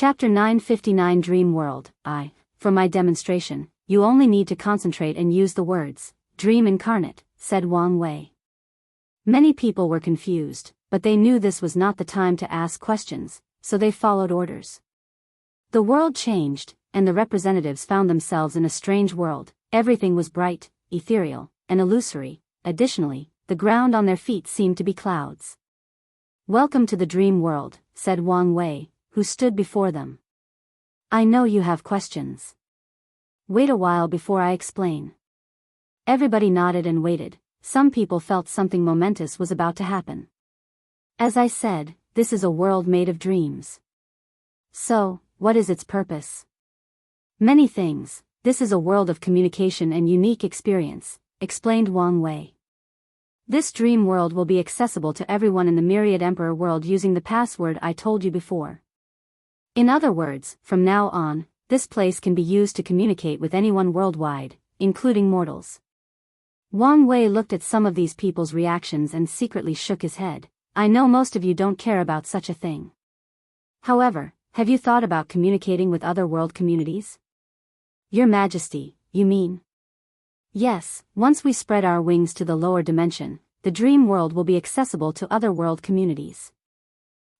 Chapter 959 Dream World. For my demonstration, you only need to concentrate and use the words, dream incarnate, said Wang Wei. Many people were confused, but they knew this was not the time to ask questions, so they followed orders. The world changed, and the representatives found themselves in a strange world. Everything was bright, ethereal, and illusory. Additionally, the ground on their feet seemed to be clouds. Welcome to the dream world, said Wang Wei, who stood before them. I know you have questions. Wait a while before I explain. Everybody nodded and waited. Some people felt something momentous was about to happen. As I said, this is a world made of dreams. So, what is its purpose? Many things. This is a world of communication and unique experience, explained Wang Wei. This dream world will be accessible to everyone in the Myriad Emperor world using the password I told you before. In other words, from now on, this place can be used to communicate with anyone worldwide, including mortals. Wang Wei looked at some of these people's reactions and secretly shook his head. I know most of you don't care about such a thing. However, have you thought about communicating with other world communities? Your Majesty, you mean? Yes, once we spread our wings to the lower dimension, the dream world will be accessible to other world communities.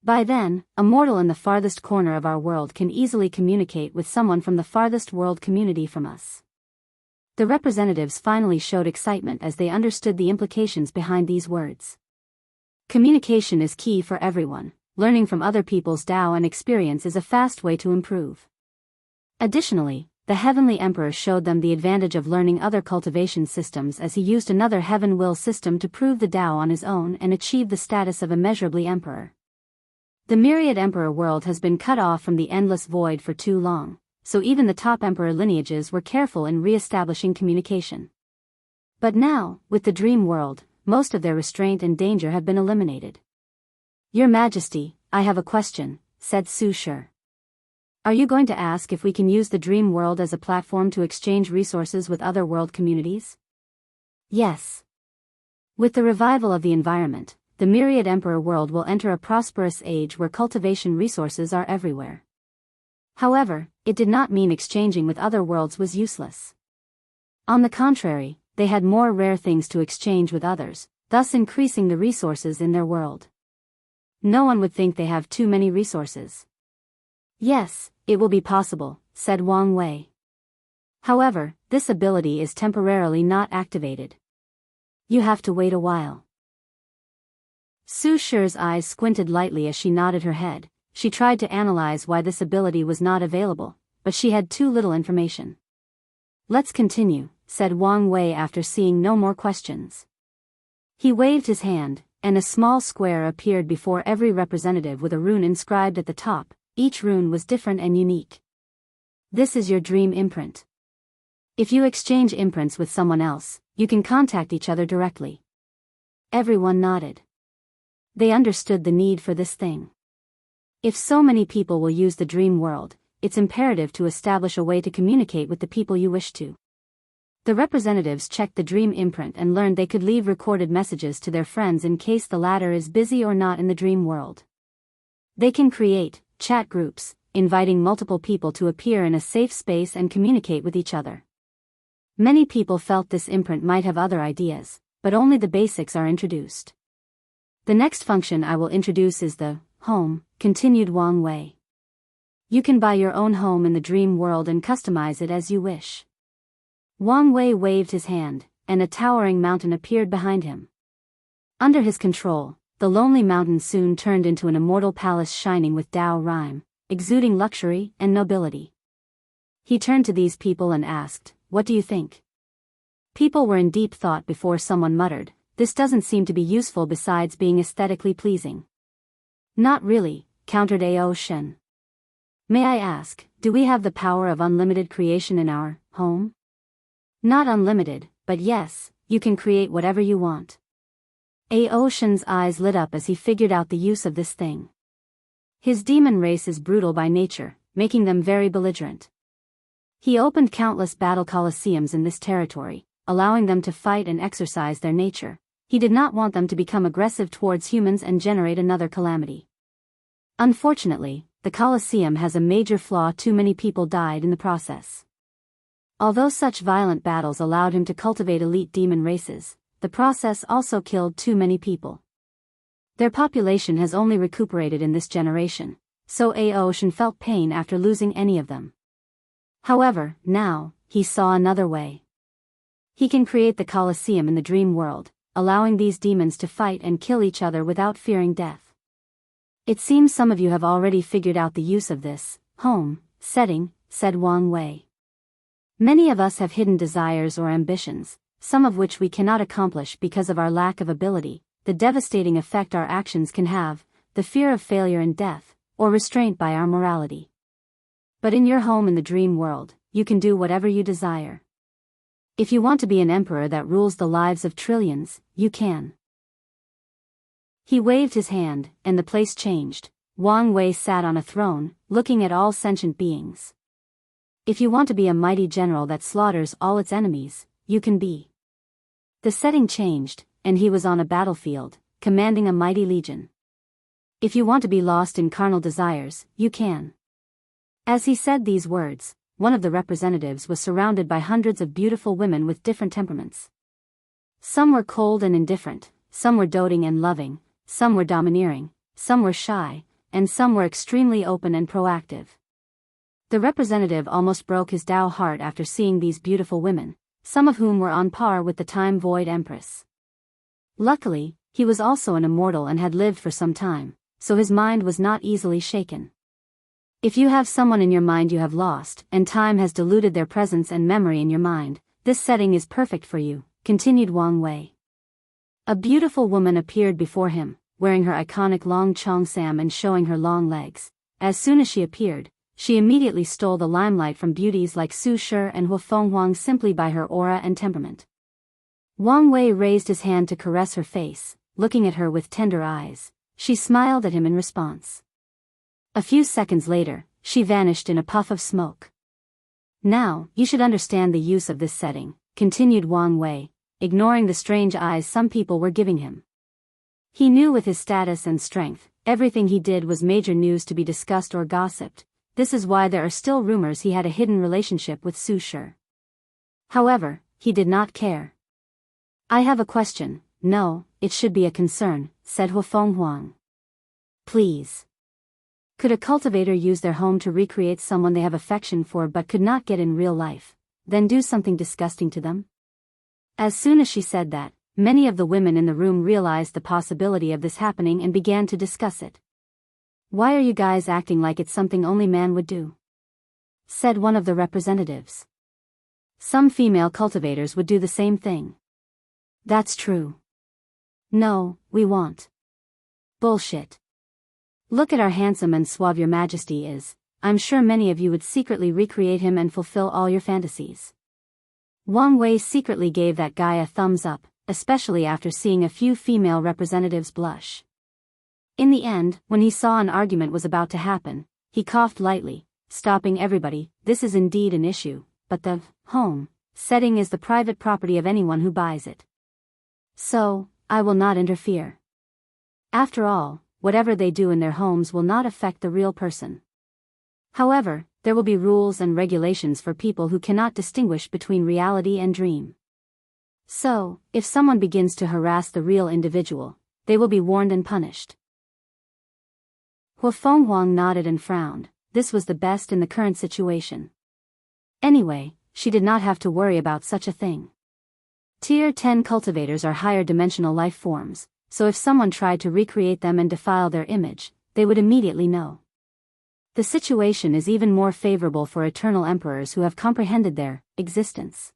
By then, a mortal in the farthest corner of our world can easily communicate with someone from the farthest world community from us. The representatives finally showed excitement as they understood the implications behind these words. Communication is key for everyone. Learning from other people's Tao and experience is a fast way to improve. Additionally, the Heavenly Emperor showed them the advantage of learning other cultivation systems as he used another Heaven Will system to prove the Tao on his own and achieve the status of immeasurably Emperor. The Myriad Emperor world has been cut off from the endless void for too long, so even the top Emperor lineages were careful in re-establishing communication. But now, with the dream world, most of their restraint and danger have been eliminated. Your Majesty, I have a question, said Su Shi. Are you going to ask if we can use the dream world as a platform to exchange resources with other world communities? Yes. With the revival of the environment, the Myriad Emperor world will enter a prosperous age where cultivation resources are everywhere. However, it did not mean exchanging with other worlds was useless. On the contrary, they had more rare things to exchange with others, thus increasing the resources in their world. No one would think they have too many resources. Yes, it will be possible, said Wang Wei. However, this ability is temporarily not activated. You have to wait a while. Su Shi's eyes squinted lightly as she nodded her head. She tried to analyze why this ability was not available, but she had too little information. Let's continue, said Wang Wei after seeing no more questions. He waved his hand, and a small square appeared before every representative with a rune inscribed at the top. Each rune was different and unique. This is your dream imprint. If you exchange imprints with someone else, you can contact each other directly. Everyone nodded. They understood the need for this thing. If so many people will use the dream world, it's imperative to establish a way to communicate with the people you wish to. The representatives checked the dream imprint and learned they could leave recorded messages to their friends in case the latter is busy or not in the dream world. They can create chat groups, inviting multiple people to appear in a safe space and communicate with each other. Many people felt this imprint might have other ideas, but only the basics are introduced. The next function I will introduce is the home, continued Wang Wei. You can buy your own home in the dream world and customize it as you wish. Wang Wei waved his hand, and a towering mountain appeared behind him. Under his control, the lonely mountain soon turned into an immortal palace shining with Tao rhyme, exuding luxury and nobility. He turned to these people and asked, "What do you think?" People were in deep thought before someone muttered, "This doesn't seem to be useful besides being aesthetically pleasing." Not really, countered Ao Shen. May I ask, do we have the power of unlimited creation in our home? Not unlimited, but yes, you can create whatever you want. Ao Shen's eyes lit up as he figured out the use of this thing. His demon race is brutal by nature, making them very belligerent. He opened countless battle coliseums in this territory, allowing them to fight and exercise their nature. He did not want them to become aggressive towards humans and generate another calamity. Unfortunately, the Colosseum has a major flaw: too many people died in the process. Although such violent battles allowed him to cultivate elite demon races, the process also killed too many people. Their population has only recuperated in this generation, so Aoshin felt pain after losing any of them. However, now, he saw another way. He can create the Colosseum in the dream world, allowing these demons to fight and kill each other without fearing death. It seems some of you have already figured out the use of this home setting, said Wang Wei. Many of us have hidden desires or ambitions, some of which we cannot accomplish because of our lack of ability, the devastating effect our actions can have, the fear of failure and death, or restraint by our morality. But in your home in the dream world, you can do whatever you desire. If you want to be an emperor that rules the lives of trillions, you can. He waved his hand, and the place changed. Wang Wei sat on a throne, looking at all sentient beings. If you want to be a mighty general that slaughters all its enemies, you can be. The setting changed, and he was on a battlefield, commanding a mighty legion. If you want to be lost in carnal desires, you can. As he said these words, one of the representatives was surrounded by hundreds of beautiful women with different temperaments. Some were cold and indifferent, some were doting and loving, some were domineering, some were shy, and some were extremely open and proactive. The representative almost broke his Tao heart after seeing these beautiful women, some of whom were on par with the time-void empress. Luckily, he was also an immortal and had lived for some time, so his mind was not easily shaken. If you have someone in your mind you have lost, and time has diluted their presence and memory in your mind, this setting is perfect for you, continued Wang Wei. A beautiful woman appeared before him, wearing her iconic long cheongsam and showing her long legs. As soon as she appeared, she immediately stole the limelight from beauties like Su Shi and Hua Fenghuang simply by her aura and temperament. Wang Wei raised his hand to caress her face, looking at her with tender eyes. She smiled at him in response. A few seconds later, she vanished in a puff of smoke. Now, you should understand the use of this setting, continued Wang Wei, ignoring the strange eyes some people were giving him. He knew with his status and strength, everything he did was major news to be discussed or gossiped. This is why there are still rumors he had a hidden relationship with Su Shi. However, he did not care. I have a question. No, it should be a concern, said Hua Fenghuang. Please. Could a cultivator use their home to recreate someone they have affection for but could not get in real life, then do something disgusting to them? As soon as she said that, many of the women in the room realized the possibility of this happening and began to discuss it. Why are you guys acting like it's something only man would do? Said one of the representatives. Some female cultivators would do the same thing. That's true. No, we won't. Bullshit. Look at our handsome and suave your majesty is. I'm sure many of you would secretly recreate him and fulfill all your fantasies. Wang Wei secretly gave that guy a thumbs up, especially after seeing a few female representatives blush. In the end, when he saw an argument was about to happen, he coughed lightly, stopping everybody. This is indeed an issue, but the home setting is the private property of anyone who buys it. So, I will not interfere. After all, whatever they do in their homes will not affect the real person. However, there will be rules and regulations for people who cannot distinguish between reality and dream. So, if someone begins to harass the real individual, they will be warned and punished. Hua Fenghuang nodded and frowned. This was the best in the current situation. Anyway, she did not have to worry about such a thing. Tier 10 cultivators are higher dimensional life forms, so if someone tried to recreate them and defile their image, they would immediately know. The situation is even more favorable for eternal emperors who have comprehended their existence.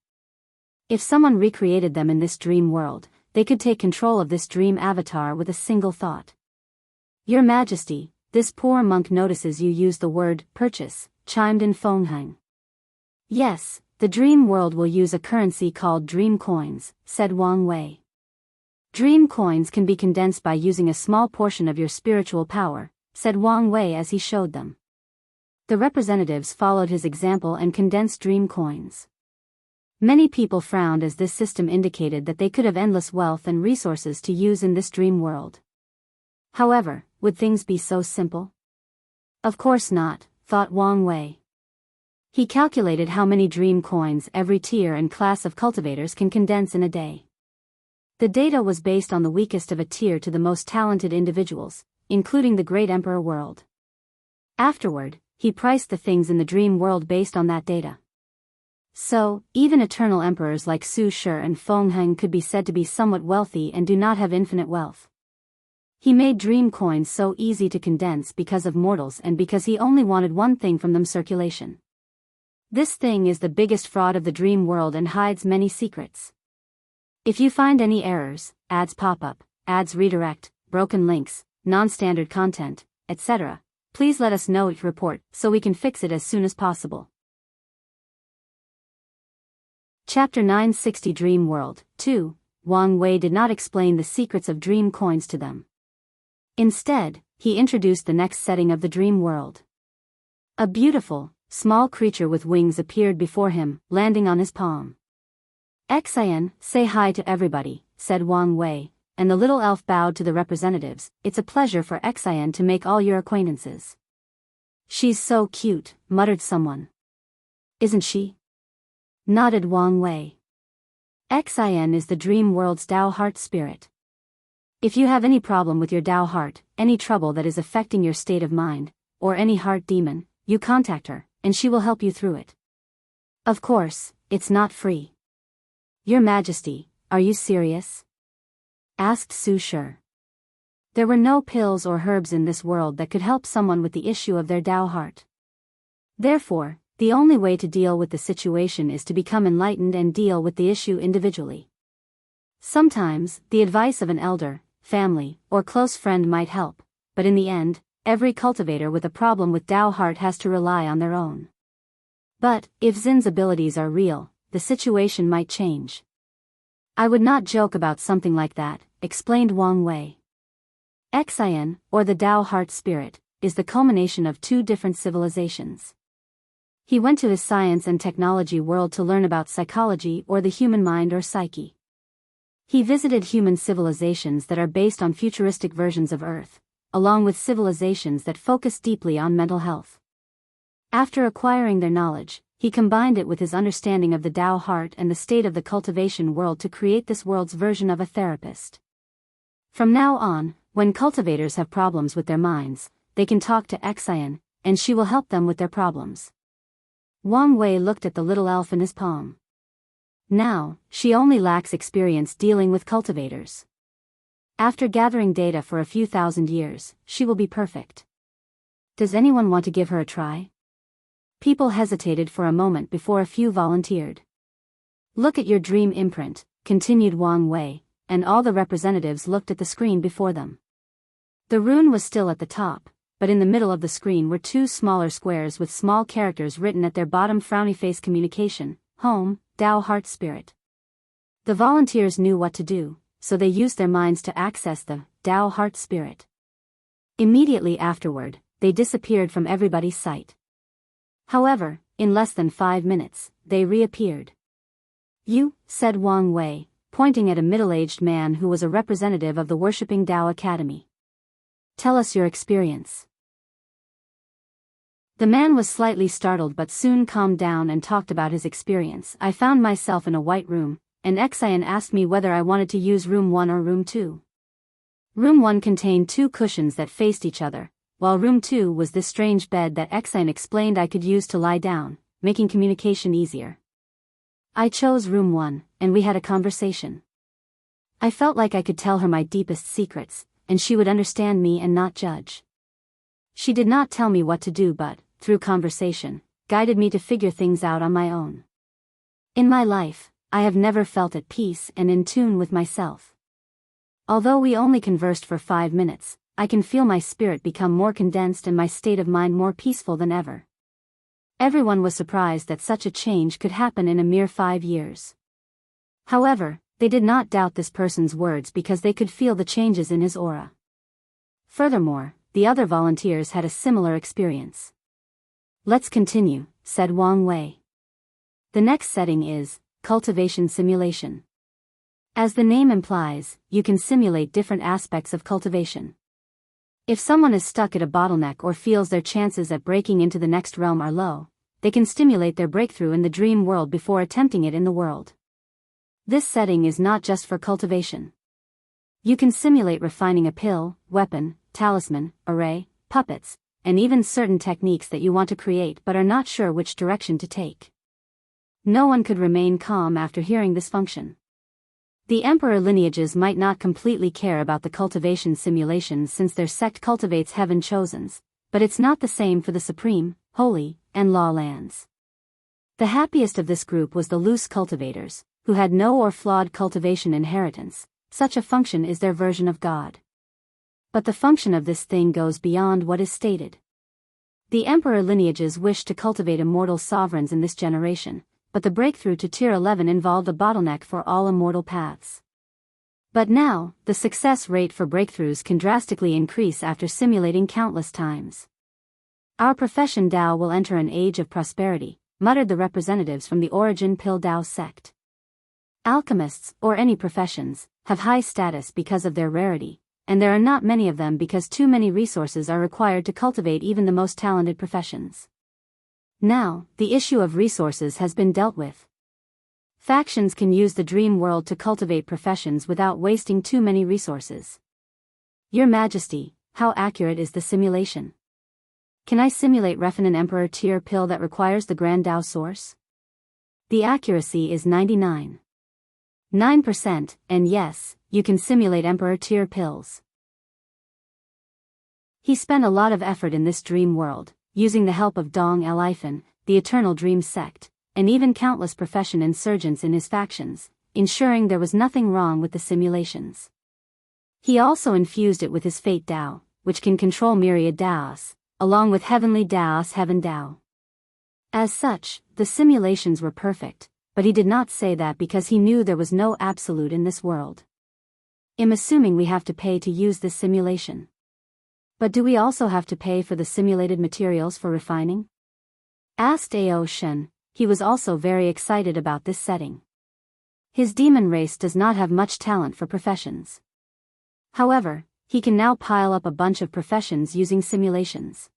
If someone recreated them in this dream world, they could take control of this dream avatar with a single thought. Your Majesty, this poor monk notices you use the word purchase, chimed in Fenghang. Yes, the dream world will use a currency called dream coins, said Wang Wei. Dream coins can be condensed by using a small portion of your spiritual power, said Wang Wei as he showed them. The representatives followed his example and condensed dream coins. Many people frowned as this system indicated that they could have endless wealth and resources to use in this dream world. However, would things be so simple? Of course not, thought Wang Wei. He calculated how many dream coins every tier and class of cultivators can condense in a day. The data was based on the weakest of a tier to the most talented individuals, including the Great Emperor world. Afterward, he priced the things in the dream world based on that data. So, even eternal emperors like Su Shi and Feng Heng could be said to be somewhat wealthy and do not have infinite wealth. He made dream coins so easy to condense because of mortals and because he only wanted one thing from them: circulation. This thing is the biggest fraud of the dream world and hides many secrets. If you find any errors, ads pop up, ads redirect, broken links, non-standard content, etc., please let us know each report so we can fix it as soon as possible. Chapter 960 Dream World 2. Wang Wei did not explain the secrets of dream coins to them. Instead, he introduced the next setting of the dream world. A beautiful, small creature with wings appeared before him, landing on his palm. Xian, say hi to everybody, said Wang Wei, and the little elf bowed to the representatives. It's a pleasure for Xian to make all your acquaintances. She's so cute, muttered someone. Isn't she? Nodded Wang Wei. Xian is the dream world's Tao heart spirit. If you have any problem with your Tao heart, any trouble that is affecting your state of mind, or any heart demon, you contact her, and she will help you through it. Of course, it's not free. Your Majesty, are you serious? Asked Su Shi. There were no pills or herbs in this world that could help someone with the issue of their Tao heart. Therefore, the only way to deal with the situation is to become enlightened and deal with the issue individually. Sometimes, the advice of an elder, family, or close friend might help, but in the end, every cultivator with a problem with Tao heart has to rely on their own. But, if Xin's abilities are real, the situation might change. I would not joke about something like that, explained Wang Wei. Xian, or the Tao heart spirit, is the culmination of two different civilizations. He went to his science and technology world to learn about psychology or the human mind or psyche. He visited human civilizations that are based on futuristic versions of Earth, along with civilizations that focus deeply on mental health. After acquiring their knowledge, he combined it with his understanding of the Tao heart and the state of the cultivation world to create this world's version of a therapist. From now on, when cultivators have problems with their minds, they can talk to Xian, and she will help them with their problems. Wang Wei looked at the little elf in his palm. Now, she only lacks experience dealing with cultivators. After gathering data for a few thousand years, she will be perfect. Does anyone want to give her a try? People hesitated for a moment before a few volunteered. Look at your dream imprint, continued Wang Wei, and all the representatives looked at the screen before them. The rune was still at the top, but in the middle of the screen were two smaller squares with small characters written at their bottom: frowny face communication, home, Tao heart spirit. The volunteers knew what to do, so they used their minds to access the Tao heart spirit. Immediately afterward, they disappeared from everybody's sight. However, in less than 5 minutes, they reappeared. You, said Wang Wei, pointing at a middle-aged man who was a representative of the worshipping Tao Academy. Tell us your experience. The man was slightly startled but soon calmed down and talked about his experience. I found myself in a white room, and Xian asked me whether I wanted to use room 1 or room 2. Room 1 contained 2 cushions that faced each other, while room 2 was this strange bed that Xian explained I could use to lie down, making communication easier. I chose room 1, and we had a conversation. I felt like I could tell her my deepest secrets, and she would understand me and not judge. She did not tell me what to do but, through conversation, guided me to figure things out on my own. In my life, I have never felt at peace and in tune with myself. Although we only conversed for 5 minutes, I can feel my spirit become more condensed and my state of mind more peaceful than ever. Everyone was surprised that such a change could happen in a mere 5 years. However, they did not doubt this person's words because they could feel the changes in his aura. Furthermore, the other volunteers had a similar experience. Let's continue, said Wang Wei. The next setting is cultivation simulation. As the name implies, you can simulate different aspects of cultivation. If someone is stuck at a bottleneck or feels their chances at breaking into the next realm are low, they can stimulate their breakthrough in the dream world before attempting it in the world. This setting is not just for cultivation. You can simulate refining a pill, weapon, talisman, array, puppets, and even certain techniques that you want to create but are not sure which direction to take. No one could remain calm after hearing this function. The emperor lineages might not completely care about the cultivation simulations since their sect cultivates heaven chosens, but it's not the same for the supreme, holy, and law lands. The happiest of this group was the loose cultivators, who had no or flawed cultivation inheritance. Such a function is their version of God. But the function of this thing goes beyond what is stated. The emperor lineages wished to cultivate immortal sovereigns in this generation, but the breakthrough to tier 11 involved a bottleneck for all immortal paths. But now, the success rate for breakthroughs can drastically increase after simulating countless times. Our profession Dao will enter an age of prosperity, muttered the representatives from the Origin Pill Dao sect. Alchemists, or any professions, have high status because of their rarity, and there are not many of them because too many resources are required to cultivate even the most talented professions. Now, the issue of resources has been dealt with. Factions can use the dream world to cultivate professions without wasting too many resources. Your Majesty, how accurate is the simulation? Can I simulate refin an emperor tier pill that requires the Grand Dao source? The accuracy is 99.9%, and yes, you can simulate emperor tier pills. He spent a lot of effort in this dream world, using the help of Dong Elifan, the Eternal Dream Sect, and even countless profession insurgents in his factions, ensuring there was nothing wrong with the simulations. He also infused it with his Fate Dao, which can control myriad Daos, along with Heavenly Daos Heaven Dao. As such, the simulations were perfect, but he did not say that because he knew there was no absolute in this world. I'm assuming we have to pay to use this simulation. But do we also have to pay for the simulated materials for refining? Asked Ao Shen. He was also very excited about this setting. His demon race does not have much talent for professions. However, he can now pile up a bunch of professions using simulations.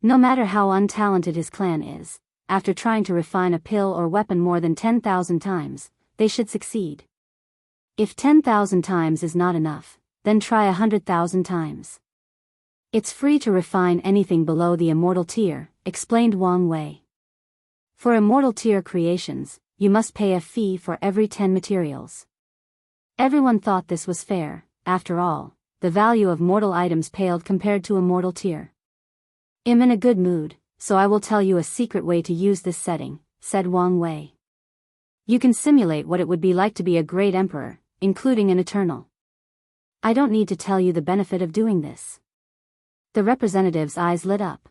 No matter how untalented his clan is, after trying to refine a pill or weapon more than 10,000 times, they should succeed. If 10,000 times is not enough, then try 100,000 times. It's free to refine anything below the immortal tier, explained Wang Wei. For immortal tier creations, you must pay a fee for every 10 materials. Everyone thought this was fair. After all, the value of mortal items paled compared to immortal tier. I'm in a good mood, so I will tell you a secret way to use this setting, said Wang Wei. You can simulate what it would be like to be a great emperor, including an eternal. I don't need to tell you the benefit of doing this. The representative's eyes lit up.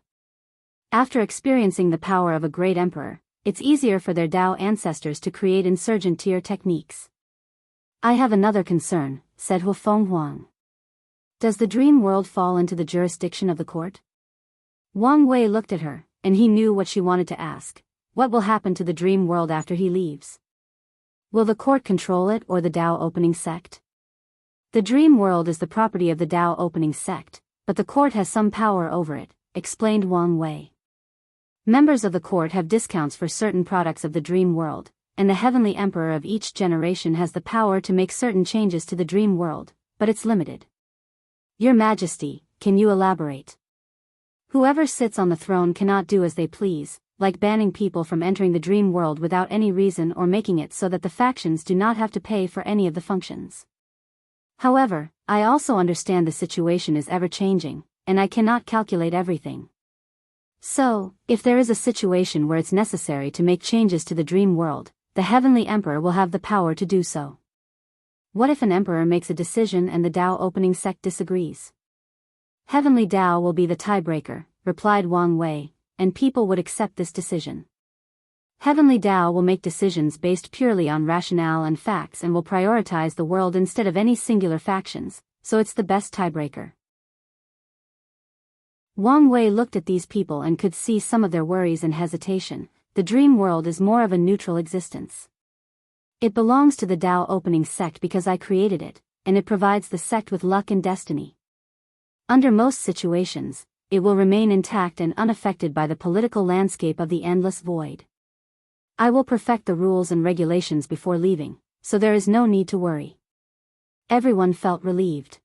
After experiencing the power of a great emperor, it's easier for their Dao ancestors to create insurgent tier techniques. I have another concern, said Huafeng Huang. Does the dream world fall into the jurisdiction of the court? Wang Wei looked at her, and he knew what she wanted to ask. What will happen to the dream world after he leaves? Will the court control it or the Dao opening sect? The dream world is the property of the Dao opening sect, but the court has some power over it, explained Wang Wei. Members of the court have discounts for certain products of the dream world, and the heavenly emperor of each generation has the power to make certain changes to the dream world, but it's limited. Your Majesty, can you elaborate? Whoever sits on the throne cannot do as they please, like banning people from entering the dream world without any reason or making it so that the factions do not have to pay for any of the functions. However, I also understand the situation is ever-changing, and I cannot calculate everything. So, if there is a situation where it's necessary to make changes to the dream world, the Heavenly Emperor will have the power to do so. What if an emperor makes a decision and the Dao opening sect disagrees? Heavenly Dao will be the tiebreaker, replied Wang Wei, and people would accept this decision. Heavenly Dao will make decisions based purely on rationale and facts and will prioritize the world instead of any singular factions, so it's the best tiebreaker. Wang Wei looked at these people and could see some of their worries and hesitation. The dream world is more of a neutral existence. It belongs to the Dao opening sect because I created it, and it provides the sect with luck and destiny. Under most situations, it will remain intact and unaffected by the political landscape of the endless void. I will perfect the rules and regulations before leaving, so there is no need to worry. Everyone felt relieved.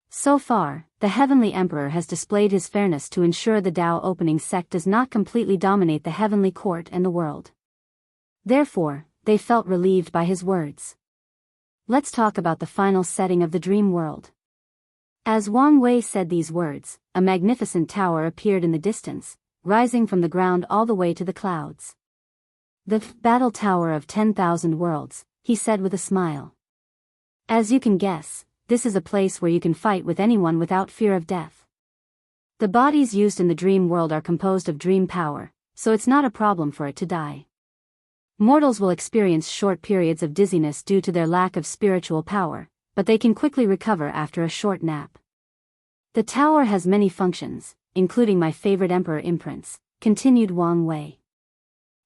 So far, the Heavenly Emperor has displayed his fairness to ensure the Tao opening sect does not completely dominate the heavenly court and the world. Therefore, they felt relieved by his words. Let's talk about the final setting of the dream world. As Wang Wei said these words, a magnificent tower appeared in the distance, rising from the ground all the way to the clouds. The battle tower of 10,000 worlds, he said with a smile. As you can guess, this is a place where you can fight with anyone without fear of death. The bodies used in the dream world are composed of dream power, so it's not a problem for it to die. Mortals will experience short periods of dizziness due to their lack of spiritual power, but they can quickly recover after a short nap. The tower has many functions, including my favorite emperor imprints, continued Wang Wei.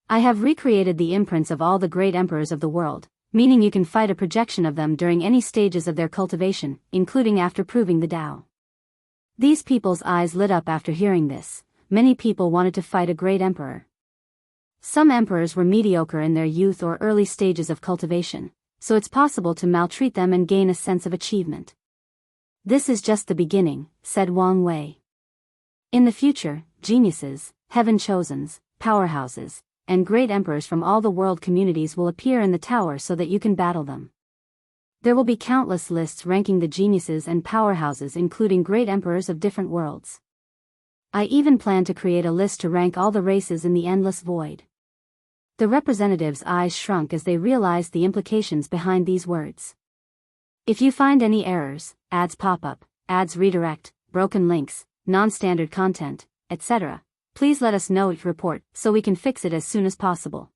I have recreated the imprints of all the great emperors of the world, meaning you can fight a projection of them during any stages of their cultivation, including after proving the Tao. These people's eyes lit up after hearing this. Many people wanted to fight a great emperor. Some emperors were mediocre in their youth or early stages of cultivation, so it's possible to maltreat them and gain a sense of achievement. This is just the beginning, said Wang Wei. In the future, geniuses, heaven chosens, powerhouses, and great emperors from all the world communities will appear in the tower so that you can battle them. There will be countless lists ranking the geniuses and powerhouses, including great emperors of different worlds. I even plan to create a list to rank all the races in the endless void. The representatives' eyes shrunk as they realized the implications behind these words. If you find any errors, ads pop up, ads redirect, broken links, non-standard content, etc., please let us know each report so we can fix it as soon as possible.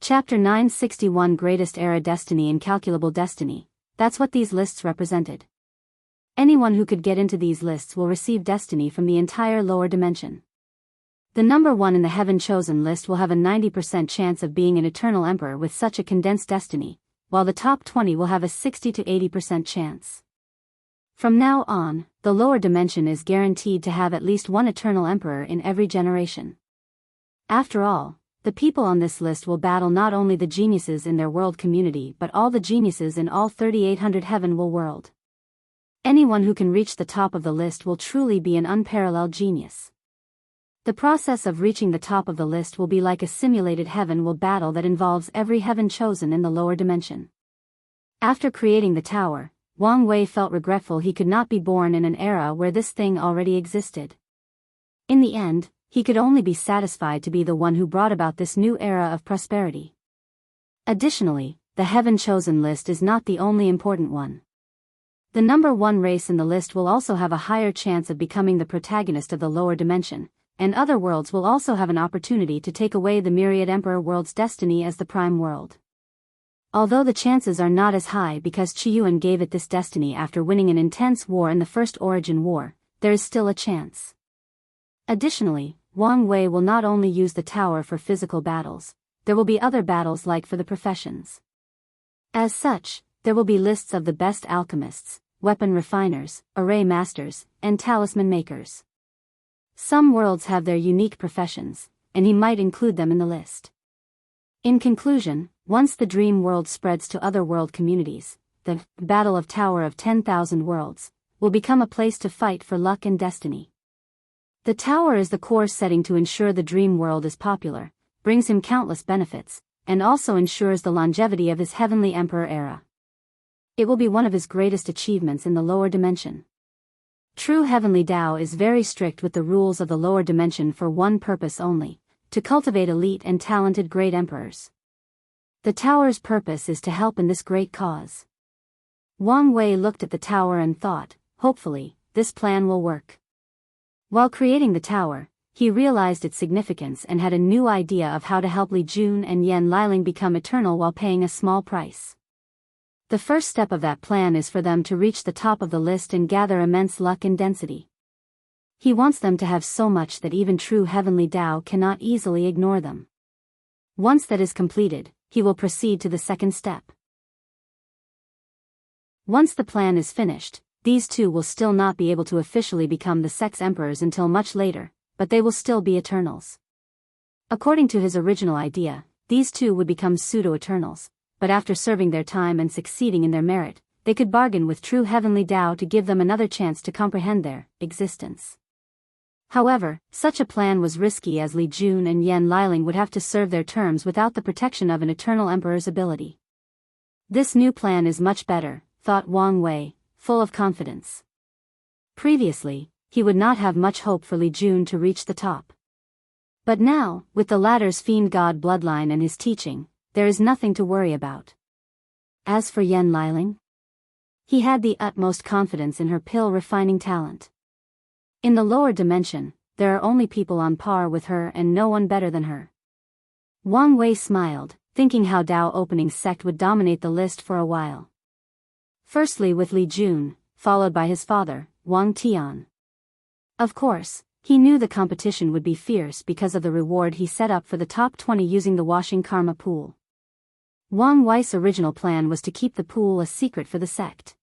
Chapter 961 Greatest Era Destiny Incalculable Destiny. That's what these lists represented. Anyone who could get into these lists will receive destiny from the entire lower dimension. The number 1 in the Heaven Chosen list will have a 90% chance of being an eternal emperor with such a condensed destiny, while the top 20 will have a 60 to 80% chance. From now on, the lower dimension is guaranteed to have at least one eternal emperor in every generation. After all, the people on this list will battle not only the geniuses in their world community but all the geniuses in all 3,800 heaven world. Anyone who can reach the top of the list will truly be an unparalleled genius. The process of reaching the top of the list will be like a simulated heaven battle that involves every heaven chosen in the lower dimension. After creating the tower, Wang Wei felt regretful he could not be born in an era where this thing already existed. In the end, he could only be satisfied to be the one who brought about this new era of prosperity. Additionally, the Heaven Chosen list is not the only important one. The number 1 race in the list will also have a higher chance of becoming the protagonist of the lower dimension, and other worlds will also have an opportunity to take away the myriad emperor world's destiny as the prime world. Although the chances are not as high because Qiyuan gave it this destiny after winning an intense war in the First Origin War, there is still a chance. Additionally, Wang Wei will not only use the tower for physical battles, there will be other battles like for the professions. As such, there will be lists of the best alchemists, weapon refiners, array masters, and talisman makers. Some worlds have their unique professions, and he might include them in the list. In conclusion, once the dream world spreads to other world communities, the Battle of Tower of 10,000 Worlds will become a place to fight for luck and destiny. The tower is the core setting to ensure the dream world is popular, brings him countless benefits, and also ensures the longevity of his heavenly emperor era. It will be one of his greatest achievements in the lower dimension. True heavenly Tao is very strict with the rules of the lower dimension for one purpose only, to cultivate elite and talented great emperors. The tower's purpose is to help in this great cause. Wang Wei looked at the tower and thought, hopefully, this plan will work. While creating the tower, he realized its significance and had a new idea of how to help Li Jun and Yan Liling become eternal while paying a small price. The first step of that plan is for them to reach the top of the list and gather immense luck and density. He wants them to have so much that even true heavenly Tao cannot easily ignore them. Once that is completed, he will proceed to the second step. Once the plan is finished, these two will still not be able to officially become the sex emperors until much later, but they will still be Eternals. According to his original idea, these two would become pseudo-Eternals, but after serving their time and succeeding in their merit, they could bargain with true heavenly Tao to give them another chance to comprehend their existence. However, such a plan was risky as Li Jun and Yan Liling would have to serve their terms without the protection of an Eternal Emperor's ability. This new plan is much better, thought Wang Wei, full of confidence. Previously, he would not have much hope for Li Jun to reach the top. But now, with the latter's fiend god bloodline and his teaching, there is nothing to worry about. As for Yan Liling, he had the utmost confidence in her pill-refining talent. In the lower dimension, there are only people on par with her and no one better than her. Wang Wei smiled, thinking how Tao Opening's sect would dominate the list for a while. Firstly with Li Jun, followed by his father, Wang Tian. Of course, he knew the competition would be fierce because of the reward he set up for the top 20 using the washing karma pool. Wang Wei's original plan was to keep the pool a secret for the sect.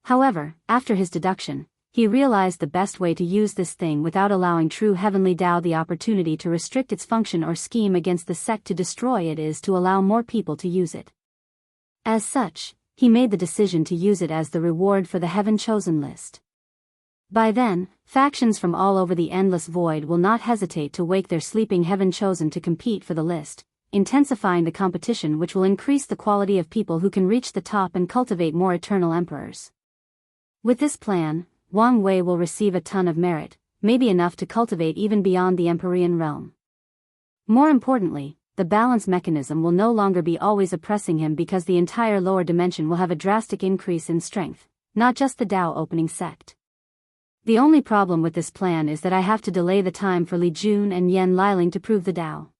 However, after his deduction, he realized the best way to use this thing without allowing true heavenly Tao the opportunity to restrict its function or scheme against the sect to destroy it is to allow more people to use it. As such, he made the decision to use it as the reward for the Heaven Chosen list. By then, factions from all over the endless void will not hesitate to wake their sleeping Heaven Chosen to compete for the list, intensifying the competition which will increase the quality of people who can reach the top and cultivate more eternal emperors. With this plan, Wang Wei will receive a ton of merit, maybe enough to cultivate even beyond the Empyrean realm. More importantly, the balance mechanism will no longer be always oppressing him because the entire lower dimension will have a drastic increase in strength, not just the Tao Opening sect. The only problem with this plan is that I have to delay the time for Li Jun and Yan Liling to prove the Tao.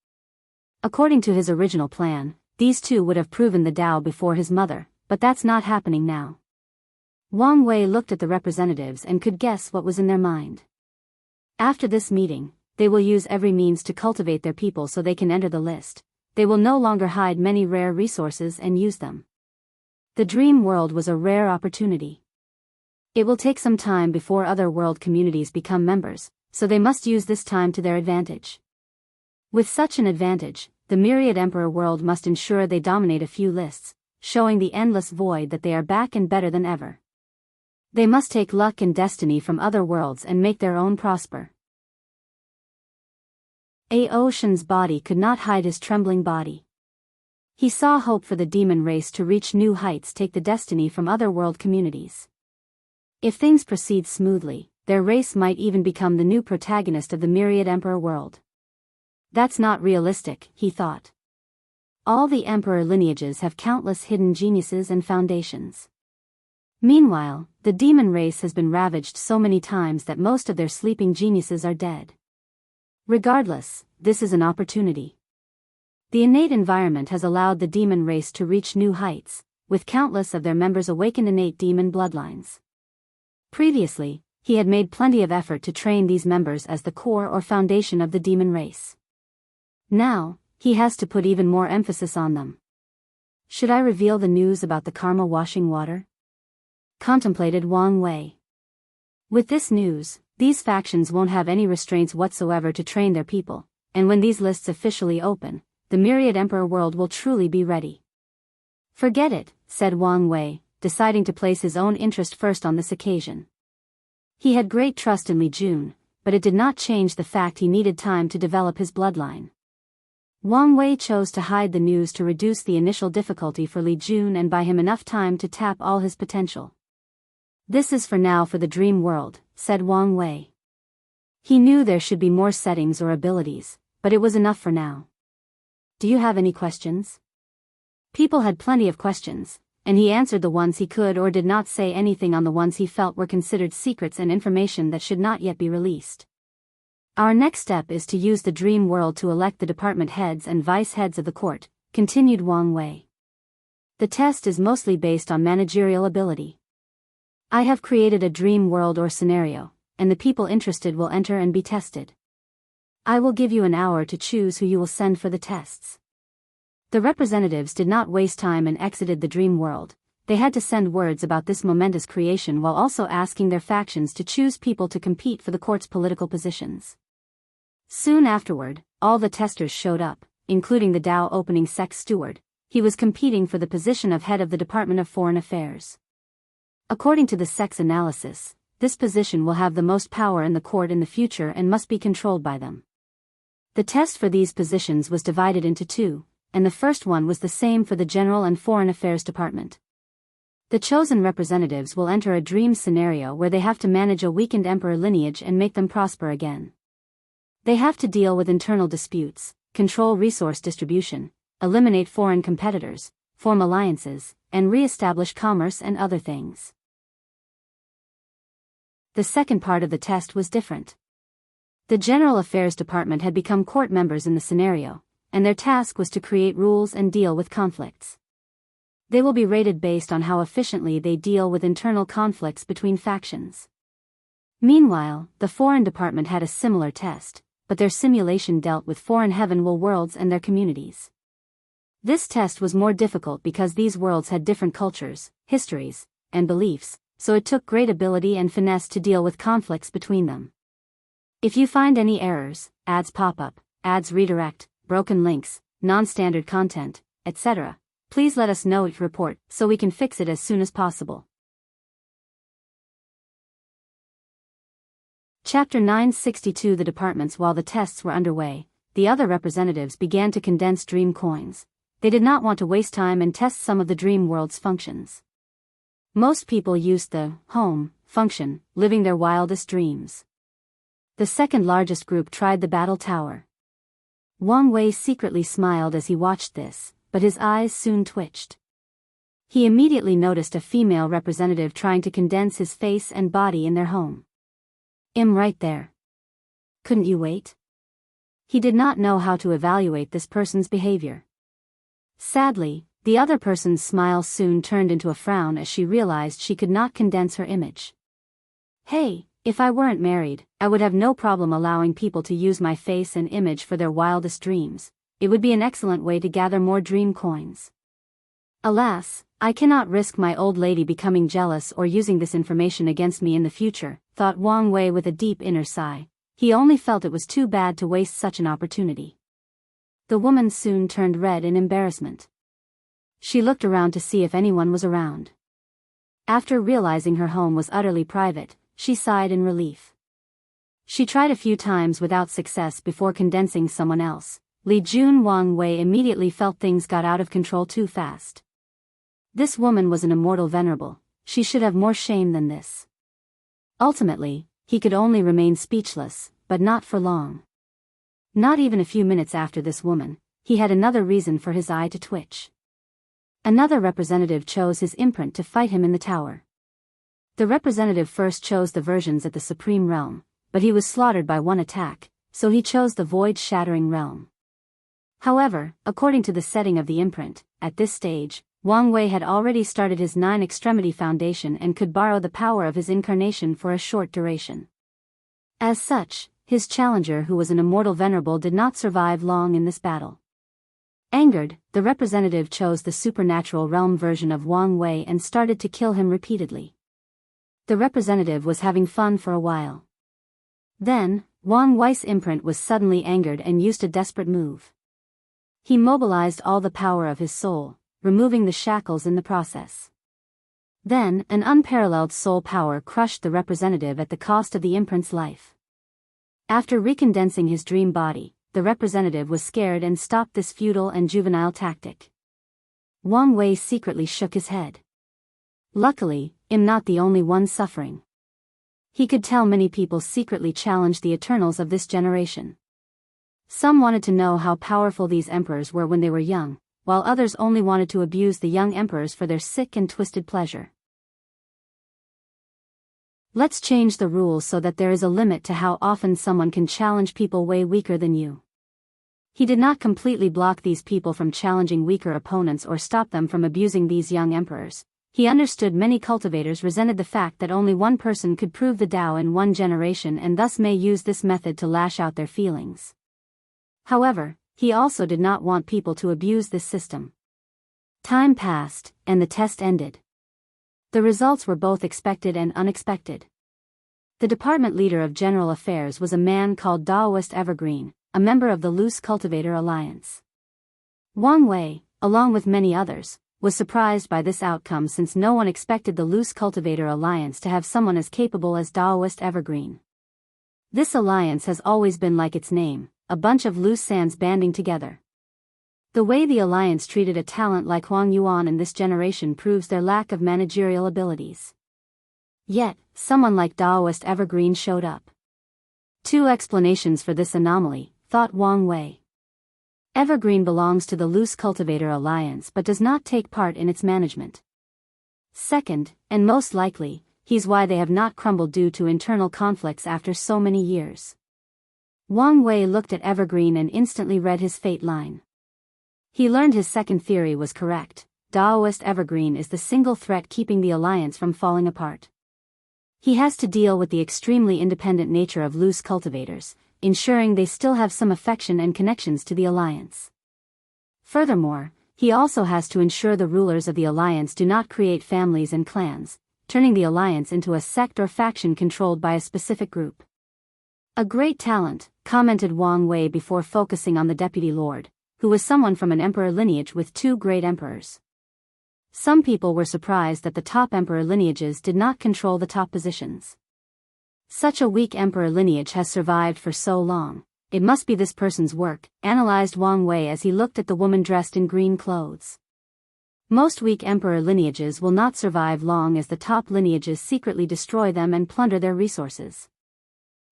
According to his original plan, these two would have proven the Tao before his mother, but that's not happening now. Wang Wei looked at the representatives and could guess what was in their mind. After this meeting, they will use every means to cultivate their people so they can enter the list. They will no longer hide many rare resources and use them. The dream world was a rare opportunity. It will take some time before other world communities become members, so they must use this time to their advantage. With such an advantage, the Myriad Emperor world must ensure they dominate a few lists, showing the endless void that they are back and better than ever. They must take luck and destiny from other worlds and make their own prosper. Ocean's body could not hide his trembling body. He saw hope for the demon race to reach new heights, take the destiny from other world communities. If things proceed smoothly, their race might even become the new protagonist of the Myriad Emperor world. That's not realistic, he thought. All the emperor lineages have countless hidden geniuses and foundations. Meanwhile, the demon race has been ravaged so many times that most of their sleeping geniuses are dead. Regardless, this is an opportunity. The innate environment has allowed the demon race to reach new heights, with countless of their members awakened innate demon bloodlines. Previously, he had made plenty of effort to train these members as the core or foundation of the demon race. Now, he has to put even more emphasis on them. Should I reveal the news about the karma washing water? Contemplated Wang Wei. With this news, these factions won't have any restraints whatsoever to train their people, and when these lists officially open, the Myriad Emperor world will truly be ready. Forget it, said Wang Wei, deciding to place his own interest first on this occasion. He had great trust in Li Jun, but it did not change the fact he needed time to develop his bloodline. Wang Wei chose to hide the news to reduce the initial difficulty for Li Jun and buy him enough time to tap all his potential. This is for now for the dream world, said Wang Wei. He knew there should be more settings or abilities, but it was enough for now. Do you have any questions? People had plenty of questions, and he answered the ones he could or did not say anything on the ones he felt were considered secrets and information that should not yet be released. Our next step is to use the dream world to elect the department heads and vice heads of the court, continued Wang Wei. The test is mostly based on managerial ability. I have created a dream world or scenario, and the people interested will enter and be tested. I will give you an hour to choose who you will send for the tests. The representatives did not waste time and exited the dream world, they had to send words about this momentous creation while also asking their factions to choose people to compete for the court's political positions. Soon afterward, all the testers showed up, including the Dao opening sex steward. He was competing for the position of head of the Department of Foreign Affairs. According to the sex analysis, this position will have the most power in the court in the future and must be controlled by them. The test for these positions was divided into two, and the first one was the same for the General and Foreign Affairs Department. The chosen representatives will enter a dream scenario where they have to manage a weakened emperor lineage and make them prosper again. They have to deal with internal disputes, control resource distribution, eliminate foreign competitors, form alliances, and re-establish commerce and other things. The second part of the test was different. The General Affairs Department had become court members in the scenario, and their task was to create rules and deal with conflicts. They will be rated based on how efficiently they deal with internal conflicts between factions. Meanwhile, the Foreign Department had a similar test, but their simulation dealt with foreign heavenward worlds and their communities. This test was more difficult because these worlds had different cultures, histories, and beliefs, so it took great ability and finesse to deal with conflicts between them. If you find any errors, ads pop up, ads redirect, broken links, non-standard content, etc., please let us know each report so we can fix it as soon as possible. Chapter 962. The departments. While the tests were underway, the other representatives began to condense dream coins. They did not want to waste time and test some of the dream world's functions. Most people used the home function, living their wildest dreams. The second largest group tried the battle tower. Wang Wei secretly smiled as he watched this, but his eyes soon twitched. He immediately noticed a female representative trying to condense his face and body in their home. Right there. Couldn't you wait? He did not know how to evaluate this person's behavior. Sadly, the other person's smile soon turned into a frown as she realized she could not condense her image. Hey, if I weren't married, I would have no problem allowing people to use my face and image for their wildest dreams. It would be an excellent way to gather more dream coins. Alas, I cannot risk my old lady becoming jealous or using this information against me in the future, thought Wang Wei with a deep inner sigh. He only felt it was too bad to waste such an opportunity. The woman soon turned red in embarrassment. She looked around to see if anyone was around. After realizing her home was utterly private, she sighed in relief. She tried a few times without success before condensing someone else. Li Jun. Wang Wei immediately felt things got out of control too fast. This woman was an immortal venerable. She should have more shame than this. Ultimately, he could only remain speechless, but not for long. Not even a few minutes after this woman, he had another reason for his eye to twitch. Another representative chose his imprint to fight him in the tower. The representative first chose the versions at the Supreme Realm, but he was slaughtered by one attack, so he chose the Void-Shattering Realm. However, according to the setting of the imprint, at this stage, Wang Wei had already started his 9-extremity foundation and could borrow the power of his incarnation for a short duration. As such, his challenger, who was an immortal venerable, did not survive long in this battle. Angered, the representative chose the supernatural realm version of Wang Wei and started to kill him repeatedly. The representative was having fun for a while. Then, Wang Wei's imprint was suddenly angered and used a desperate move. He mobilized all the power of his soul, removing the shackles in the process. Then, an unparalleled soul power crushed the representative at the cost of the imprint's life. After recondensing his dream body, the representative was scared and stopped this futile and juvenile tactic. Wang Wei secretly shook his head. Luckily, I'm not the only one suffering. He could tell many people secretly challenged the Eternals of this generation. Some wanted to know how powerful these emperors were when they were young, while others only wanted to abuse the young emperors for their sick and twisted pleasure. Let's change the rules so that there is a limit to how often someone can challenge people way weaker than you. He did not completely block these people from challenging weaker opponents or stop them from abusing these young emperors. He understood many cultivators resented the fact that only one person could prove the Tao in one generation and thus may use this method to lash out their feelings. However, he also did not want people to abuse this system. Time passed, and the test ended. The results were both expected and unexpected. The department leader of General Affairs was a man called Daoist Evergreen, a member of the Loose Cultivator Alliance. Wang Wei, along with many others, was surprised by this outcome since no one expected the Loose Cultivator Alliance to have someone as capable as Daoist Evergreen. This alliance has always been like its name, a bunch of loose sands banding together. The way the alliance treated a talent like Huang Yuan in this generation proves their lack of managerial abilities. Yet, someone like Daoist Evergreen showed up. Two explanations for this anomaly, thought Wang Wei. Evergreen belongs to the Loose Cultivator Alliance but does not take part in its management. Second, and most likely, he's why they have not crumbled due to internal conflicts after so many years. Wang Wei looked at Evergreen and instantly read his fate line. He learned his second theory was correct. Daoist Evergreen is the single threat keeping the alliance from falling apart. He has to deal with the extremely independent nature of loose cultivators, ensuring they still have some affection and connections to the alliance. Furthermore, he also has to ensure the rulers of the alliance do not create families and clans, turning the alliance into a sect or faction controlled by a specific group. A great talent, commented Wang Wei before focusing on the deputy lord, who was someone from an emperor lineage with two great emperors. Some people were surprised that the top emperor lineages did not control the top positions. Such a weak emperor lineage has survived for so long. It must be this person's work, analyzed Wang Wei as he looked at the woman dressed in green clothes. Most weak emperor lineages will not survive long as the top lineages secretly destroy them and plunder their resources.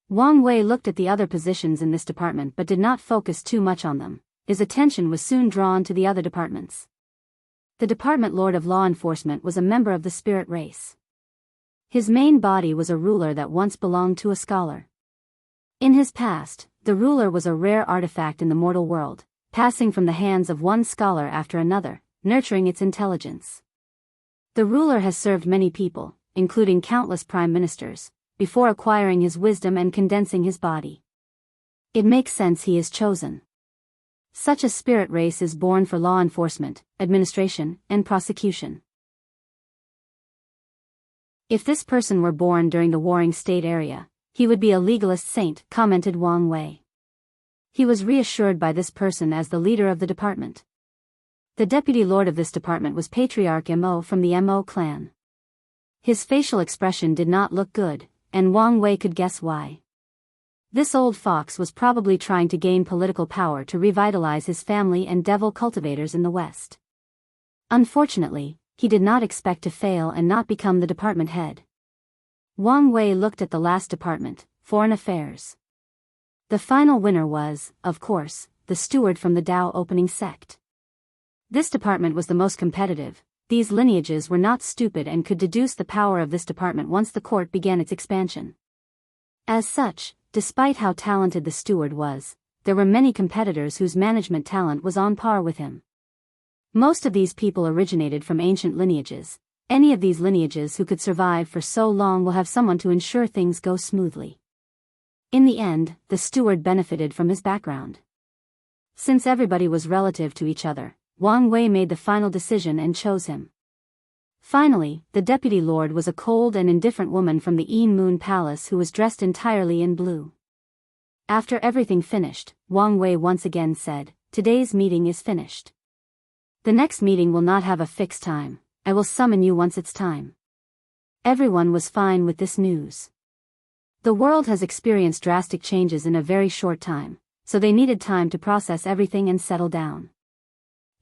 Wang Wei looked at the other positions in this department but did not focus too much on them. His attention was soon drawn to the other departments. The Department Lord of Law Enforcement was a member of the spirit race. His main body was a ruler that once belonged to a scholar. In his past, the ruler was a rare artifact in the mortal world, passing from the hands of one scholar after another, nurturing its intelligence. The ruler has served many people, including countless prime ministers, before acquiring his wisdom and condensing his body. It makes sense he is chosen. Such a spirit race is born for law enforcement, administration, and prosecution. If this person were born during the warring state area, he would be a legalist saint, commented Wang Wei. He was reassured by this person as the leader of the department. The deputy lord of this department was Patriarch Mo from the Mo clan. His facial expression did not look good, and Wang Wei could guess why. This old fox was probably trying to gain political power to revitalize his family and devil cultivators in the West. Unfortunately, he did not expect to fail and not become the department head. Wang Wei looked at the last department, Foreign Affairs. The final winner was, of course, the steward from the Dao opening sect. This department was the most competitive. These lineages were not stupid and could deduce the power of this department once the court began its expansion. As such, despite how talented the steward was, there were many competitors whose management talent was on par with him. Most of these people originated from ancient lineages. Any of these lineages who could survive for so long will have someone to ensure things go smoothly. In the end, the steward benefited from his background. Since everybody was relative to each other, Wang Wei made the final decision and chose him. Finally, the deputy lord was a cold and indifferent woman from the Een Moon Palace who was dressed entirely in blue. After everything finished, Wang Wei once again said, "Today's meeting is finished. The next meeting will not have a fixed time. I will summon you once it's time." Everyone was fine with this news. The world has experienced drastic changes in a very short time, so they needed time to process everything and settle down.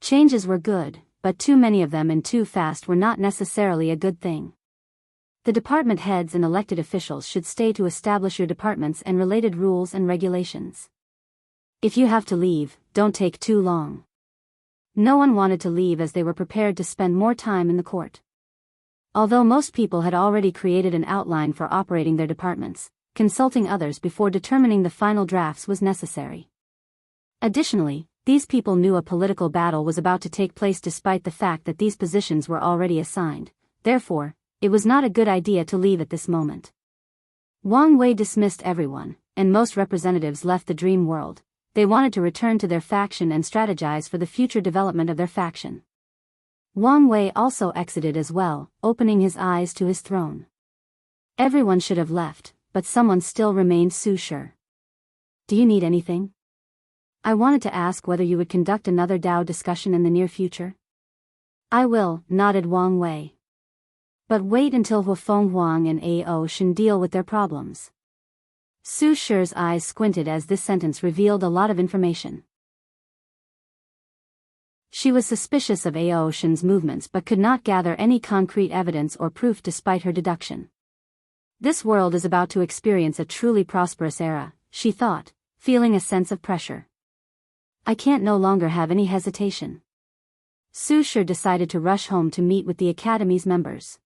Changes were good, but too many of them and too fast were not necessarily a good thing. The department heads and elected officials should stay to establish your departments and related rules and regulations. If you have to leave, don't take too long. No one wanted to leave as they were prepared to spend more time in the court. Although most people had already created an outline for operating their departments, consulting others before determining the final drafts was necessary. Additionally, these people knew a political battle was about to take place despite the fact that these positions were already assigned. Therefore, it was not a good idea to leave at this moment. Wang Wei dismissed everyone, and most representatives left the dream world. They wanted to return to their faction and strategize for the future development of their faction. Wang Wei also exited as well, opening his eyes to his throne. Everyone should have left, but someone still remained. Su Shi. Do you need anything? I wanted to ask whether you would conduct another Dao discussion in the near future. I will, nodded Wang Wei. But wait until Hufeng Huang and Ao Shen deal with their problems. Su Shi's eyes squinted as this sentence revealed a lot of information. She was suspicious of Ao Shen's movements but could not gather any concrete evidence or proof despite her deduction. This world is about to experience a truly prosperous era, she thought, feeling a sense of pressure. I can't no longer have any hesitation. Su Shi decided to rush home to meet with the Academy's members.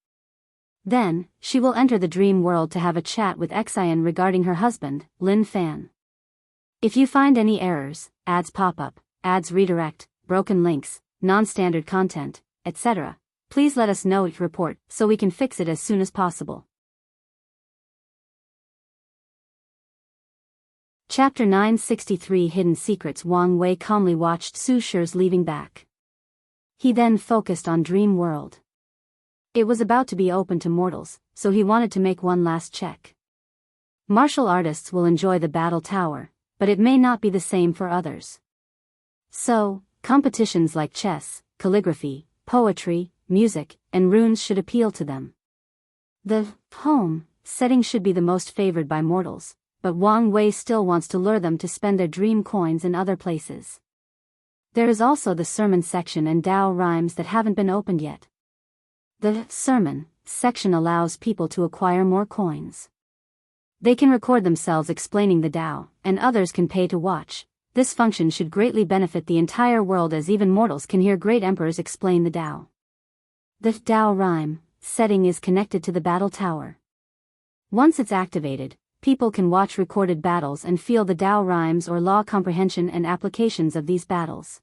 Then, she will enter the dream world to have a chat with Xian regarding her husband, Lin Fan. If you find any errors, ads pop up, ads redirect, broken links, non-standard content, etc., please let us know each report so we can fix it as soon as possible. Chapter 963 Hidden Secrets. Wang Wei calmly watched Su Shi's leaving back. He then focused on Dream World. It was about to be open to mortals, so he wanted to make one last check. Martial artists will enjoy the battle tower, but it may not be the same for others. So, competitions like chess, calligraphy, poetry, music, and runes should appeal to them. The home setting should be the most favored by mortals, but Wang Wei still wants to lure them to spend their dream coins in other places. There is also the sermon section and Dao rhymes that haven't been opened yet. The sermon section allows people to acquire more coins. They can record themselves explaining the Dao, and others can pay to watch. This function should greatly benefit the entire world as even mortals can hear great emperors explain the Dao. The Dao rhyme setting is connected to the battle tower. Once it's activated, people can watch recorded battles and feel the Dao rhymes or law comprehension and applications of these battles.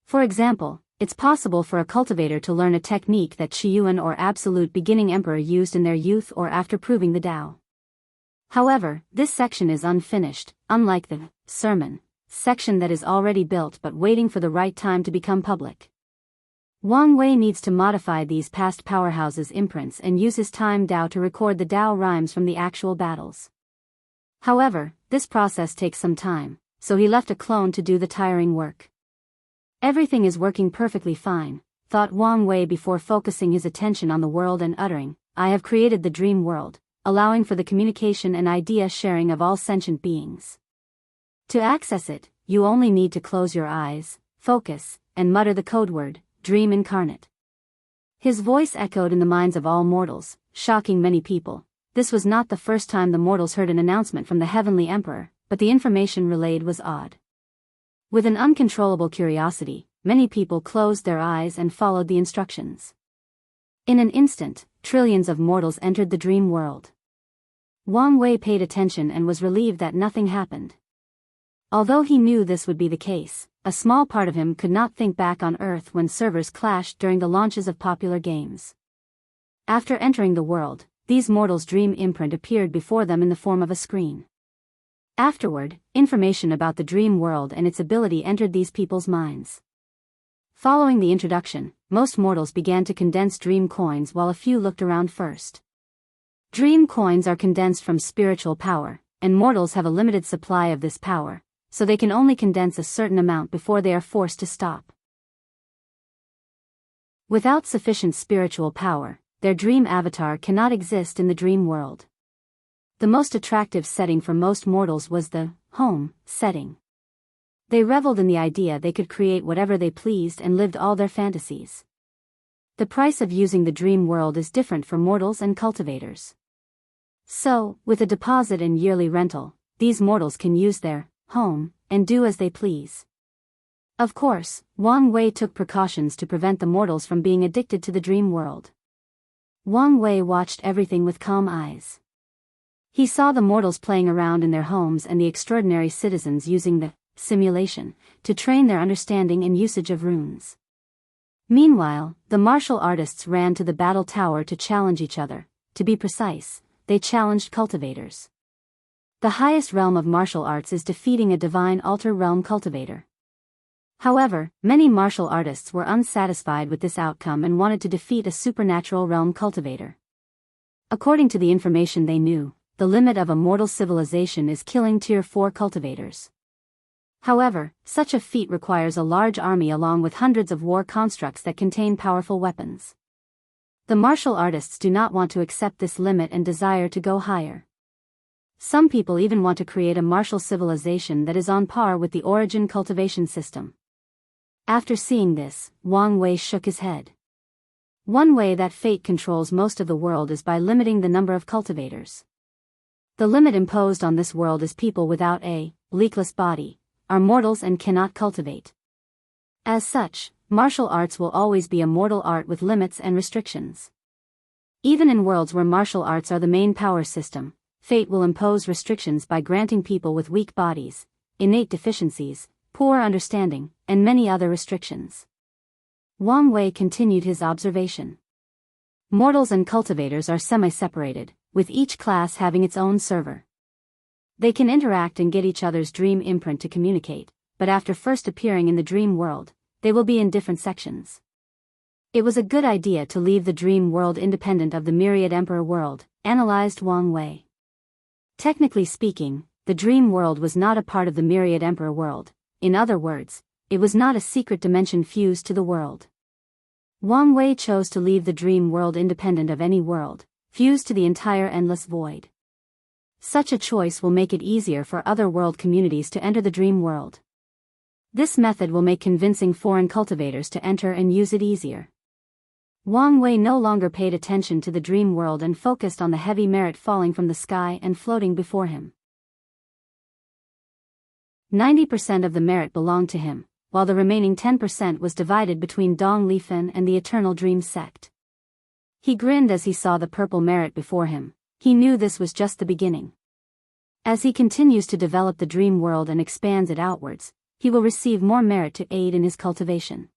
For example, it's possible for a cultivator to learn a technique that Shiyuan or absolute beginning emperor used in their youth or after proving the Dao. However, this section is unfinished, unlike the sermon section that is already built but waiting for the right time to become public. Wang Wei needs to modify these past powerhouses' imprints and use his time Dao to record the Dao rhymes from the actual battles. However, this process takes some time, so he left a clone to do the tiring work. Everything is working perfectly fine, thought Wang Wei before focusing his attention on the world and uttering, I have created the dream world, allowing for the communication and idea sharing of all sentient beings. To access it, you only need to close your eyes, focus, and mutter the code word, Dream Incarnate. His voice echoed in the minds of all mortals, shocking many people. This was not the first time the mortals heard an announcement from the Heavenly Emperor, but the information relayed was odd. With an uncontrollable curiosity, many people closed their eyes and followed the instructions. In an instant, trillions of mortals entered the dream world. Wang Wei paid attention and was relieved that nothing happened. Although he knew this would be the case, a small part of him could not think back on Earth when servers clashed during the launches of popular games. After entering the world, these mortals' dream imprint appeared before them in the form of a screen. Afterward, information about the dream world and its ability entered these people's minds. Following the introduction, most mortals began to condense dream coins while a few looked around first. Dream coins are condensed from spiritual power, and mortals have a limited supply of this power, so they can only condense a certain amount before they are forced to stop. Without sufficient spiritual power, their dream avatar cannot exist in the dream world. The most attractive setting for most mortals was the home setting. They reveled in the idea they could create whatever they pleased and lived all their fantasies. The price of using the dream world is different for mortals and cultivators. So, with a deposit and yearly rental, these mortals can use their home and do as they please. Of course, Wang Wei took precautions to prevent the mortals from being addicted to the dream world. Wang Wei watched everything with calm eyes. He saw the mortals playing around in their homes and the extraordinary citizens using the simulation to train their understanding and usage of runes. Meanwhile, the martial artists ran to the battle tower to challenge each other. To be precise, they challenged cultivators. The highest realm of martial arts is defeating a divine altar realm cultivator. However, many martial artists were unsatisfied with this outcome and wanted to defeat a supernatural realm cultivator. According to the information they knew, the limit of a mortal civilization is killing Tier 4 cultivators. However, such a feat requires a large army along with hundreds of war constructs that contain powerful weapons. The martial artists do not want to accept this limit and desire to go higher. Some people even want to create a martial civilization that is on par with the origin cultivation system. After seeing this, Wang Wei shook his head. One way that fate controls most of the world is by limiting the number of cultivators. The limit imposed on this world is people without a leakless body, are mortals and cannot cultivate. As such, martial arts will always be a mortal art with limits and restrictions. Even in worlds where martial arts are the main power system, fate will impose restrictions by granting people with weak bodies, innate deficiencies, poor understanding, and many other restrictions. Wang Wei continued his observation. Mortals and cultivators are semi-separated, with each class having its own server. They can interact and get each other's dream imprint to communicate, but after first appearing in the dream world, they will be in different sections. It was a good idea to leave the dream world independent of the Myriad Emperor world, analyzed Wang Wei. Technically speaking, the dream world was not a part of the Myriad Emperor world. In other words, it was not a secret dimension fused to the world. Wang Wei chose to leave the dream world independent of any world, fused to the entire endless void. Such a choice will make it easier for other world communities to enter the dream world. This method will make convincing foreign cultivators to enter and use it easier. Wang Wei no longer paid attention to the dream world and focused on the heavy merit falling from the sky and floating before him. 90% of the merit belonged to him, while the remaining 10% was divided between Dong Lifen and the Eternal Dream sect. He grinned as he saw the purple merit before him. He knew this was just the beginning. As he continues to develop the dream world and expands it outwards, he will receive more merit to aid in his cultivation.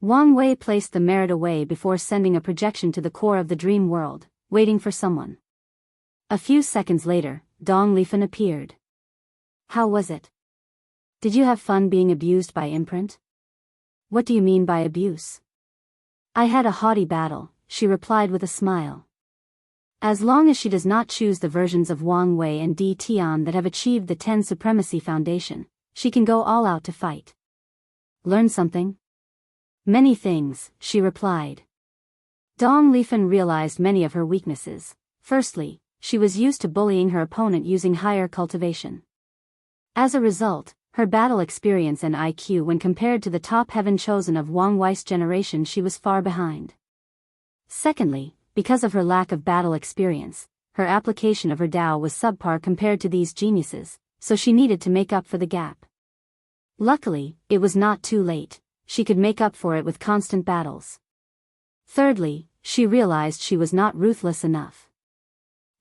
Wang Wei placed the merit away before sending a projection to the core of the dream world, waiting for someone. A few seconds later, Dong Lifen appeared. How was it? Did you have fun being abused by imprint? What do you mean by abuse? I had a haughty battle, she replied with a smile. As long as she does not choose the versions of Wang Wei and Di Tian that have achieved the 10 Supremacy Foundation, she can go all out to fight. Learn something? Many things, she replied. Dong Lifen realized many of her weaknesses. Firstly, she was used to bullying her opponent using higher cultivation. As a result, her battle experience and IQ when compared to the top heaven chosen of Wang Wei's generation, she was far behind. Secondly, because of her lack of battle experience, her application of her Dao was subpar compared to these geniuses, so she needed to make up for the gap. Luckily, it was not too late. She could make up for it with constant battles. Thirdly, she realized she was not ruthless enough.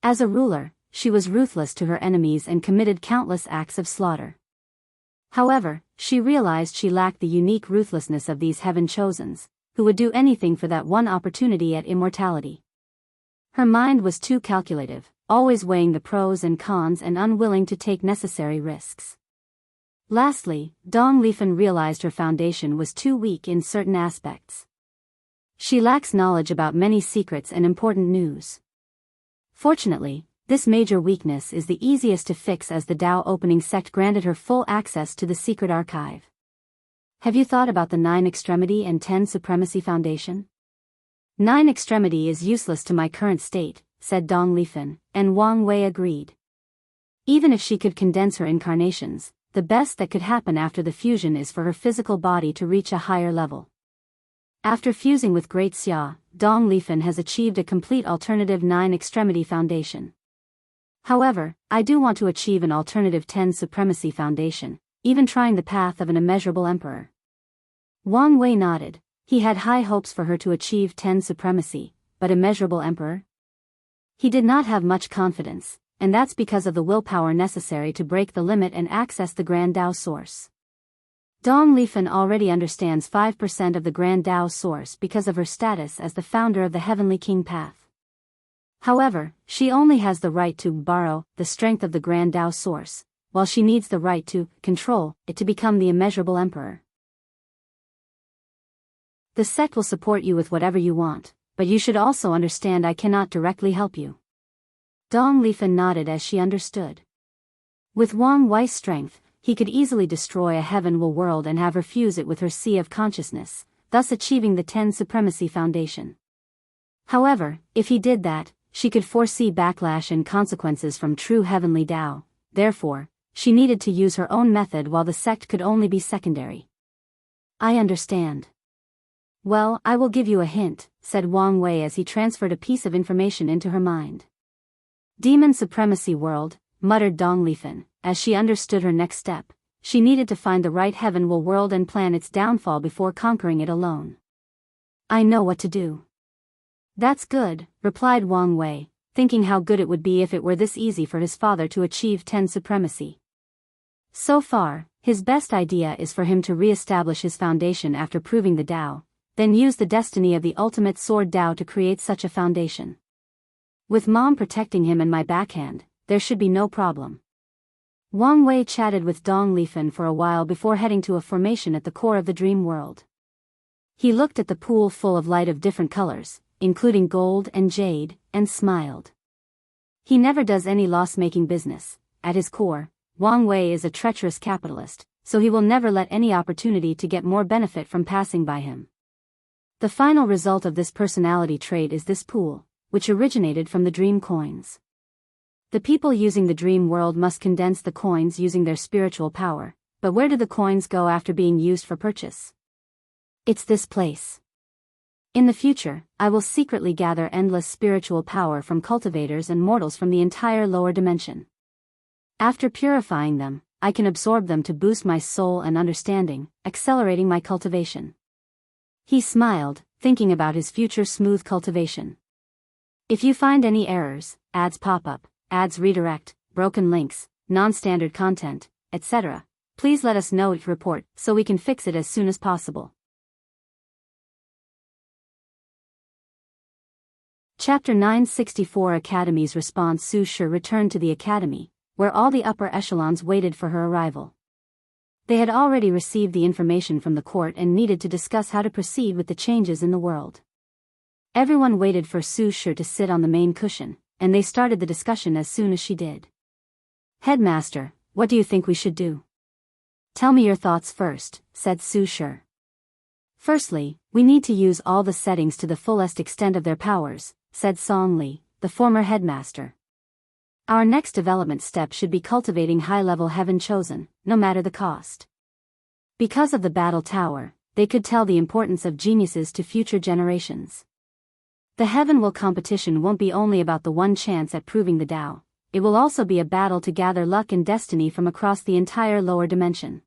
As a ruler, she was ruthless to her enemies and committed countless acts of slaughter. However, she realized she lacked the unique ruthlessness of these heaven chosens, who would do anything for that one opportunity at immortality. Her mind was too calculative, always weighing the pros and cons and unwilling to take necessary risks. Lastly, Dong Lifen realized her foundation was too weak in certain aspects. She lacks knowledge about many secrets and important news. Fortunately, this major weakness is the easiest to fix as the Dao opening sect granted her full access to the secret archive. Have you thought about the 9 Extremity and 10 Supremacy Foundation? 9 Extremity is useless to my current state, said Dong Lifen, and Wang Wei agreed. Even if she could condense her incarnations, the best that could happen after the fusion is for her physical body to reach a higher level. After fusing with Great Xia, Dong Lifen has achieved a complete alternative 9 Extremity Foundation. However, I do want to achieve an alternative 10 Supremacy Foundation, even trying the path of an immeasurable emperor. Wang Wei nodded. He had high hopes for her to achieve 10 Supremacy, but immeasurable emperor? He did not have much confidence, and that's because of the willpower necessary to break the limit and access the Grand Dao Source. Dong Lifen already understands 5% of the Grand Dao Source because of her status as the founder of the Heavenly King Path. However, she only has the right to borrow the strength of the Grand Dao Source, while she needs the right to control it to become the immeasurable emperor. The sect will support you with whatever you want, but you should also understand I cannot directly help you. Dong Lifen nodded as she understood. With Wang Wei's strength, he could easily destroy a heavenly world and have her fuse it with her sea of consciousness, thus achieving the 10 Supremacy Foundation. However, if he did that, she could foresee backlash and consequences from true heavenly Tao. Therefore, she needed to use her own method while the sect could only be secondary. I understand. Well, I will give you a hint, said Wang Wei as he transferred a piece of information into her mind. Demon Supremacy World, muttered Dong Lifen, as she understood her next step. She needed to find the right heavenly world and plan its downfall before conquering it alone. I know what to do. That's good, replied Wang Wei, thinking how good it would be if it were this easy for his father to achieve 10 supremacy. So far, his best idea is for him to re-establish his foundation after proving the Tao, then use the destiny of the ultimate sword Tao to create such a foundation. With Mom protecting him and my backhand, there should be no problem. Wang Wei chatted with Dong Lifen for a while before heading to a formation at the core of the dream world. He looked at the pool full of light of different colors, including gold and jade, and smiled. He never does any loss-making business. At his core, Wang Wei is a treacherous capitalist, so he will never let any opportunity to get more benefit from passing by him. The final result of this personality trait is this pool, which originated from the dream coins. The people using the dream world must condense the coins using their spiritual power, but where do the coins go after being used for purchase? It's this place. In the future, I will secretly gather endless spiritual power from cultivators and mortals from the entire lower dimension. After purifying them, I can absorb them to boost my soul and understanding, accelerating my cultivation. He smiled, thinking about his future smooth cultivation. If you find any errors, ads pop up, ads redirect, broken links, non-standard content, etc., please let us know each report so we can fix it as soon as possible. Chapter 964 Academy's response. Su Shi returned to the academy, where all the upper echelons waited for her arrival. They had already received the information from the court and needed to discuss how to proceed with the changes in the world. Everyone waited for Su Shi to sit on the main cushion, and they started the discussion as soon as she did. Headmaster, what do you think we should do? Tell me your thoughts first, said Su Shi. Firstly, we need to use all the settings to the fullest extent of their powers, said Song Li, the former headmaster. Our next development step should be cultivating high-level heaven chosen, no matter the cost. Because of the battle tower, they could tell the importance of geniuses to future generations. The heaven will competition won't be only about the one chance at proving the Tao, it will also be a battle to gather luck and destiny from across the entire lower dimension.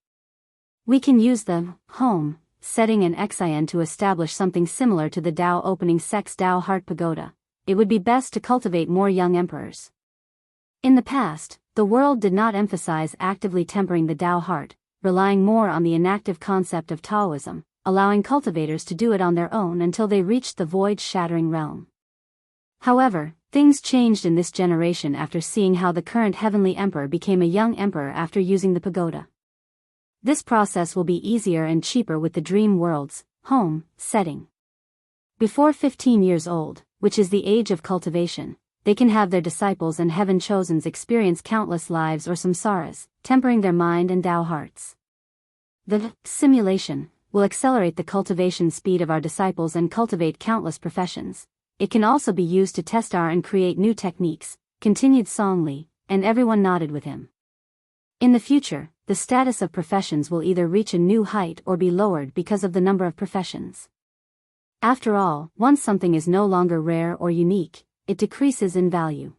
We can use the home setting and Xin to establish something similar to the Tao opening sect's Tao Heart Pagoda. It would be best to cultivate more young emperors. In the past, the world did not emphasize actively tempering the Tao heart, relying more on the inactive concept of Taoism, allowing cultivators to do it on their own until they reached the void-shattering realm. However, things changed in this generation after seeing how the current heavenly emperor became a young emperor after using the pagoda. This process will be easier and cheaper with the dream world's home setting. Before 15 years old, which is the age of cultivation, they can have their disciples and heaven chosens experience countless lives or samsaras, tempering their mind and Tao hearts. The simulation will accelerate the cultivation speed of our disciples and cultivate countless professions. It can also be used to test our and create new techniques, continued Song Li, and everyone nodded with him. In the future, the status of professions will either reach a new height or be lowered because of the number of professions. After all, once something is no longer rare or unique, it decreases in value.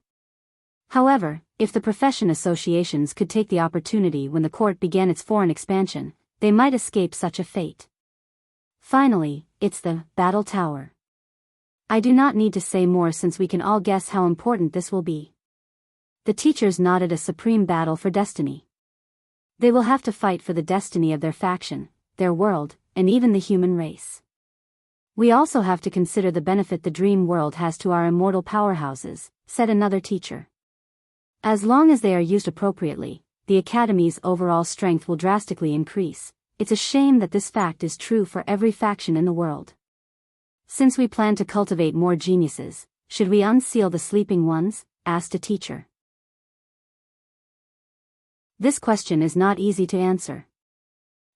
However, if the profession associations could take the opportunity when the court began its foreign expansion, they might escape such a fate. Finally, it's the battle tower. I do not need to say more since we can all guess how important this will be. The teachers nodded. A supreme battle for destiny. They will have to fight for the destiny of their faction, their world, and even the human race. We also have to consider the benefit the dream world has to our immortal powerhouses, said another teacher. As long as they are used appropriately, the Academy's overall strength will drastically increase. It's a shame that this fact is true for every faction in the world. Since we plan to cultivate more geniuses, should we unseal the sleeping ones? Asked a teacher. This question is not easy to answer.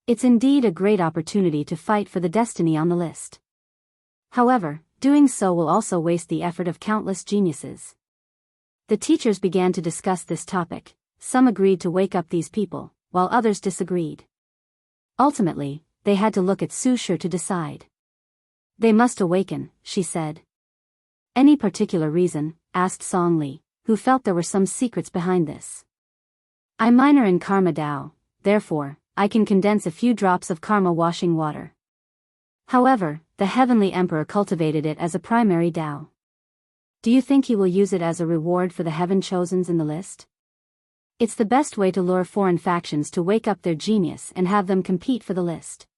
It's indeed a great opportunity to fight for the destiny on the list. However, doing so will also waste the effort of countless geniuses. The teachers began to discuss this topic. Some agreed to wake up these people, while others disagreed. Ultimately, they had to look at Su Shi to decide. They must awaken, she said. Any particular reason? Asked Song Li, who felt there were some secrets behind this. I minor in karma Dao, therefore, I can condense a few drops of karma washing water. However, the Heavenly Emperor cultivated it as a primary Dao. Do you think he will use it as a reward for the Heaven Chosens in the list? It's the best way to lure foreign factions to wake up their genius and have them compete for the list.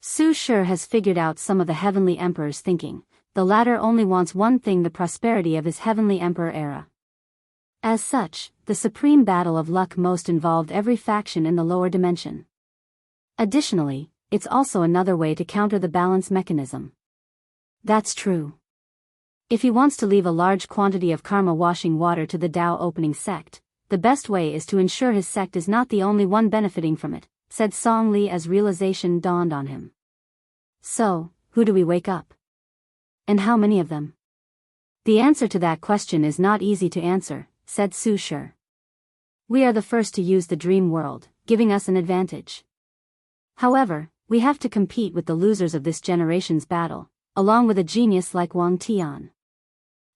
Su Shi has figured out some of the Heavenly Emperor's thinking. The latter only wants one thing: the prosperity of his Heavenly Emperor era. As such, the supreme battle of luck most involved every faction in the lower dimension. Additionally, it's also another way to counter the balance mechanism. That's true. If he wants to leave a large quantity of karma washing water to the Dao opening sect, the best way is to ensure his sect is not the only one benefiting from it, said Song Li as realization dawned on him. So, who do we wake up? And how many of them? The answer to that question is not easy to answer, said Su Shi. We are the first to use the dream world, giving us an advantage. However, we have to compete with the losers of this generation's battle, along with a genius like Wang Tian.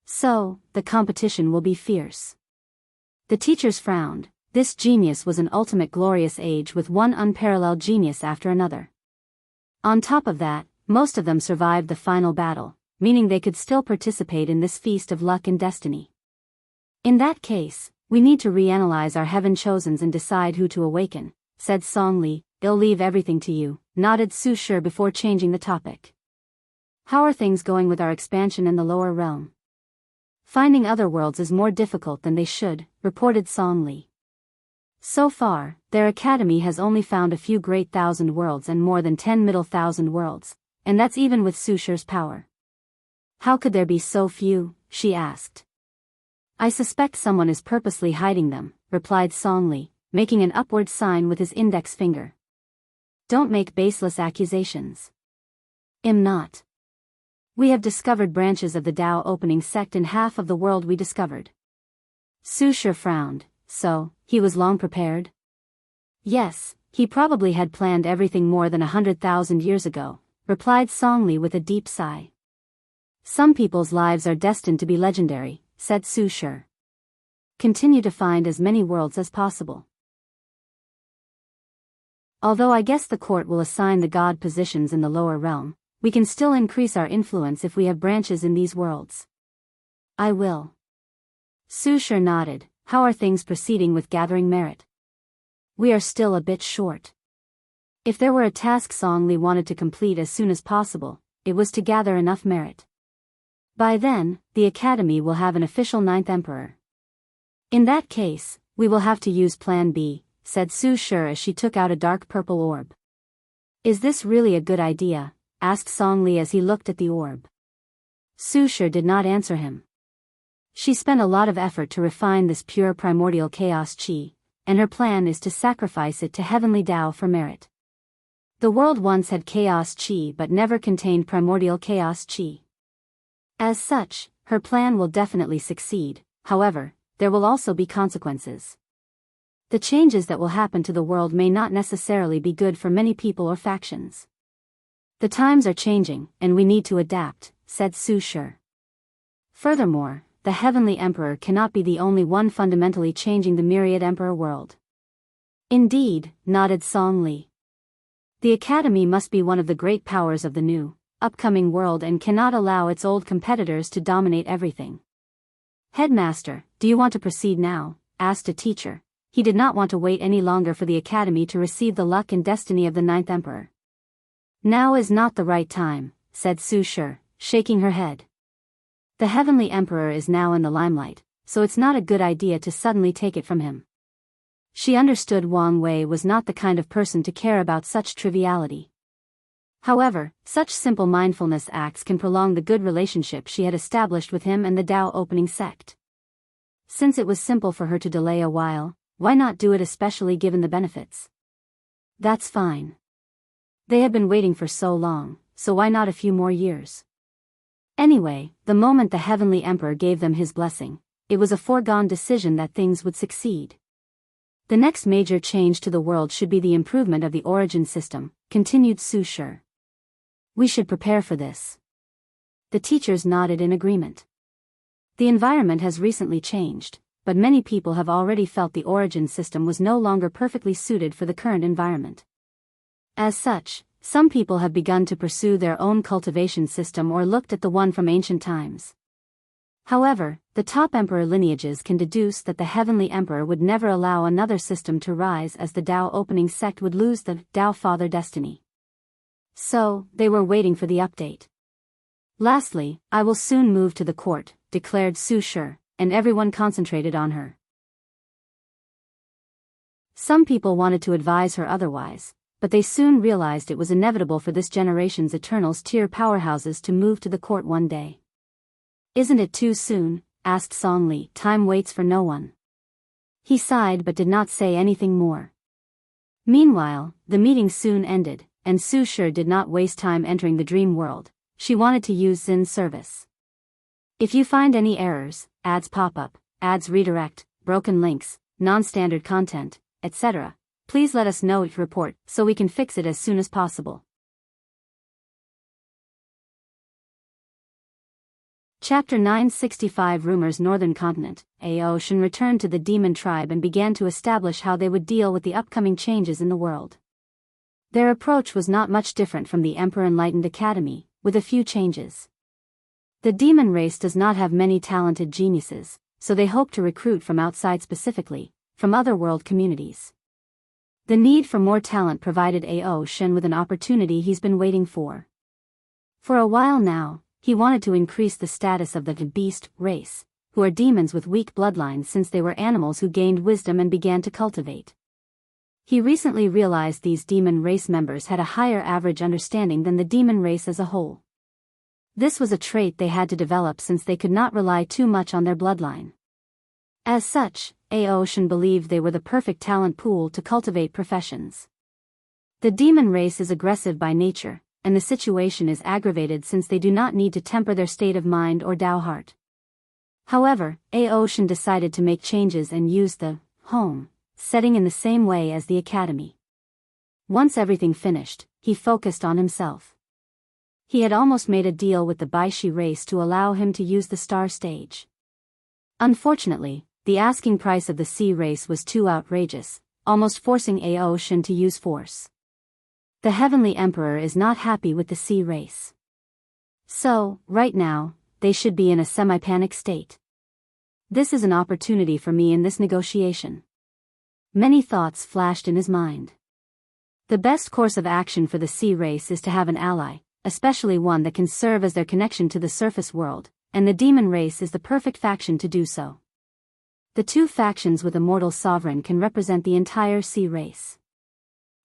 So, the competition will be fierce. The teachers frowned. This genius was an ultimate glorious age with one unparalleled genius after another. On top of that, most of them survived the final battle, meaning they could still participate in this feast of luck and destiny. In that case, we need to reanalyze our Heaven Chosens and decide who to awaken, said Song Li. I'll leave everything to you, nodded Su Shi before changing the topic. How are things going with our expansion in the lower realm? Finding other worlds is more difficult than they should, reported Song Li. So far, their academy has only found a few great 1,000 worlds and more than 10 middle 1,000 worlds, and that's even with Su Shi's power. How could there be so few? She asked. I suspect someone is purposely hiding them, replied Song Li, making an upward sign with his index finger. Don't make baseless accusations. I'm not. We have discovered branches of the Dao opening sect in half of the world we discovered. Su Shi frowned. So, he was long prepared? Yes, he probably had planned everything more than 100,000 years ago, replied Song Li with a deep sigh. Some people's lives are destined to be legendary, said Su Shi. Continue to find as many worlds as possible. Although I guess the court will assign the god positions in the lower realm, we can still increase our influence if we have branches in these worlds. I will. Su Shi nodded. How are things proceeding with gathering merit? We are still a bit short. If there were a task Song Li wanted to complete as soon as possible, it was to gather enough merit. By then, the academy will have an official 9th emperor. In that case, we will have to use Plan B, said Su Shi as she took out a dark purple orb. Is this really a good idea? Asked Song Li as he looked at the orb. Su Shi did not answer him. She spent a lot of effort to refine this pure primordial chaos chi, and her plan is to sacrifice it to heavenly Dao for merit. The world once had chaos chi but never contained primordial chaos chi. As such, her plan will definitely succeed. However, there will also be consequences. The changes that will happen to the world may not necessarily be good for many people or factions. The times are changing, and we need to adapt, said Su Shi. Furthermore, the Heavenly Emperor cannot be the only one fundamentally changing the myriad emperor world. Indeed, nodded Song Li. The Academy must be one of the great powers of the new, upcoming world and cannot allow its old competitors to dominate everything. Headmaster, do you want to proceed now? Asked a teacher. He did not want to wait any longer for the Academy to receive the luck and destiny of the 9th emperor. Now is not the right time, said Su Shi, shaking her head. The Heavenly Emperor is now in the limelight, so it's not a good idea to suddenly take it from him. She understood Wang Wei was not the kind of person to care about such triviality. However, such simple mindfulness acts can prolong the good relationship she had established with him and the Tao opening sect. Since it was simple for her to delay a while, why not do it, especially given the benefits? That's fine. They had been waiting for so long, so why not a few more years? Anyway, the moment the Heavenly Emperor gave them his blessing, it was a foregone decision that things would succeed. The next major change to the world should be the improvement of the origin system, continued Su Shi. We should prepare for this. The teachers nodded in agreement. The environment has recently changed, but many people have already felt the origin system was no longer perfectly suited for the current environment. As such, some people have begun to pursue their own cultivation system or looked at the one from ancient times. However, the top emperor lineages can deduce that the Heavenly Emperor would never allow another system to rise, as the Tao opening sect would lose the Tao Father destiny. So, they were waiting for the update. Lastly, I will soon move to the court, declared Su Shi, and everyone concentrated on her. Some people wanted to advise her otherwise, but they soon realized it was inevitable for this generation's Eternals tier powerhouses to move to the court one day. Isn't it too soon? Asked Song Li. Time waits for no one. He sighed but did not say anything more. Meanwhile, the meeting soon ended, and Su Shi did not waste time entering the dream world. She wanted to use Zin's service. If you find any errors, ads pop up, ads redirect, broken links, non-standard content, etc., please let us know it report so we can fix it as soon as possible. Chapter 965 Rumors. Northern Continent. Aoshin returned to the demon tribe and began to establish how they would deal with the upcoming changes in the world. Their approach was not much different from the Emperor Enlightened Academy, with a few changes. The demon race does not have many talented geniuses, so they hope to recruit from outside, specifically from other world communities. The need for more talent provided Aoshin with an opportunity he's been waiting for. For a while now, he wanted to increase the status of the beast race, who are demons with weak bloodlines, since they were animals who gained wisdom and began to cultivate. He recently realized these demon race members had a higher average understanding than the demon race as a whole. This was a trait they had to develop since they could not rely too much on their bloodline. As such, Aoshin believed they were the perfect talent pool to cultivate professions. The demon race is aggressive by nature, and the situation is aggravated since they do not need to temper their state of mind or Tao heart. However, Aoshin decided to make changes and use the home setting in the same way as the academy. Once everything finished, he focused on himself. He had almost made a deal with the Biyao race to allow him to use the star stage. Unfortunately, the asking price of the sea race was too outrageous, almost forcing Aoshin to use force. The Heavenly Emperor is not happy with the sea race. So, right now, they should be in a semi-panic state. This is an opportunity for me in this negotiation. Many thoughts flashed in his mind. The best course of action for the sea race is to have an ally, especially one that can serve as their connection to the surface world, and the demon race is the perfect faction to do so. The two factions with a mortal sovereign can represent the entire sea race.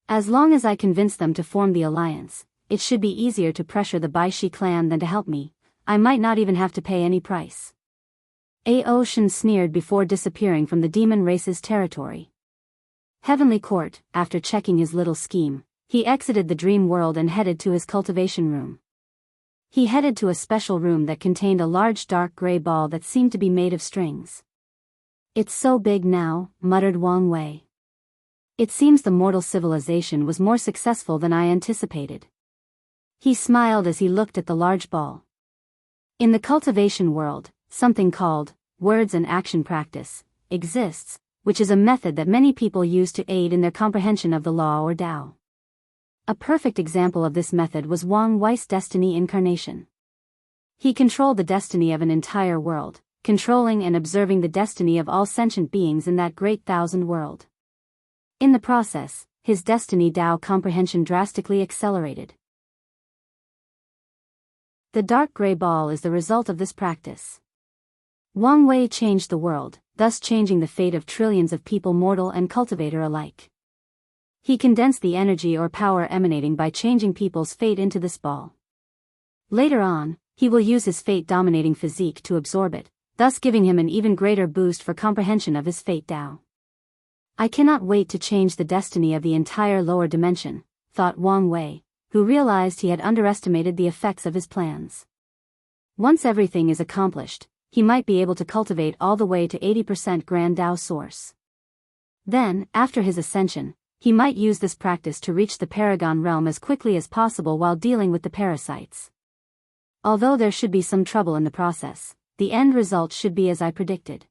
As long as I convince them to form the alliance, it should be easier to pressure the Biyao clan than to help me. I might not even have to pay any price. Aoshin sneered before disappearing from the demon race's territory. Heavenly Court. After checking his little scheme, he exited the dream world and headed to his cultivation room. He headed to a special room that contained a large dark gray ball that seemed to be made of strings. It's so big now, muttered Wang Wei. It seems the mortal civilization was more successful than I anticipated. He smiled as he looked at the large ball. In the cultivation world, something called words and action practice exists, which is a method that many people use to aid in their comprehension of the law or Tao. A perfect example of this method was Wang Wei's destiny incarnation. He controlled the destiny of an entire world, controlling and observing the destiny of all sentient beings in that great thousand world. In the process, his destiny Tao comprehension drastically accelerated. The dark gray ball is the result of this practice. Wang Wei changed the world, thus changing the fate of trillions of people, mortal and cultivator alike. He condensed the energy or power emanating by changing people's fate into this ball. Later on, he will use his fate-dominating physique to absorb it, thus giving him an even greater boost for comprehension of his fate Tao. I cannot wait to change the destiny of the entire lower dimension, thought Wang Wei, who realized he had underestimated the effects of his plans. Once everything is accomplished, he might be able to cultivate all the way to 80% Grand Tao source. Then, after his ascension, he might use this practice to reach the Paragon realm as quickly as possible while dealing with the parasites. Although there should be some trouble in the process, the end result should be as I predicted.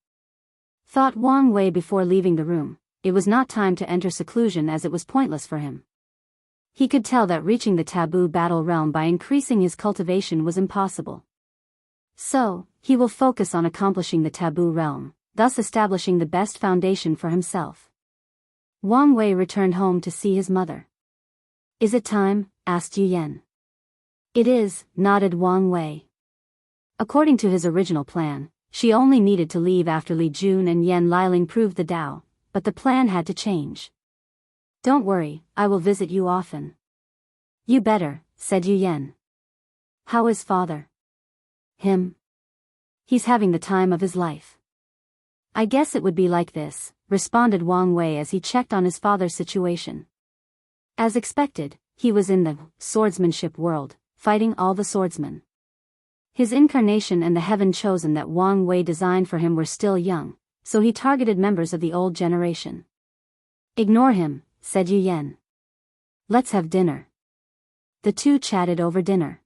Thought Wang Wei before leaving the room. It was not time to enter seclusion as it was pointless for him. He could tell that reaching the taboo battle realm by increasing his cultivation was impossible. So, he will focus on accomplishing the taboo realm, thus establishing the best foundation for himself. Wang Wei returned home to see his mother. Is it time? Asked Yu Yan. It is, nodded Wang Wei. According to his original plan, she only needed to leave after Li Jun and Yan Liling proved the Tao, but the plan had to change. Don't worry, I will visit you often. You better, said Yu Yan. How is father? Him? He's having the time of his life. I guess it would be like this, responded Wang Wei as he checked on his father's situation. As expected, he was in the swordsmanship world, fighting all the swordsmen. His incarnation and the heaven chosen that Wang Wei designed for him were still young, so he targeted members of the old generation. Ignore him, said Yu Yan. Let's have dinner. The two chatted over dinner.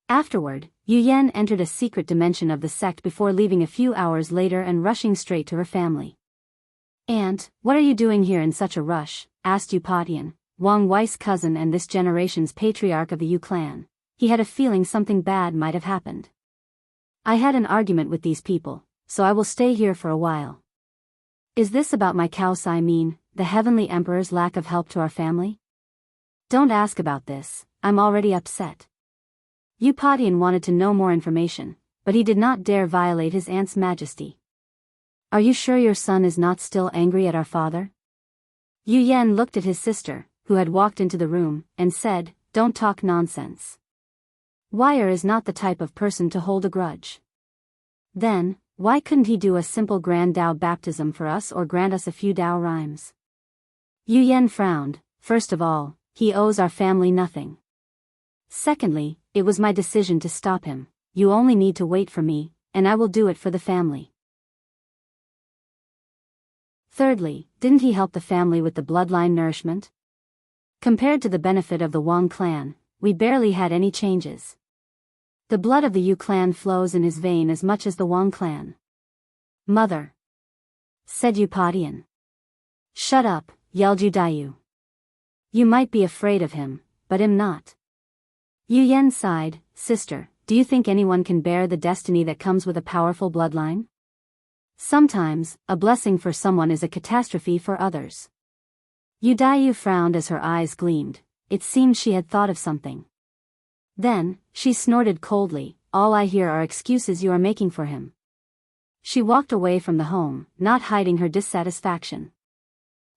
Afterward, Yu Yan entered a secret dimension of the sect before leaving a few hours later and rushing straight to her family. Aunt, what are you doing here in such a rush? Asked Yu Patian, Wang Wei's cousin and this generation's patriarch of the Yu clan. He had a feeling something bad might have happened. I had an argument with these people, so I will stay here for a while. Is this about my Kaosai mean, the Heavenly Emperor's lack of help to our family? Don't ask about this, I'm already upset. Yu Patian wanted to know more information, but he did not dare violate his aunt's majesty. Are you sure your son is not still angry at our father? Yu Yan looked at his sister, who had walked into the room, and said, Don't talk nonsense. Wire is not the type of person to hold a grudge. Then, why couldn't he do a simple Grand Tao baptism for us or grant us a few Tao rhymes? Yu Yan frowned. First of all, he owes our family nothing. Secondly, it was my decision to stop him. You only need to wait for me, and I will do it for the family. Thirdly, didn't he help the family with the bloodline nourishment? Compared to the benefit of the Wang clan, we barely had any changes. The blood of the Yu clan flows in his vein as much as the Wang clan. Mother, said Yu Patian. Shut up, yelled Yu Daiyu. You might be afraid of him, but I'm not. Yu Yan sighed, Sister, do you think anyone can bear the destiny that comes with a powerful bloodline? Sometimes, a blessing for someone is a catastrophe for others. Yu Daiyu frowned as her eyes gleamed. It seemed she had thought of something. Then, she snorted coldly, All I hear are excuses you are making for him. She walked away from the home, not hiding her dissatisfaction.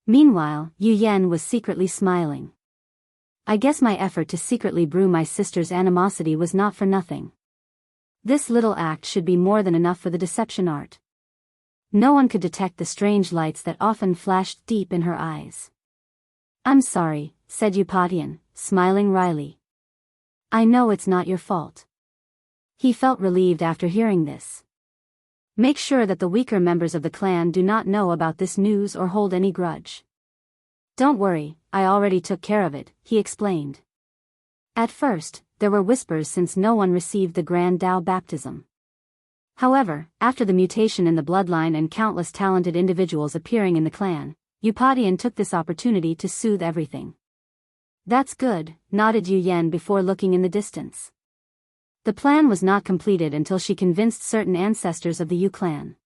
Meanwhile, Yu Yan was secretly smiling. I guess my effort to secretly brew my sister's animosity was not for nothing. This little act should be more than enough for the deception art. No one could detect the strange lights that often flashed deep in her eyes. I'm sorry, said Yu Patian, smiling wryly. I know it's not your fault. He felt relieved after hearing this. Make sure that the weaker members of the clan do not know about this news or hold any grudge. Don't worry, I already took care of it, he explained. At first, there were whispers since no one received the Grand Tao baptism. However, after the mutation in the bloodline and countless talented individuals appearing in the clan, Yu Patian took this opportunity to soothe everything. That's good, nodded Yu Yan before looking in the distance. The plan was not completed until she convinced certain ancestors of the Yu clan.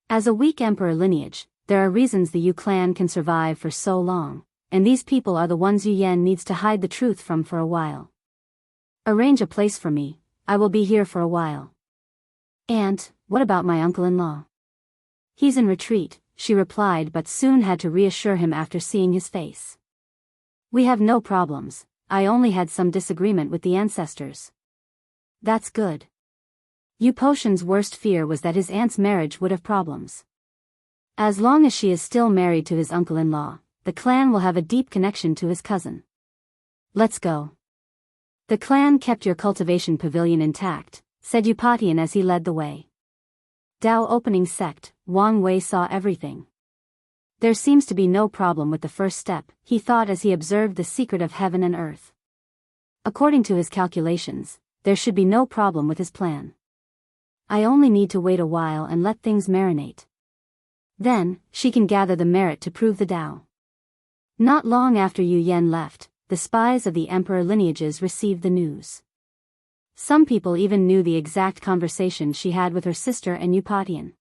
As a weak emperor lineage, there are reasons the Yu clan can survive for so long, and these people are the ones Yu Yan needs to hide the truth from for a while. Arrange a place for me, I will be here for a while. Aunt, what about my uncle-in-law? He's in retreat, she replied, but soon had to reassure him after seeing his face. We have no problems, I only had some disagreement with the ancestors. That's good. Yu Potion's worst fear was that his aunt's marriage would have problems. As long as she is still married to his uncle-in-law, the clan will have a deep connection to his cousin. Let's go. The clan kept your cultivation pavilion intact, said Upatian as he led the way. Dao opening sect, Wang Wei saw everything. There seems to be no problem with the first step, he thought as he observed the secret of heaven and earth. According to his calculations, there should be no problem with his plan. I only need to wait a while and let things marinate. Then, she can gather the merit to prove the Dao. Not long after Yu Yan left, the spies of the emperor lineages received the news. Some people even knew the exact conversation she had with her sister and Upatian.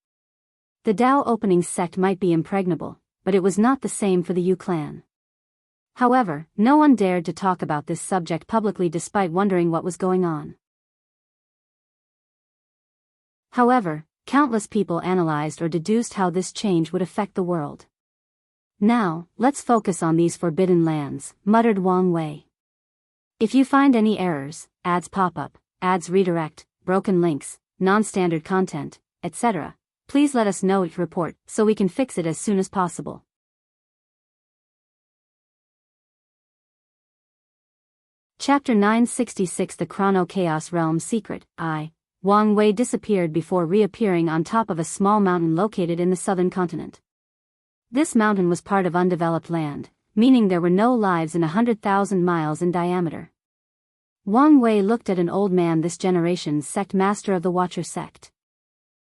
The Dao opening sect might be impregnable, but it was not the same for the Yu clan. However, no one dared to talk about this subject publicly despite wondering what was going on. However, countless people analyzed or deduced how this change would affect the world. Now, let's focus on these forbidden lands, muttered Wang Wei. If you find any errors, ads pop up, ads redirect, broken links, non-standard content, etc., please let us know it report so we can fix it as soon as possible. Chapter 966 The Chrono Chaos Realm Secret. Wang Wei disappeared before reappearing on top of a small mountain located in the southern continent. This mountain was part of undeveloped land, meaning there were no lives in 100,000 miles in diameter. Wang Wei looked at an old man, this generation's sect master of the Watcher sect.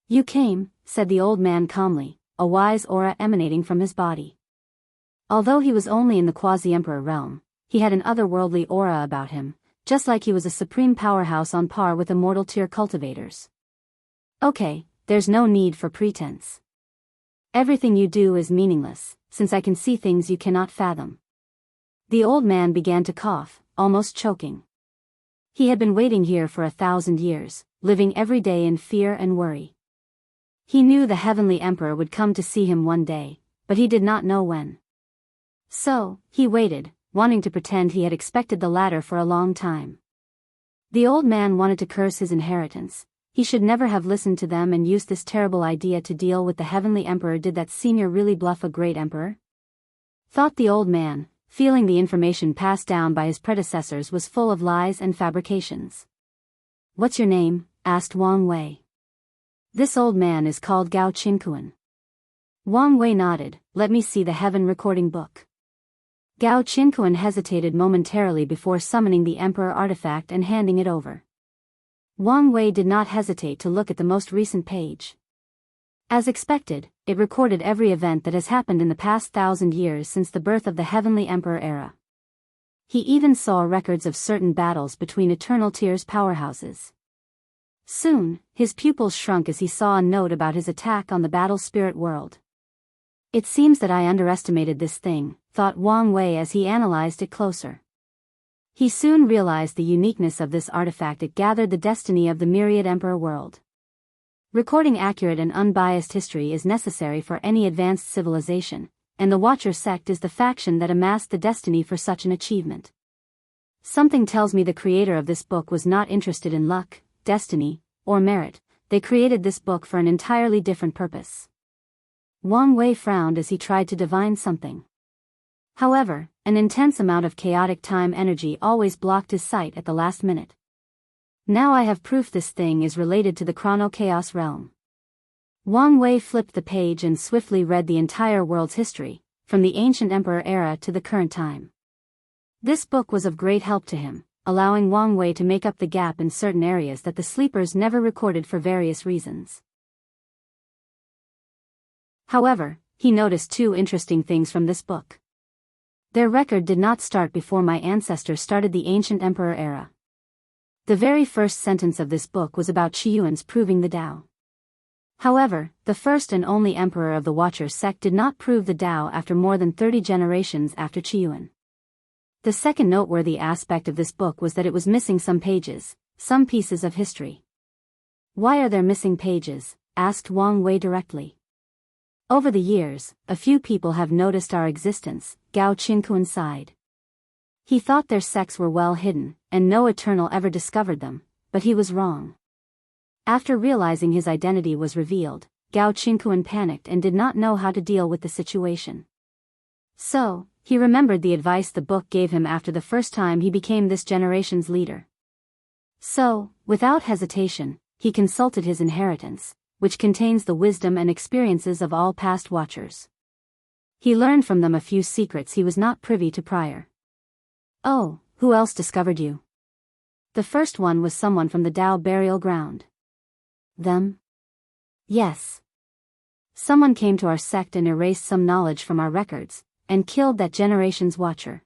You came, said the old man calmly, a wise aura emanating from his body. Although he was only in the quasi-emperor realm, he had an otherworldly aura about him, just like he was a supreme powerhouse on par with immortal tier cultivators. Okay, there's no need for pretense. Everything you do is meaningless, since I can see things you cannot fathom. The old man began to cough, almost choking. He had been waiting here for 1,000 years, living every day in fear and worry. He knew the heavenly emperor would come to see him one day, but he did not know when. So, he waited, wanting to pretend he had expected the latter for a long time. The old man wanted to curse his inheritance. He should never have listened to them and used this terrible idea to deal with the heavenly emperor. Did that senior really bluff a great emperor? Thought the old man, feeling the information passed down by his predecessors was full of lies and fabrications. What's your name? Asked Wang Wei. This old man is called Gao Qinkuan. Wang Wei nodded. Let me see the heaven recording book. Gao Qinkuan hesitated momentarily before summoning the emperor artifact and handing it over. Wang Wei did not hesitate to look at the most recent page. As expected, it recorded every event that has happened in the past 1,000 years since the birth of the heavenly emperor era. He even saw records of certain battles between eternal tiers powerhouses. Soon, his pupils shrunk as he saw a note about his attack on the battle spirit world. It seems that I underestimated this thing, thought Wang Wei as he analyzed it closer. He soon realized the uniqueness of this artifact. It gathered the destiny of the myriad emperor world. Recording accurate and unbiased history is necessary for any advanced civilization, and the Watcher sect is the faction that amassed the destiny for such an achievement. Something tells me the creator of this book was not interested in luck, destiny, or merit. They created this book for an entirely different purpose. Wang Wei frowned as he tried to divine something. However, an intense amount of chaotic time energy always blocked his sight at the last minute. Now I have proof this thing is related to the Chrono Chaos realm. Wang Wei flipped the page and swiftly read the entire world's history, from the ancient emperor era to the current time. This book was of great help to him, allowing Wang Wei to make up the gap in certain areas that the sleepers never recorded for various reasons. However, he noticed two interesting things from this book. Their record did not start before my ancestor started the ancient emperor era. The very first sentence of this book was about Qiyuan's proving the Tao. However, the first and only emperor of the Watcher sect did not prove the Tao after more than 30 generations after Qiyuan. The second noteworthy aspect of this book was that it was missing some pages, some pieces of history. Why are there missing pages? Asked Wang Wei directly. Over the years, a few people have noticed our existence, Gao Qinkuan sighed. He thought their sects were well hidden, and no eternal ever discovered them, but he was wrong. After realizing his identity was revealed, Gao Qinkuan panicked and did not know how to deal with the situation. So, he remembered the advice the book gave him after the first time he became this generation's leader. So, without hesitation, he consulted his inheritance, which contains the wisdom and experiences of all past watchers. He learned from them a few secrets he was not privy to prior. Oh, who else discovered you? The first one was someone from the Dao burial ground. Them? Yes. Someone came to our sect and erased some knowledge from our records, and killed that generation's watcher.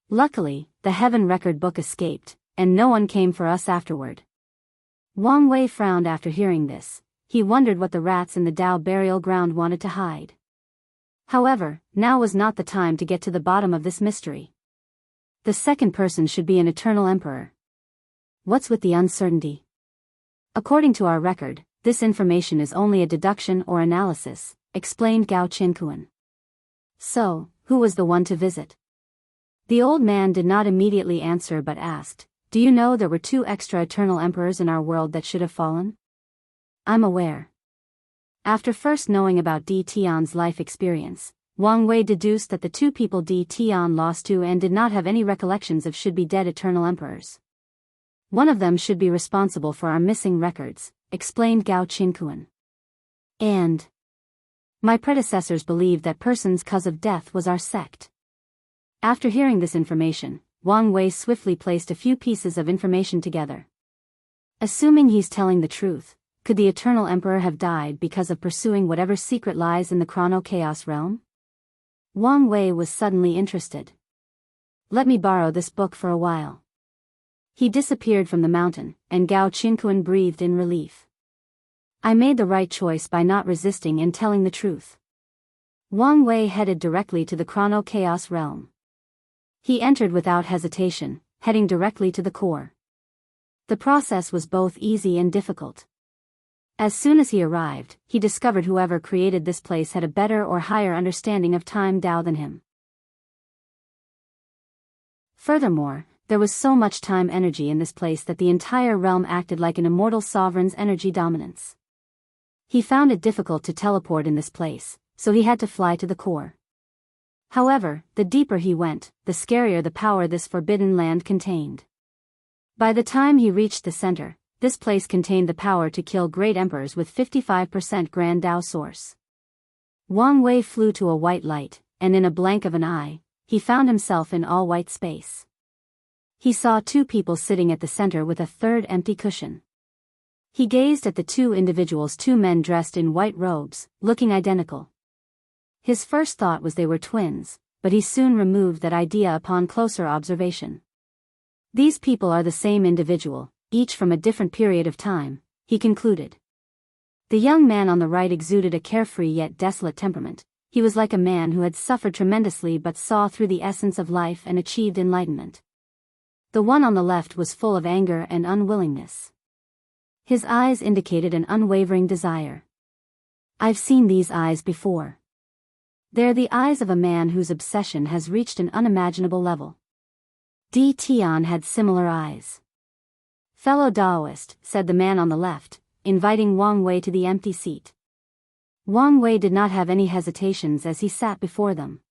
Luckily, the Heaven Record book escaped, and no one came for us afterward. Wang Wei frowned after hearing this. He wondered what the rats in the Dao burial ground wanted to hide. However, now was not the time to get to the bottom of this mystery. The second person should be an eternal emperor. What's with the uncertainty? According to our record, this information is only a deduction or analysis, explained Gao Qinkuan. So, who was the one to visit? The old man did not immediately answer but asked, do you know there were 2 extra eternal emperors in our world that should have fallen? I'm aware. After first knowing about Di Tian's life experience, Wang Wei deduced that the 2 people Di Tian lost to and did not have any recollections of should be dead eternal emperors. One of them should be responsible for our missing records, explained Gao Qinkuan. And my predecessors believed that person's cause of death was our sect. After hearing this information, Wang Wei swiftly placed a few pieces of information together. Assuming he's telling the truth, could the eternal emperor have died because of pursuing whatever secret lies in the Chrono Chaos realm? Wang Wei was suddenly interested. Let me borrow this book for a while. He disappeared from the mountain, and Gao Qinkuan breathed in relief. I made the right choice by not resisting and telling the truth. Wang Wei headed directly to the Chrono Chaos realm. He entered without hesitation, heading directly to the core. The process was both easy and difficult. As soon as he arrived, he discovered whoever created this place had a better or higher understanding of time Dao than him. Furthermore, there was so much time energy in this place that the entire realm acted like an immortal sovereign's energy dominance. He found it difficult to teleport in this place, so he had to fly to the core. However, the deeper he went, the scarier the power this forbidden land contained. By the time he reached the center, this place contained the power to kill great emperors with 55% Grand Dao source. Wang Wei flew to a white light, and in a blink of an eye, he found himself in all-white space. He saw 2 people sitting at the center with a third empty cushion. He gazed at the 2 individuals, 2 men dressed in white robes, looking identical. His first thought was they were twins, but he soon removed that idea upon closer observation. These people are the same individual, each from a different period of time, he concluded. The young man on the right exuded a carefree yet desolate temperament. He was like a man who had suffered tremendously but saw through the essence of life and achieved enlightenment. The one on the left was full of anger and unwillingness. His eyes indicated an unwavering desire. I've seen these eyes before. They're the eyes of a man whose obsession has reached an unimaginable level. Di Tian had similar eyes. Fellow Daoist, said the man on the left, inviting Wang Wei to the empty seat. Wang Wei did not have any hesitations as he sat before them.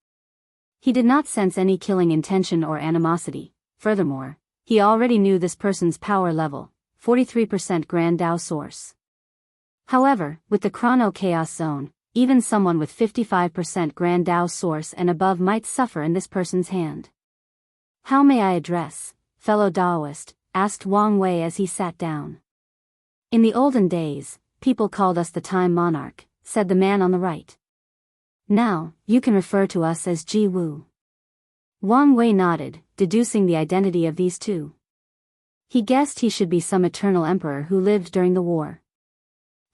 He did not sense any killing intention or animosity. Furthermore, he already knew this person's power level, 43% Grand Dao source. However, with the Chrono Chaos Zone, even someone with 55% Grand Dao source and above might suffer in this person's hand. How may I address, fellow Daoist? Asked Wang Wei as he sat down. In the olden days, people called us the Time Monarch, said the man on the right. Now, you can refer to us as Ji Wu. Wang Wei nodded, deducing the identity of these 2. He guessed he should be some eternal emperor who lived during the war.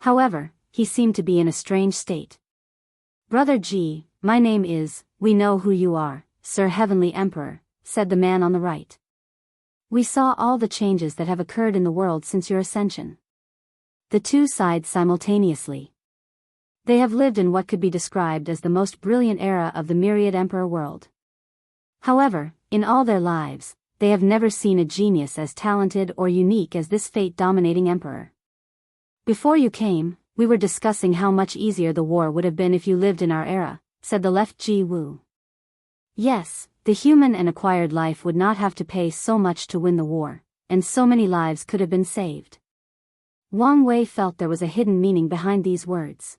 However, he seemed to be in a strange state. Brother Ji, my name is, we know who you are, Sir Heavenly Emperor, said the man on the right. We saw all the changes that have occurred in the world since your ascension. The 2 sighed simultaneously. They have lived in what could be described as the most brilliant era of the myriad emperor world. However, in all their lives, they have never seen a genius as talented or unique as this fate-dominating emperor. Before you came, we were discussing how much easier the war would have been if you lived in our era, said the left Ji Wu. Yes, the human and acquired life would not have to pay so much to win the war, and so many lives could have been saved. Wang Wei felt there was a hidden meaning behind these words.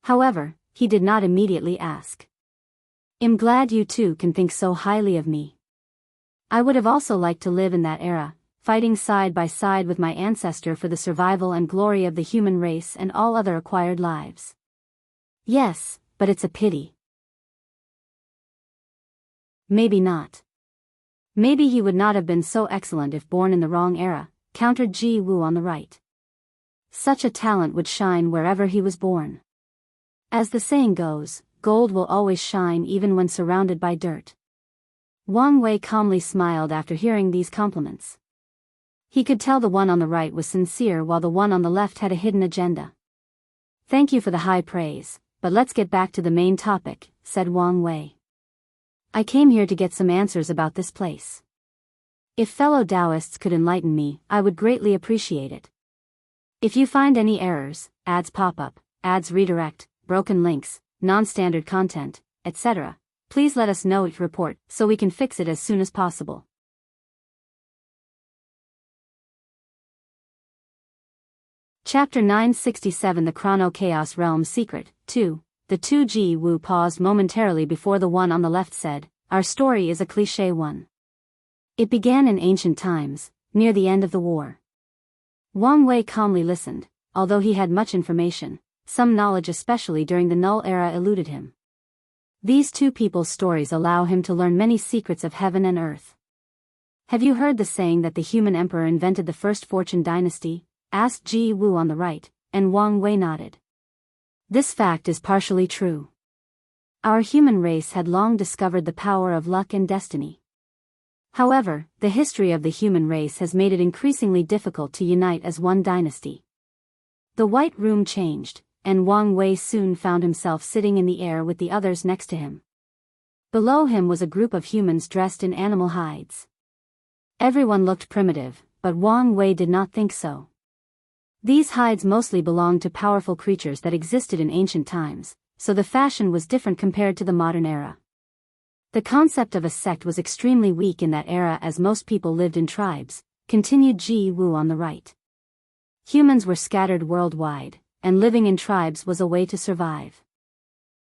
However, he did not immediately ask. I'm glad you two can think so highly of me. I would have also liked to live in that era, fighting side by side with my ancestor for the survival and glory of the human race and all other acquired lives. Yes, but it's a pity. Maybe not. Maybe he would not have been so excellent if born in the wrong era, countered Ji Wu on the right. Such a talent would shine wherever he was born. As the saying goes, gold will always shine even when surrounded by dirt. Wang Wei calmly smiled after hearing these compliments. He could tell the one on the right was sincere while the one on the left had a hidden agenda. Thank you for the high praise, but let's get back to the main topic, said Wang Wei. I came here to get some answers about this place. If fellow Taoists could enlighten me, I would greatly appreciate it. If you find any errors, ads pop up, ads redirect, broken links, non-standard content, etc., please let us know each report so we can fix it as soon as possible. Chapter 967 The Chrono Chaos Realm Secret 2. The two Ji Wu paused momentarily before the one on the left said, Our story is a cliché one. It began in ancient times, near the end of the war. Wang Wei calmly listened, although he had much information, some knowledge especially during the Null Era eluded him. These two people's stories allow him to learn many secrets of heaven and earth. Have you heard the saying that the human emperor invented the first fortune dynasty? Asked Ji Wu on the right, and Wang Wei nodded. This fact is partially true. Our human race had long discovered the power of luck and destiny. However, the history of the human race has made it increasingly difficult to unite as one dynasty. The White Room changed, and Wang Wei soon found himself sitting in the air with the others next to him. Below him was a group of humans dressed in animal hides. Everyone looked primitive, but Wang Wei did not think so. These hides mostly belonged to powerful creatures that existed in ancient times, so the fashion was different compared to the modern era. The concept of a sect was extremely weak in that era as most people lived in tribes, continued Ji Wu on the right. Humans were scattered worldwide, and living in tribes was a way to survive.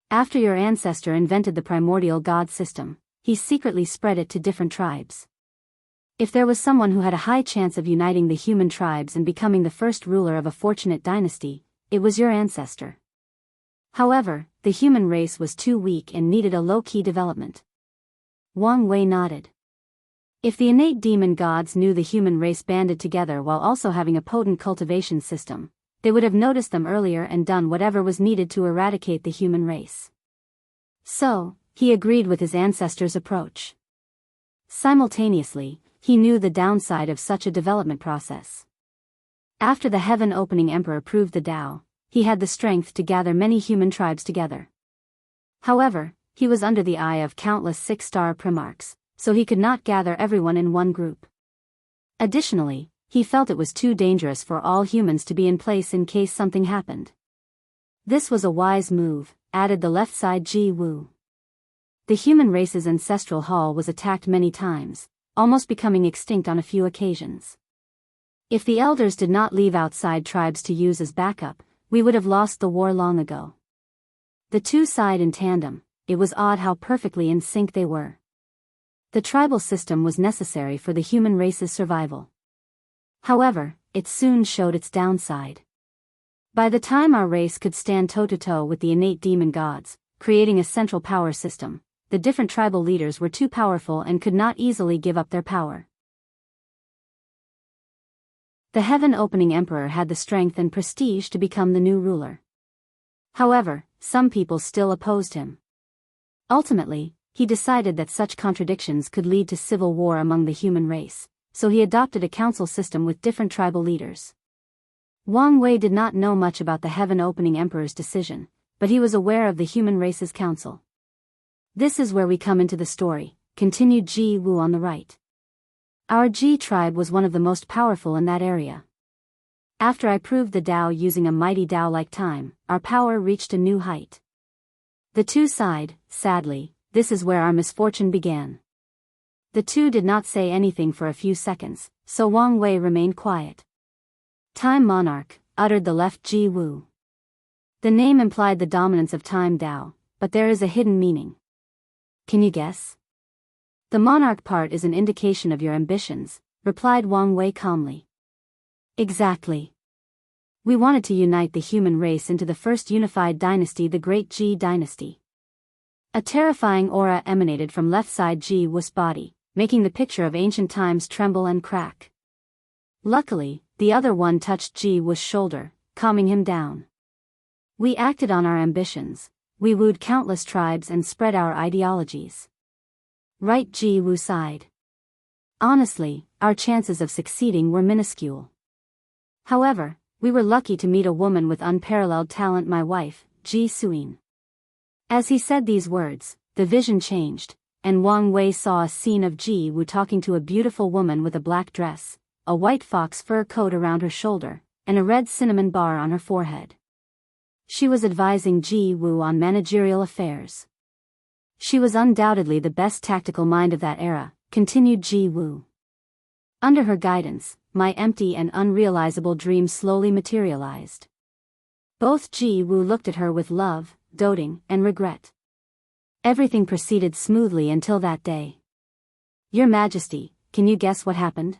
After your ancestor invented the primordial god system, he secretly spread it to different tribes. If there was someone who had a high chance of uniting the human tribes and becoming the first ruler of a fortunate dynasty, it was your ancestor. However, the human race was too weak and needed a low-key development. Wang Wei nodded. If the innate demon gods knew the human race banded together while also having a potent cultivation system, they would have noticed them earlier and done whatever was needed to eradicate the human race. So, he agreed with his ancestors' approach. Simultaneously, he knew the downside of such a development process. After the heaven-opening emperor proved the Tao, he had the strength to gather many human tribes together. However, he was under the eye of countless six-star primarchs, so he could not gather everyone in one group. Additionally, he felt it was too dangerous for all humans to be in place in case something happened. This was a wise move, added the left side Ji Wu. The human race's ancestral hall was attacked many times, almost becoming extinct on a few occasions. If the elders did not leave outside tribes to use as backup, we would have lost the war long ago. The two sighed in tandem. It was odd how perfectly in sync they were. The tribal system was necessary for the human race's survival. However, it soon showed its downside. By the time our race could stand toe-to-toe with the innate demon gods, creating a central power system, the different tribal leaders were too powerful and could not easily give up their power. The heaven-opening emperor had the strength and prestige to become the new ruler. However, some people still opposed him. Ultimately, he decided that such contradictions could lead to civil war among the human race, so he adopted a council system with different tribal leaders. Wang Wei did not know much about the heaven-opening emperor's decision, but he was aware of the human race's council. This is where we come into the story, continued Ji Wu on the right. Our Ji tribe was one of the most powerful in that area. After I proved the Tao using a mighty Tao-like time, our power reached a new height. The two sighed, sadly. This is where our misfortune began. The two did not say anything for a few seconds, so Wang Wei remained quiet. Time Monarch, uttered the left Ji Wu. The name implied the dominance of Time Tao, but there is a hidden meaning. Can you guess? The monarch part is an indication of your ambitions, replied Wang Wei calmly. Exactly. We wanted to unite the human race into the first unified dynasty, the Great Ji Dynasty. A terrifying aura emanated from left side Ji Wu's body, making the picture of ancient times tremble and crack. Luckily, the other one touched Ji Wu's shoulder, calming him down. We acted on our ambitions, we wooed countless tribes and spread our ideologies. Right, Ji Wu sighed. Honestly, our chances of succeeding were minuscule. However, we were lucky to meet a woman with unparalleled talent, my wife, Ji Suin. As he said these words, the vision changed, and Wang Wei saw a scene of Ji Wu talking to a beautiful woman with a black dress, a white fox fur coat around her shoulder, and a red cinnamon bar on her forehead. She was advising Ji Wu on managerial affairs. She was undoubtedly the best tactical mind of that era, continued Ji Wu. Under her guidance, my empty and unrealizable dream slowly materialized. Both Ji Wu looked at her with love, doting, and regret. Everything proceeded smoothly until that day. Your Majesty, can you guess what happened?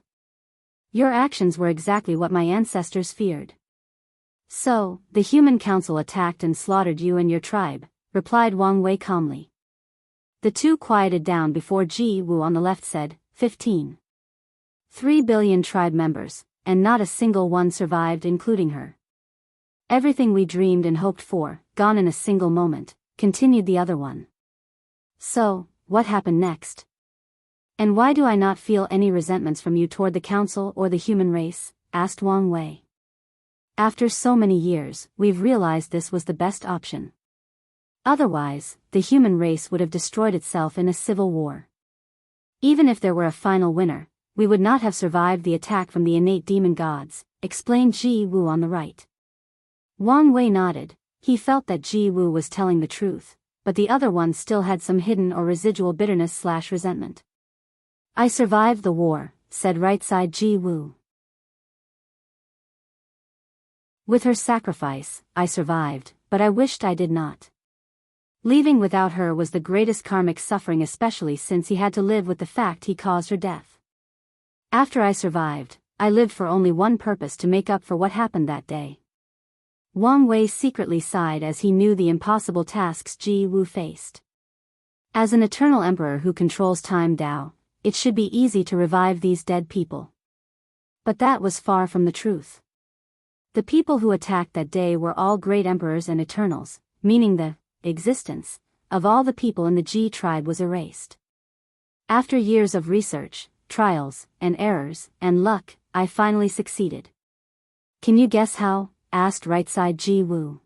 Your actions were exactly what my ancestors feared. So, the human council attacked and slaughtered you and your tribe, replied Wang Wei calmly. The two quieted down before Ji Wu on the left said, 15. 3 billion tribe members, and not a single one survived, including her. Everything we dreamed and hoped for, gone in a single moment, continued the other one. So, what happened next? And why do I not feel any resentments from you toward the council or the human race? Asked Wang Wei. After so many years, we've realized this was the best option. Otherwise, the human race would have destroyed itself in a civil war. Even if there were a final winner, we would not have survived the attack from the innate demon gods, explained Ji Wu on the right. Wang Wei nodded. He felt that Ji Wu was telling the truth, but the other one still had some hidden or residual bitterness/resentment. I survived the war, said right side Ji Wu. With her sacrifice, I survived, but I wished I did not. Leaving without her was the greatest karmic suffering, especially since he had to live with the fact he caused her death. After I survived, I lived for only one purpose: to make up for what happened that day. Wang Wei secretly sighed as he knew the impossible tasks Ji Wu faced. As an eternal emperor who controls time Tao, it should be easy to revive these dead people. But that was far from the truth. The people who attacked that day were all great emperors and eternals, meaning the existence of all the people in the Ji tribe was erased. After years of research, trials, and errors, and luck, I finally succeeded. Can you guess how? Asked right side Ji Wu.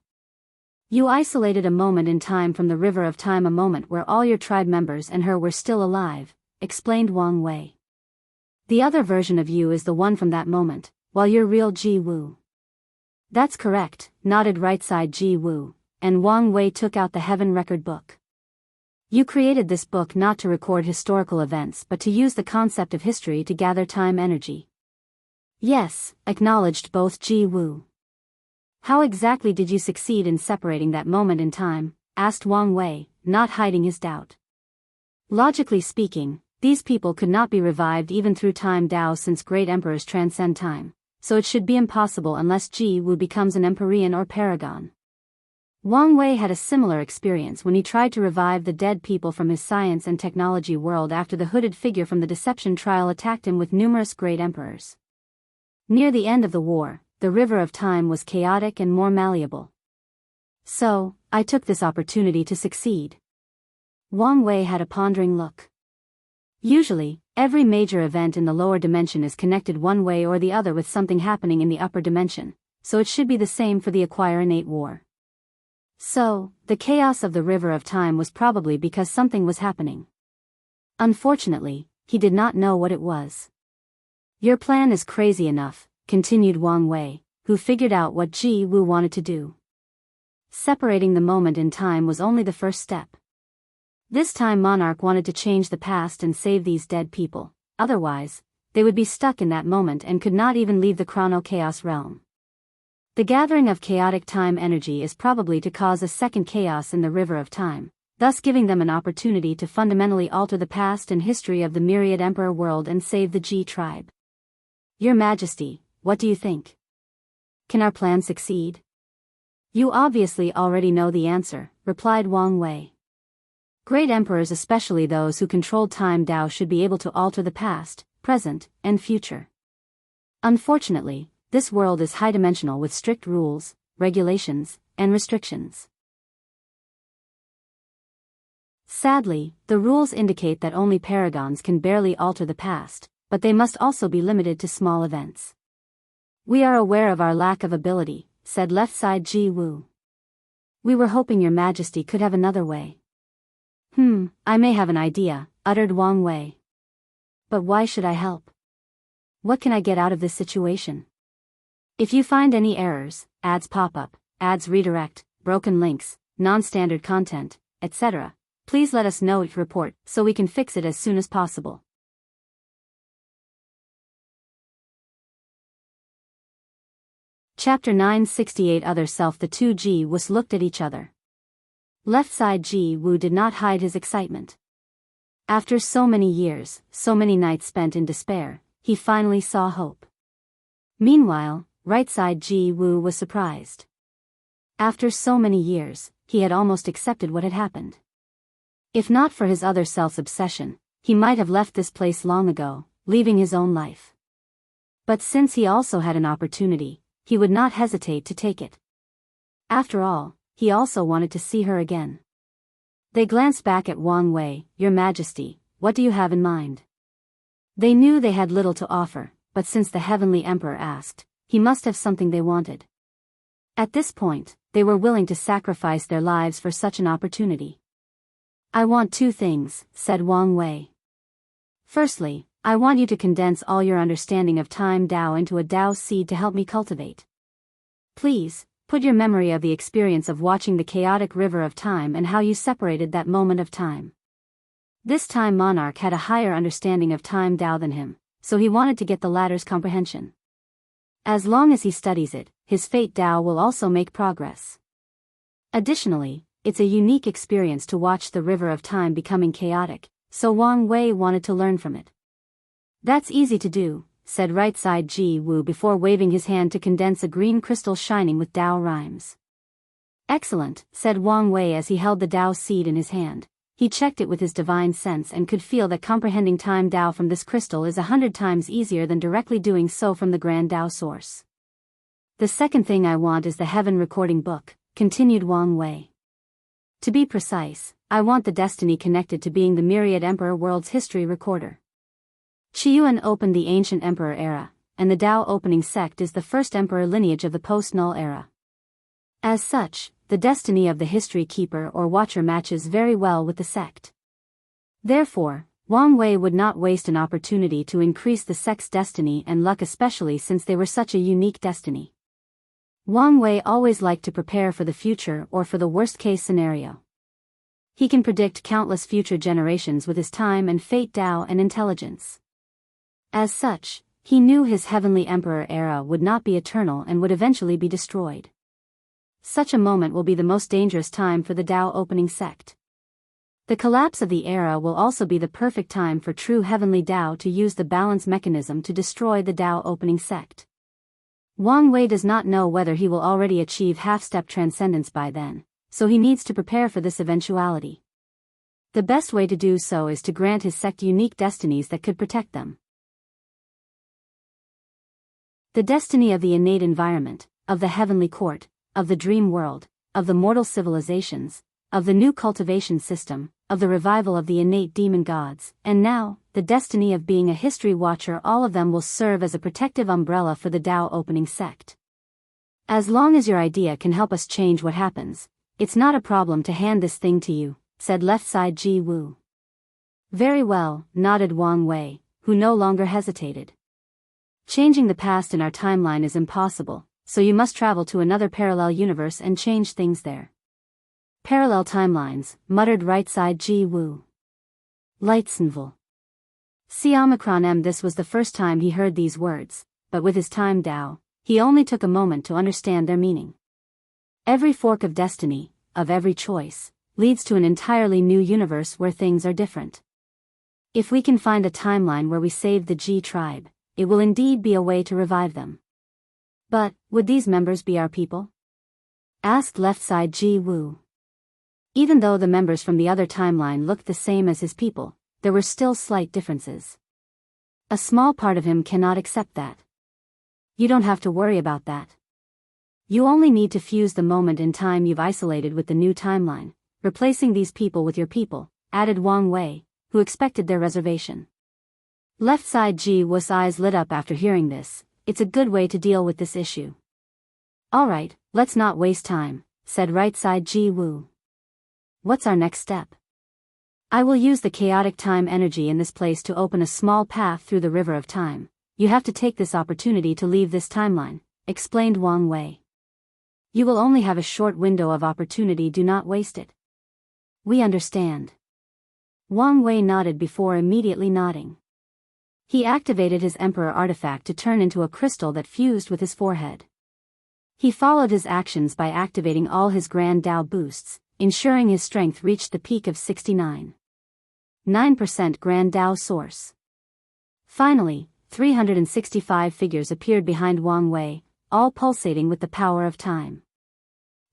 You isolated a moment in time from the river of time, a moment where all your tribe members and her were still alive, explained Wang Wei. The other version of you is the one from that moment, while you're real Ji Wu. That's correct, nodded right side Ji Wu, and Wang Wei took out the Heaven Record book. You created this book not to record historical events but to use the concept of history to gather time energy. Yes, acknowledged both Ji Wu. How exactly did you succeed in separating that moment in time? Asked Wang Wei, not hiding his doubt. Logically speaking, these people could not be revived even through time Tao, since great emperors transcend time, so it should be impossible unless Ji Wu becomes an Empyrean or Paragon. Wang Wei had a similar experience when he tried to revive the dead people from his science and technology world after the hooded figure from the deception trial attacked him with numerous great emperors. Near the end of the war, the river of time was chaotic and more malleable. So, I took this opportunity to succeed. Wang Wei had a pondering look. Usually, every major event in the lower dimension is connected one way or the other with something happening in the upper dimension, so it should be the same for the Acquire Innate War. So, the chaos of the River of Time was probably because something was happening. Unfortunately, he did not know what it was. Your plan is crazy enough, continued Wang Wei, who figured out what Ji Wu wanted to do. Separating the moment in time was only the first step. This time Monarch wanted to change the past and save these dead people, otherwise, they would be stuck in that moment and could not even leave the Chrono Chaos realm. The gathering of chaotic time energy is probably to cause a second chaos in the River of Time, thus giving them an opportunity to fundamentally alter the past and history of the Myriad Emperor world and save the Ji tribe. Your Majesty, what do you think? Can our plan succeed? You obviously already know the answer, replied Wang Wei. Great emperors, especially those who controlled time Dao, should be able to alter the past, present, and future. Unfortunately, this world is high-dimensional with strict rules, regulations, and restrictions. Sadly, the rules indicate that only paragons can barely alter the past, but they must also be limited to small events. We are aware of our lack of ability, said left side Ji Wu. We were hoping your Majesty could have another way. I may have an idea, uttered Wang Wei. But why should I help? What can I get out of this situation? If you find any errors, ads pop up, ads redirect, broken links, non-standard content, etc., please let us know, report, so we can fix it as soon as possible. Chapter 968 Other Self. The two Ji Wus looked at each other. Left side Ji Wu did not hide his excitement. After so many years, so many nights spent in despair, he finally saw hope. Meanwhile, right side Ji Wu was surprised. After so many years, he had almost accepted what had happened. If not for his other self's obsession, he might have left this place long ago, leaving his own life. But since he also had an opportunity, he would not hesitate to take it. After all, he also wanted to see her again. They glanced back at Wang Wei. Your Majesty, what do you have in mind? They knew they had little to offer, but since the Heavenly Emperor asked, he must have something they wanted. At this point, they were willing to sacrifice their lives for such an opportunity. I want two things, said Wang Wei. Firstly, I want you to condense all your understanding of time Dao into a Dao seed to help me cultivate. Please, put your memory of the experience of watching the chaotic river of time and how you separated that moment of time. This time Monarch had a higher understanding of time Dao than him, so he wanted to get the latter's comprehension. As long as he studies it, his fate Dao will also make progress. Additionally, it's a unique experience to watch the river of time becoming chaotic, so Wang Wei wanted to learn from it. That's easy to do, said right side Ji Wu before waving his hand to condense a green crystal shining with Dao rhymes. Excellent, said Wang Wei as he held the Dao seed in his hand. He checked it with his divine sense and could feel that comprehending time Dao from this crystal is 100 times easier than directly doing so from the Grand Dao source. The second thing I want is the Heaven Recording Book, continued Wang Wei. To be precise, I want the destiny connected to being the Myriad Emperor world's history recorder. Qiyuan opened the ancient emperor era, and the Dao opening sect is the first emperor lineage of the post-null era. As such, the destiny of the history keeper or watcher matches very well with the sect. Therefore, Wang Wei would not waste an opportunity to increase the sect's destiny and luck, especially since they were such a unique destiny. Wang Wei always liked to prepare for the future or for the worst-case scenario. He can predict countless future generations with his time and fate Dao and intelligence. As such, he knew his Heavenly Emperor era would not be eternal and would eventually be destroyed. Such a moment will be the most dangerous time for the Dao opening sect. The collapse of the era will also be the perfect time for true Heavenly Dao to use the balance mechanism to destroy the Dao opening sect. Wang Wei does not know whether he will already achieve half-step transcendence by then, so he needs to prepare for this eventuality. The best way to do so is to grant his sect unique destinies that could protect them. The destiny of the innate environment, of the heavenly court, of the dream world, of the mortal civilizations, of the new cultivation system, of the revival of the innate demon gods, and now, the destiny of being a history watcher, all of them will serve as a protective umbrella for the Dao opening sect. As long as your idea can help us change what happens, it's not a problem to hand this thing to you, said Left Side Ji Wu. Very well, nodded Wang Wei, who no longer hesitated. Changing the past in our timeline is impossible, so you must travel to another parallel universe and change things there. Parallel timelines, muttered Right Side Ji Wu. Lightsenville. See Omicron M. This was the first time he heard these words, but with his time Dao, he only took a moment to understand their meaning. Every fork of destiny, of every choice, leads to an entirely new universe where things are different. If we can find a timeline where we saved the Ji tribe, it will indeed be a way to revive them. But, would these members be our people? Asked Left Side Ji Wu. Even though the members from the other timeline looked the same as his people, there were still slight differences. A small part of him cannot accept that. You don't have to worry about that. You only need to fuse the moment in time you've isolated with the new timeline, replacing these people with your people, added Wang Wei, who expected their reservation. Left Side Ji Wu's eyes lit up after hearing this. It's a good way to deal with this issue. Alright, let's not waste time, said Right Side Ji Wu. What's our next step? I will use the chaotic time energy in this place to open a small path through the river of time. You have to take this opportunity to leave this timeline, explained Wang Wei. You will only have a short window of opportunity, do not waste it. We understand. Wang Wei nodded before immediately nodding. He activated his Emperor artifact to turn into a crystal that fused with his forehead. He followed his actions by activating all his Grand Dao boosts, ensuring his strength reached the peak of 69.9% Grand Dao source. Finally, 365 figures appeared behind Wang Wei, all pulsating with the power of time.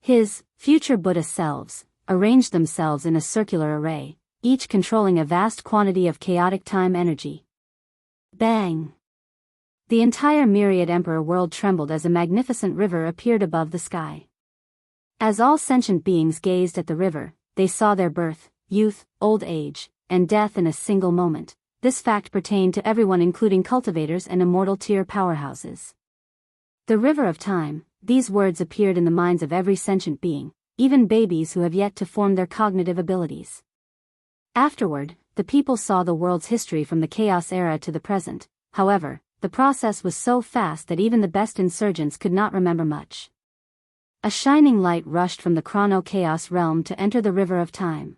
His future Buddha selves arranged themselves in a circular array, each controlling a vast quantity of chaotic time energy. Bang! The entire myriad Emperor world trembled as a magnificent river appeared above the sky. As all sentient beings gazed at the river, they saw their birth, youth, old age, and death in a single moment. This fact pertained to everyone, including cultivators and immortal tier powerhouses. The river of time, these words appeared in the minds of every sentient being, even babies who have yet to form their cognitive abilities. Afterward, the people saw the world's history from the chaos era to the present. However, the process was so fast that even the best insurgents could not remember much. A shining light rushed from the Chrono Chaos realm to enter the river of time.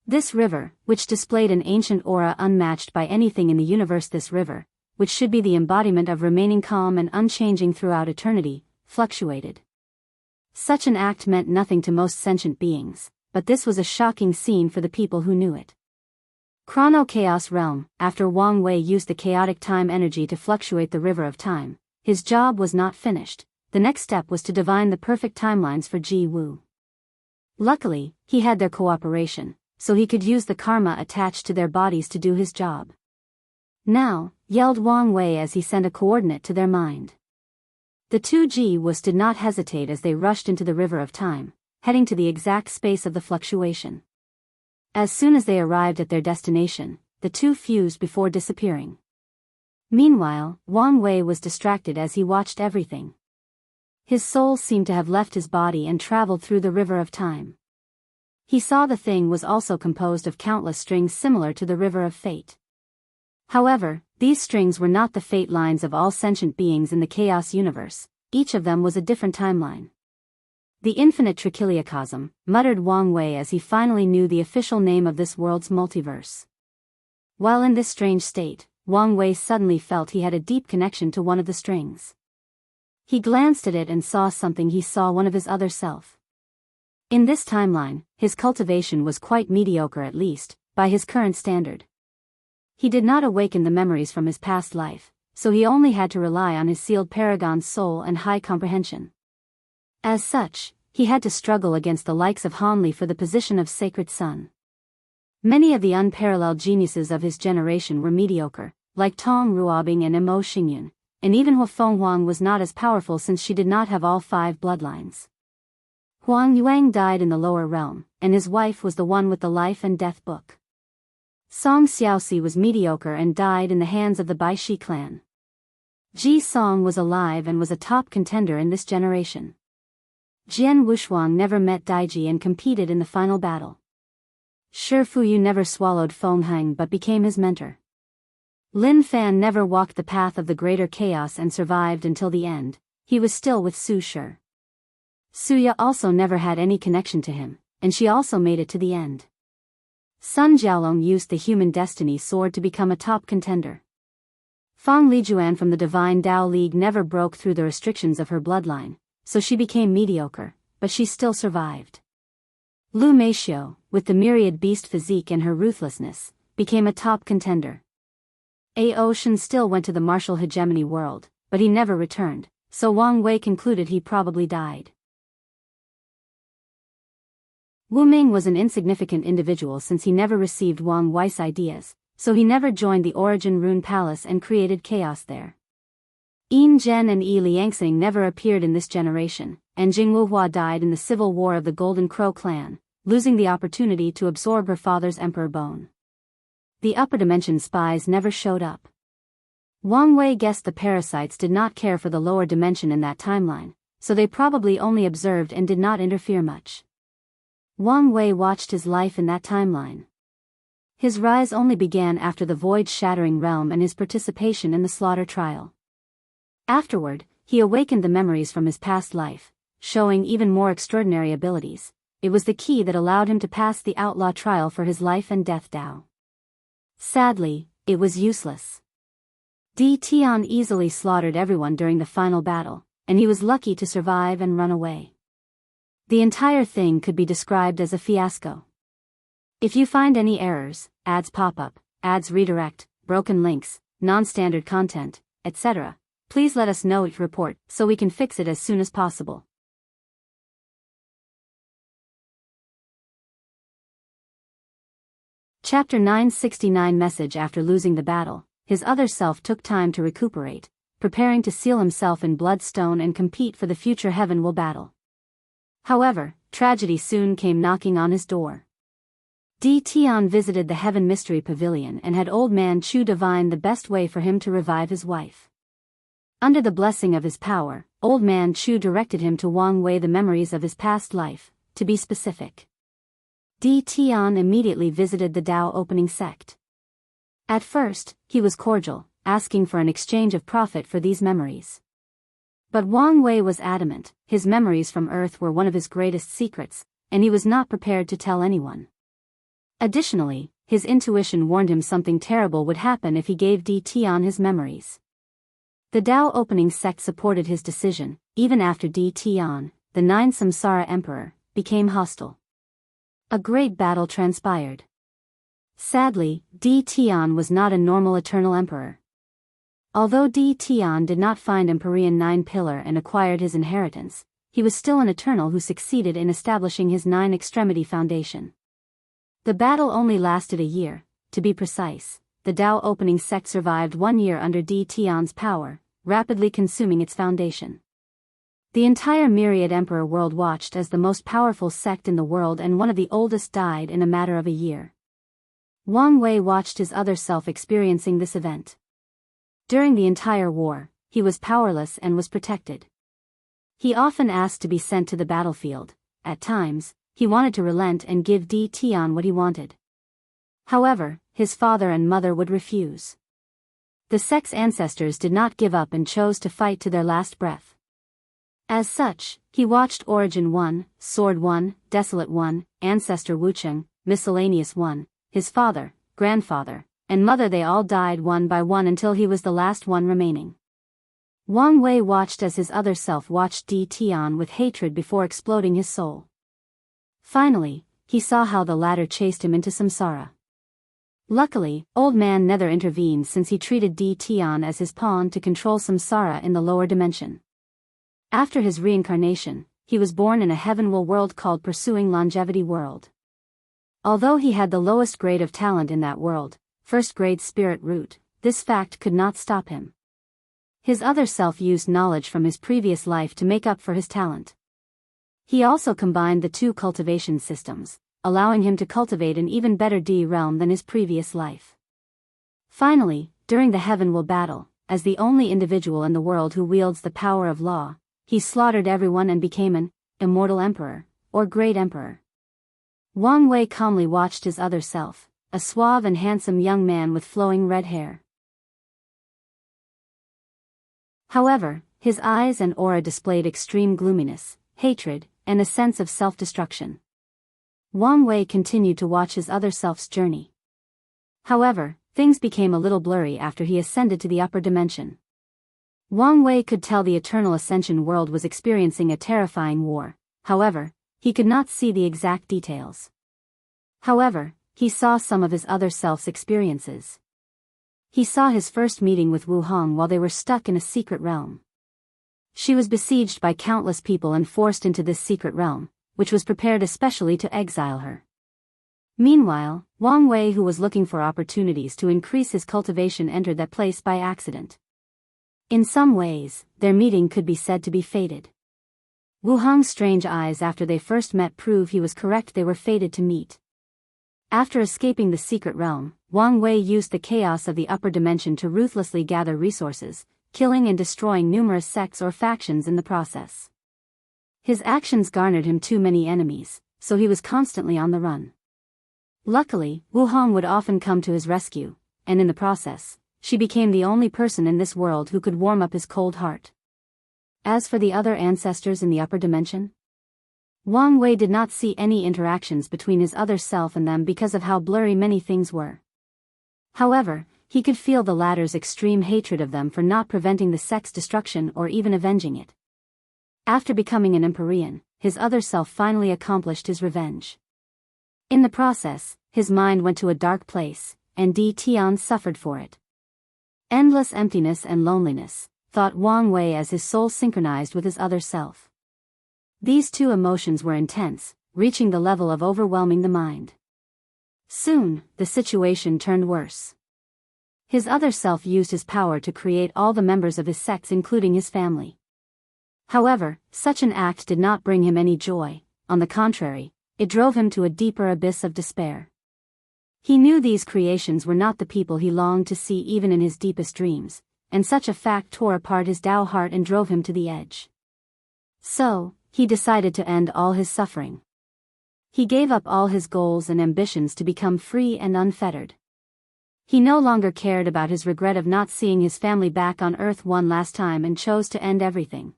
This river, which displayed an ancient aura unmatched by anything in the universe, this river, which should be the embodiment of remaining calm and unchanging throughout eternity, fluctuated. Such an act meant nothing to most sentient beings, but this was a shocking scene for the people who knew it. Chrono Chaos realm. After Wang Wei used the chaotic time energy to fluctuate the river of time, his job was not finished. The next step was to divine the perfect timelines for Ji Wu. Luckily, he had their cooperation, so he could use the karma attached to their bodies to do his job. Now, yelled Wang Wei as he sent a coordinate to their mind. The two Ji Wus did not hesitate as they rushed into the river of time, heading to the exact space of the fluctuation. As soon as they arrived at their destination, the two fused before disappearing. Meanwhile, Wang Wei was distracted as he watched everything. His soul seemed to have left his body and traveled through the river of time. He saw the thing was also composed of countless strings similar to the river of fate. However, these strings were not the fate lines of all sentient beings in the chaos universe. Each of them was a different timeline. The infinite trichiliocosm, muttered Wang Wei as he finally knew the official name of this world's multiverse. While in this strange state, Wang Wei suddenly felt he had a deep connection to one of the strings. He glanced at it and saw something. He saw one of his other self. In this timeline, his cultivation was quite mediocre, at least, by his current standard. He did not awaken the memories from his past life, so he only had to rely on his sealed paragon's soul and high comprehension. As such, he had to struggle against the likes of Hanli for the position of Sacred Son. Many of the unparalleled geniuses of his generation were mediocre, like Tong Ruobing and Mo Xingyun, and even Hua Fenghuang was not as powerful since she did not have all 5 bloodlines. Huang Yuang died in the lower realm, and his wife was the one with the life and death book. Song Xiaoxi was mediocre and died in the hands of the Baishi clan. Ji Song was alive and was a top contender in this generation. Jian Wushuang never met Daiji and competed in the final battle. Shi Fuyu never swallowed Feng Heng but became his mentor. Lin Fan never walked the path of the greater chaos and survived until the end. He was still with Su Shi. Suya also never had any connection to him, and she also made it to the end. Sun Jiaolong used the human destiny sword to become a top contender. Fang Lijuan from the Divine Dao League never broke through the restrictions of her bloodline, so she became mediocre, but she still survived. Lu Meixiu, with the myriad beast physique and her ruthlessness, became a top contender. Ao Shen still went to the martial hegemony world, but he never returned, so Wang Wei concluded he probably died. Wu Ming was an insignificant individual since he never received Wang Wei's ideas, so he never joined the Origin Rune Palace and created chaos there. Yin Zhen and Yi Liangxing never appeared in this generation, and Jing Wuhua died in the civil war of the Golden Crow clan, losing the opportunity to absorb her father's emperor bone. The upper dimension spies never showed up. Wang Wei guessed the parasites did not care for the lower dimension in that timeline, so they probably only observed and did not interfere much. Wang Wei watched his life in that timeline. His rise only began after the void-shattering realm and his participation in the slaughter trial. Afterward, he awakened the memories from his past life, showing even more extraordinary abilities. It was the key that allowed him to pass the outlaw trial for his life and death Dao. Sadly, it was useless. Di Tian easily slaughtered everyone during the final battle, and he was lucky to survive and run away. The entire thing could be described as a fiasco. If you find any errors, ads pop up, ads redirect, broken links, non-standard content, etc., please let us know it report so we can fix it as soon as possible. Chapter 969 Message After losing the battle, his other self took time to recuperate, preparing to seal himself in bloodstone and compete for the future heaven will battle. However, tragedy soon came knocking on his door. Di Tian visited the Heaven Mystery Pavilion and had Old Man Chu divine the best way for him to revive his wife. Under the blessing of his power, Old Man Chu directed him to Wang Wei the memories of his past life, to be specific. Di Tian immediately visited the Dao opening sect. At first, he was cordial, asking for an exchange of profit for these memories. But Wang Wei was adamant, his memories from Earth were one of his greatest secrets, and he was not prepared to tell anyone. Additionally, his intuition warned him something terrible would happen if he gave Di Tian his memories. The Dao opening sect supported his decision, even after Di Tian, the 9th Samsara Emperor, became hostile. A great battle transpired. Sadly, Di Tian was not a normal eternal emperor. Although Di Tian did not find Empyrean 9 pillar and acquired his inheritance, he was still an eternal who succeeded in establishing his 9 extremity foundation. The battle only lasted a year, to be precise. The Dao opening sect survived 1 year under Di Tian's power, rapidly consuming its foundation. The entire Myriad Emperor world watched as the most powerful sect in the world and one of the oldest died in a matter of a year. Wang Wei watched his other self experiencing this event. During the entire war, he was powerless and was protected. He often asked to be sent to the battlefield. At times, he wanted to relent and give Di Tian what he wanted. However, his father and mother would refuse. The sect's ancestors did not give up and chose to fight to their last breath. As such, he watched Origin 1, Sword 1, Desolate 1, Ancestor Wucheng, Miscellaneous 1, his father, grandfather, and mother they all died one by one until he was the last one remaining. Wang Wei watched as his other self watched Di Tian with hatred before exploding his soul. Finally, he saw how the latter chased him into samsara. Luckily, Old Man Nether intervened since he treated Di Tian as his pawn to control samsara in the lower dimension. After his reincarnation, he was born in a heavenward world called Pursuing Longevity World. Although he had the lowest grade of talent in that world, first grade spirit root, this fact could not stop him. His other self used knowledge from his previous life to make up for his talent. He also combined the two cultivation systems, allowing him to cultivate an even better D realm than his previous life. Finally, during the heavenward battle, as the only individual in the world who wields the power of law, he slaughtered everyone and became an immortal emperor, or great emperor. Wang Wei calmly watched his other self, a suave and handsome young man with flowing red hair. However, his eyes and aura displayed extreme gloominess, hatred, and a sense of self-destruction. Wang Wei continued to watch his other self's journey. However, things became a little blurry after he ascended to the upper dimension. Wang Wei could tell the Eternal Ascension world was experiencing a terrifying war, however, he could not see the exact details. However, he saw some of his other self's experiences. He saw his first meeting with Wu Hong while they were stuck in a secret realm. She was besieged by countless people and forced into this secret realm, which was prepared especially to exile her. Meanwhile, Wang Wei, who was looking for opportunities to increase his cultivation, entered that place by accident. In some ways, their meeting could be said to be fated. Wu Hong's strange eyes after they first met prove he was correct, they were fated to meet. After escaping the secret realm, Wang Wei used the chaos of the upper dimension to ruthlessly gather resources, killing and destroying numerous sects or factions in the process. His actions garnered him too many enemies, so he was constantly on the run. Luckily, Wu Hong would often come to his rescue, and in the process, she became the only person in this world who could warm up his cold heart. As for the other ancestors in the upper dimension, Wang Wei did not see any interactions between his other self and them because of how blurry many things were. However, he could feel the latter's extreme hatred of them for not preventing the sect's destruction or even avenging it. After becoming an Empyrean, his other self finally accomplished his revenge. In the process, his mind went to a dark place, and Di Tian suffered for it. Endless emptiness and loneliness, thought Wang Wei as his soul synchronized with his other self. These two emotions were intense, reaching the level of overwhelming the mind. Soon, the situation turned worse. His other self used his power to create all the members of his sects, including his family. However, such an act did not bring him any joy, on the contrary, it drove him to a deeper abyss of despair. He knew these creations were not the people he longed to see even in his deepest dreams, and such a fact tore apart his Tao heart and drove him to the edge. So, he decided to end all his suffering. He gave up all his goals and ambitions to become free and unfettered. He no longer cared about his regret of not seeing his family back on Earth one last time and chose to end everything.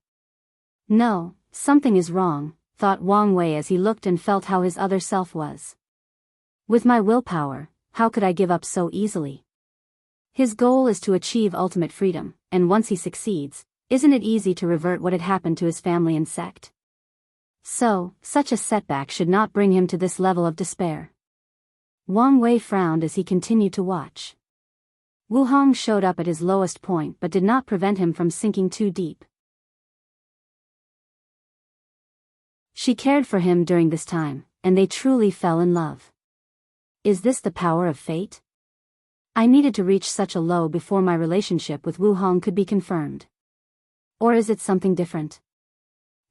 No, something is wrong, thought Wang Wei as he looked and felt how his other self was. With my willpower, how could I give up so easily? His goal is to achieve ultimate freedom, and once he succeeds, isn't it easy to revert what had happened to his family and sect? So, such a setback should not bring him to this level of despair. Wang Wei frowned as he continued to watch. Wu Hong showed up at his lowest point but did not prevent him from sinking too deep. She cared for him during this time, and they truly fell in love. Is this the power of fate? I needed to reach such a low before my relationship with Wu Hong could be confirmed. Or is it something different?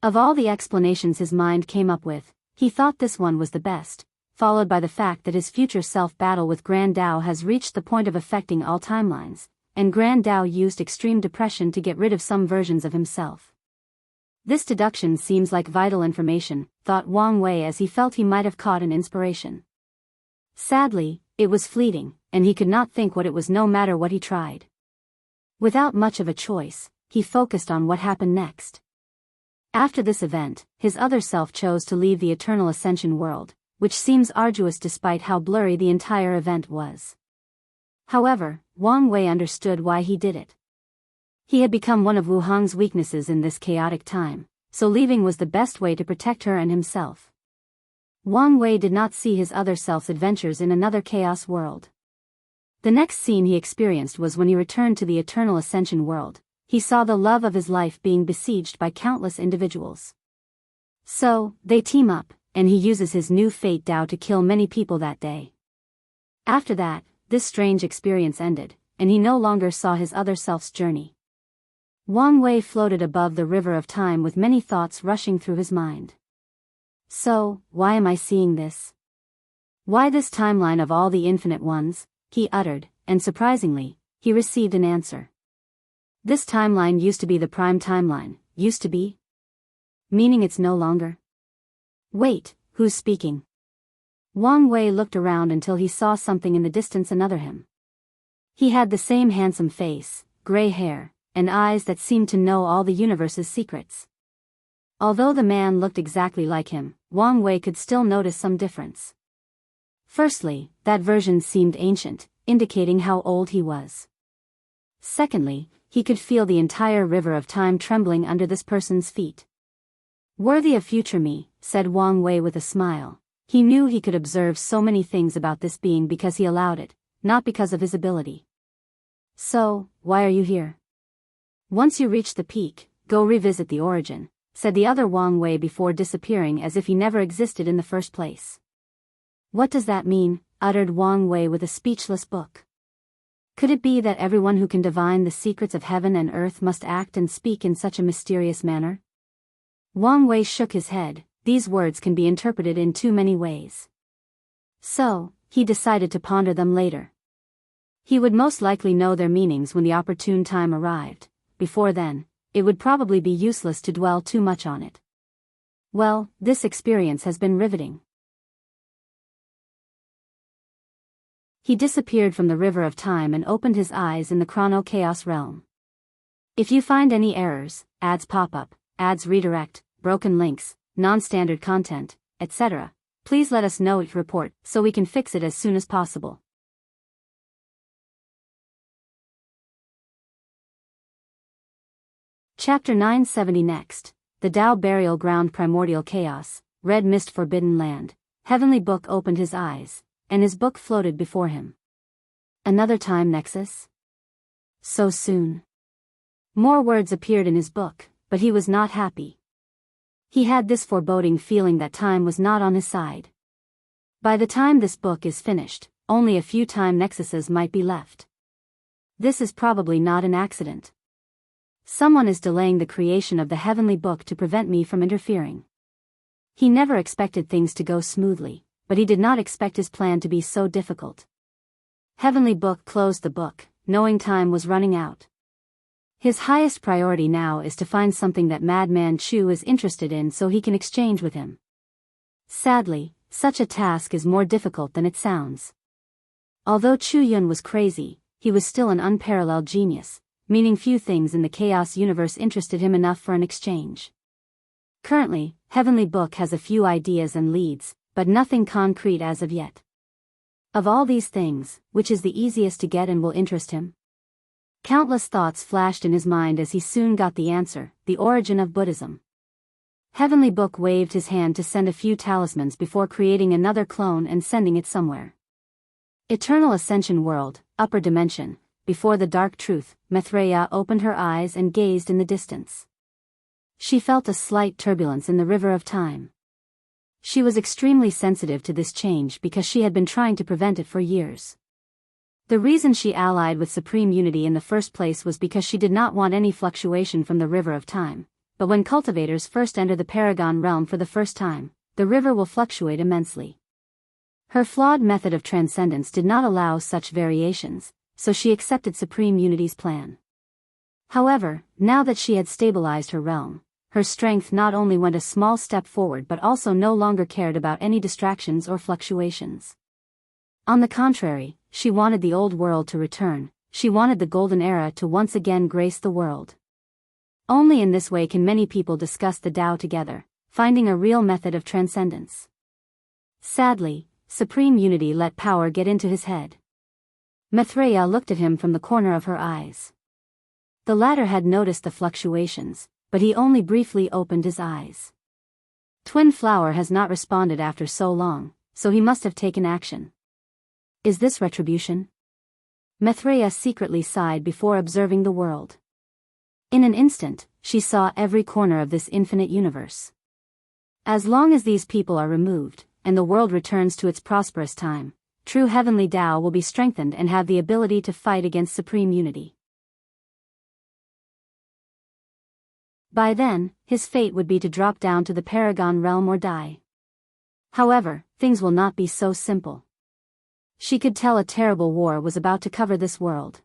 Of all the explanations his mind came up with, he thought this one was the best, followed by the fact that his future self-battle with Grand Tao has reached the point of affecting all timelines, and Grand Tao used extreme depression to get rid of some versions of himself. This deduction seems like vital information, thought Wang Wei as he felt he might have caught an inspiration. Sadly, it was fleeting, and he could not think what it was no matter what he tried. Without much of a choice, he focused on what happened next. After this event, his other self chose to leave the Eternal Ascension world, which seems arduous despite how blurry the entire event was. However, Wang Wei understood why he did it. He had become one of Wu Hong's weaknesses in this chaotic time, so leaving was the best way to protect her and himself. Wang Wei did not see his other self's adventures in another chaos world. The next scene he experienced was when he returned to the Eternal Ascension world. He saw the love of his life being besieged by countless individuals. So, they team up, and he uses his new fate Tao to kill many people that day. After that, this strange experience ended, and he no longer saw his other self's journey. Wang Wei floated above the river of time with many thoughts rushing through his mind. So, why am I seeing this? Why this timeline of all the infinite ones? He uttered, and surprisingly, he received an answer. This timeline used to be the prime timeline, used to be? Meaning it's no longer? Wait, who's speaking? Wang Wei looked around until he saw something in the distance another him. He had the same handsome face, gray hair, and eyes that seemed to know all the universe's secrets. Although the man looked exactly like him, Wang Wei could still notice some difference. Firstly, that version seemed ancient, indicating how old he was. Secondly, he could feel the entire river of time trembling under this person's feet. Worthy of future me, said Wang Wei with a smile. He knew he could observe so many things about this being because he allowed it, not because of his ability. So, why are you here? Once you reach the peak, go revisit the origin, said the other Wang Wei before disappearing as if he never existed in the first place. What does that mean? Uttered Wang Wei with a speechless look. Could it be that everyone who can divine the secrets of heaven and earth must act and speak in such a mysterious manner? Wang Wei shook his head. These words can be interpreted in too many ways. So, he decided to ponder them later. He would most likely know their meanings when the opportune time arrived. Before then, it would probably be useless to dwell too much on it. Well, this experience has been riveting. He disappeared from the river of time and opened his eyes in the Chrono Chaos realm. If you find any errors, ads pop up, ads redirect, broken links, non-standard content, etc., please let us know. Report so we can fix it as soon as possible. Chapter 970 Next. The Tao Burial Ground. Primordial Chaos, Red Mist. Forbidden Land. Heavenly Book opened his eyes, and his book floated before him. Another time nexus? So soon. More words appeared in his book, but he was not happy. He had this foreboding feeling that time was not on his side. By the time this book is finished, only a few time nexuses might be left. This is probably not an accident. Someone is delaying the creation of the heavenly book to prevent me from interfering. He never expected things to go smoothly, but he did not expect his plan to be so difficult. Heavenly Book closed the book, knowing time was running out. His highest priority now is to find something that Madman Chu is interested in so he can exchange with him. Sadly, such a task is more difficult than it sounds. Although Chu Yun was crazy, he was still an unparalleled genius, meaning few things in the chaos universe interested him enough for an exchange. Currently, Heavenly Book has a few ideas and leads, but nothing concrete as of yet. Of all these things, which is the easiest to get and will interest him? Countless thoughts flashed in his mind as he soon got the answer: the origin of Buddhism. Heavenly Book waved his hand to send a few talismans before creating another clone and sending it somewhere. Eternal Ascension World, Upper Dimension, before the Dark Truth. Maitreya opened her eyes and gazed in the distance. She felt a slight turbulence in the river of time. She was extremely sensitive to this change because she had been trying to prevent it for years. The reason she allied with Supreme Unity in the first place was because she did not want any fluctuation from the river of time, but when cultivators first enter the Paragon realm for the first time, the river will fluctuate immensely. Her flawed method of transcendence did not allow such variations, so she accepted Supreme Unity's plan. However, now that she had stabilized her realm, her strength not only went a small step forward but also no longer cared about any distractions or fluctuations. On the contrary, she wanted the old world to return. She wanted the golden era to once again grace the world. Only in this way can many people discuss the Tao together, finding a real method of transcendence. Sadly, Supreme Unity let power get into his head. Maitreya looked at him from the corner of her eyes. The latter had noticed the fluctuations, but he only briefly opened his eyes. Twin Flower has not responded after so long, so he must have taken action. Is this retribution? Maitreya secretly sighed before observing the world. In an instant, she saw every corner of this infinite universe. As long as these people are removed, and the world returns to its prosperous time, true heavenly Tao will be strengthened and have the ability to fight against Supreme Unity. By then, his fate would be to drop down to the Paragon realm or die. However, things will not be so simple. She could tell a terrible war was about to cover this world.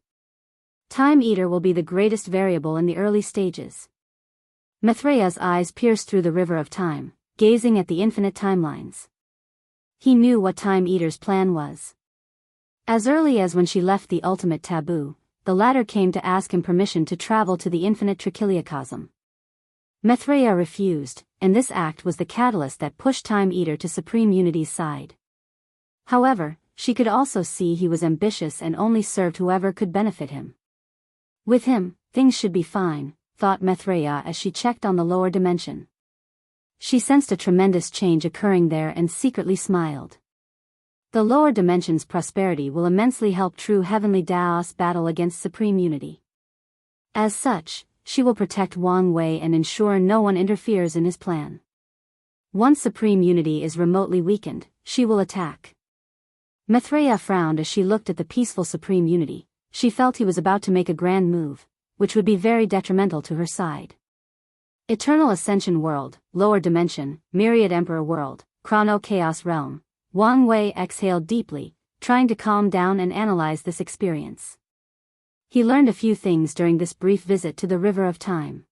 Time Eater will be the greatest variable in the early stages. Maithreya's eyes pierced through the river of time, gazing at the infinite timelines. He knew what Time Eater's plan was. As early as when she left the ultimate taboo, the latter came to ask him permission to travel to the infinite trichiliocosm. Maithreya refused, and this act was the catalyst that pushed Time Eater to Supreme Unity's side. However, she could also see he was ambitious and only served whoever could benefit him. With him, things should be fine, thought Maithreya as she checked on the lower dimension. She sensed a tremendous change occurring there and secretly smiled. The lower dimension's prosperity will immensely help true heavenly Daos battle against Supreme Unity. As such, she will protect Wang Wei and ensure no one interferes in his plan. Once Supreme Unity is remotely weakened, she will attack. Maithreya frowned as she looked at the peaceful Supreme Unity. She felt he was about to make a grand move, which would be very detrimental to her side. Eternal Ascension World, Lower Dimension, Myriad Emperor World, Chrono Chaos Realm. Wang Wei exhaled deeply, trying to calm down and analyze this experience. He learned a few things during this brief visit to the River of Time.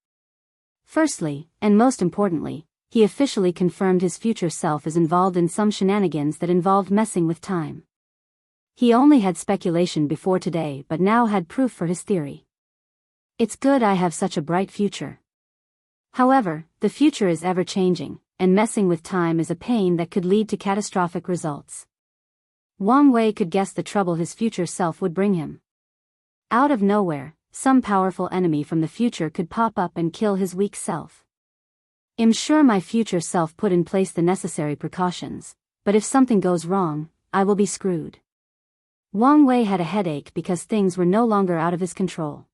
Firstly, and most importantly, he officially confirmed his future self is involved in some shenanigans that involved messing with time. He only had speculation before today but now had proof for his theory. It's good I have such a bright future. However, the future is ever-changing, and messing with time is a pain that could lead to catastrophic results. Wang Wei could guess the trouble his future self would bring him. Out of nowhere, some powerful enemy from the future could pop up and kill his weak self. I'm sure my future self put in place the necessary precautions, but if something goes wrong, I will be screwed. Wang Wei had a headache because things were no longer out of his control.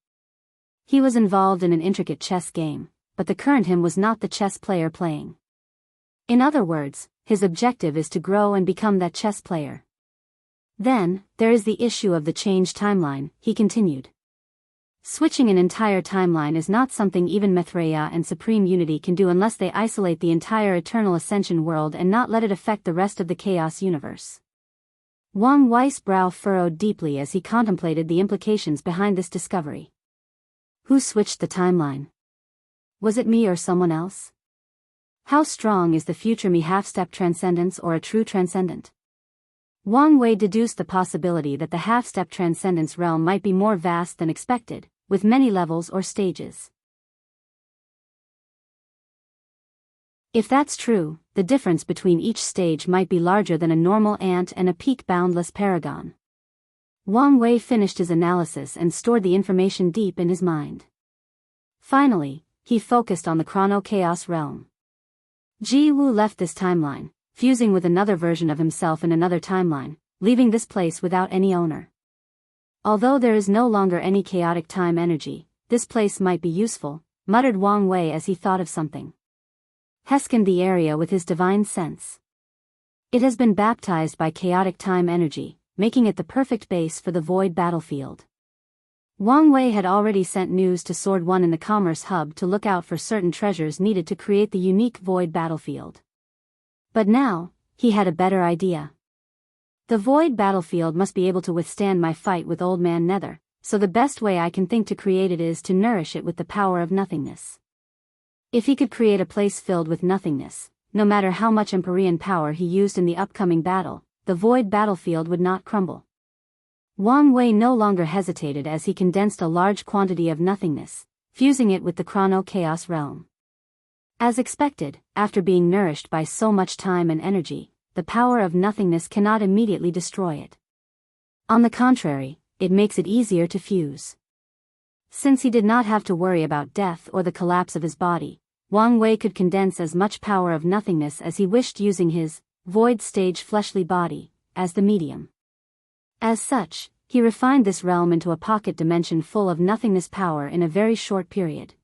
He was involved in an intricate chess game, but the current him was not the chess player playing. In other words, his objective is to grow and become that chess player. Then, there is the issue of the changed timeline, he continued. Switching an entire timeline is not something even Maithreya and Supreme Unity can do unless they isolate the entire Eternal Ascension world and not let it affect the rest of the Chaos universe. Wang Wei's brow furrowed deeply as he contemplated the implications behind this discovery. Who switched the timeline? Was it me or someone else? How strong is the future me half-step transcendence or a true transcendent? Wang Wei deduced the possibility that the half-step transcendence realm might be more vast than expected, with many levels or stages. If that's true, the difference between each stage might be larger than a normal ant and a peak boundless paragon. Wang Wei finished his analysis and stored the information deep in his mind. Finally, he focused on the Chrono Chaos realm. Ji Wu left this timeline, fusing with another version of himself in another timeline, leaving this place without any owner. Although there is no longer any chaotic time energy, this place might be useful, muttered Wang Wei as he thought of something. He scanned the area with his divine sense. It has been baptized by chaotic time energy, making it the perfect base for the void battlefield. Wang Wei had already sent news to Sword One in the Commerce Hub to look out for certain treasures needed to create the unique void battlefield. But now, he had a better idea. The void battlefield must be able to withstand my fight with Old Man Nether, so the best way I can think to create it is to nourish it with the power of nothingness. If he could create a place filled with nothingness, no matter how much Empyrean power he used in the upcoming battle, the void battlefield would not crumble. Wang Wei no longer hesitated as he condensed a large quantity of nothingness, fusing it with the Chrono Chaos realm. As expected, after being nourished by so much time and energy, the power of nothingness cannot immediately destroy it. On the contrary, it makes it easier to fuse. Since he did not have to worry about death or the collapse of his body, Wang Wei could condense as much power of nothingness as he wished using his void stage fleshly body as the medium. As such, he refined this realm into a pocket dimension full of nothingness power in a very short period.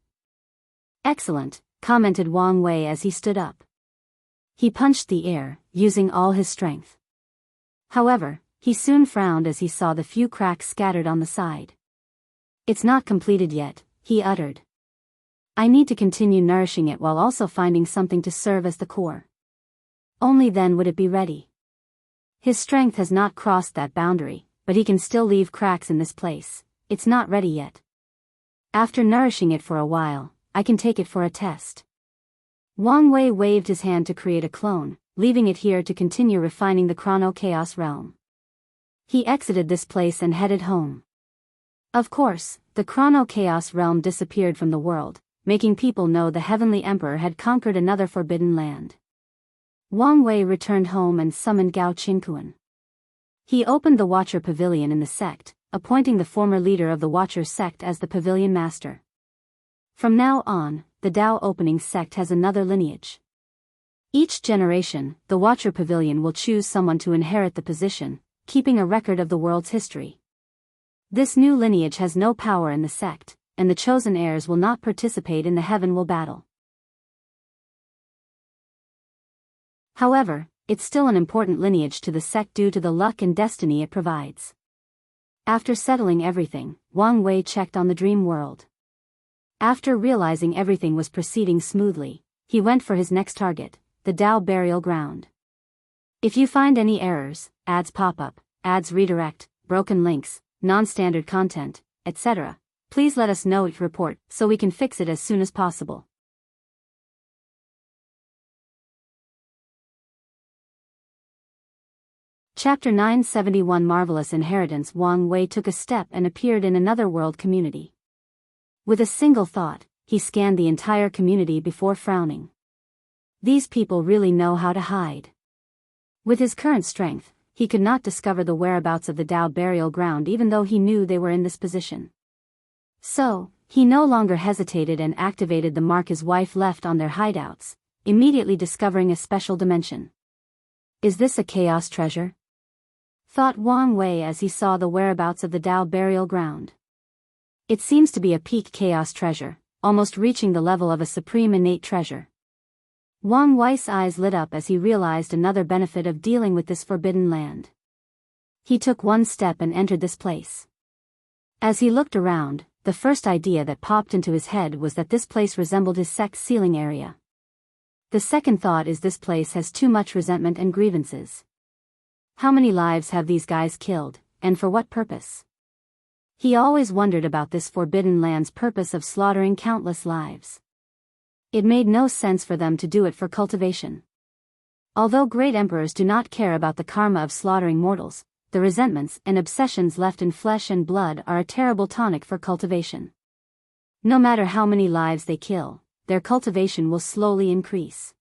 Excellent, commented Wang Wei as he stood up. He punched the air, using all his strength. However, he soon frowned as he saw the few cracks scattered on the side. It's not completed yet, he uttered. I need to continue nourishing it while also finding something to serve as the core. Only then would it be ready. His strength has not crossed that boundary, but he can still leave cracks in this place, it's not ready yet. After nourishing it for a while, I can take it for a test. Wang Wei waved his hand to create a clone, leaving it here to continue refining the Chrono Chaos realm. He exited this place and headed home. Of course, the Chrono Chaos realm disappeared from the world, making people know the Heavenly Emperor had conquered another forbidden land. Wang Wei returned home and summoned Gao Qingquan. He opened the Watcher Pavilion in the sect, appointing the former leader of the Watcher sect as the pavilion master. From now on, the Dao opening sect has another lineage. Each generation, the Watcher Pavilion will choose someone to inherit the position, keeping a record of the world's history. This new lineage has no power in the sect, and the chosen heirs will not participate in the Heavenly battle. However, it's still an important lineage to the sect due to the luck and destiny it provides. After settling everything, Wang Wei checked on the dream world. After realizing everything was proceeding smoothly, he went for his next target, the Dao burial ground. If you find any errors, ads pop up, ads redirect, broken links, non-standard content, etc., please let us know each report so we can fix it as soon as possible. Chapter 971 Marvelous Inheritance. Wang Wei took a step and appeared in another world community. With a single thought, he scanned the entire community before frowning. These people really know how to hide. With his current strength, he could not discover the whereabouts of the Dao burial ground even though he knew they were in this position. So, he no longer hesitated and activated the mark his wife left on their hideouts, immediately discovering a special dimension. Is this a chaos treasure? Thought Wang Wei as he saw the whereabouts of the Dao burial ground. It seems to be a peak chaos treasure, almost reaching the level of a supreme innate treasure. Wang Wei's eyes lit up as he realized another benefit of dealing with this forbidden land. He took one step and entered this place. As he looked around, the first idea that popped into his head was that this place resembled his sect's sealing area. The second thought is this place has too much resentment and grievances. How many lives have these guys killed, and for what purpose? He always wondered about this forbidden land's purpose of slaughtering countless lives. It made no sense for them to do it for cultivation. Although great emperors do not care about the karma of slaughtering mortals, the resentments and obsessions left in flesh and blood are a terrible tonic for cultivation. No matter how many lives they kill, their cultivation will slowly increase.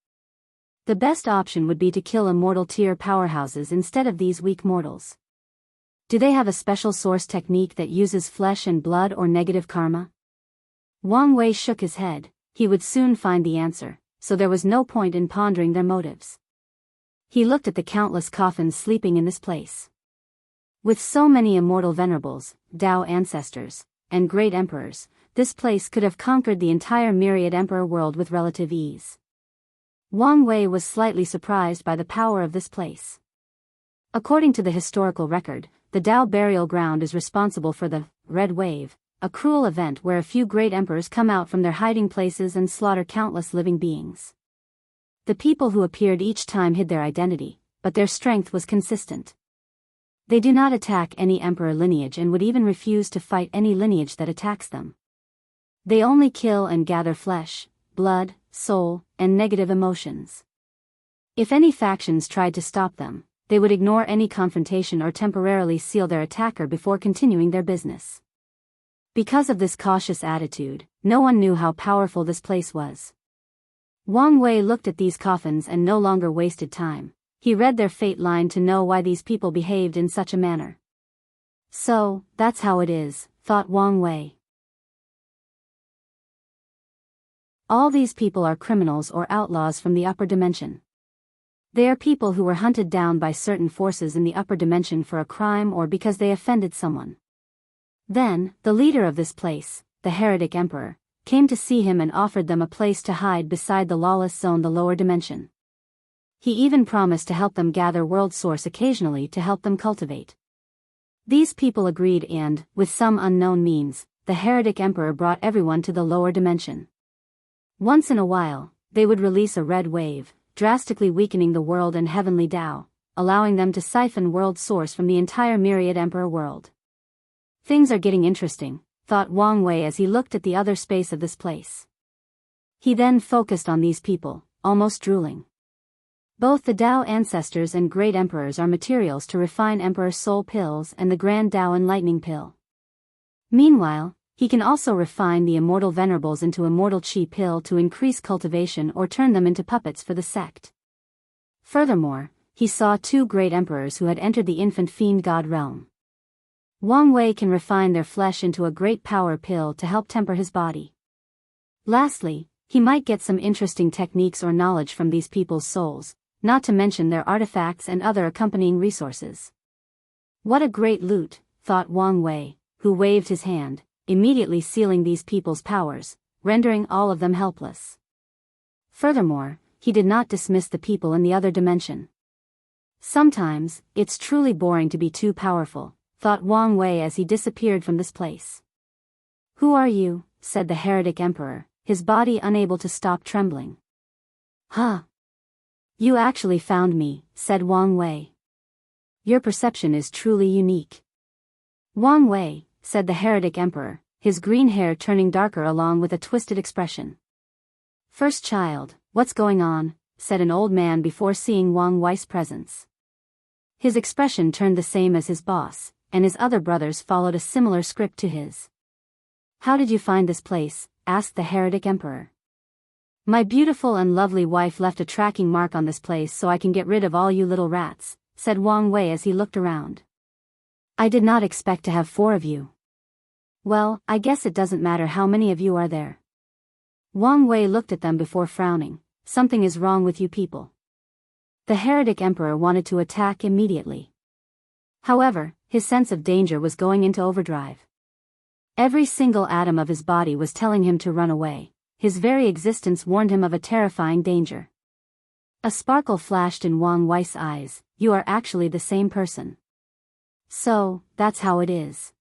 The best option would be to kill immortal tier powerhouses instead of these weak mortals. Do they have a special source technique that uses flesh and blood or negative karma? Wang Wei shook his head. He would soon find the answer, so there was no point in pondering their motives. He looked at the countless coffins sleeping in this place. With so many immortal venerables, Dao ancestors, and great emperors, this place could have conquered the entire myriad emperor world with relative ease. Wang Wei was slightly surprised by the power of this place. According to the historical record, the Dao burial ground is responsible for the Red Wave, a cruel event where a few great emperors come out from their hiding places and slaughter countless living beings. The people who appeared each time hid their identity, but their strength was consistent. They do not attack any emperor lineage and would even refuse to fight any lineage that attacks them. They only kill and gather flesh, blood, soul, and negative emotions. If any factions tried to stop them, they would ignore any confrontation or temporarily seal their attacker before continuing their business. Because of this cautious attitude, no one knew how powerful this place was. Wang Wei looked at these coffins and no longer wasted time. He read their fate line to know why these people behaved in such a manner. So, that's how it is, thought Wang Wei. All these people are criminals or outlaws from the upper dimension. They are people who were hunted down by certain forces in the upper dimension for a crime or because they offended someone. Then, the leader of this place, the Heretic Emperor, came to see him and offered them a place to hide beside the lawless zone, the lower dimension. He even promised to help them gather world source occasionally to help them cultivate. These people agreed and, with some unknown means, the Heretic Emperor brought everyone to the lower dimension. Once in a while, they would release a red wave, drastically weakening the world and heavenly Dao, allowing them to siphon world source from the entire myriad emperor world. Things are getting interesting, thought Wang Wei as he looked at the other space of this place. He then focused on these people, almost drooling. Both the Tao ancestors and great emperors are materials to refine Emperor Soul pills and the Grand Tao Enlightening pill. Meanwhile, he can also refine the immortal venerables into immortal Qi pill to increase cultivation or turn them into puppets for the sect. Furthermore, he saw 2 great emperors who had entered the infant fiend god realm. Wang Wei can refine their flesh into a great power pill to help temper his body. Lastly, he might get some interesting techniques or knowledge from these people's souls, not to mention their artifacts and other accompanying resources. What a great loot, thought Wang Wei, who waved his hand, immediately sealing these people's powers, rendering all of them helpless. Furthermore, he did not dismiss the people in the other dimension. Sometimes, it's truly boring to be too powerful, thought Wang Wei as he disappeared from this place. Who are you? Said the Heretic Emperor, his body unable to stop trembling. Huh? You actually found me, said Wang Wei. Your perception is truly unique. Wang Wei, said the Heretic Emperor, his green hair turning darker along with a twisted expression. First child, what's going on? Said an old man before seeing Wang Wei's presence. His expression turned the same as his boss, and his other brothers followed a similar script to his. How did you find this place? Asked the Heretic Emperor. My beautiful and lovely wife left a tracking mark on this place so I can get rid of all you little rats, said Wang Wei as he looked around. I did not expect to have 4 of you. Well, I guess it doesn't matter how many of you are there. Wang Wei looked at them before frowning. Something is wrong with you people. The Heretic Emperor wanted to attack immediately. However, his sense of danger was going into overdrive. Every single atom of his body was telling him to run away. His very existence warned him of a terrifying danger. A sparkle flashed in Wang Wei's eyes. You are actually the same person. So, that's how it is.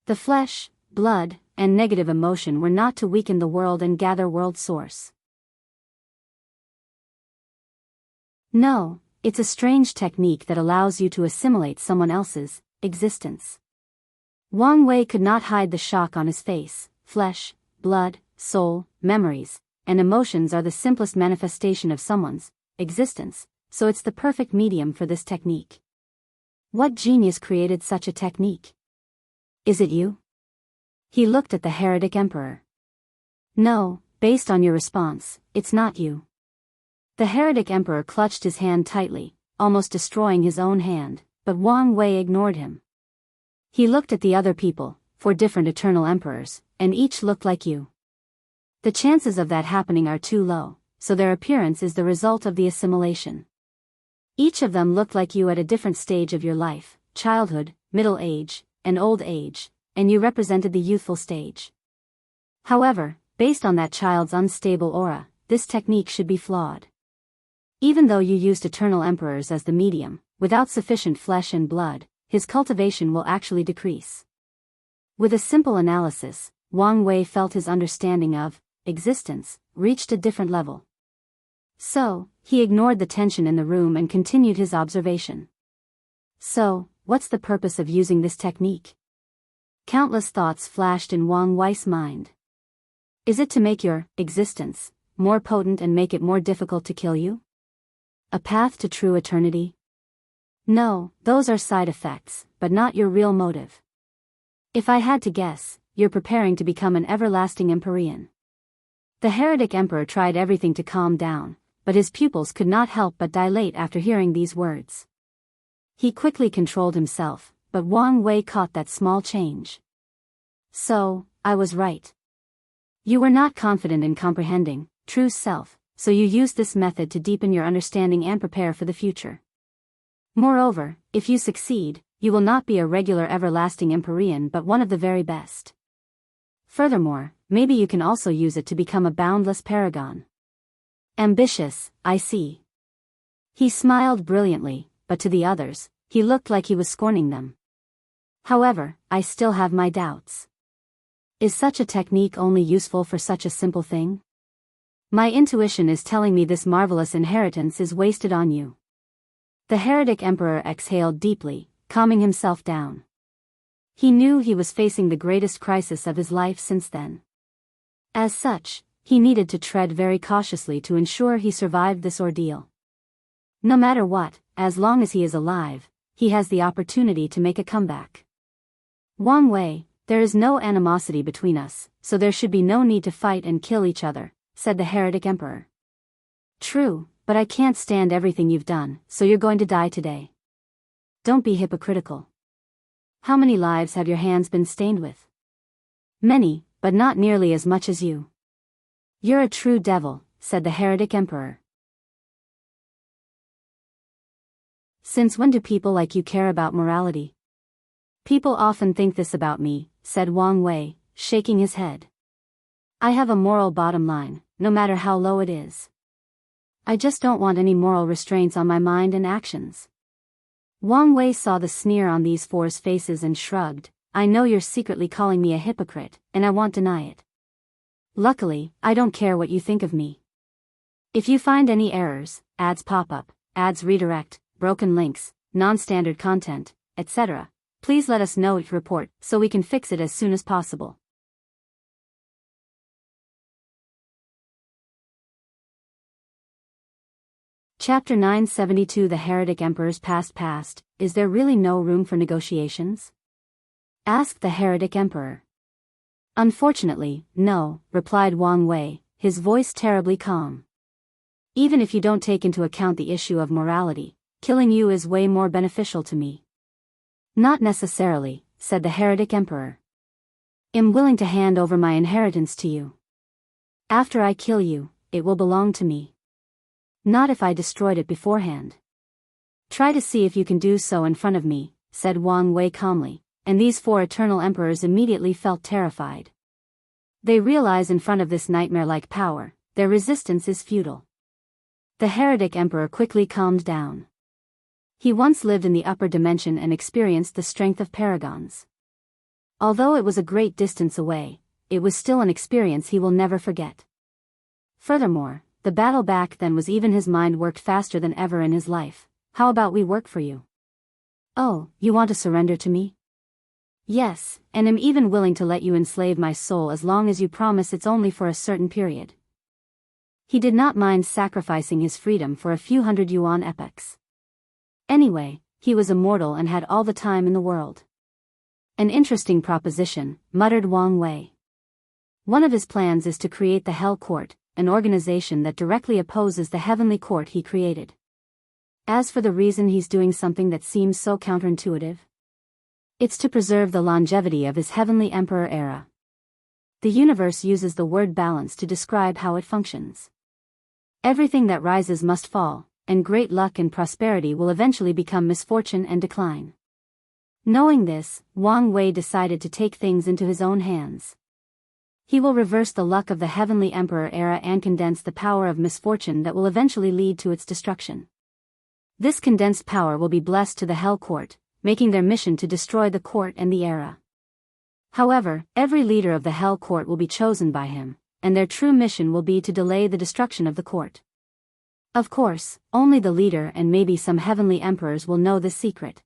The flesh, blood, and negative emotion were not to weaken the world and gather world source. No, it's a strange technique that allows you to assimilate someone else's existence. Wang Wei could not hide the shock on his face. Flesh, blood, soul, memories, and emotions are the simplest manifestation of someone's existence, so it's the perfect medium for this technique. What genius created such a technique? Is it you? He looked at the Heretic Emperor. No, based on your response, it's not you. The Heretic Emperor clutched his hand tightly, almost destroying his own hand, but Wang Wei ignored him. He looked at the other people, 4 different eternal emperors, and each looked like you. The chances of that happening are too low, so their appearance is the result of the assimilation. Each of them looked like you at a different stage of your life, childhood, middle age, and old age, and you represented the youthful stage. However, based on that child's unstable aura, this technique should be flawed. Even though you used eternal emperors as the medium, without sufficient flesh and blood, his cultivation will actually decrease. With a simple analysis, Wang Wei felt his understanding of existence reached a different level. So, he ignored the tension in the room and continued his observation. So, what's the purpose of using this technique? Countless thoughts flashed in Wang Wei's mind. Is it to make your existence more potent and make it more difficult to kill you? A path to true eternity? No, those are side effects, but not your real motive. If I had to guess, you're preparing to become an everlasting Empyrean. The Heretic Emperor tried everything to calm down, but his pupils could not help but dilate after hearing these words. He quickly controlled himself, but Wang Wei caught that small change. So, I was right. You were not confident in comprehending true self, so you used this method to deepen your understanding and prepare for the future. Moreover, if you succeed, you will not be a regular everlasting Empyrean but one of the very best. Furthermore, maybe you can also use it to become a boundless paragon. Ambitious, I see. He smiled brilliantly, but to the others, he looked like he was scorning them. However, I still have my doubts. Is such a technique only useful for such a simple thing? My intuition is telling me this marvelous inheritance is wasted on you. The Heretic Emperor exhaled deeply, calming himself down. He knew he was facing the greatest crisis of his life since then. As such, he needed to tread very cautiously to ensure he survived this ordeal. No matter what, as long as he is alive, he has the opportunity to make a comeback. Wang Wei, there is no animosity between us, so there should be no need to fight and kill each other, said the Heretic Emperor. True, but I can't stand everything you've done, so you're going to die today. Don't be hypocritical. How many lives have your hands been stained with? Many, but not nearly as much as you. You're a true devil, said the Heretic Emperor. Since when do people like you care about morality? People often think this about me, said Wang Wei, shaking his head. I have a moral bottom line, no matter how low it is. I just don't want any moral restraints on my mind and actions. Wang Wei saw the sneer on these four's faces and shrugged. I know you're secretly calling me a hypocrite, and I won't deny it. Luckily, I don't care what you think of me. If you find any errors, ads pop up, ads redirect, broken links, non-standard content, etc., please let us know each report so we can fix it as soon as possible. Chapter 972 The Heretic Emperor's Past. Is there really no room for negotiations? Asked the Heretic Emperor. Unfortunately, no, replied Wang Wei, his voice terribly calm. Even if you don't take into account the issue of morality, killing you is way more beneficial to me. Not necessarily, said the Heretic Emperor. I'm willing to hand over my inheritance to you. After I kill you, it will belong to me. Not if I destroyed it beforehand. Try to see if you can do so in front of me, said Wang Wei calmly, and these four eternal emperors immediately felt terrified. They realize in front of this nightmare-like power, their resistance is futile. The Heretic Emperor quickly calmed down. He once lived in the upper dimension and experienced the strength of paragons. Although it was a great distance away, it was still an experience he will never forget. Furthermore, the battle back then was even his mind worked faster than ever in his life. How about we work for you? Oh, you want to surrender to me? Yes, and am even willing to let you enslave my soul as long as you promise it's only for a certain period. He did not mind sacrificing his freedom for a few hundred yuan epochs. Anyway, he was immortal and had all the time in the world. An interesting proposition, muttered Wang Wei. One of his plans is to create the Hell Court, an organization that directly opposes the heavenly court he created. As for the reason he's doing something that seems so counterintuitive, it's to preserve the longevity of his heavenly emperor era. The universe uses the word balance to describe how it functions. Everything that rises must fall, and great luck and prosperity will eventually become misfortune and decline. Knowing this, Wang Wei decided to take things into his own hands. He will reverse the luck of the heavenly emperor era and condense the power of misfortune that will eventually lead to its destruction. This condensed power will be blessed to the Hell Court, making their mission to destroy the court and the era. However, every leader of the Hell Court will be chosen by him, and their true mission will be to delay the destruction of the court. Of course, only the leader and maybe some heavenly emperors will know this secret.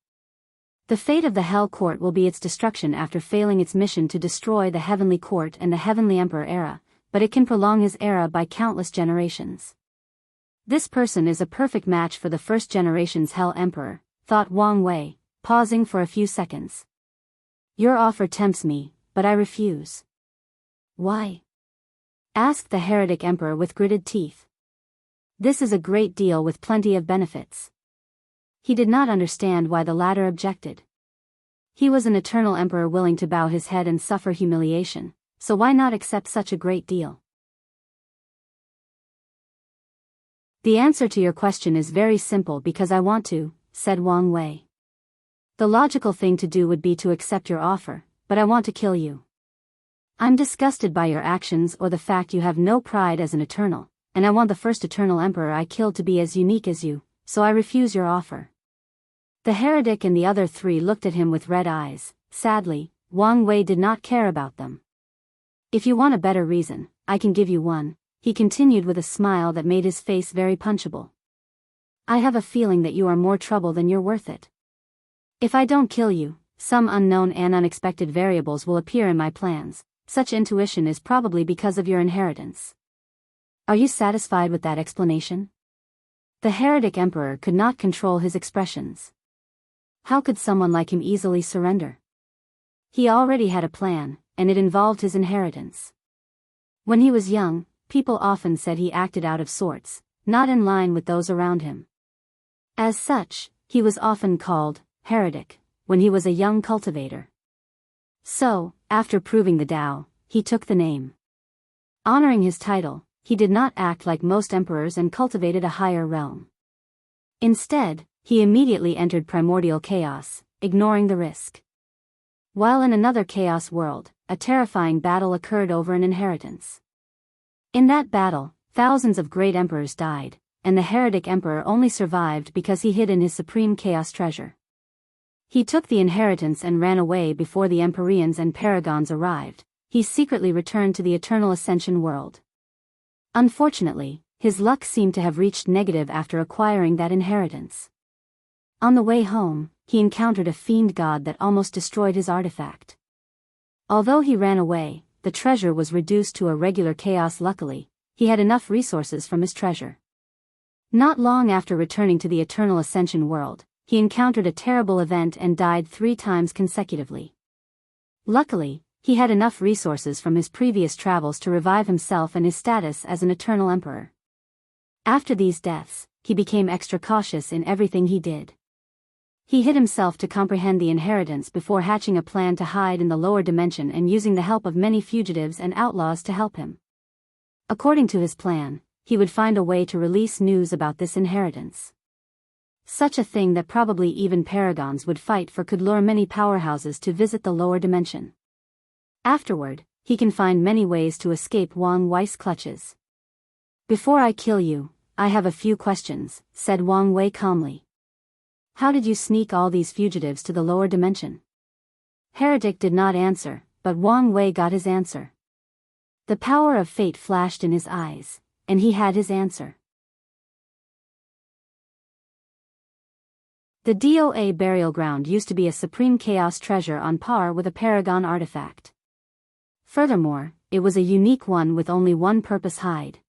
The fate of the Hell Court will be its destruction after failing its mission to destroy the heavenly court and the heavenly emperor era, but it can prolong his era by countless generations. This person is a perfect match for the first generation's Hell Emperor, thought Wang Wei, pausing for a few seconds. Your offer tempts me, but I refuse. Why? Asked the Heretic Emperor with gritted teeth. This is a great deal with plenty of benefits. He did not understand why the latter objected. He was an eternal emperor willing to bow his head and suffer humiliation, so why not accept such a great deal? The answer to your question is very simple because I want to, said Wang Wei. The logical thing to do would be to accept your offer, but I want to kill you. I'm disgusted by your actions or the fact you have no pride as an eternal, and I want the first eternal emperor I killed to be as unique as you, so I refuse your offer. The Heretic and the other three looked at him with red eyes. Sadly, Wang Wei did not care about them. If you want a better reason, I can give you one, he continued with a smile that made his face very punchable. I have a feeling that you are more trouble than you're worth it. If I don't kill you, some unknown and unexpected variables will appear in my plans. Such intuition is probably because of your inheritance. Are you satisfied with that explanation? The Heretic Emperor could not control his expressions. How could someone like him easily surrender? He already had a plan, and it involved his inheritance. When he was young, people often said he acted out of sorts, not in line with those around him. As such, he was often called Heretic when he was a young cultivator. So, after proving the Tao, he took the name. Honoring his title, he did not act like most emperors and cultivated a higher realm. Instead, he immediately entered primordial chaos, ignoring the risk. While in another chaos world, a terrifying battle occurred over an inheritance. In that battle, thousands of great emperors died, and the Heretic Emperor only survived because he hid in his supreme chaos treasure. He took the inheritance and ran away before the Empyreans and Paragons arrived. He secretly returned to the Eternal Ascension world. Unfortunately, his luck seemed to have reached negative after acquiring that inheritance. On the way home, he encountered a fiend god that almost destroyed his artifact. Although he ran away, the treasure was reduced to a regular chaos. Luckily, he had enough resources from his treasure. Not long after returning to the Eternal Ascension world, he encountered a terrible event and died 3 times consecutively. Luckily, he had enough resources from his previous travels to revive himself and his status as an eternal emperor. After these deaths, he became extra cautious in everything he did. He hid himself to comprehend the inheritance before hatching a plan to hide in the lower dimension and using the help of many fugitives and outlaws to help him. According to his plan, he would find a way to release news about this inheritance. Such a thing that probably even paragons would fight for could lure many powerhouses to visit the lower dimension. Afterward, he can find many ways to escape Wang Wei's clutches. Before I kill you, I have a few questions, said Wang Wei calmly. How did you sneak all these fugitives to the lower dimension? Heretic did not answer, but Wang Wei got his answer. The power of fate flashed in his eyes, and he had his answer. The DOA burial ground used to be a supreme chaos treasure on par with a paragon artifact. Furthermore, it was a unique one with only one purpose: hide.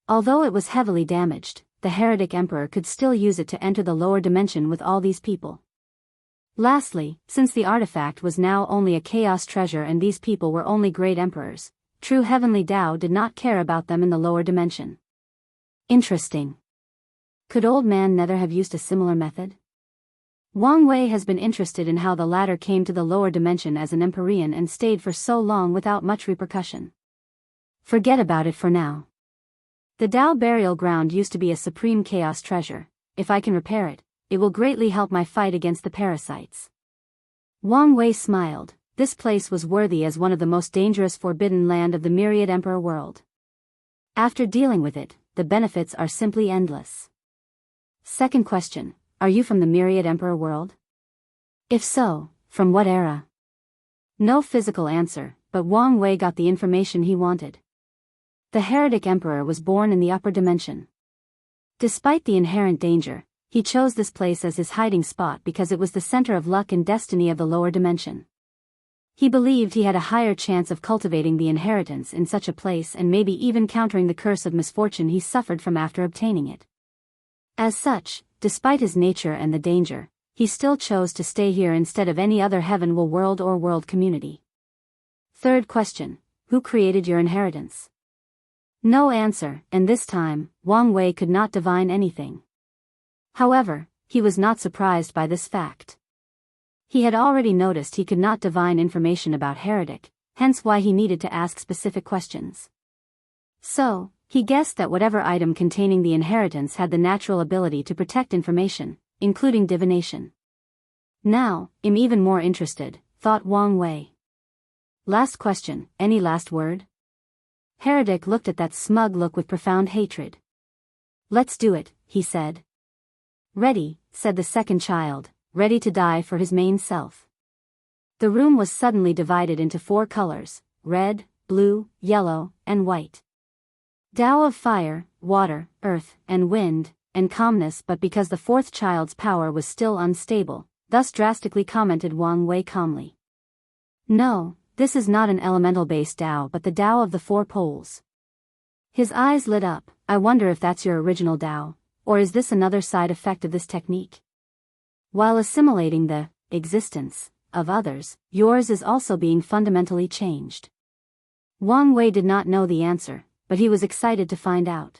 Although it was heavily damaged, the Heretic Emperor could still use it to enter the lower dimension with all these people. Lastly, since the artifact was now only a chaos treasure and these people were only great emperors, true heavenly Tao did not care about them in the lower dimension. Interesting. Could Old Man Nether have used a similar method? Wang Wei has been interested in how the latter came to the lower dimension as an Empyrean and stayed for so long without much repercussion. Forget about it for now. The Tao burial ground used to be a supreme chaos treasure. If I can repair it, it will greatly help my fight against the parasites. Wang Wei smiled. This place was worthy as one of the most dangerous forbidden land of the myriad emperor world. After dealing with it, the benefits are simply endless. Second question. Are you from the myriad emperor world? If so, from what era? No physical answer, but Wang Wei got the information he wanted. The Heretic Emperor was born in the upper dimension. Despite the inherent danger, he chose this place as his hiding spot because it was the center of luck and destiny of the lower dimension. He believed he had a higher chance of cultivating the inheritance in such a place and maybe even countering the curse of misfortune he suffered from after obtaining it. As such, despite his nature and the danger, he still chose to stay here instead of any other heaven world or world community. Third question. Who created your inheritance? No answer, and this time, Wang Wei could not divine anything. However, he was not surprised by this fact. He had already noticed he could not divine information about Heretic, hence why he needed to ask specific questions. So, he guessed that whatever item containing the inheritance had the natural ability to protect information, including divination. Now, I'm even more interested, thought Wang Wei. Last question, any last word? Heretic looked at that smug look with profound hatred. Let's do it, he said. Ready, said the second child, ready to die for his main self. The room was suddenly divided into 4 colors, red, blue, yellow, and white. Tao of fire, water, earth, and wind, and calmness, but because the 4th child's power was still unstable, thus drastically commented Wang Wei calmly. No, this is not an elemental-based Tao but the Tao of the Four Poles. His eyes lit up. I wonder if that's your original Tao, or is this another side effect of this technique? While assimilating the existence of others, yours is also being fundamentally changed. Wang Wei did not know the answer, but he was excited to find out.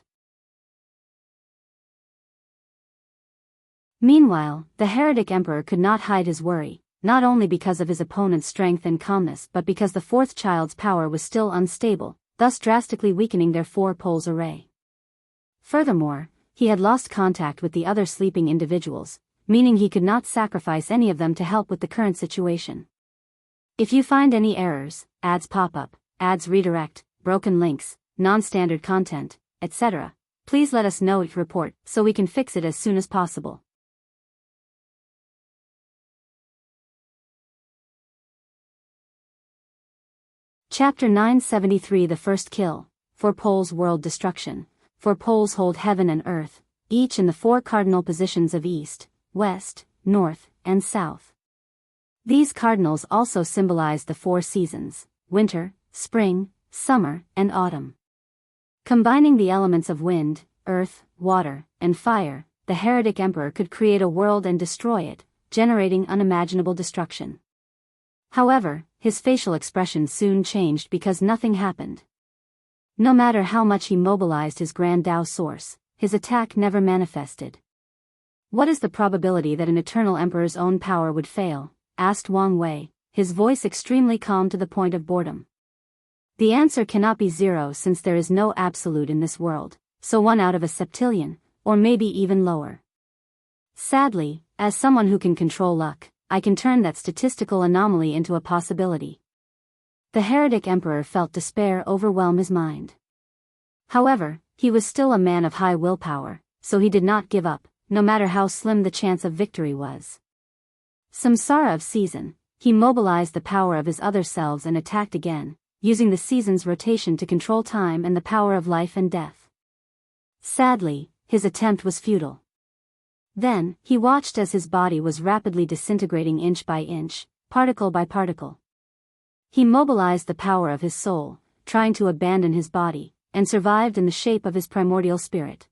Meanwhile, the Heretic Emperor could not hide his worry, not only because of his opponent's strength and calmness but because the fourth child's power was still unstable, thus drastically weakening their four poles array. Furthermore, he had lost contact with the other sleeping individuals, meaning he could not sacrifice any of them to help with the current situation. If you find any errors, ads pop up, ads redirect, broken links, non-standard content, etc., please let us know your report so we can fix it as soon as possible. Chapter 973 The First Kill. Four Poles World Destruction. Four poles hold heaven and earth, each in the four cardinal positions of east, west, north, and south. These cardinals also symbolize the four seasons: winter, spring, summer, and autumn. Combining the elements of wind, earth, water, and fire, the Heretic Emperor could create a world and destroy it, generating unimaginable destruction. However, his facial expression soon changed because nothing happened. No matter how much he mobilized his Grand Tao source, his attack never manifested. What is the probability that an eternal emperor's own power would fail? Asked Wang Wei, his voice extremely calm to the point of boredom. The answer cannot be zero since there is no absolute in this world, so 1 out of a septillion, or maybe even lower. Sadly, as someone who can control luck, I can turn that statistical anomaly into a possibility. The Heretic Emperor felt despair overwhelm his mind. However, he was still a man of high willpower, so he did not give up, no matter how slim the chance of victory was. Samsara of season, he mobilized the power of his other selves and attacked again, using the season's rotation to control time and the power of life and death. Sadly, his attempt was futile. Then, he watched as his body was rapidly disintegrating inch by inch, particle by particle. He mobilized the power of his soul, trying to abandon his body, and survived in the shape of his primordial spirit.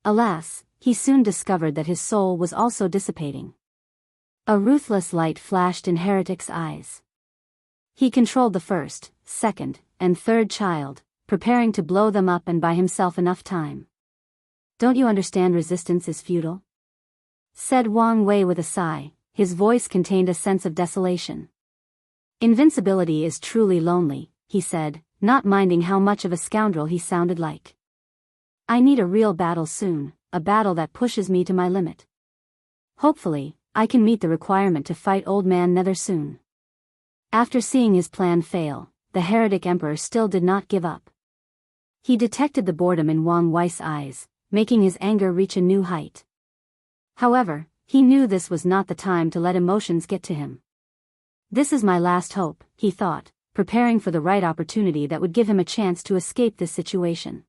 Alas, he soon discovered that his soul was also dissipating. A ruthless light flashed in Heretic's eyes. He controlled the first, second, and third child, preparing to blow them up and buy himself enough time. Don't you understand resistance is futile? Said Wang Wei with a sigh, his voice contained a sense of desolation. Invincibility is truly lonely, he said, not minding how much of a scoundrel he sounded like. I need a real battle soon, a battle that pushes me to my limit. Hopefully, I can meet the requirement to fight Old Man Nether soon. After seeing his plan fail, the Heretic Emperor still did not give up. He detected the boredom in Wang Wei's eyes, making his anger reach a new height. However, he knew this was not the time to let emotions get to him. This is my last hope, he thought, preparing for the right opportunity that would give him a chance to escape this situation.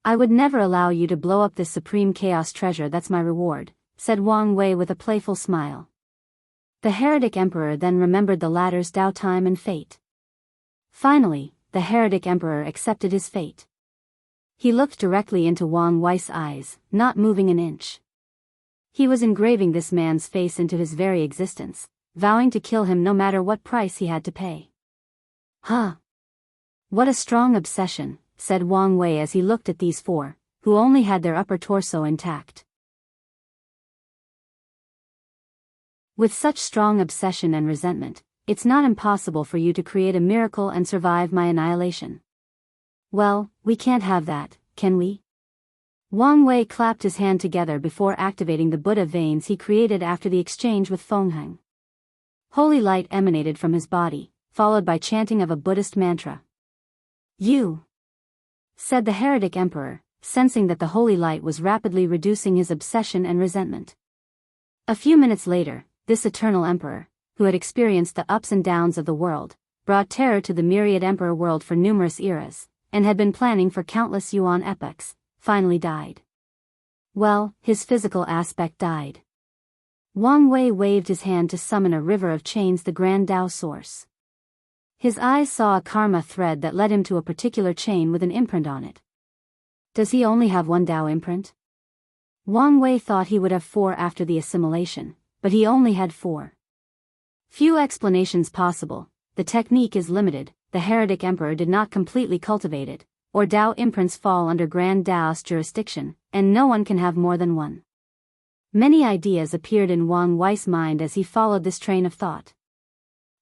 I would never allow you to blow up this supreme chaos treasure. That's my reward, said Wang Wei with a playful smile. The Heretic Emperor then remembered the latter's Tao time and fate. Finally, the Heretic Emperor accepted his fate. He looked directly into Wang Wei's eyes, not moving an inch. He was engraving this man's face into his very existence, vowing to kill him no matter what price he had to pay. Huh. What a strong obsession, said Wang Wei as he looked at these four, who only had their upper torso intact. With such strong obsession and resentment, it's not impossible for you to create a miracle and survive my annihilation. Well, we can't have that, can we? Wang Wei clapped his hand together before activating the Buddha veins he created after the exchange with Fengheng. Holy light emanated from his body, followed by chanting of a Buddhist mantra. You, said the Heretic Emperor, sensing that the holy light was rapidly reducing his obsession and resentment. A few minutes later, this eternal emperor, who had experienced the ups and downs of the world, brought terror to the myriad emperor world for numerous eras, and had been planning for countless Yuan epochs, finally died. Well, his physical aspect died. Wang Wei waved his hand to summon a river of chains, the Grand Tao source. His eyes saw a karma thread that led him to a particular chain with an imprint on it. Does he only have one Tao imprint? Wang Wei thought he would have 4 after the assimilation, but he only had 4. Few explanations possible. The technique is limited, the Heretic Emperor did not completely cultivate it, or Tao imprints fall under Grand Taoist jurisdiction, and no one can have more than one. Many ideas appeared in Wang Wei's mind as he followed this train of thought.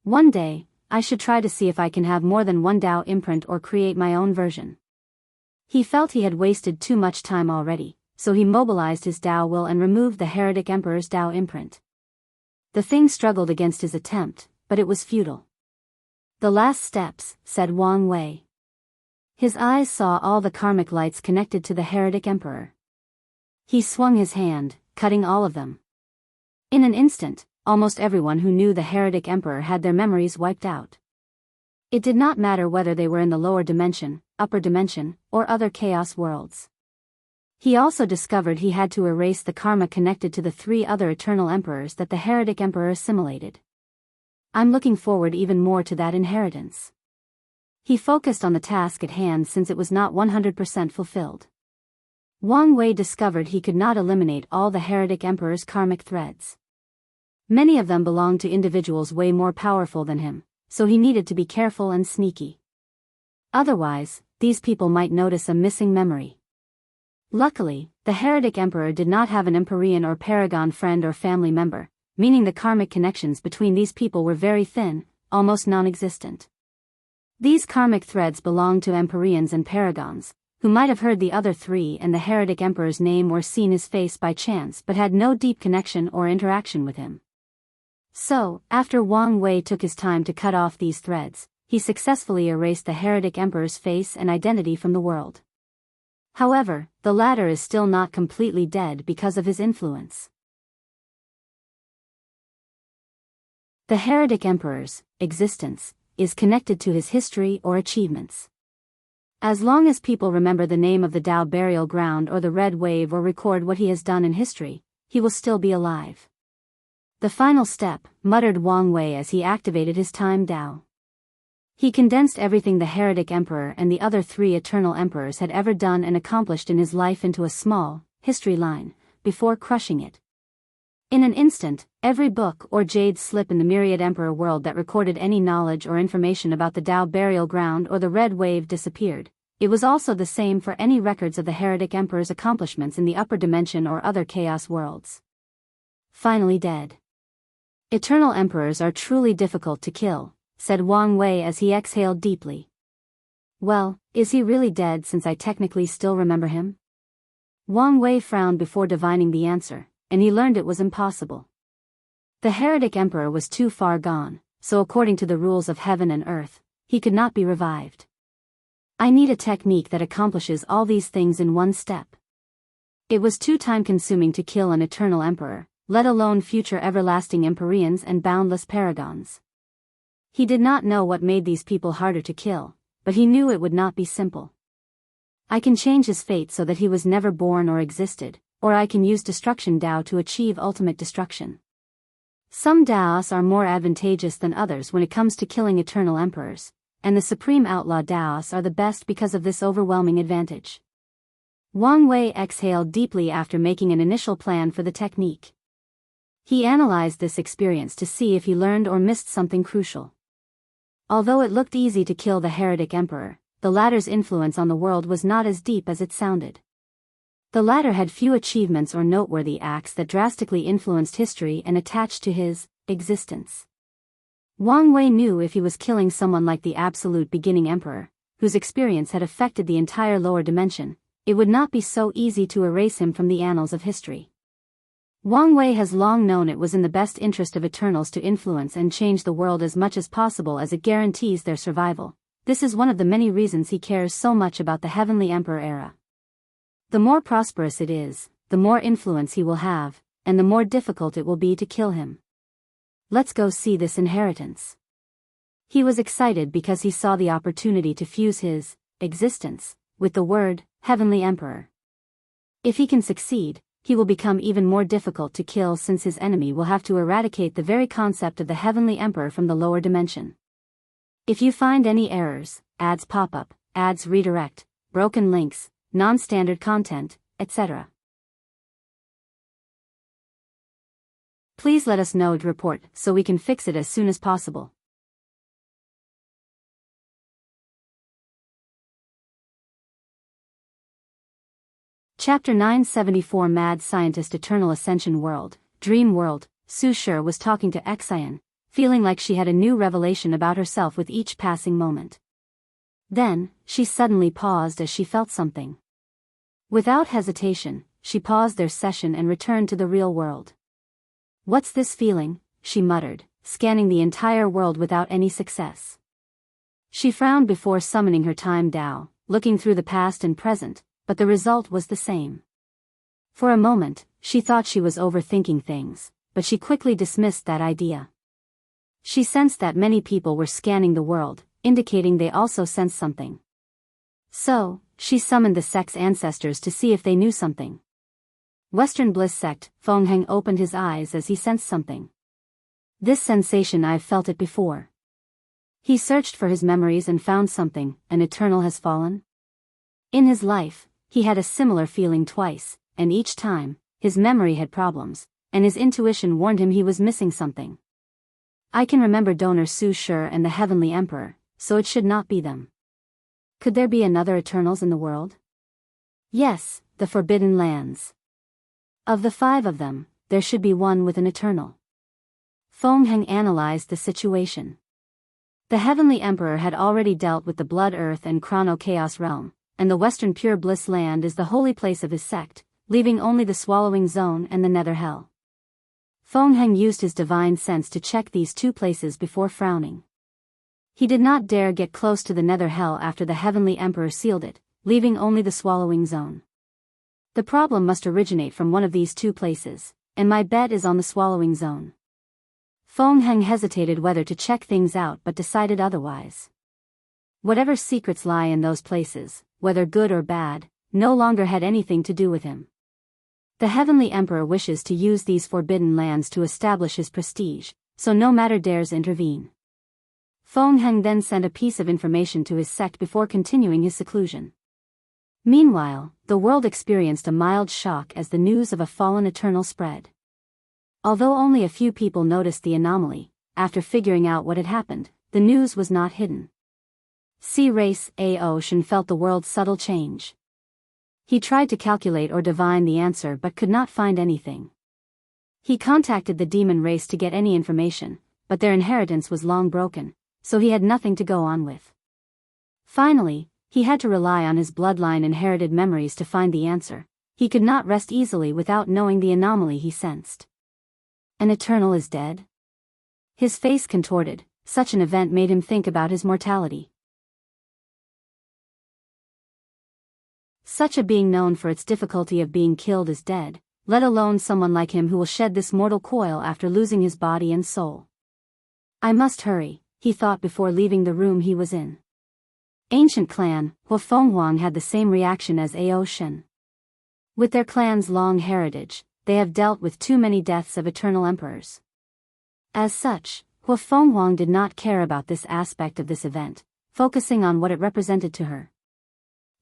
One day, I should try to see if I can have more than one Tao imprint or create my own version. He felt he had wasted too much time already, so he mobilized his Tao will and removed the Heretic Emperor's Tao imprint. The thing struggled against his attempt, but it was futile. The last steps, said Wang Wei. His eyes saw all the karmic lights connected to the Heretic Emperor. He swung his hand, cutting all of them. In an instant, almost everyone who knew the Heretic Emperor had their memories wiped out. It did not matter whether they were in the lower dimension, upper dimension, or other chaos worlds. He also discovered he had to erase the karma connected to the 3 other eternal emperors that the Heretic Emperor assimilated. I'm looking forward even more to that inheritance. He focused on the task at hand since it was not 100% fulfilled. Wang Wei discovered he could not eliminate all the Heretic Emperor's karmic threads. Many of them belonged to individuals way more powerful than him, so he needed to be careful and sneaky. Otherwise, these people might notice a missing memory. Luckily, the Heretic Emperor did not have an Empyrean or Paragon friend or family member, meaning the karmic connections between these people were very thin, almost non-existent. These karmic threads belonged to Empyreans and Paragons, who might have heard the other 3 and the Heretic Emperor's name or seen his face by chance but had no deep connection or interaction with him. So, after Wang Wei took his time to cut off these threads, he successfully erased the Heretic Emperor's face and identity from the world. However, the latter is still not completely dead because of his influence. The Heretic Emperor's existence is connected to his history or achievements. As long as people remember the name of the Tao burial ground or the red wave or record what he has done in history, he will still be alive. The final step, muttered Wang Wei as he activated his time Tao. He condensed everything the Heretic Emperor and the other 3 eternal emperors had ever done and accomplished in his life into a small, history line, before crushing it. In an instant, every book or jade slip in the myriad emperor world that recorded any knowledge or information about the Tao burial ground or the red wave disappeared. It was also the same for any records of the Heretic Emperor's accomplishments in the upper dimension or other chaos worlds. Finally dead. Eternal emperors are truly difficult to kill, said Wang Wei as he exhaled deeply. Well, is he really dead since I technically still remember him? Wang Wei frowned before divining the answer, and he learned it was impossible. The Heretic Emperor was too far gone, so according to the rules of heaven and earth, he could not be revived. I need a technique that accomplishes all these things in one step. It was too time-consuming to kill an eternal emperor, let alone future everlasting Empyreans and boundless Paragons. He did not know what made these people harder to kill, but he knew it would not be simple. I can change his fate so that he was never born or existed, or I can use destruction Tao to achieve ultimate destruction. Some Taos are more advantageous than others when it comes to killing eternal emperors, and the supreme outlaw Taos are the best because of this overwhelming advantage. Wang Wei exhaled deeply after making an initial plan for the technique. He analyzed this experience to see if he learned or missed something crucial. Although it looked easy to kill the Heretic Emperor, the latter's influence on the world was not as deep as it sounded. The latter had few achievements or noteworthy acts that drastically influenced history and attached to his existence. Wang Wei knew if he was killing someone like the absolute beginning emperor, whose experience had affected the entire lower dimension, it would not be so easy to erase him from the annals of history. Wang Wei has long known it was in the best interest of Eternals to influence and change the world as much as possible as it guarantees their survival. This is one of the many reasons he cares so much about the Heavenly Emperor era. The more prosperous it is, the more influence he will have, and the more difficult it will be to kill him. Let's go see this inheritance. He was excited because he saw the opportunity to fuse his existence with the word Heavenly Emperor. If he can succeed, he will become even more difficult to kill since his enemy will have to eradicate the very concept of the Heavenly Emperor from the lower dimension. If you find any errors, ads pop up, ads redirect, broken links, non-standard content, etc., please let us know to report so we can fix it as soon as possible. Chapter 974 Mad Scientist Eternal Ascension World, Dream World. Su Shi was talking to Xian, feeling like she had a new revelation about herself with each passing moment. Then, she suddenly paused as she felt something. Without hesitation, she paused their session and returned to the real world. "What's this feeling?" she muttered, scanning the entire world without any success. She frowned before summoning her time Dao, looking through the past and present, but the result was the same. For a moment, she thought she was overthinking things, but she quickly dismissed that idea. She sensed that many people were scanning the world, indicating they also sensed something. So, she summoned the sect's ancestors to see if they knew something. Western Bliss Sect. Feng Heng opened his eyes as he sensed something. "This sensation, I've felt it before." He searched for his memories and found something. An eternal has fallen? In his life, he had a similar feeling twice, and each time, his memory had problems, and his intuition warned him he was missing something. "I can remember Donor Su Shi and the Heavenly Emperor, so it should not be them. Could there be another Eternals in the world?" "Yes, the Forbidden Lands. Of the 5 of them, there should be one with an Eternal." Feng Heng analyzed the situation. The Heavenly Emperor had already dealt with the Blood Earth and Chrono Chaos Realm, and the Western Pure Bliss Land is the holy place of his sect, leaving only the Swallowing Zone and the Nether Hell. Feng Heng used his divine sense to check these 2 places before frowning. He did not dare get close to the Nether Hell after the Heavenly Emperor sealed it, leaving only the Swallowing Zone. The problem must originate from one of these 2 places, and my bet is on the Swallowing Zone. Feng Heng hesitated whether to check things out but decided otherwise. Whatever secrets lie in those places, whether good or bad, no longer had anything to do with him. The Heavenly Emperor wishes to use these forbidden lands to establish his prestige, so no matter dares intervene. Feng Heng then sent a piece of information to his sect before continuing his seclusion. Meanwhile, the world experienced a mild shock as the news of a fallen Eternal spread. Although only a few people noticed the anomaly, after figuring out what had happened, the news was not hidden. C-Race A Ocean felt the world's subtle change. He tried to calculate or divine the answer but could not find anything. He contacted the demon race to get any information, but their inheritance was long broken, so he had nothing to go on with. Finally, he had to rely on his bloodline inherited memories to find the answer. He could not rest easily without knowing the anomaly he sensed. An Eternal is dead? His face contorted, such an event made him think about his mortality. Such a being known for its difficulty of being killed is dead, let alone someone like him who will shed this mortal coil after losing his body and soul. "I must hurry," he thought before leaving the room he was in. Ancient clan, Huafenghuang had the same reaction as Ao Shen. With their clan's long heritage, they have dealt with too many deaths of eternal emperors. As such, Huafenghuang did not care about this aspect of this event, focusing on what it represented to her.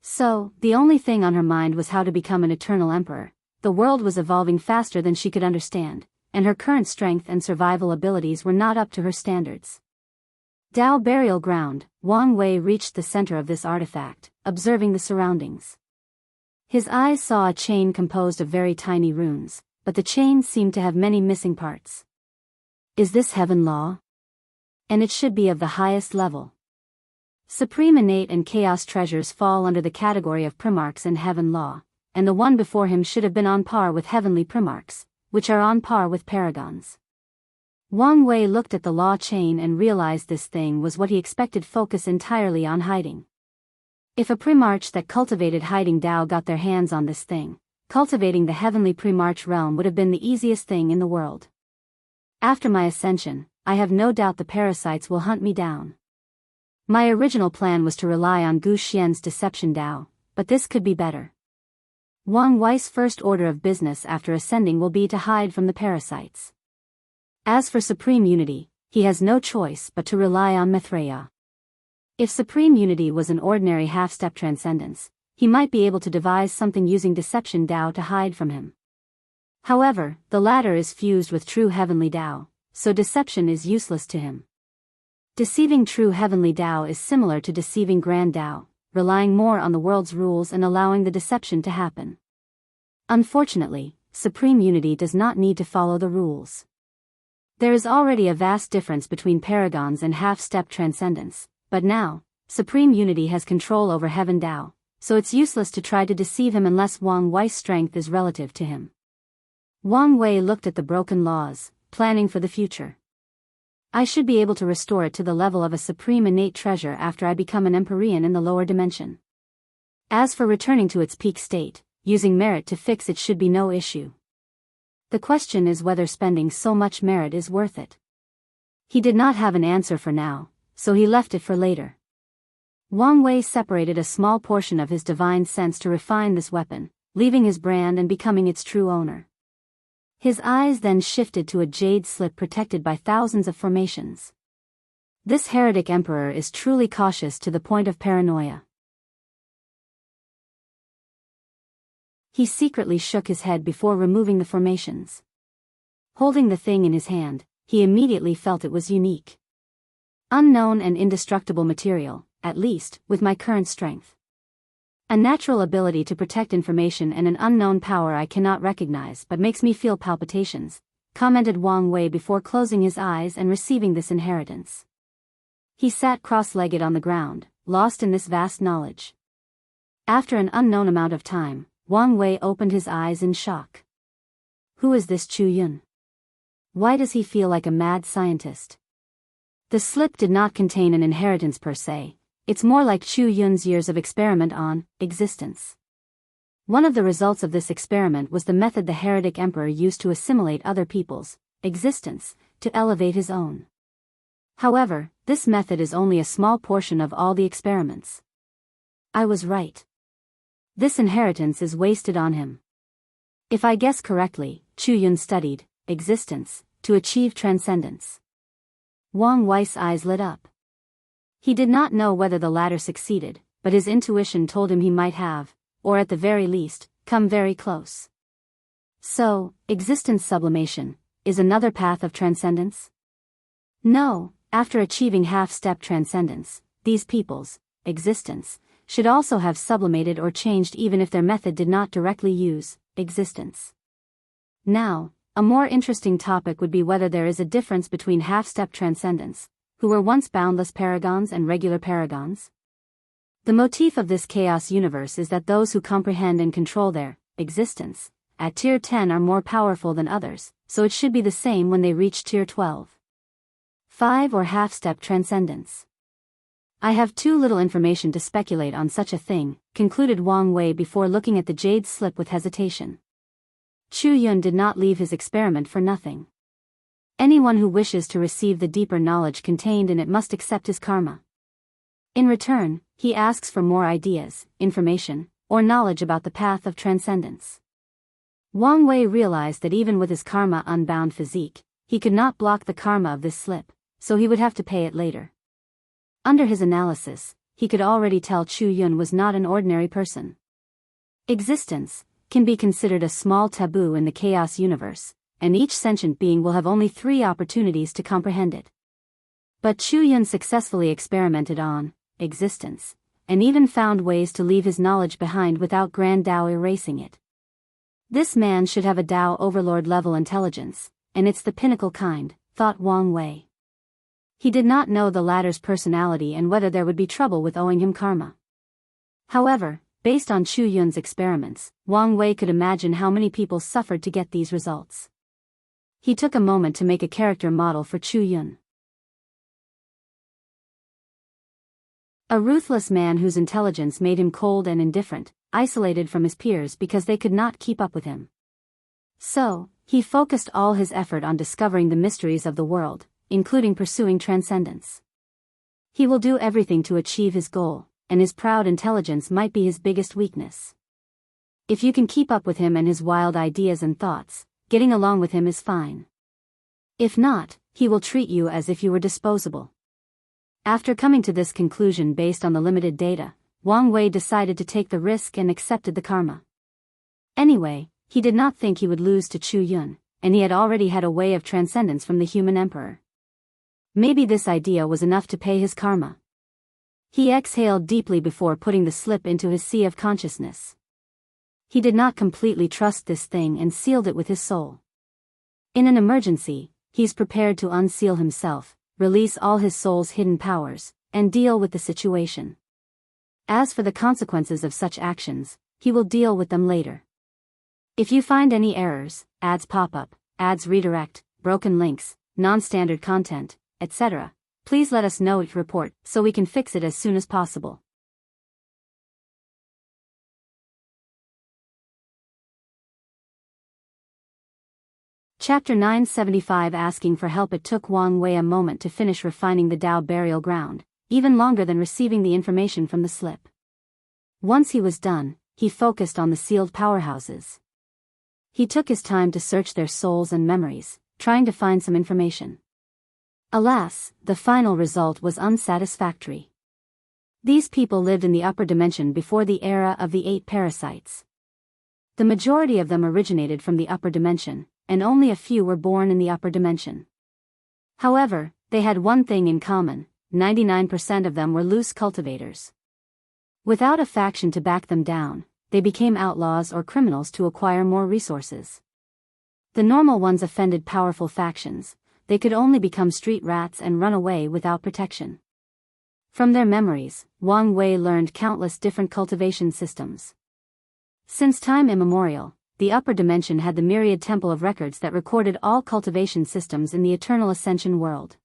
So, the only thing on her mind was how to become an eternal emperor. The world was evolving faster than she could understand, and her current strength and survival abilities were not up to her standards. Dao Burial Ground. Wang Wei reached the center of this artifact, observing the surroundings. His eyes saw a chain composed of very tiny runes, but the chain seemed to have many missing parts. Is this heaven law? And it should be of the highest level. Supreme Innate and Chaos treasures fall under the category of Primarchs and Heaven law, and the one before him should have been on par with Heavenly Primarchs, which are on par with Paragons. Wang Wei looked at the law chain and realized this thing was what he expected, focus entirely on hiding. If a Primarch that cultivated hiding Dao got their hands on this thing, cultivating the Heavenly Primarch realm would have been the easiest thing in the world. After my ascension, I have no doubt the parasites will hunt me down. My original plan was to rely on Gu Xian's deception Dao, but this could be better. Wang Wei's first order of business after ascending will be to hide from the parasites. As for supreme unity, he has no choice but to rely on Maitreya. If supreme unity was an ordinary half-step transcendence, he might be able to devise something using deception Tao to hide from him. However, the latter is fused with true heavenly Tao, so deception is useless to him. Deceiving true heavenly Tao is similar to deceiving grand Tao, relying more on the world's rules and allowing the deception to happen. Unfortunately, supreme unity does not need to follow the rules. There is already a vast difference between paragons and half-step transcendence, but now, supreme unity has control over heaven Tao, so it's useless to try to deceive him unless Wang Wei's strength is relative to him. Wang Wei looked at the broken laws, planning for the future. I should be able to restore it to the level of a supreme innate treasure after I become an Empyrean in the lower dimension. As for returning to its peak state, using merit to fix it should be no issue. The question is whether spending so much merit is worth it. He did not have an answer for now, so he left it for later. Wang Wei separated a small portion of his divine sense to refine this weapon, leaving his brand and becoming its true owner. His eyes then shifted to a jade slip protected by thousands of formations. This heretic emperor is truly cautious to the point of paranoia. He secretly shook his head before removing the formations. Holding the thing in his hand, he immediately felt it was unique. Unknown and indestructible material, at least, with my current strength. A natural ability to protect information and an unknown power I cannot recognize but makes me feel palpitations, commented Wang Wei before closing his eyes and receiving this inheritance. He sat cross-legged on the ground, lost in this vast knowledge. After an unknown amount of time, Wang Wei opened his eyes in shock. Who is this Chu Yun? Why does he feel like a mad scientist? The slip did not contain an inheritance per se. It's more like Chu Yun's years of experiment on existence. One of the results of this experiment was the method the Heretic Emperor used to assimilate other people's existence to elevate his own. However, this method is only a small portion of all the experiments. I was right. This inheritance is wasted on him. If I guess correctly, Chu Yun studied existence to achieve transcendence. Wang Wei's eyes lit up. He did not know whether the latter succeeded, but his intuition told him he might have, or at the very least, come very close. So, existence sublimation is another path of transcendence? No, after achieving half-step transcendence, these people's existence should also have sublimated or changed even if their method did not directly use existence. Now, a more interesting topic would be whether there is a difference between half-step transcendence, who were once boundless paragons, and regular paragons. The motif of this chaos universe is that those who comprehend and control their existence at tier 10 are more powerful than others, so it should be the same when they reach tier 12. 5 or half-step transcendence. I have too little information to speculate on such a thing, concluded Wang Wei before looking at the jade slip with hesitation. Chu Yun did not leave his experiment for nothing. Anyone who wishes to receive the deeper knowledge contained in it must accept his karma. In return, he asks for more ideas, information, or knowledge about the path of transcendence. Wang Wei realized that even with his karma unbound physique, he could not block the karma of this slip, so he would have to pay it later. Under his analysis, he could already tell Chu Yun was not an ordinary person. Existence can be considered a small taboo in the chaos universe, and each sentient being will have only 3 opportunities to comprehend it. But Chu Yun successfully experimented on existence, and even found ways to leave his knowledge behind without Grand Tao erasing it. This man should have a Tao overlord level intelligence, and it's the pinnacle kind, thought Wang Wei. He did not know the latter's personality and whether there would be trouble with owing him karma. However, based on Chu Yun's experiments, Wang Wei could imagine how many people suffered to get these results. He took a moment to make a character model for Chu Yun. A ruthless man whose intelligence made him cold and indifferent, isolated from his peers because they could not keep up with him. So, he focused all his effort on discovering the mysteries of the world, including pursuing transcendence. He will do everything to achieve his goal, and his proud intelligence might be his biggest weakness. If you can keep up with him and his wild ideas and thoughts, getting along with him is fine. If not, he will treat you as if you were disposable. After coming to this conclusion based on the limited data, Wang Wei decided to take the risk and accepted the karma. Anyway, he did not think he would lose to Chu Yun, and he had already had a way of transcendence from the human emperor. Maybe this idea was enough to pay his karma. He exhaled deeply before putting the slip into his sea of consciousness. He did not completely trust this thing and sealed it with his soul. In an emergency, he's prepared to unseal himself, release all his soul's hidden powers, and deal with the situation. As for the consequences of such actions, he will deal with them later. If you find any errors, ads pop up, ads redirect, broken links, non-standard content, etc., please let us know, report, so we can fix it as soon as possible. Chapter 975 Asking for help. It took Wang Wei a moment to finish refining the Tao burial ground, even longer than receiving the information from the slip. Once he was done, he focused on the sealed powerhouses. He took his time to search their souls and memories, trying to find some information. Alas, the final result was unsatisfactory. These people lived in the upper dimension before the era of the 8 parasites. The majority of them originated from the upper dimension, and only a few were born in the upper dimension. However, they had one thing in common: 99% of them were loose cultivators. Without a faction to back them down, they became outlaws or criminals to acquire more resources. The normal ones offended powerful factions. They could only become street rats and run away without protection. From their memories, Wang Wei learned countless different cultivation systems. Since time immemorial, the upper dimension had the myriad temple of records that recorded all cultivation systems in the eternal ascension world.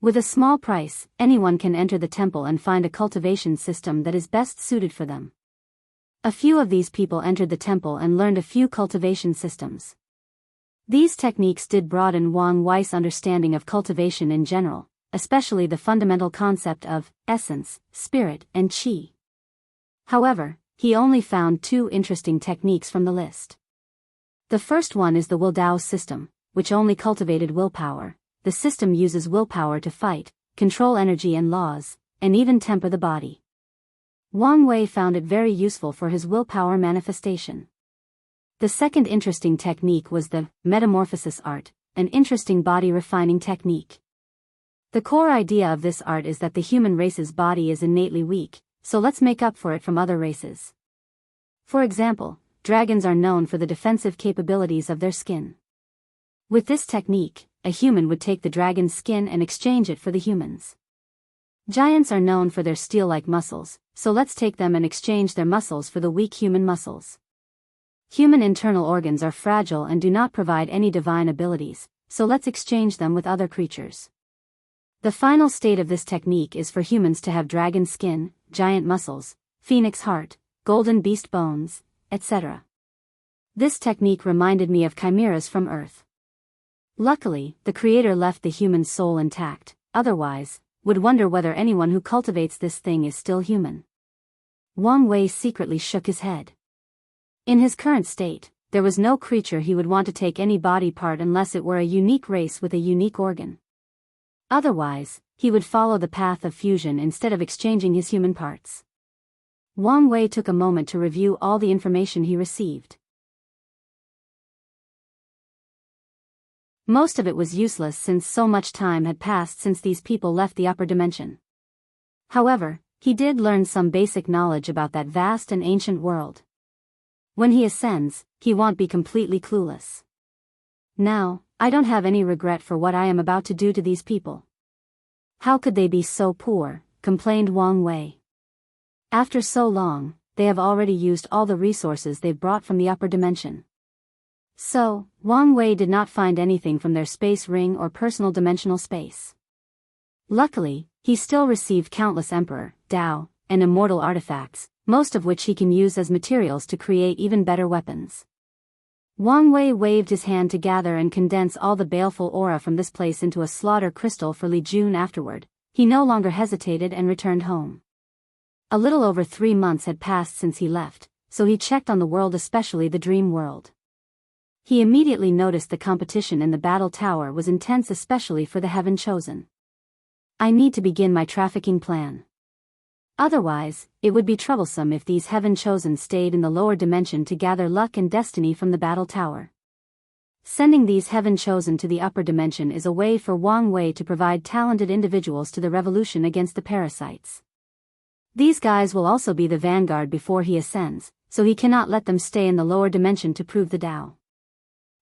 With a small price, anyone can enter the temple and find a cultivation system that is best suited for them. A few of these people entered the temple and learned a few cultivation systems. These techniques did broaden Wang Wei's understanding of cultivation in general, especially the fundamental concept of essence, spirit, and qi. However, he only found 2 interesting techniques from the list. The first one is the Will Dao system, which only cultivated willpower. The system uses willpower to fight, control energy and laws, and even temper the body. Wang Wei found it very useful for his willpower manifestation. The second interesting technique was the metamorphosis art, an interesting body refining technique. The core idea of this art is that the human race's body is innately weak, so let's make up for it from other races. For example, dragons are known for the defensive capabilities of their skin. With this technique, a human would take the dragon's skin and exchange it for the human's. Giants are known for their steel-like muscles, so let's take them and exchange their muscles for the weak human muscles. Human internal organs are fragile and do not provide any divine abilities, so let's exchange them with other creatures. The final state of this technique is for humans to have dragon skin, giant muscles, phoenix heart, golden beast bones, etc. This technique reminded me of chimeras from Earth. Luckily, the Creator left the human soul intact, otherwise, would wonder whether anyone who cultivates this thing is still human. Wang Wei secretly shook his head. In his current state, there was no creature he would want to take any body part unless it were a unique race with a unique organ. Otherwise, he would follow the path of fusion instead of exchanging his human parts. Wang Wei took a moment to review all the information he received. Most of it was useless since so much time had passed since these people left the upper dimension. However, he did learn some basic knowledge about that vast and ancient world. When he ascends, he won't be completely clueless. Now, I don't have any regret for what I am about to do to these people. How could they be so poor, complained Wang Wei. After so long, they have already used all the resources they've brought from the upper dimension. So, Wang Wei did not find anything from their space ring or personal dimensional space. Luckily, he still received countless Emperor, Tao, and immortal artifacts, most of which he can use as materials to create even better weapons. Wang Wei waved his hand to gather and condense all the baleful aura from this place into a slaughter crystal for Li Jun afterward. He no longer hesitated and returned home. A little over 3 months had passed since he left, so he checked on the world, especially the dream world. He immediately noticed the competition in the battle tower was intense, especially for the Heaven Chosen. I need to begin my trafficking plan. Otherwise, it would be troublesome if these Heaven Chosen stayed in the lower dimension to gather luck and destiny from the battle tower. Sending these Heaven Chosen to the upper dimension is a way for Wang Wei to provide talented individuals to the revolution against the parasites. These guys will also be the vanguard before he ascends, so he cannot let them stay in the lower dimension to prove the Tao.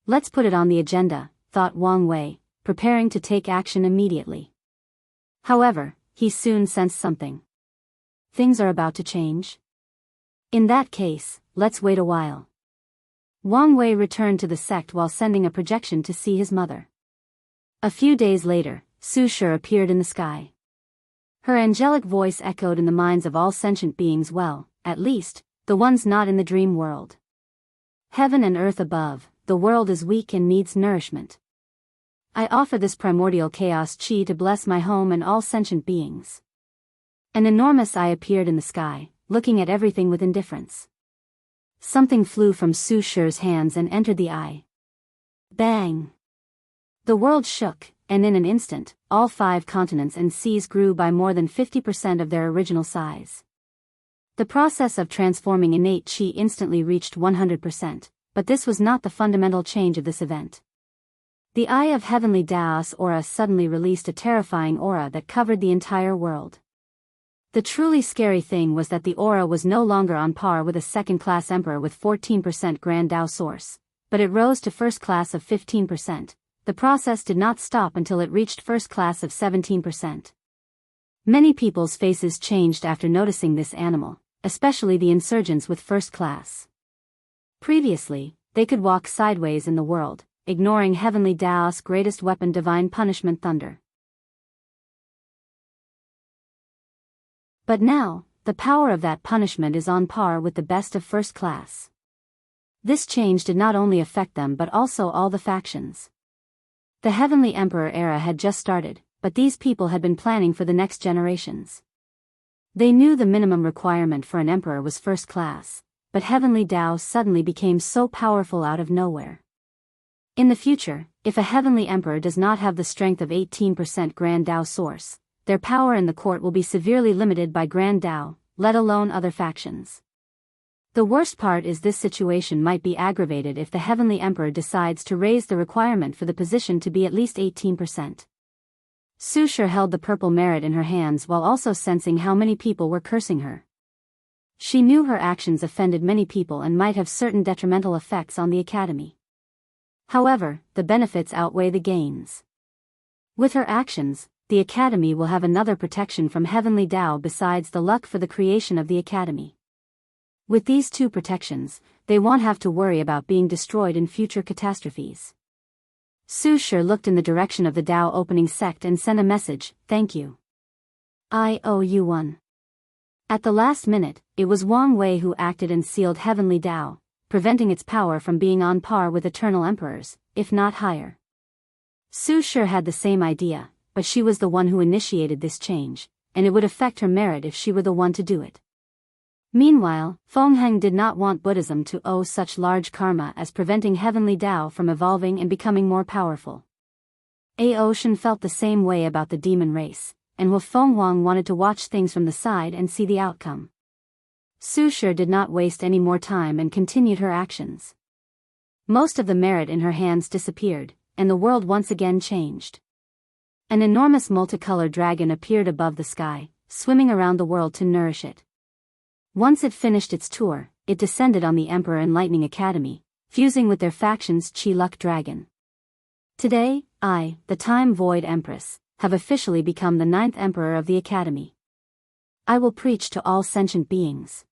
Let's put it on the agenda, thought Wang Wei, preparing to take action immediately. However, he soon sensed something. Things are about to change? In that case, let's wait a while. Wang Wei returned to the sect while sending a projection to see his mother. A few days later, Su Shi appeared in the sky. Her angelic voice echoed in the minds of all sentient beings, well, at least, the ones not in the dream world. Heaven and earth above, the world is weak and needs nourishment. I offer this primordial chaos chi to bless my home and all sentient beings. An enormous eye appeared in the sky, looking at everything with indifference. Something flew from Su Shi's hands and entered the eye. Bang! The world shook, and in an instant, all 5 continents and seas grew by more than 50% of their original size. The process of transforming innate chi instantly reached 100%, but this was not the fundamental change of this event. The eye of heavenly Daos aura suddenly released a terrifying aura that covered the entire world. The truly scary thing was that the aura was no longer on par with a second-class emperor with 14% Grand Dao source, but it rose to first class of 15%. The process did not stop until it reached first class of 17%. Many people's faces changed after noticing this animal, especially the insurgents with first class. Previously, they could walk sideways in the world, ignoring heavenly Daos' greatest weapon, divine punishment, thunder. But now, the power of that punishment is on par with the best of first class. This change did not only affect them but also all the factions. The Heavenly Emperor era had just started, but these people had been planning for the next generations. They knew the minimum requirement for an emperor was first class, but Heavenly Dao suddenly became so powerful out of nowhere. In the future, if a Heavenly Emperor does not have the strength of 18% Grand Dao source, their power in the court will be severely limited by Grand Dao, let alone other factions. The worst part is this situation might be aggravated if the Heavenly Emperor decides to raise the requirement for the position to be at least 18%. Su Shi held the purple merit in her hands while also sensing how many people were cursing her. She knew her actions offended many people and might have certain detrimental effects on the academy. However, the benefits outweigh the gains. With her actions, the academy will have another protection from Heavenly Dao besides the luck for the creation of the academy. With these 2 protections, they won't have to worry about being destroyed in future catastrophes. Su Shi looked in the direction of the Dao opening sect and sent a message, "Thank you. I owe you one." At the last minute, it was Wang Wei who acted and sealed Heavenly Dao, preventing its power from being on par with eternal emperors, if not higher. Su Shi had the same idea, but she was the one who initiated this change, and it would affect her merit if she were the one to do it. Meanwhile, Fengheng did not want Buddhism to owe such large karma as preventing Heavenly Dao from evolving and becoming more powerful. Ocean felt the same way about the demon race, and Wu Fenghuang wanted to watch things from the side and see the outcome. Su Shi did not waste any more time and continued her actions. Most of the merit in her hands disappeared, and the world once again changed. An enormous multicolored dragon appeared above the sky, swimming around the world to nourish it. Once it finished its tour, it descended on the Emperor and Lightning Academy, fusing with their faction's Chi Luck Dragon. Today, I, the Time Void Empress, have officially become the 9th Emperor of the Academy. I will preach to all sentient beings.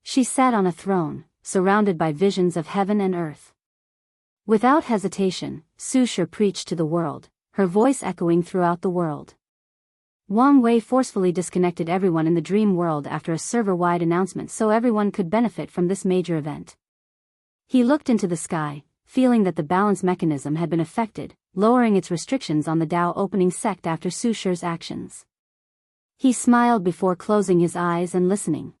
She sat on a throne, surrounded by visions of heaven and earth. Without hesitation, Su Shi preached to the world, her voice echoing throughout the world. Wang Wei forcefully disconnected everyone in the dream world after a server-wide announcement so everyone could benefit from this major event. He looked into the sky, feeling that the balance mechanism had been affected, lowering its restrictions on the Dao opening sect after Su Shi's actions. He smiled before closing his eyes and listening.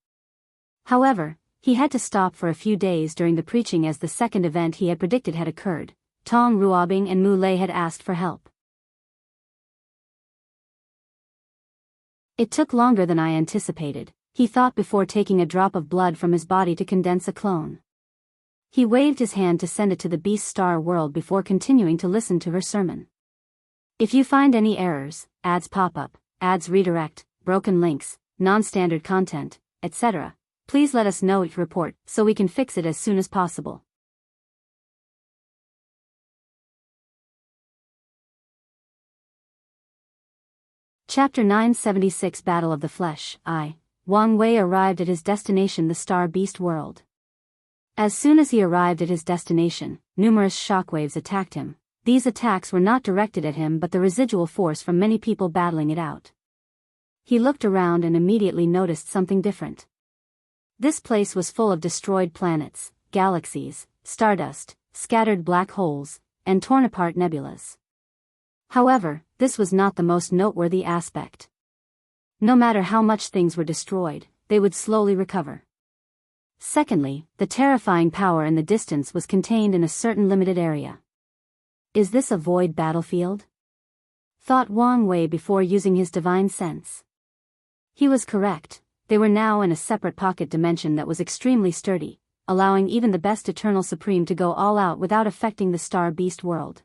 However, He had to stop for a few days during the preaching as the second event he had predicted had occurred. Tong Ruobing and Mu Lei had asked for help. It took longer than I anticipated, he thought before taking a drop of blood from his body to condense a clone. He waved his hand to send it to the Beast Star world before continuing to listen to her sermon. If you find any errors, ads pop up, ads redirect, broken links, non-standard content, etc., please let us know each report so we can fix it as soon as possible. Chapter 976 Battle of the Flesh. Wang Wei arrived at his destination, the Star Beast world. As soon as he arrived at his destination, numerous shockwaves attacked him. These attacks were not directed at him but the residual force from many people battling it out. He looked around and immediately noticed something different. This place was full of destroyed planets, galaxies, stardust, scattered black holes, and torn-apart nebulas. However, this was not the most noteworthy aspect. No matter how much things were destroyed, they would slowly recover. Secondly, the terrifying power in the distance was contained in a certain limited area. Is this a void battlefield? Thought Wang Wei before using his divine sense. He was correct, they were now in a separate pocket dimension that was extremely sturdy, allowing even the best Eternal Supreme to go all out without affecting the Star Beast world.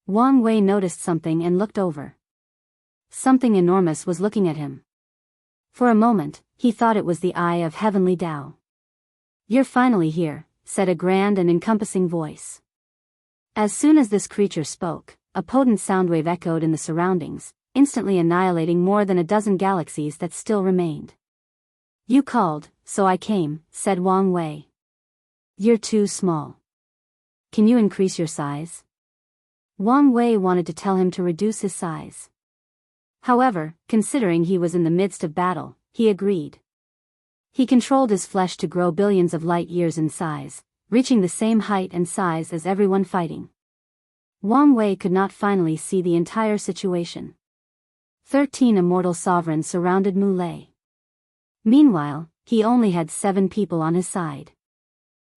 Wang Wei noticed something and looked over. Something enormous was looking at him. For a moment, he thought it was the Eye of Heavenly Tao. You're finally here, said a grand and encompassing voice. As soon as this creature spoke, a potent soundwave echoed in the surroundings, instantly annihilating more than a dozen galaxies that still remained. You called, so I came, said Wang Wei. You're too small. Can you increase your size? Wang Wei wanted to tell him to reduce his size. However, considering he was in the midst of battle, he agreed. He controlled his flesh to grow billions of light years in size, reaching the same height and size as everyone fighting. Wang Wei could not finally see the entire situation. 13 immortal sovereigns surrounded Mu Lei. Meanwhile, he only had 7 people on his side.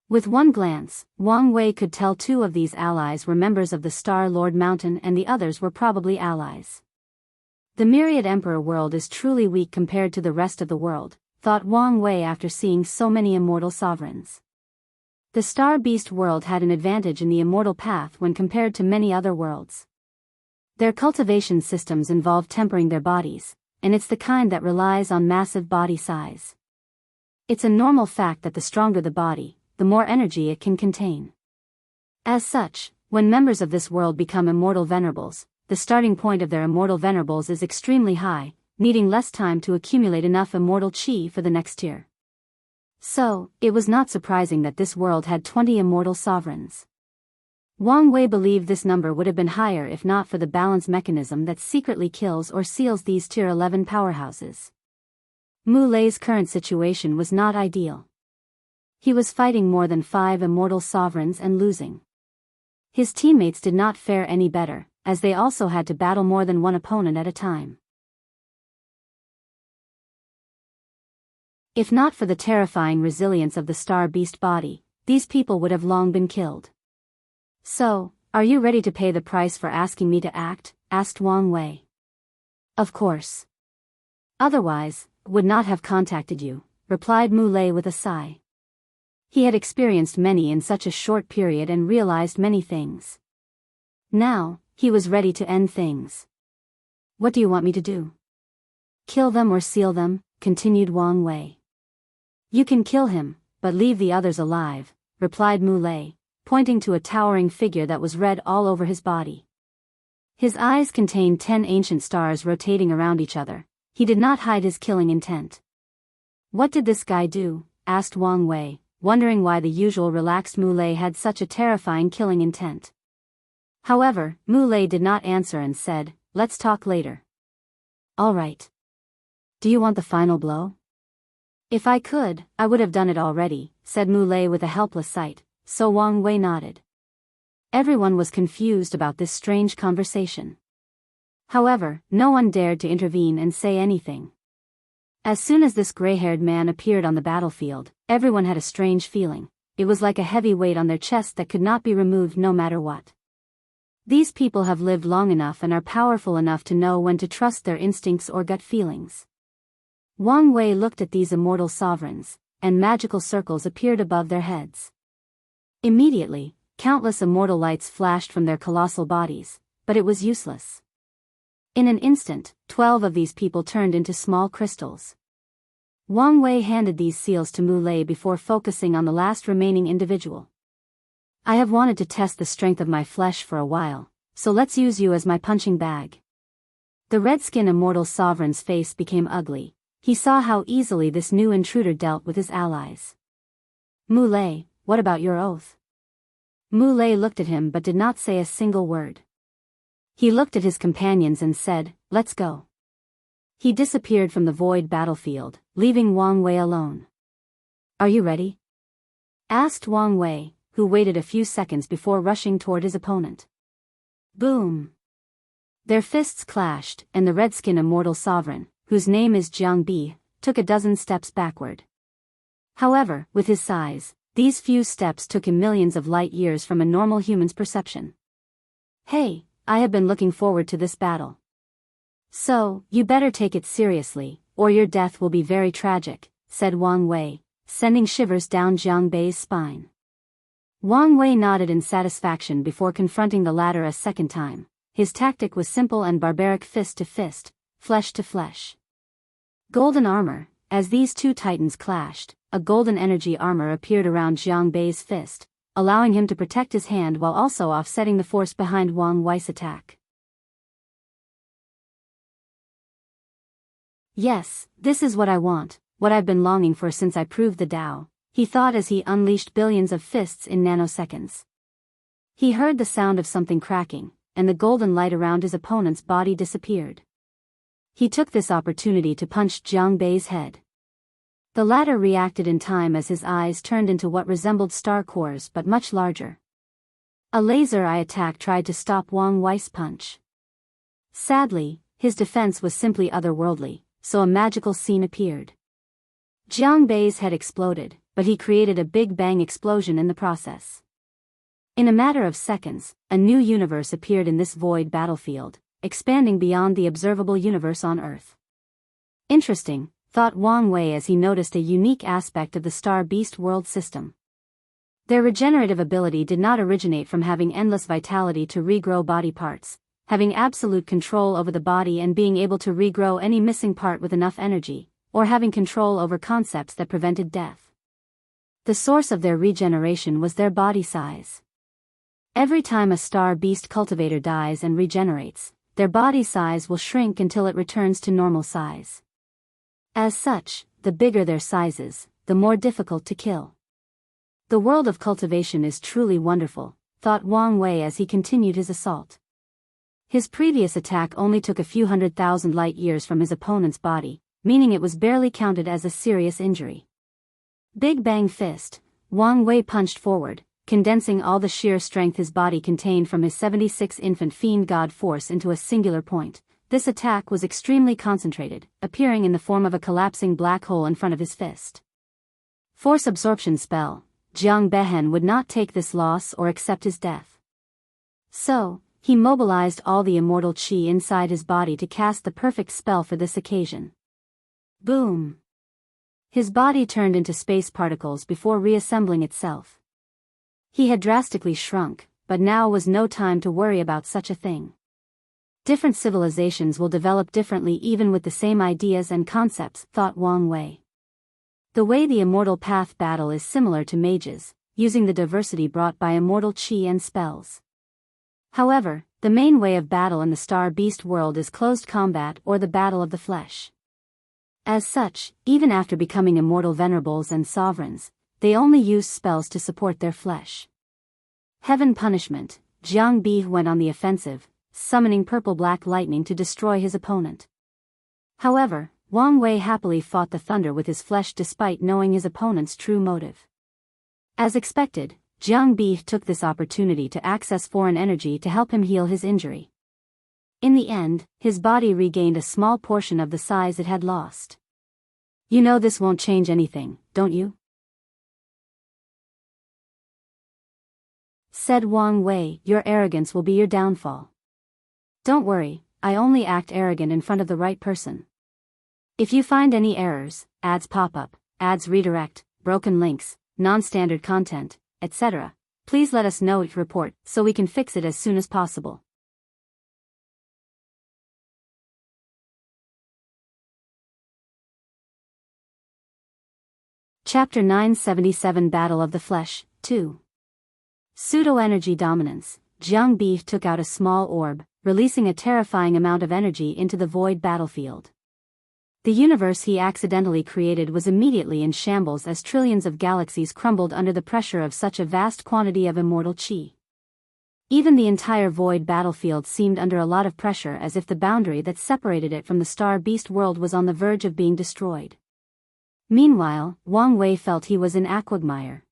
With one glance, Wang Wei could tell 2 of these allies were members of the Star Lord Mountain and the others were probably allies. The Myriad Emperor world is truly weak compared to the rest of the world, thought Wang Wei after seeing so many immortal sovereigns. The Star Beast world had an advantage in the immortal path when compared to many other worlds. Their cultivation systems involve tempering their bodies, and it's the kind that relies on massive body size. It's a normal fact that the stronger the body, the more energy it can contain. As such, when members of this world become immortal venerables, the starting point of their immortal venerables is extremely high, needing less time to accumulate enough immortal chi for the next tier. So, it was not surprising that this world had 20 immortal sovereigns. Wang Wei believed this number would have been higher if not for the balance mechanism that secretly kills or seals these tier 11 powerhouses. Mu Lei's current situation was not ideal. He was fighting more than 5 immortal sovereigns and losing. His teammates did not fare any better, as they also had to battle more than one opponent at a time. If not for the terrifying resilience of the Star Beast body, these people would have long been killed. So, are you ready to pay the price for asking me to act? Asked Wang Wei. Of course. Otherwise, would not have contacted you, replied Mu Lei with a sigh. He had experienced many in such a short period and realized many things. Now, he was ready to end things. What do you want me to do? Kill them or seal them, continued Wang Wei. You can kill him, but leave the others alive, replied Mu Lei, pointing to a towering figure that was red all over his body. His eyes contained 10 ancient stars rotating around each other. He did not hide his killing intent. What did this guy do? Asked Wang Wei, wondering why the usual relaxed Mu Lei had such a terrifying killing intent. However, Mu Lei did not answer and said, let's talk later. All right. Do you want the final blow? If I could, I would have done it already, said Mu Lei with a helpless sight, so Wang Wei nodded. Everyone was confused about this strange conversation. However, no one dared to intervene and say anything. As soon as this gray-haired man appeared on the battlefield, everyone had a strange feeling. It was like a heavy weight on their chest that could not be removed no matter what. These people have lived long enough and are powerful enough to know when to trust their instincts or gut feelings. Wang Wei looked at these immortal sovereigns, and magical circles appeared above their heads. Immediately, countless immortal lights flashed from their colossal bodies, but it was useless. In an instant, 12 of these people turned into small crystals. Wang Wei handed these seals to Mu Lei before focusing on the last remaining individual. I have wanted to test the strength of my flesh for a while, so let's use you as my punching bag. The red-skin immortal sovereign's face became ugly. He saw how easily this new intruder dealt with his allies. Mu Lei, what about your oath? Mu Lei looked at him but did not say a single word. He looked at his companions and said, "Let's go." He disappeared from the void battlefield, leaving Wang Wei alone. "Are you ready?" asked Wang Wei, who waited a few seconds before rushing toward his opponent. Boom! Their fists clashed, and the red-skin immortal sovereign, whose name is Jiang Bi, took a dozen steps backward. However, with his size, these few steps took him millions of light years from a normal human's perception. "Hey, I have been looking forward to this battle. So, you better take it seriously, or your death will be very tragic," said Wang Wei, sending shivers down Jiang Bei's spine. Wang Wei nodded in satisfaction before confronting the latter a second time. His tactic was simple and barbaric: fist to fist, flesh to flesh. Golden armor. As these two titans clashed, a golden energy armor appeared around Jiang Bei's fist, allowing him to protect his hand while also offsetting the force behind Wang Wei's attack. "Yes, this is what I want, what I've been longing for since I proved the Tao," he thought as he unleashed billions of fists in nanoseconds. He heard the sound of something cracking, and the golden light around his opponent's body disappeared. He took this opportunity to punch Jiang Bei's head. The latter reacted in time as his eyes turned into what resembled star cores but much larger. A laser eye attack tried to stop Wang Wei's punch. Sadly, his defense was simply otherworldly, so a magical scene appeared. Jiang Bei's head exploded, but he created a Big Bang explosion in the process. In a matter of seconds, a new universe appeared in this void battlefield, expanding beyond the observable universe on Earth. Interesting, thought Wang Wei as he noticed a unique aspect of the Star Beast world system. Their regenerative ability did not originate from having endless vitality to regrow body parts, having absolute control over the body and being able to regrow any missing part with enough energy, or having control over concepts that prevented death. The source of their regeneration was their body size. Every time a Star Beast cultivator dies and regenerates, their body size will shrink until it returns to normal size. As such, the bigger their sizes, the more difficult to kill. The world of cultivation is truly wonderful, thought Wang Wei as he continued his assault. His previous attack only took a few 100,000 light years from his opponent's body, meaning it was barely counted as a serious injury. Big Bang Fist. Wang Wei punched forward, condensing all the sheer strength his body contained from his 76 infant fiend god force into a singular point. This attack was extremely concentrated, appearing in the form of a collapsing black hole in front of his fist. Force absorption spell. Jiang Behen would not take this loss or accept his death. So, he mobilized all the immortal chi inside his body to cast the perfect spell for this occasion. Boom! His body turned into space particles before reassembling itself. He had drastically shrunk, but now was no time to worry about such a thing. Different civilizations will develop differently even with the same ideas and concepts, thought Wang Wei. The way the immortal path battle is similar to mages, using the diversity brought by immortal chi and spells. However, the main way of battle in the Star Beast world is closed combat or the battle of the flesh. As such, even after becoming immortal venerables and sovereigns, they only use spells to support their flesh. Heaven punishment. Jiang Bi went on the offensive, summoning purple-black lightning to destroy his opponent. However, Wang Wei happily fought the thunder with his flesh despite knowing his opponent's true motive. As expected, Jiang Bi took this opportunity to access foreign energy to help him heal his injury. In the end, his body regained a small portion of the size it had lost. You know this won't change anything, don't you? Said Wang Wei, your arrogance will be your downfall. Don't worry, I only act arrogant in front of the right person. If you find any errors, ads pop up, ads redirect, broken links, non-standard content, etc., please let us know, report, so we can fix it as soon as possible. Chapter 977 Battle of the Flesh, 2. Pseudo-energy dominance. Jiang Bi took out a small orb, releasing a terrifying amount of energy into the void battlefield. The universe he accidentally created was immediately in shambles as trillions of galaxies crumbled under the pressure of such a vast quantity of immortal chi. Even the entire void battlefield seemed under a lot of pressure, as if the boundary that separated it from the star beast world was on the verge of being destroyed. Meanwhile, Wang Wei felt he was in a quagmire.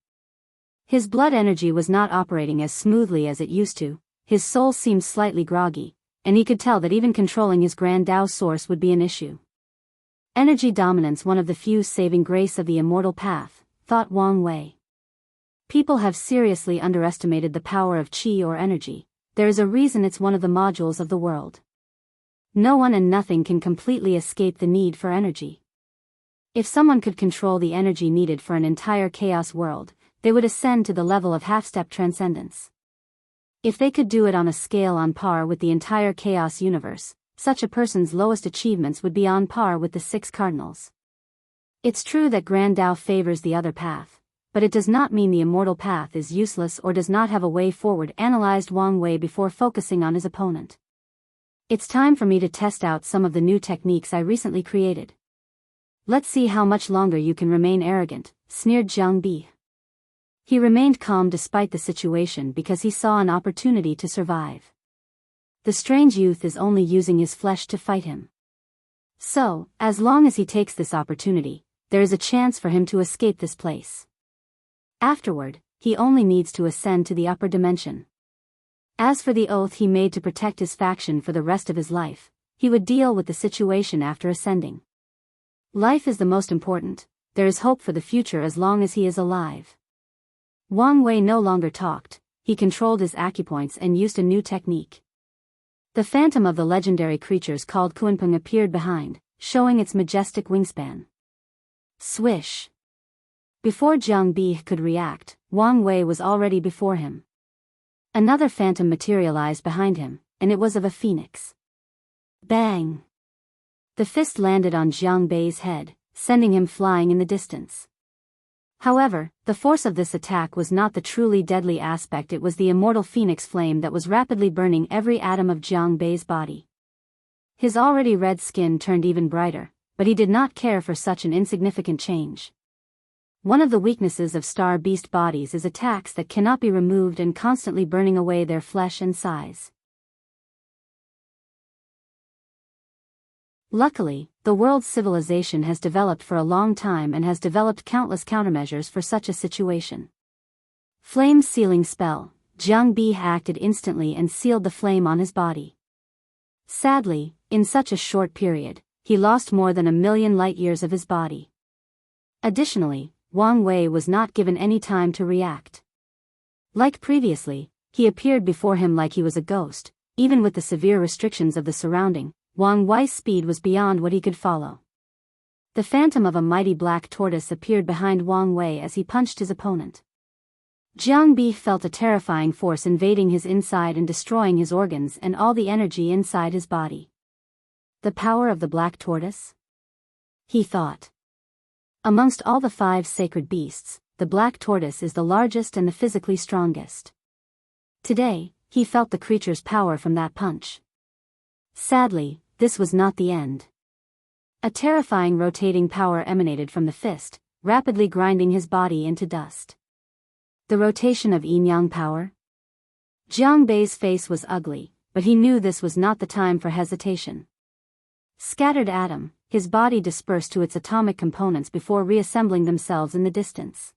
His blood energy was not operating as smoothly as it used to, his soul seemed slightly groggy, and he could tell that even controlling his Grand Tao source would be an issue. Energy dominance, one of the few saving grace of the immortal path, thought Wang Wei. People have seriously underestimated the power of qi or energy. There is a reason it's one of the modules of the world. No one and nothing can completely escape the need for energy. If someone could control the energy needed for an entire chaos world, they would ascend to the level of half-step transcendence. If they could do it on a scale on par with the entire chaos universe, such a person's lowest achievements would be on par with the 6 cardinals. It's true that Grand Tao favors the other path, but it does not mean the immortal path is useless or does not have a way forward, analyzed Wang Wei before focusing on his opponent. It's time for me to test out some of the new techniques I recently created. Let's see how much longer you can remain arrogant, sneered Jiang Bi. He remained calm despite the situation because he saw an opportunity to survive. The strange youth is only using his flesh to fight him. So, as long as he takes this opportunity, there is a chance for him to escape this place. Afterward, he only needs to ascend to the upper dimension. As for the oath he made to protect his faction for the rest of his life, he would deal with the situation after ascending. Life is the most important. There is hope for the future as long as he is alive. Wang Wei no longer talked, he controlled his acupoints and used a new technique. The phantom of the legendary creatures called Kunpeng appeared behind, showing its majestic wingspan. Swish! Before Jiang Bi could react, Wang Wei was already before him. Another phantom materialized behind him, and it was of a phoenix. Bang! The fist landed on Jiang Bei's head, sending him flying in the distance. However, the force of this attack was not the truly deadly aspect, it was the immortal phoenix flame that was rapidly burning every atom of Jiang Bei's body. His already red skin turned even brighter, but he did not care for such an insignificant change. One of the weaknesses of star beast bodies is attacks that cannot be removed and constantly burning away their flesh and size. Luckily, the world's civilization has developed for a long time and has developed countless countermeasures for such a situation. Flame sealing spell. Jiang Bi acted instantly and sealed the flame on his body. Sadly, in such a short period, he lost more than 1,000,000 light-years of his body. Additionally, Wang Wei was not given any time to react. Like previously, he appeared before him like he was a ghost. Even with the severe restrictions of the surrounding, Wang Wei's speed was beyond what he could follow. The phantom of a mighty black tortoise appeared behind Wang Wei as he punched his opponent. Jiang Bi felt a terrifying force invading his inside and destroying his organs and all the energy inside his body. The power of the black tortoise? He thought. Amongst all the 5 sacred beasts, the black tortoise is the largest and the physically strongest. Today, he felt the creature's power from that punch. Sadly, this was not the end. A terrifying rotating power emanated from the fist, rapidly grinding his body into dust. The rotation of yin-yang power? Jiang Bei's face was ugly, but he knew this was not the time for hesitation. Scattered atom, his body dispersed to its atomic components before reassembling themselves in the distance.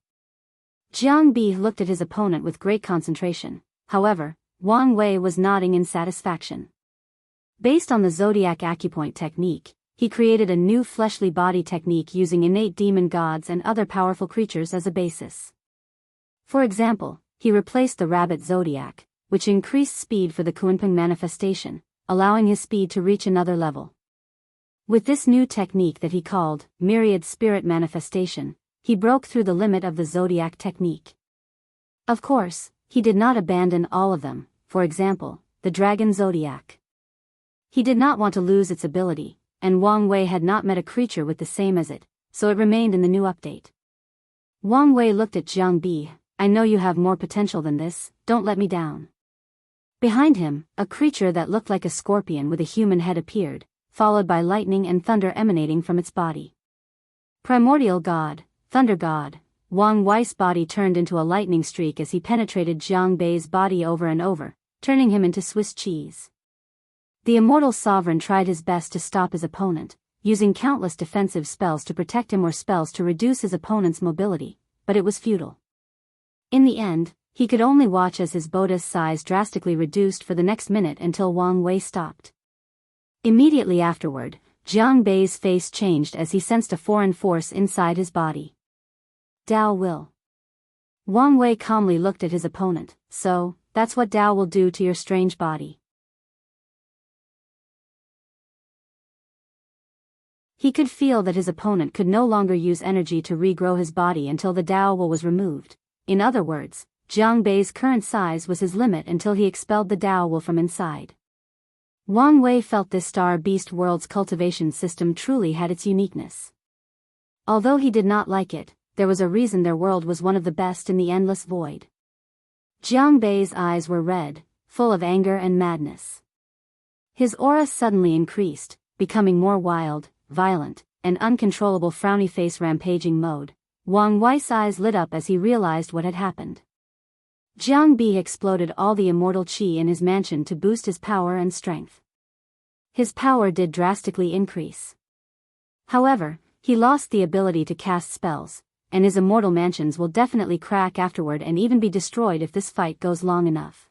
Jiang Bi looked at his opponent with great concentration. However, Wang Wei was nodding in satisfaction. Based on the zodiac acupoint technique, he created a new fleshly body technique using innate demon gods and other powerful creatures as a basis. For example, he replaced the rabbit zodiac, which increased speed for the Kunpeng manifestation, allowing his speed to reach another level. With this new technique that he called myriad spirit manifestation, he broke through the limit of the zodiac technique. Of course, he did not abandon all of them, for example, the dragon zodiac. He did not want to lose its ability, and Wang Wei had not met a creature with the same as it, so it remained in the new update. Wang Wei looked at Jiang Bi. I know you have more potential than this, don't let me down. Behind him, a creature that looked like a scorpion with a human head appeared, followed by lightning and thunder emanating from its body. Primordial God, Thunder God, Wang Wei's body turned into a lightning streak as he penetrated Jiang Bei's body over and over, turning him into Swiss cheese. The immortal sovereign tried his best to stop his opponent, using countless defensive spells to protect him or spells to reduce his opponent's mobility, but it was futile. In the end, he could only watch as his boda's size drastically reduced for the next minute until Wang Wei stopped. Immediately afterward, Jiang Bei's face changed as he sensed a foreign force inside his body. Dao will. Wang Wei calmly looked at his opponent. So, that's what Dao will do to your strange body. He could feel that his opponent could no longer use energy to regrow his body until the Dao will was removed. In other words, Jiang Bei's current size was his limit until he expelled the Dao will from inside. Wang Wei felt this Star Beast world's cultivation system truly had its uniqueness. Although he did not like it, there was a reason their world was one of the best in the endless void. Jiang Bei's eyes were red, full of anger and madness. His aura suddenly increased, becoming more wild, violent, and uncontrollable frowny face rampaging mode. Wang Wei's eyes lit up as he realized what had happened. Jiang Bi exploded all the immortal qi in his mansion to boost his power and strength. His power did drastically increase. However, he lost the ability to cast spells, and his immortal mansions will definitely crack afterward and even be destroyed if this fight goes long enough.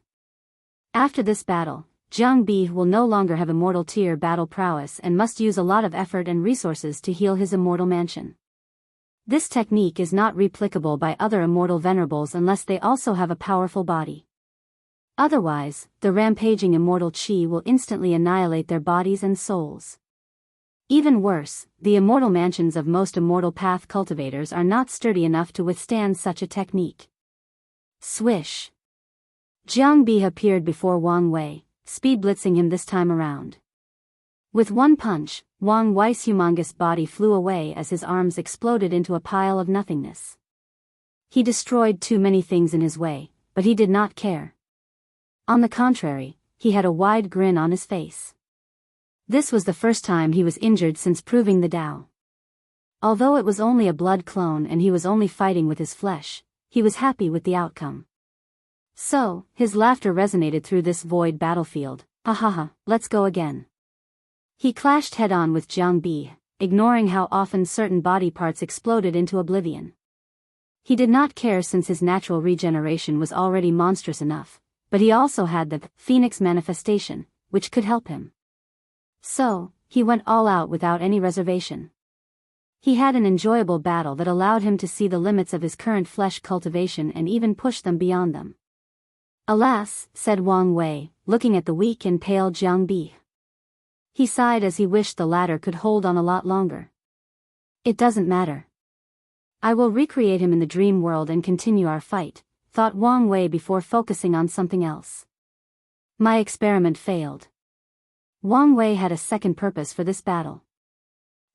After this battle, Jiang Bi will no longer have immortal tier battle prowess and must use a lot of effort and resources to heal his immortal mansion. This technique is not replicable by other immortal venerables unless they also have a powerful body. Otherwise, the rampaging immortal qi will instantly annihilate their bodies and souls. Even worse, the immortal mansions of most immortal path cultivators are not sturdy enough to withstand such a technique. Swish! Jiang Bi appeared before Wang Wei, speed blitzing him this time around. With one punch, Wang Wei's humongous body flew away as his arms exploded into a pile of nothingness. He destroyed too many things in his way, but he did not care. On the contrary, he had a wide grin on his face. This was the first time he was injured since proving the Tao. Although it was only a blood clone and he was only fighting with his flesh, he was happy with the outcome. So, his laughter resonated through this void battlefield. Ha ha ha, let's go again. He clashed head-on with Jiang Bi, ignoring how often certain body parts exploded into oblivion. He did not care since his natural regeneration was already monstrous enough, but he also had the Phoenix manifestation, which could help him. So, he went all out without any reservation. He had an enjoyable battle that allowed him to see the limits of his current flesh cultivation and even push them beyond them. Alas, said Wang Wei, looking at the weak and pale Jiang Bi. He sighed as he wished the latter could hold on a lot longer. It doesn't matter. I will recreate him in the dream world and continue our fight, thought Wang Wei before focusing on something else. My experiment failed. Wang Wei had a second purpose for this battle.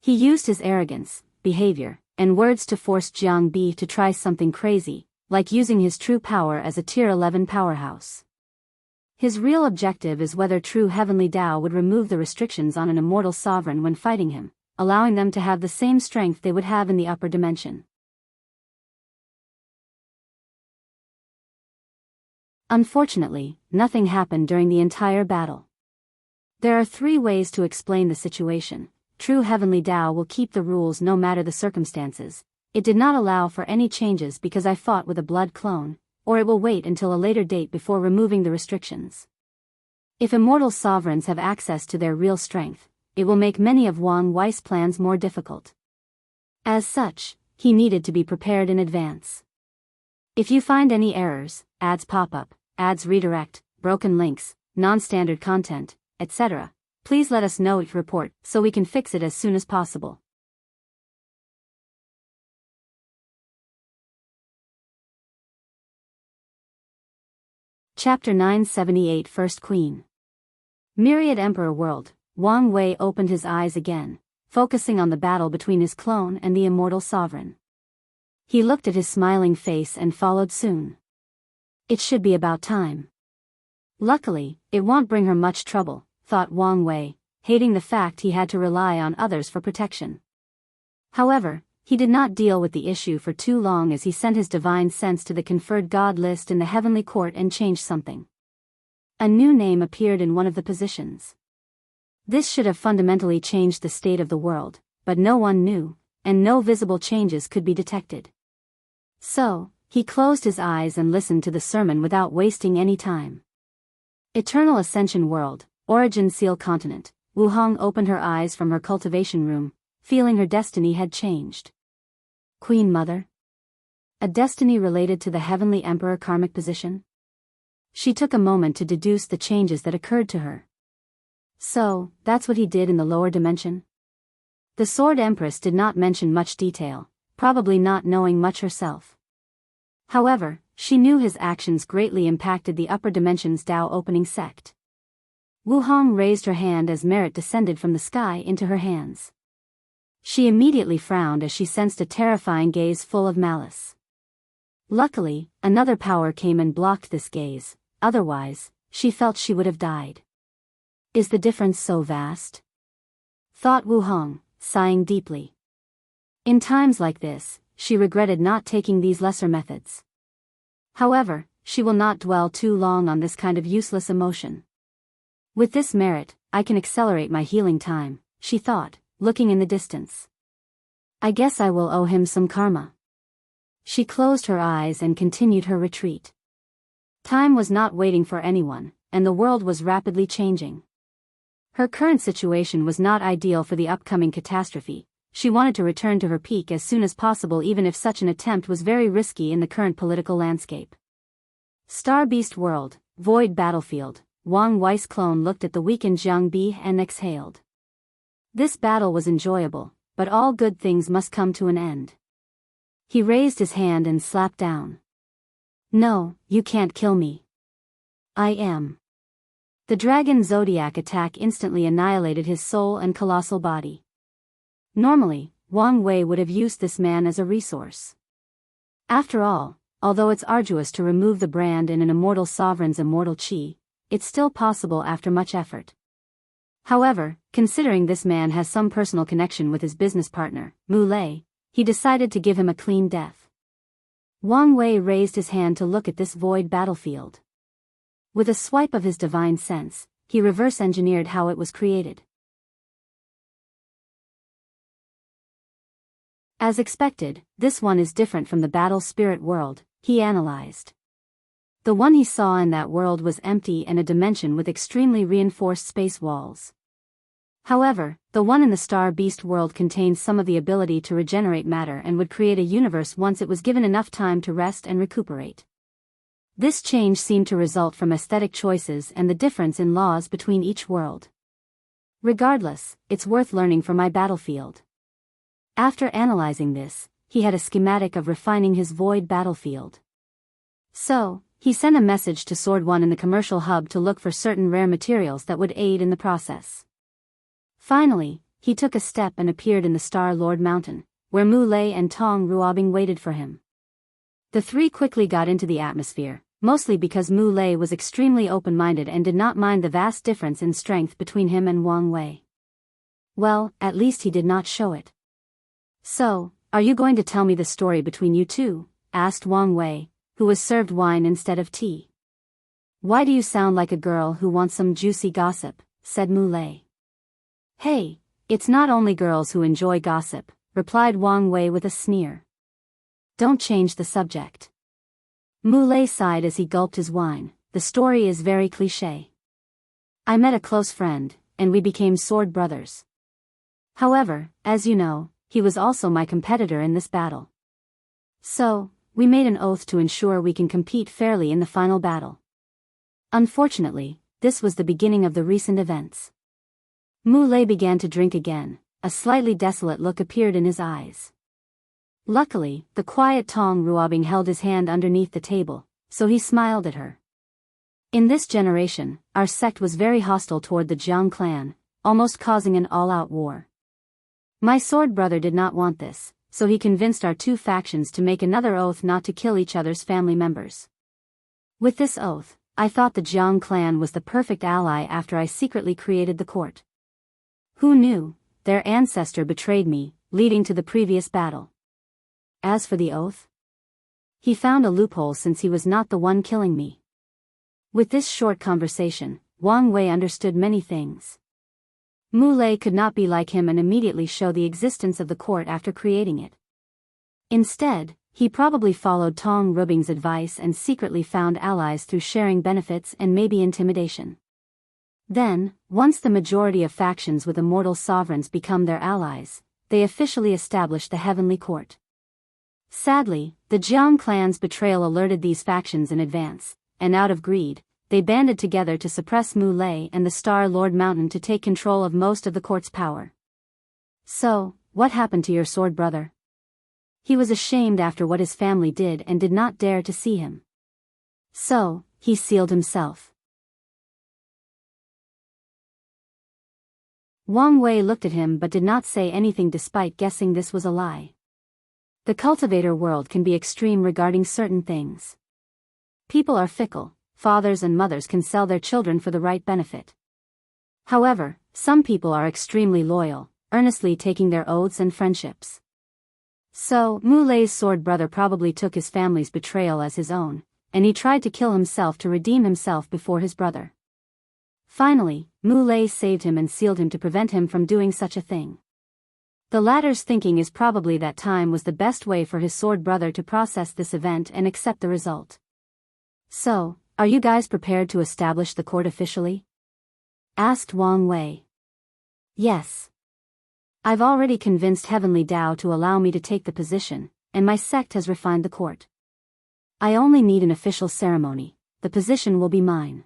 He used his arrogance, behavior, and words to force Jiang Bi to try something crazy, like using his true power as a Tier 11 powerhouse. His real objective is whether true heavenly Tao would remove the restrictions on an immortal sovereign when fighting him, allowing them to have the same strength they would have in the upper dimension. Unfortunately, nothing happened during the entire battle. There are 3 ways to explain the situation. True heavenly Tao will keep the rules no matter the circumstances. It did not allow for any changes because I fought with a blood clone, or it will wait until a later date before removing the restrictions. If immortal sovereigns have access to their real strength, it will make many of Wang Wei's plans more difficult. As such, he needed to be prepared in advance. If you find any errors, ads pop up, ads redirect, broken links, non-standard content, etc., please let us know each report so we can fix it as soon as possible. Chapter 978 First Queen. Myriad Emperor World. Wang Wei opened his eyes again, focusing on the battle between his clone and the immortal sovereign. He looked at his smiling face and followed soon. It should be about time. Luckily, it won't bring her much trouble, thought Wang Wei, hating the fact he had to rely on others for protection. However, he did not deal with the issue for too long as he sent his divine sense to the conferred god list in the heavenly court and changed something. A new name appeared in one of the positions. This should have fundamentally changed the state of the world, but no one knew, and no visible changes could be detected. So, he closed his eyes and listened to the sermon without wasting any time. Eternal Ascension World, Origin Seal Continent. Wuhong opened her eyes from her cultivation room, feeling her destiny had changed. Queen Mother? A destiny related to the Heavenly Emperor karmic position? She took a moment to deduce the changes that occurred to her. So, that's what he did in the lower dimension? The Sword Empress did not mention much detail, probably not knowing much herself. However, she knew his actions greatly impacted the upper dimension's Tao opening sect. Wuhong raised her hand as merit descended from the sky into her hands. She immediately frowned as she sensed a terrifying gaze full of malice. Luckily, another power came and blocked this gaze, otherwise, she felt she would have died. Is the difference so vast? Thought Wuhong, sighing deeply. In times like this, she regretted not taking these lesser methods. However, she will not dwell too long on this kind of useless emotion. With this merit, I can accelerate my healing time, she thought, looking in the distance. I guess I will owe him some karma. She closed her eyes and continued her retreat. Time was not waiting for anyone, and the world was rapidly changing. Her current situation was not ideal for the upcoming catastrophe. She wanted to return to her peak as soon as possible, even if such an attempt was very risky in the current political landscape. Star Beast World, Void Battlefield. Wang Wei's clone looked at the weakened Jiang Bi and exhaled. This battle was enjoyable, but all good things must come to an end. He raised his hand and slapped down. No, you can't kill me. I am. The dragon zodiac attack instantly annihilated his soul and colossal body. Normally, Wang Wei would have used this man as a resource. After all, although it's arduous to remove the brand in an immortal sovereign's immortal chi, it's still possible after much effort. However, considering this man has some personal connection with his business partner, Mu Lei, he decided to give him a clean death. Wang Wei raised his hand to look at this void battlefield. With a swipe of his divine sense, he reverse-engineered how it was created. As expected, this one is different from the battle spirit world, he analyzed. The one he saw in that world was empty and a dimension with extremely reinforced space walls. However, the one in the Star Beast world contained some of the ability to regenerate matter and would create a universe once it was given enough time to rest and recuperate. This change seemed to result from aesthetic choices and the difference in laws between each world. Regardless, it's worth learning for my battlefield. After analyzing this, he had a schematic of refining his void battlefield. So, he sent a message to Sword One in the commercial hub to look for certain rare materials that would aid in the process. Finally, he took a step and appeared in the Star Lord Mountain, where Mu Lei and Tong Ruobing waited for him. The three quickly got into the atmosphere, mostly because Mu Lei was extremely open-minded and did not mind the vast difference in strength between him and Wang Wei. Well, at least he did not show it. So, are you going to tell me the story between you two? Asked Wang Wei, who was served wine instead of tea. Why do you sound like a girl who wants some juicy gossip? Said Mu Lei. Hey, it's not only girls who enjoy gossip, replied Wang Wei with a sneer. Don't change the subject. Mu Lei sighed as he gulped his wine. The story is very cliché. I met a close friend, and we became sword brothers. However, as you know, he was also my competitor in this battle. So, we made an oath to ensure we can compete fairly in the final battle. Unfortunately, this was the beginning of the recent events. Mu Lei began to drink again. A slightly desolate look appeared in his eyes. Luckily, the quiet Tong Ruobing held his hand underneath the table, so he smiled at her. In this generation, our sect was very hostile toward the Jiang clan, almost causing an all-out war. My sword brother did not want this, so he convinced our two factions to make another oath not to kill each other's family members. With this oath, I thought the Jiang clan was the perfect ally after I secretly created the court. Who knew? Their ancestor betrayed me, leading to the previous battle. As for the oath, he found a loophole since he was not the one killing me. With this short conversation, Wang Wei understood many things. Mu Lei could not be like him and immediately show the existence of the court after creating it. Instead, he probably followed Tong Ruobing's advice and secretly found allies through sharing benefits and maybe intimidation. Then, once the majority of factions with immortal sovereigns become their allies, they officially established the Heavenly Court. Sadly, the Jiang clan's betrayal alerted these factions in advance, and out of greed, they banded together to suppress Mu Lei and the Star Lord Mountain to take control of most of the court's power. So, what happened to your sword brother? He was ashamed after what his family did and did not dare to see him. So, he sealed himself. Wang Wei looked at him but did not say anything despite guessing this was a lie. The cultivator world can be extreme regarding certain things. People are fickle, fathers and mothers can sell their children for the right benefit. However, some people are extremely loyal, earnestly taking their oaths and friendships. So, Mu Lei's sword brother probably took his family's betrayal as his own, and he tried to kill himself to redeem himself before his brother. Finally, Mu Lei saved him and sealed him to prevent him from doing such a thing. The latter's thinking is probably that time was the best way for his sword brother to process this event and accept the result. So, are you guys prepared to establish the court officially? Asked Wang Wei. Yes. I've already convinced Heavenly Dao to allow me to take the position, and my sect has refined the court. I only need an official ceremony. The position will be mine.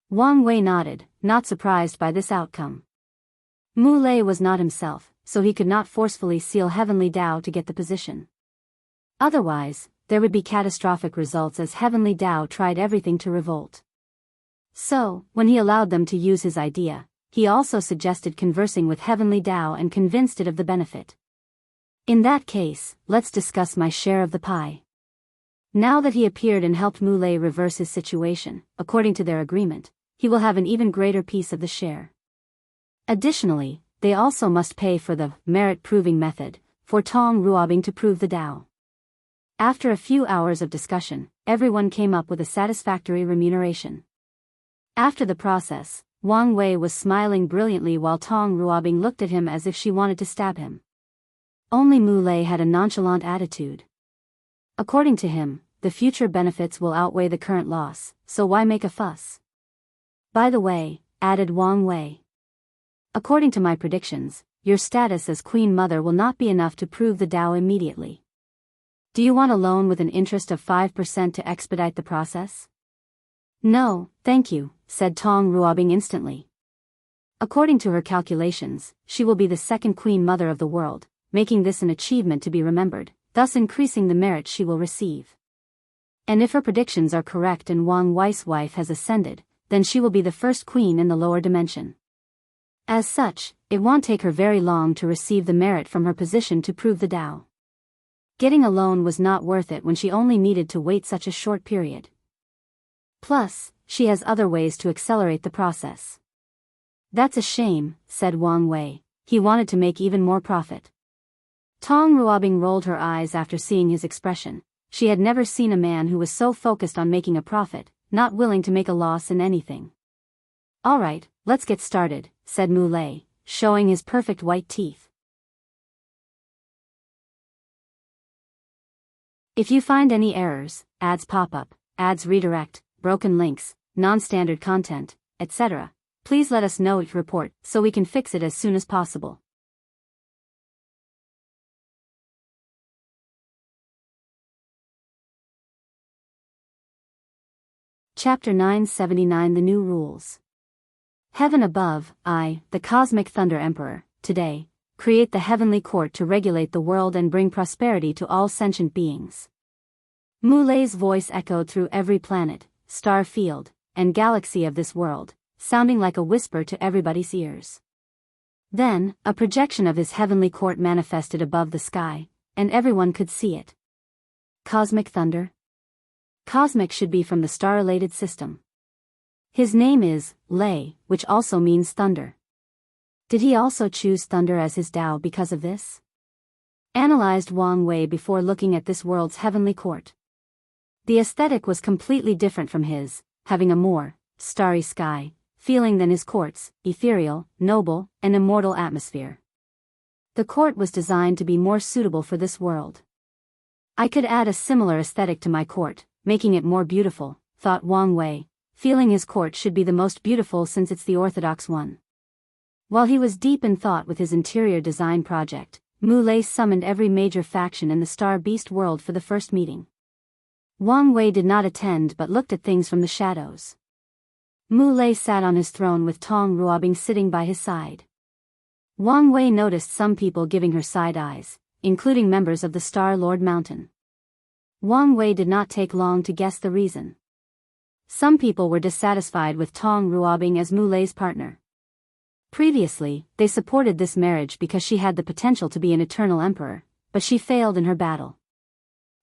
Wang Wei nodded, not surprised by this outcome. Mu Lei was not himself, so he could not forcefully seal Heavenly Dao to get the position. Otherwise, there would be catastrophic results as Heavenly Dao tried everything to revolt. So, when he allowed them to use his idea, he also suggested conversing with Heavenly Dao and convinced it of the benefit. In that case, let's discuss my share of the pie. Now that he appeared and helped Mu Lei reverse his situation, according to their agreement, he will have an even greater piece of the share. Additionally, they also must pay for the merit-proving method, for Tong Ruobing to prove the Dao. After a few hours of discussion, everyone came up with a satisfactory remuneration. After the process, Wang Wei was smiling brilliantly while Tong Ruobing looked at him as if she wanted to stab him. Only Mu Lei had a nonchalant attitude. According to him, the future benefits will outweigh the current loss, so why make a fuss? By the way, added Wang Wei. According to my predictions, your status as Queen Mother will not be enough to prove the Dao immediately. Do you want a loan with an interest of 5% to expedite the process? No, thank you, said Tong Ruobing instantly. According to her calculations, she will be the second Queen Mother of the world, making this an achievement to be remembered, thus increasing the merit she will receive. And if her predictions are correct and Wang Wei's wife has ascended, then she will be the first queen in the lower dimension. As such, it won't take her very long to receive the merit from her position to prove the Dao. Getting a loan was not worth it when she only needed to wait such a short period. Plus, she has other ways to accelerate the process. That's a shame, said Wang Wei. He wanted to make even more profit. Tong Ruobing rolled her eyes after seeing his expression. She had never seen a man who was so focused on making a profit, not willing to make a loss in anything. Alright, let's get started, said Mu Lei, showing his perfect white teeth. If you find any errors, ads pop up, ads redirect, broken links, non-standard content, etc., please let us know each report so we can fix it as soon as possible. Chapter 979 The New Rules. Heaven above, I, the Cosmic Thunder Emperor, today, create the heavenly court to regulate the world and bring prosperity to all sentient beings. Mulei's voice echoed through every planet, star field, and galaxy of this world, sounding like a whisper to everybody's ears. Then, a projection of his heavenly court manifested above the sky, and everyone could see it. Cosmic thunder? Cosmic should be from the star-related system. His name is Lei, which also means thunder. Did he also choose thunder as his Tao because of this? Analyzed Wang Wei before looking at this world's heavenly court. The aesthetic was completely different from his, having a more starry sky feeling than his court's ethereal, noble, and immortal atmosphere. The court was designed to be more suitable for this world. I could add a similar aesthetic to my court, making it more beautiful, thought Wang Wei, feeling his court should be the most beautiful since it's the orthodox one. While he was deep in thought with his interior design project, Mulei summoned every major faction in the Star Beast world for the first meeting. Wang Wei did not attend but looked at things from the shadows. Mulei sat on his throne with Tong Ruobing sitting by his side. Wang Wei noticed some people giving her side eyes, including members of the Star Lord Mountain. Wang Wei did not take long to guess the reason. Some people were dissatisfied with Tong Ruobing as Mulei's partner. Previously, they supported this marriage because she had the potential to be an eternal emperor, but she failed in her battle.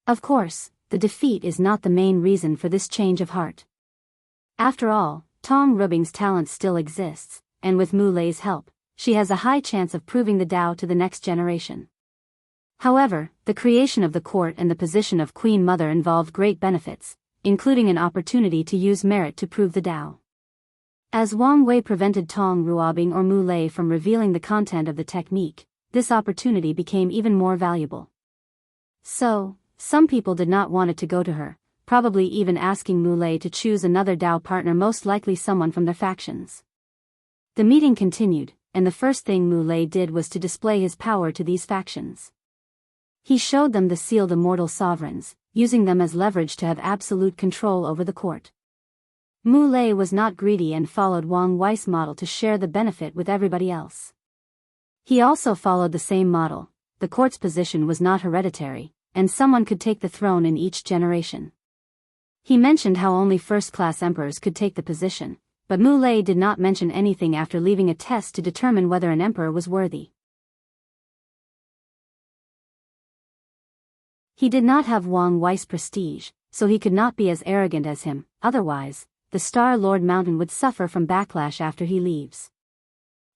Of course, the defeat is not the main reason for this change of heart. After all, Tong Ruobing's talent still exists, and with Mulei's help, she has a high chance of proving the Tao to the next generation. However, the creation of the court and the position of Queen Mother involved great benefits, including an opportunity to use merit to prove the Tao. As Wang Wei prevented Tong Ruobing or Mulei from revealing the content of the technique, this opportunity became even more valuable. So, some people did not want it to go to her, probably even asking Mulei to choose another Tao partner, most likely someone from their factions. The meeting continued, and the first thing Mulei did was to display his power to these factions. He showed them the sealed immortal sovereigns, using them as leverage to have absolute control over the court. Mulei was not greedy and followed Wang Wei's model to share the benefit with everybody else. He also followed the same model. The court's position was not hereditary, and someone could take the throne in each generation. He mentioned how only first-class emperors could take the position, but Mulei did not mention anything after leaving a test to determine whether an emperor was worthy. He did not have Wang Wei's prestige, so he could not be as arrogant as him, otherwise, the Star Lord Mountain would suffer from backlash after he leaves.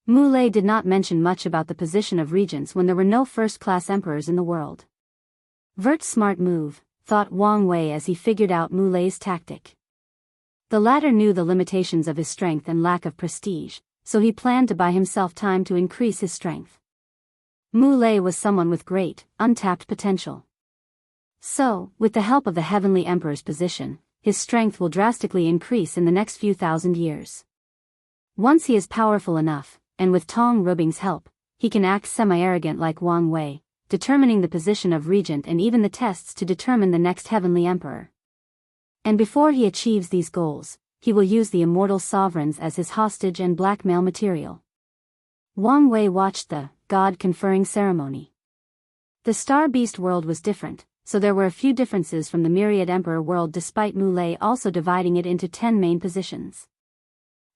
Mulei did not mention much about the position of regents when there were no first-class emperors in the world. Vert's smart move, thought Wang Wei as he figured out Mulei's tactic. The latter knew the limitations of his strength and lack of prestige, so he planned to buy himself time to increase his strength. Mulei was someone with great, untapped potential. So, with the help of the Heavenly Emperor's position, his strength will drastically increase in the next few thousand years. Once he is powerful enough, and with Tong Ruobing's help, he can act semi-arrogant like Wang Wei, determining the position of regent and even the tests to determine the next heavenly emperor. And before he achieves these goals, he will use the immortal sovereigns as his hostage and blackmail material. Wang Wei watched the God-conferring ceremony. The Star Beast world was different, so there were a few differences from the Myriad Emperor world despite Mulei also dividing it into 10 main positions.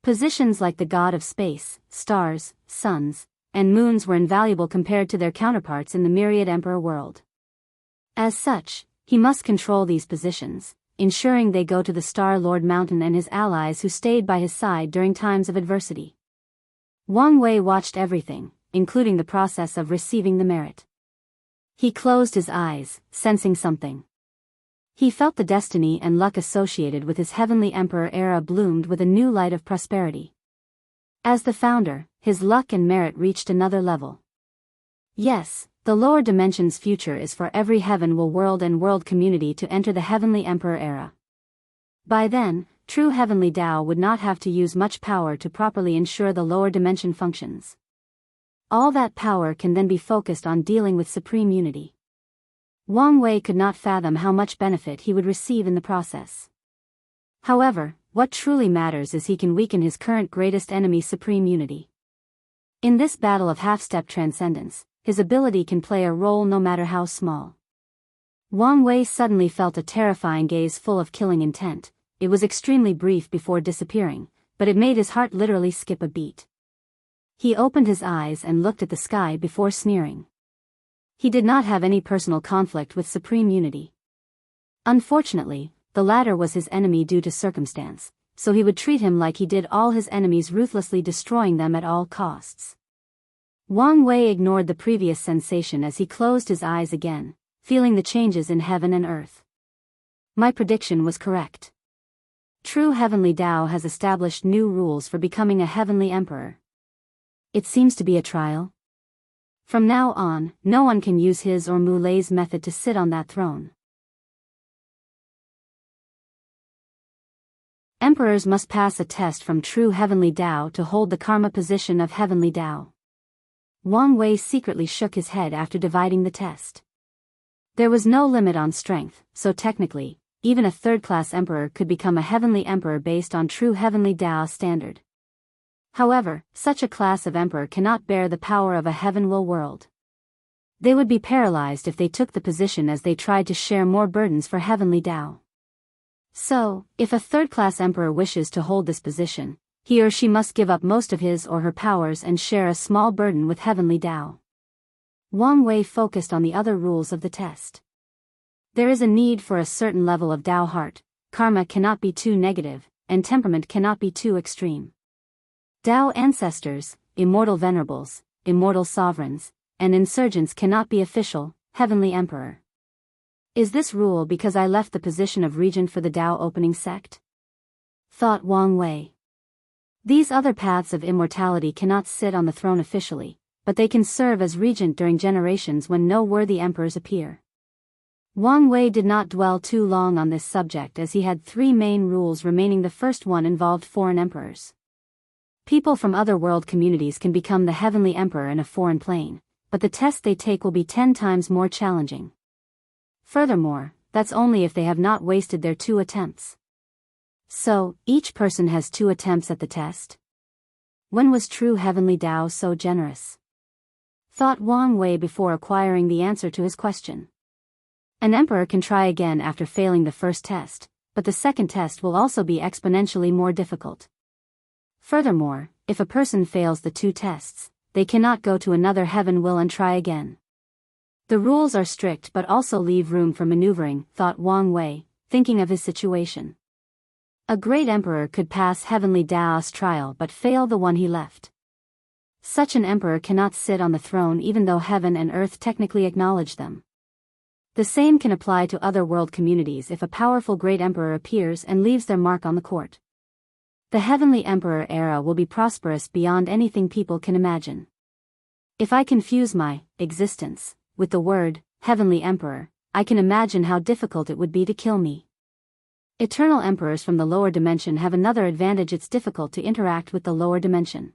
Positions like the God of Space, stars, suns, and moons were invaluable compared to their counterparts in the Myriad Emperor world. As such, he must control these positions, ensuring they go to the Star Lord Mountain and his allies who stayed by his side during times of adversity. Wang Wei watched everything, including the process of receiving the merit. He closed his eyes, sensing something. He felt the destiny and luck associated with his Heavenly Emperor era bloomed with a new light of prosperity. As the founder, his luck and merit reached another level. Yes, the lower dimension's future is for every heaven-will world and world community to enter the Heavenly Emperor era. By then, true Heavenly Tao would not have to use much power to properly ensure the lower dimension functions. All that power can then be focused on dealing with supreme unity. Wang Wei could not fathom how much benefit he would receive in the process. However, what truly matters is he can weaken his current greatest enemy's supreme unity. In this battle of half-step transcendence, his ability can play a role no matter how small. Wang Wei suddenly felt a terrifying gaze full of killing intent. It was extremely brief before disappearing, but it made his heart literally skip a beat. He opened his eyes and looked at the sky before sneering. He did not have any personal conflict with Supreme Unity. Unfortunately, the latter was his enemy due to circumstance, so he would treat him like he did all his enemies, ruthlessly destroying them at all costs. Wang Wei ignored the previous sensation as he closed his eyes again, feeling the changes in heaven and earth. My prediction was correct. True Heavenly Tao has established new rules for becoming a heavenly emperor. It seems to be a trial. From now on, no one can use his or Mulei's method to sit on that throne. Emperors must pass a test from true Heavenly Tao to hold the karma position of Heavenly Tao. Wang Wei secretly shook his head after dividing the test. There was no limit on strength, so technically, even a third-class emperor could become a heavenly emperor based on true Heavenly Tao standard. However, such a class of emperor cannot bear the power of a heaven-will world. They would be paralyzed if they took the position as they tried to share more burdens for Heavenly Tao. So, if a third-class emperor wishes to hold this position, he or she must give up most of his or her powers and share a small burden with Heavenly Tao. Wang Wei focused on the other rules of the test. There is a need for a certain level of Tao heart, karma cannot be too negative, and temperament cannot be too extreme. Tao ancestors, immortal venerables, immortal sovereigns, and insurgents cannot be official, heavenly emperor. Is this rule because I left the position of regent for the Tao opening sect? Thought Wang Wei. These other paths of immortality cannot sit on the throne officially, but they can serve as regent during generations when no worthy emperors appear. Wang Wei did not dwell too long on this subject as he had three main rules remaining. The first one involved foreign emperors. People from other world communities can become the heavenly emperor in a foreign plane, but the test they take will be 10 times more challenging. Furthermore, that's only if they have not wasted their 2 attempts. So, each person has 2 attempts at the test? When was true Heavenly Tao so generous? Thought Wang Wei before acquiring the answer to his question. An emperor can try again after failing the first test, but the second test will also be exponentially more difficult. Furthermore, if a person fails the 2 tests, they cannot go to another heaven will and try again. The rules are strict but also leave room for maneuvering, thought Wang Wei, thinking of his situation. A great emperor could pass Heavenly Tao's trial but fail the one he left. Such an emperor cannot sit on the throne even though heaven and earth technically acknowledge them. The same can apply to other world communities if a powerful great emperor appears and leaves their mark on the court. The Heavenly Emperor era will be prosperous beyond anything people can imagine. If I confuse my existence with the word Heavenly Emperor, I can imagine how difficult it would be to kill me. Eternal emperors from the lower dimension have another advantage: it's difficult to interact with the lower dimension.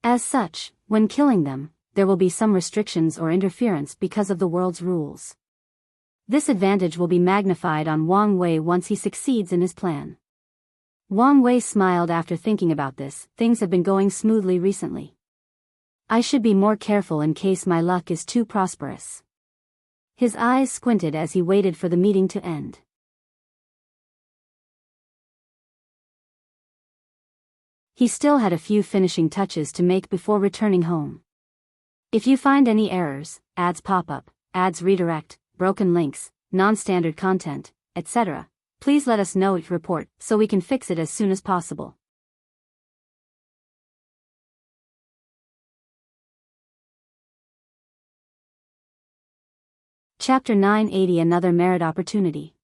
As such, when killing them, there will be some restrictions or interference because of the world's rules. This advantage will be magnified on Wang Wei once he succeeds in his plan. Wang Wei smiled after thinking about this. Things have been going smoothly recently. I should be more careful in case my luck is too prosperous. His eyes squinted as he waited for the meeting to end. He still had a few finishing touches to make before returning home. If you find any errors, ads pop up, ads redirect, broken links, non-standard content, etc., please let us know. Report so we can fix it as soon as possible. Chapter 980 Another Merit Opportunity.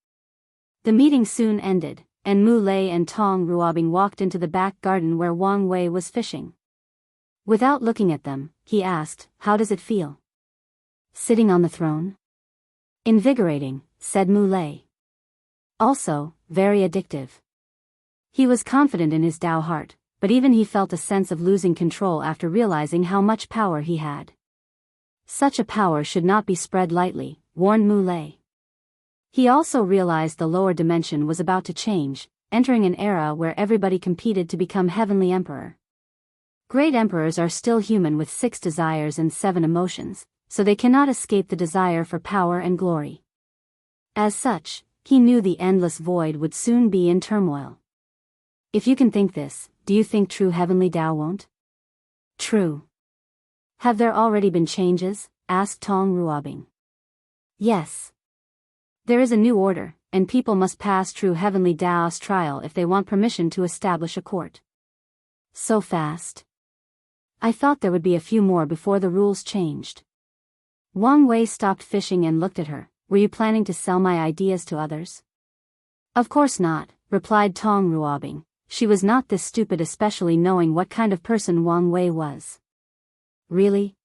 The meeting soon ended, and Mu Lei and Tong Ruobing walked into the back garden where Wang Wei was fishing. Without looking at them, he asked, "How does it feel? Sitting on the throne?" "Invigorating," said Mu Lei. "Also, very addictive." He was confident in his Tao heart, but even he felt a sense of losing control after realizing how much power he had. Such a power should not be spread lightly, warned Mu Lei. He also realized the lower dimension was about to change, entering an era where everybody competed to become heavenly emperor. Great emperors are still human with 6 desires and 7 emotions, so they cannot escape the desire for power and glory. As such, he knew the endless void would soon be in turmoil. If you can think this, do you think true heavenly Tao won't? True. Have there already been changes? Asked Tong Ruobing. Yes. There is a new order, and people must pass true heavenly Tao's trial if they want permission to establish a court. So fast? I thought there would be a few more before the rules changed. Wang Wei stopped fishing and looked at her. Were you planning to sell my ideas to others? Of course not, replied Tong Ruobing. She was not this stupid, especially knowing what kind of person Wang Wei was. Really?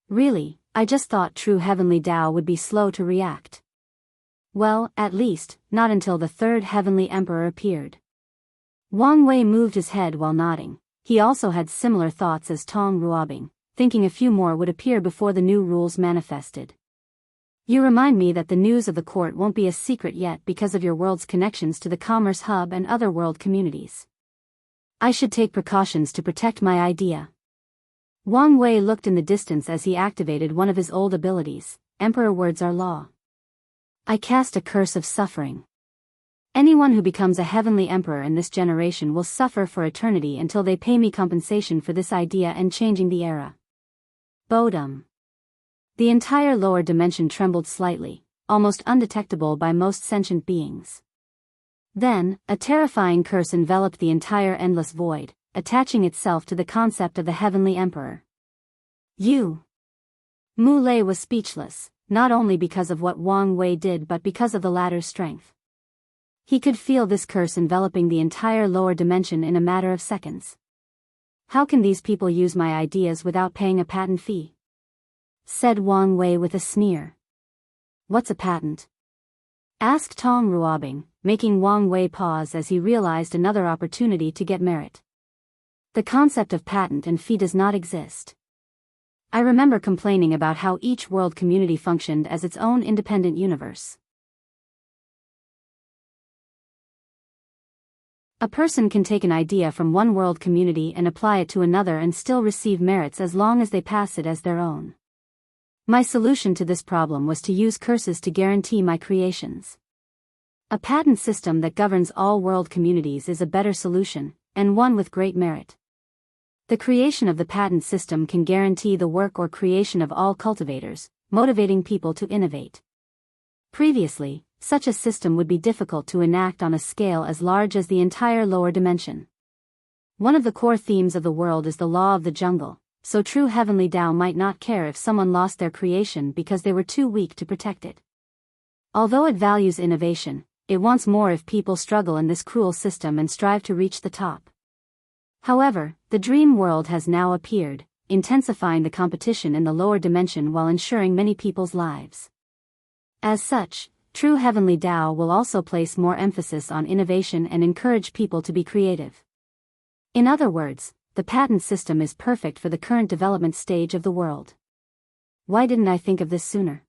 Really, I just thought true heavenly Tao would be slow to react. Well, at least, not until the 3rd heavenly emperor appeared. Wang Wei moved his head while nodding. He also had similar thoughts as Tong Ruobing, thinking a few more would appear before the new rules manifested. You remind me that the news of the court won't be a secret yet because of your world's connections to the commerce hub and other world communities. I should take precautions to protect my idea. Wang Wei looked in the distance as he activated one of his old abilities. Emperor words are law. I cast a curse of suffering. Anyone who becomes a heavenly emperor in this generation will suffer for eternity until they pay me compensation for this idea and changing the era. Bodum. The entire lower dimension trembled slightly, almost undetectable by most sentient beings. Then, a terrifying curse enveloped the entire endless void, attaching itself to the concept of the heavenly emperor. You. Mu Lei was speechless, not only because of what Wang Wei did but because of the latter's strength. He could feel this curse enveloping the entire lower dimension in a matter of seconds. How can these people use my ideas without paying a patent fee? Said Wang Wei with a sneer. What's a patent? Asked Tong Ruobing, making Wang Wei pause as he realized another opportunity to get merit. The concept of patent and fee does not exist. I remember complaining about how each world community functioned as its own independent universe. A person can take an idea from one world community and apply it to another and still receive merits as long as they pass it as their own. My solution to this problem was to use curses to guarantee my creations. A patent system that governs all world communities is a better solution, and one with great merit. The creation of the patent system can guarantee the work or creation of all cultivators, motivating people to innovate. Previously, such a system would be difficult to enact on a scale as large as the entire lower dimension. One of the core themes of the world is the law of the jungle, so true heavenly Tao might not care if someone lost their creation because they were too weak to protect it. Although it values innovation, it wants more if people struggle in this cruel system and strive to reach the top. However, the dream world has now appeared, intensifying the competition in the lower dimension while ensuring many people's lives. As such, true heavenly Tao will also place more emphasis on innovation and encourage people to be creative. In other words, the patent system is perfect for the current development stage of the world. Why didn't I think of this sooner?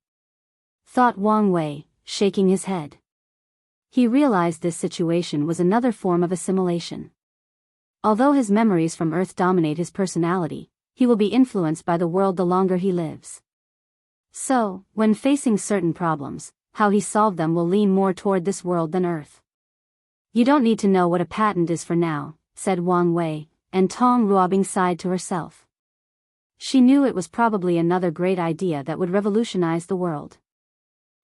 Thought Wang Wei, shaking his head. He realized this situation was another form of assimilation. Although his memories from Earth dominate his personality, he will be influenced by the world the longer he lives. So, when facing certain problems, how he solved them will lean more toward this world than Earth. You don't need to know what a patent is for now, said Wang Wei, and Tong Ruobing sighed to herself. She knew it was probably another great idea that would revolutionize the world.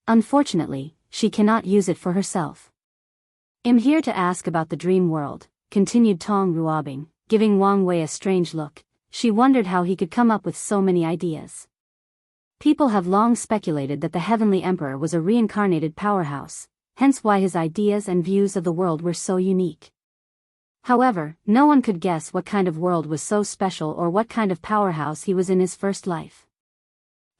Unfortunately, she cannot use it for herself. I'm here to ask about the dream world, continued Tong Ruobing, giving Wang Wei a strange look. She wondered how he could come up with so many ideas. People have long speculated that the Heavenly Emperor was a reincarnated powerhouse, hence why his ideas and views of the world were so unique. However, no one could guess what kind of world was so special or what kind of powerhouse he was in his first life.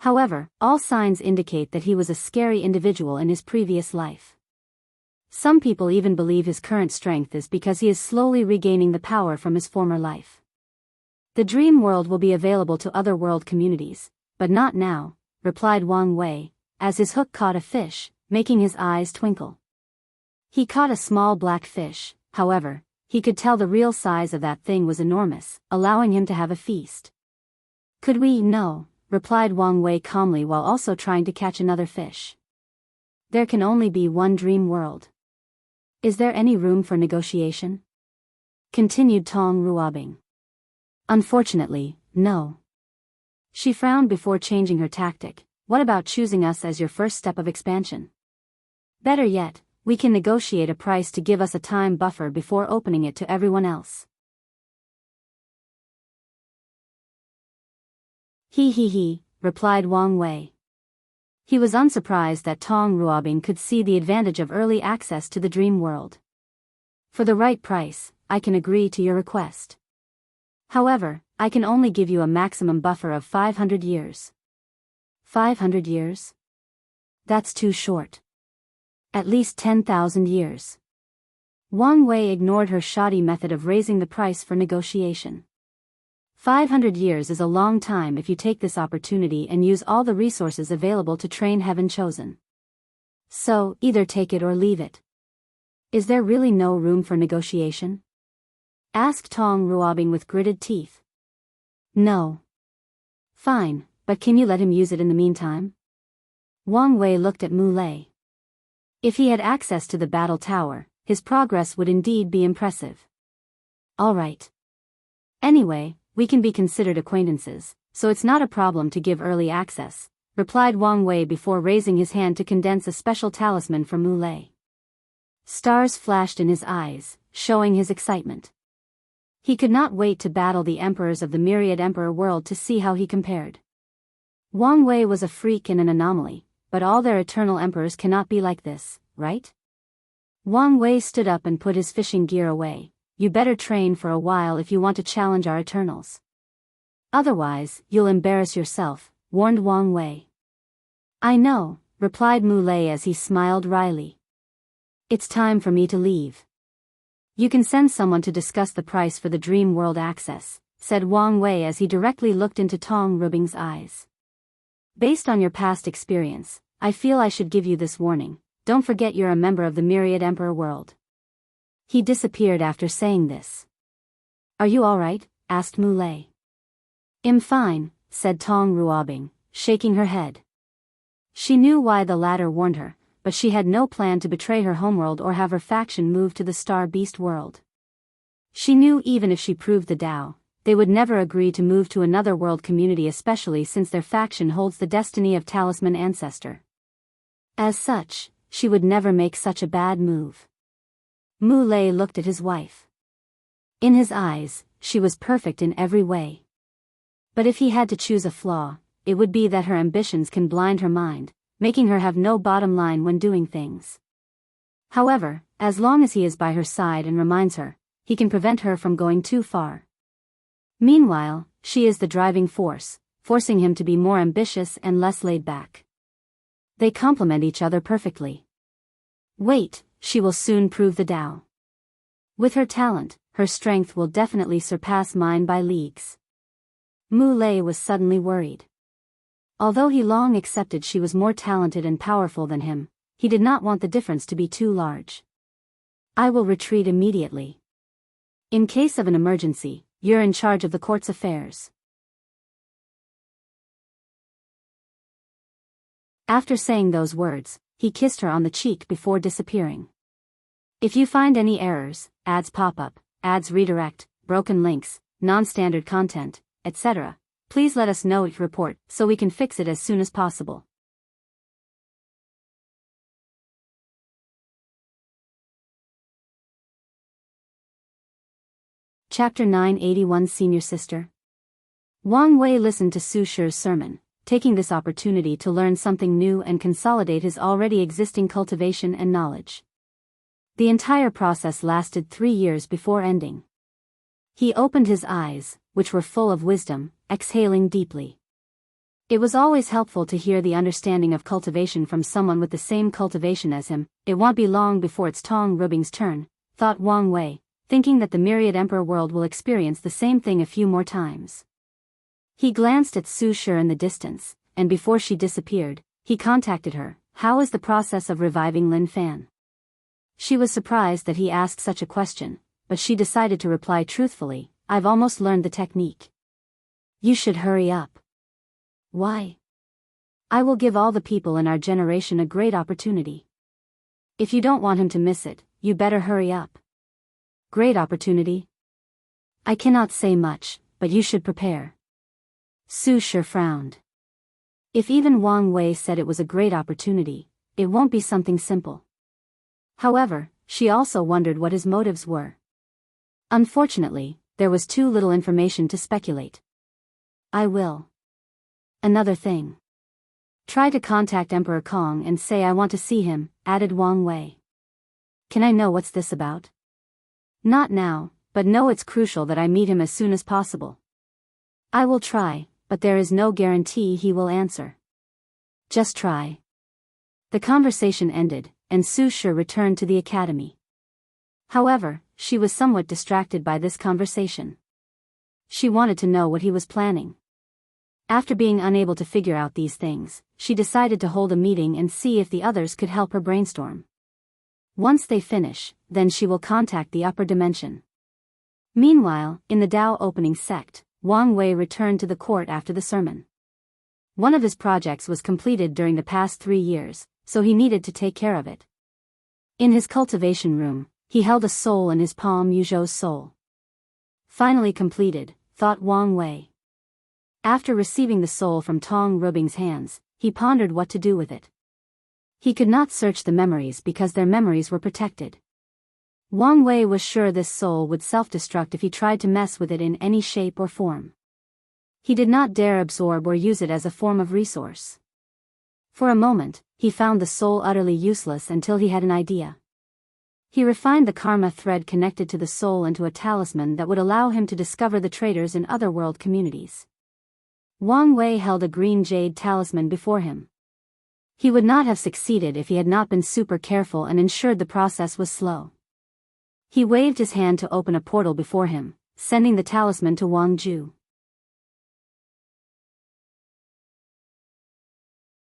However, all signs indicate that he was a scary individual in his previous life. Some people even believe his current strength is because he is slowly regaining the power from his former life. The dream world will be available to other world communities, but not now, replied Wang Wei, as his hook caught a fish, making his eyes twinkle. He caught a small black fish, however, he could tell the real size of that thing was enormous, allowing him to have a feast. Could we? No, replied Wang Wei calmly while also trying to catch another fish. There can only be one dream world. Is there any room for negotiation? Continued Tong Ruobing. Unfortunately, no. She frowned before changing her tactic. What about choosing us as your first step of expansion? Better yet, we can negotiate a price to give us a time buffer before opening it to everyone else. He, replied Wang Wei. He was unsurprised that Tong Ruobing could see the advantage of early access to the dream world. For the right price, I can agree to your request. However, I can only give you a maximum buffer of 500 years. 500 years? That's too short. At least 10,000 years. Wang Wei ignored her shoddy method of raising the price for negotiation. 500 years is a long time if you take this opportunity and use all the resources available to train Heaven Chosen. So, either take it or leave it. Is there really no room for negotiation? Asked Tong Ruobing with gritted teeth. No. Fine, but can you let him use it in the meantime? Wang Wei looked at Mu Lei. If he had access to the battle tower, his progress would indeed be impressive. All right. Anyway, we can be considered acquaintances, so it's not a problem to give early access, replied Wang Wei before raising his hand to condense a special talisman for Mu Lei. Stars flashed in his eyes, showing his excitement. He could not wait to battle the emperors of the myriad emperor world to see how he compared. Wang Wei was a freak and an anomaly, but all their eternal emperors cannot be like this, right? Wang Wei stood up and put his fishing gear away. You better train for a while if you want to challenge our Eternals. Otherwise, you'll embarrass yourself, warned Wang Wei. I know, replied Mu Lei as he smiled wryly. It's time for me to leave. You can send someone to discuss the price for the Dream World access, said Wang Wei as he directly looked into Tong Ruobing's eyes. Based on your past experience, I feel I should give you this warning. Don't forget you're a member of the Myriad Emperor world. He disappeared after saying this. Are you all right? Asked Mu Lei. I'm fine, said Tong Ruobing, shaking her head. She knew why the latter warned her, but she had no plan to betray her homeworld or have her faction move to the Star Beast world. She knew even if she proved the Tao, they would never agree to move to another world community, especially since their faction holds the destiny of Talisman Ancestor. As such, she would never make such a bad move. Mu Lei looked at his wife. In his eyes, she was perfect in every way. But if he had to choose a flaw, it would be that her ambitions can blind her mind, making her have no bottom line when doing things. However, as long as he is by her side and reminds her, he can prevent her from going too far. Meanwhile, she is the driving force, forcing him to be more ambitious and less laid back. They complement each other perfectly. Wait, she will soon prove the Tao. With her talent, her strength will definitely surpass mine by leagues. Mu Lei was suddenly worried. Although he long accepted she was more talented and powerful than him, he did not want the difference to be too large. I will retreat immediately. In case of an emergency, you're in charge of the court's affairs. After saying those words, he kissed her on the cheek before disappearing. If you find any errors, ads pop up, ads redirect, broken links, non-standard content, etc., please let us know each report so we can fix it as soon as possible. Chapter 981 Senior Sister. Wang Wei listened to Su Shi's sermon, taking this opportunity to learn something new and consolidate his already existing cultivation and knowledge. The entire process lasted 3 years before ending. He opened his eyes, which were full of wisdom, exhaling deeply. It was always helpful to hear the understanding of cultivation from someone with the same cultivation as him. It won't be long before it's Tong Ruobing's turn, thought Wang Wei, thinking that the Myriad Emperor world will experience the same thing a few more times. He glanced at Su Shi in the distance, and before she disappeared, he contacted her. How is the process of reviving Lin Fan? She was surprised that he asked such a question, but she decided to reply truthfully, I've almost learned the technique. You should hurry up. Why? I will give all the people in our generation a great opportunity. If you don't want him to miss it, you better hurry up. Great opportunity? I cannot say much, but you should prepare. Su Shi frowned. If even Wang Wei said it was a great opportunity, it won't be something simple. However, she also wondered what his motives were. Unfortunately, there was too little information to speculate. I will. Another thing. Try to contact Emperor Kong and say I want to see him, added Wang Wei. Can I know what's this about? Not now, but know it's crucial that I meet him as soon as possible. I will try, but there is no guarantee he will answer. Just try. The conversation ended, and Su Shi returned to the academy. However, she was somewhat distracted by this conversation. She wanted to know what he was planning. After being unable to figure out these things, she decided to hold a meeting and see if the others could help her brainstorm. Once they finish, then she will contact the upper dimension. Meanwhile, in the Tao opening sect, Wang Wei returned to the court after the sermon. One of his projects was completed during the past 3 years, so he needed to take care of it. In his cultivation room, he held a soul in his palm, Yuzhou's soul. Finally completed, thought Wang Wei. After receiving the soul from Tong Rubing's hands, he pondered what to do with it. He could not search the memories because their memories were protected. Wang Wei was sure this soul would self-destruct if he tried to mess with it in any shape or form. He did not dare absorb or use it as a form of resource. For a moment, he found the soul utterly useless until he had an idea. He refined the karma thread connected to the soul into a talisman that would allow him to discover the traitors in other world communities. Wang Wei held a green jade talisman before him. He would not have succeeded if he had not been super careful and ensured the process was slow. He waved his hand to open a portal before him, sending the talisman to Wang Ju.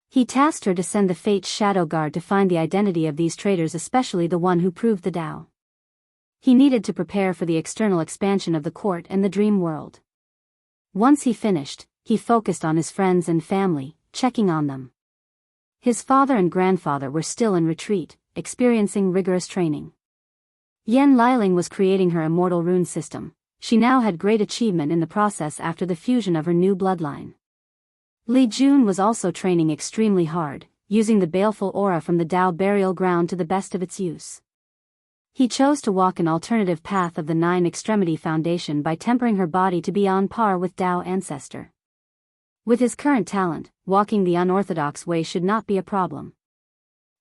He tasked her to send the Fate's Shadow Guard to find the identity of these traitors, especially the one who proved the Tao. He needed to prepare for the external expansion of the court and the dream world. Once he finished, he focused on his friends and family, checking on them. His father and grandfather were still in retreat, experiencing rigorous training. Yan Liling was creating her immortal rune system. She now had great achievement in the process after the fusion of her new bloodline. Li Jun was also training extremely hard, using the baleful aura from the Tao burial ground to the best of its use. He chose to walk an alternative path of the Nine Extremity Foundation by tempering her body to be on par with Tao ancestor. With his current talent, walking the unorthodox way should not be a problem.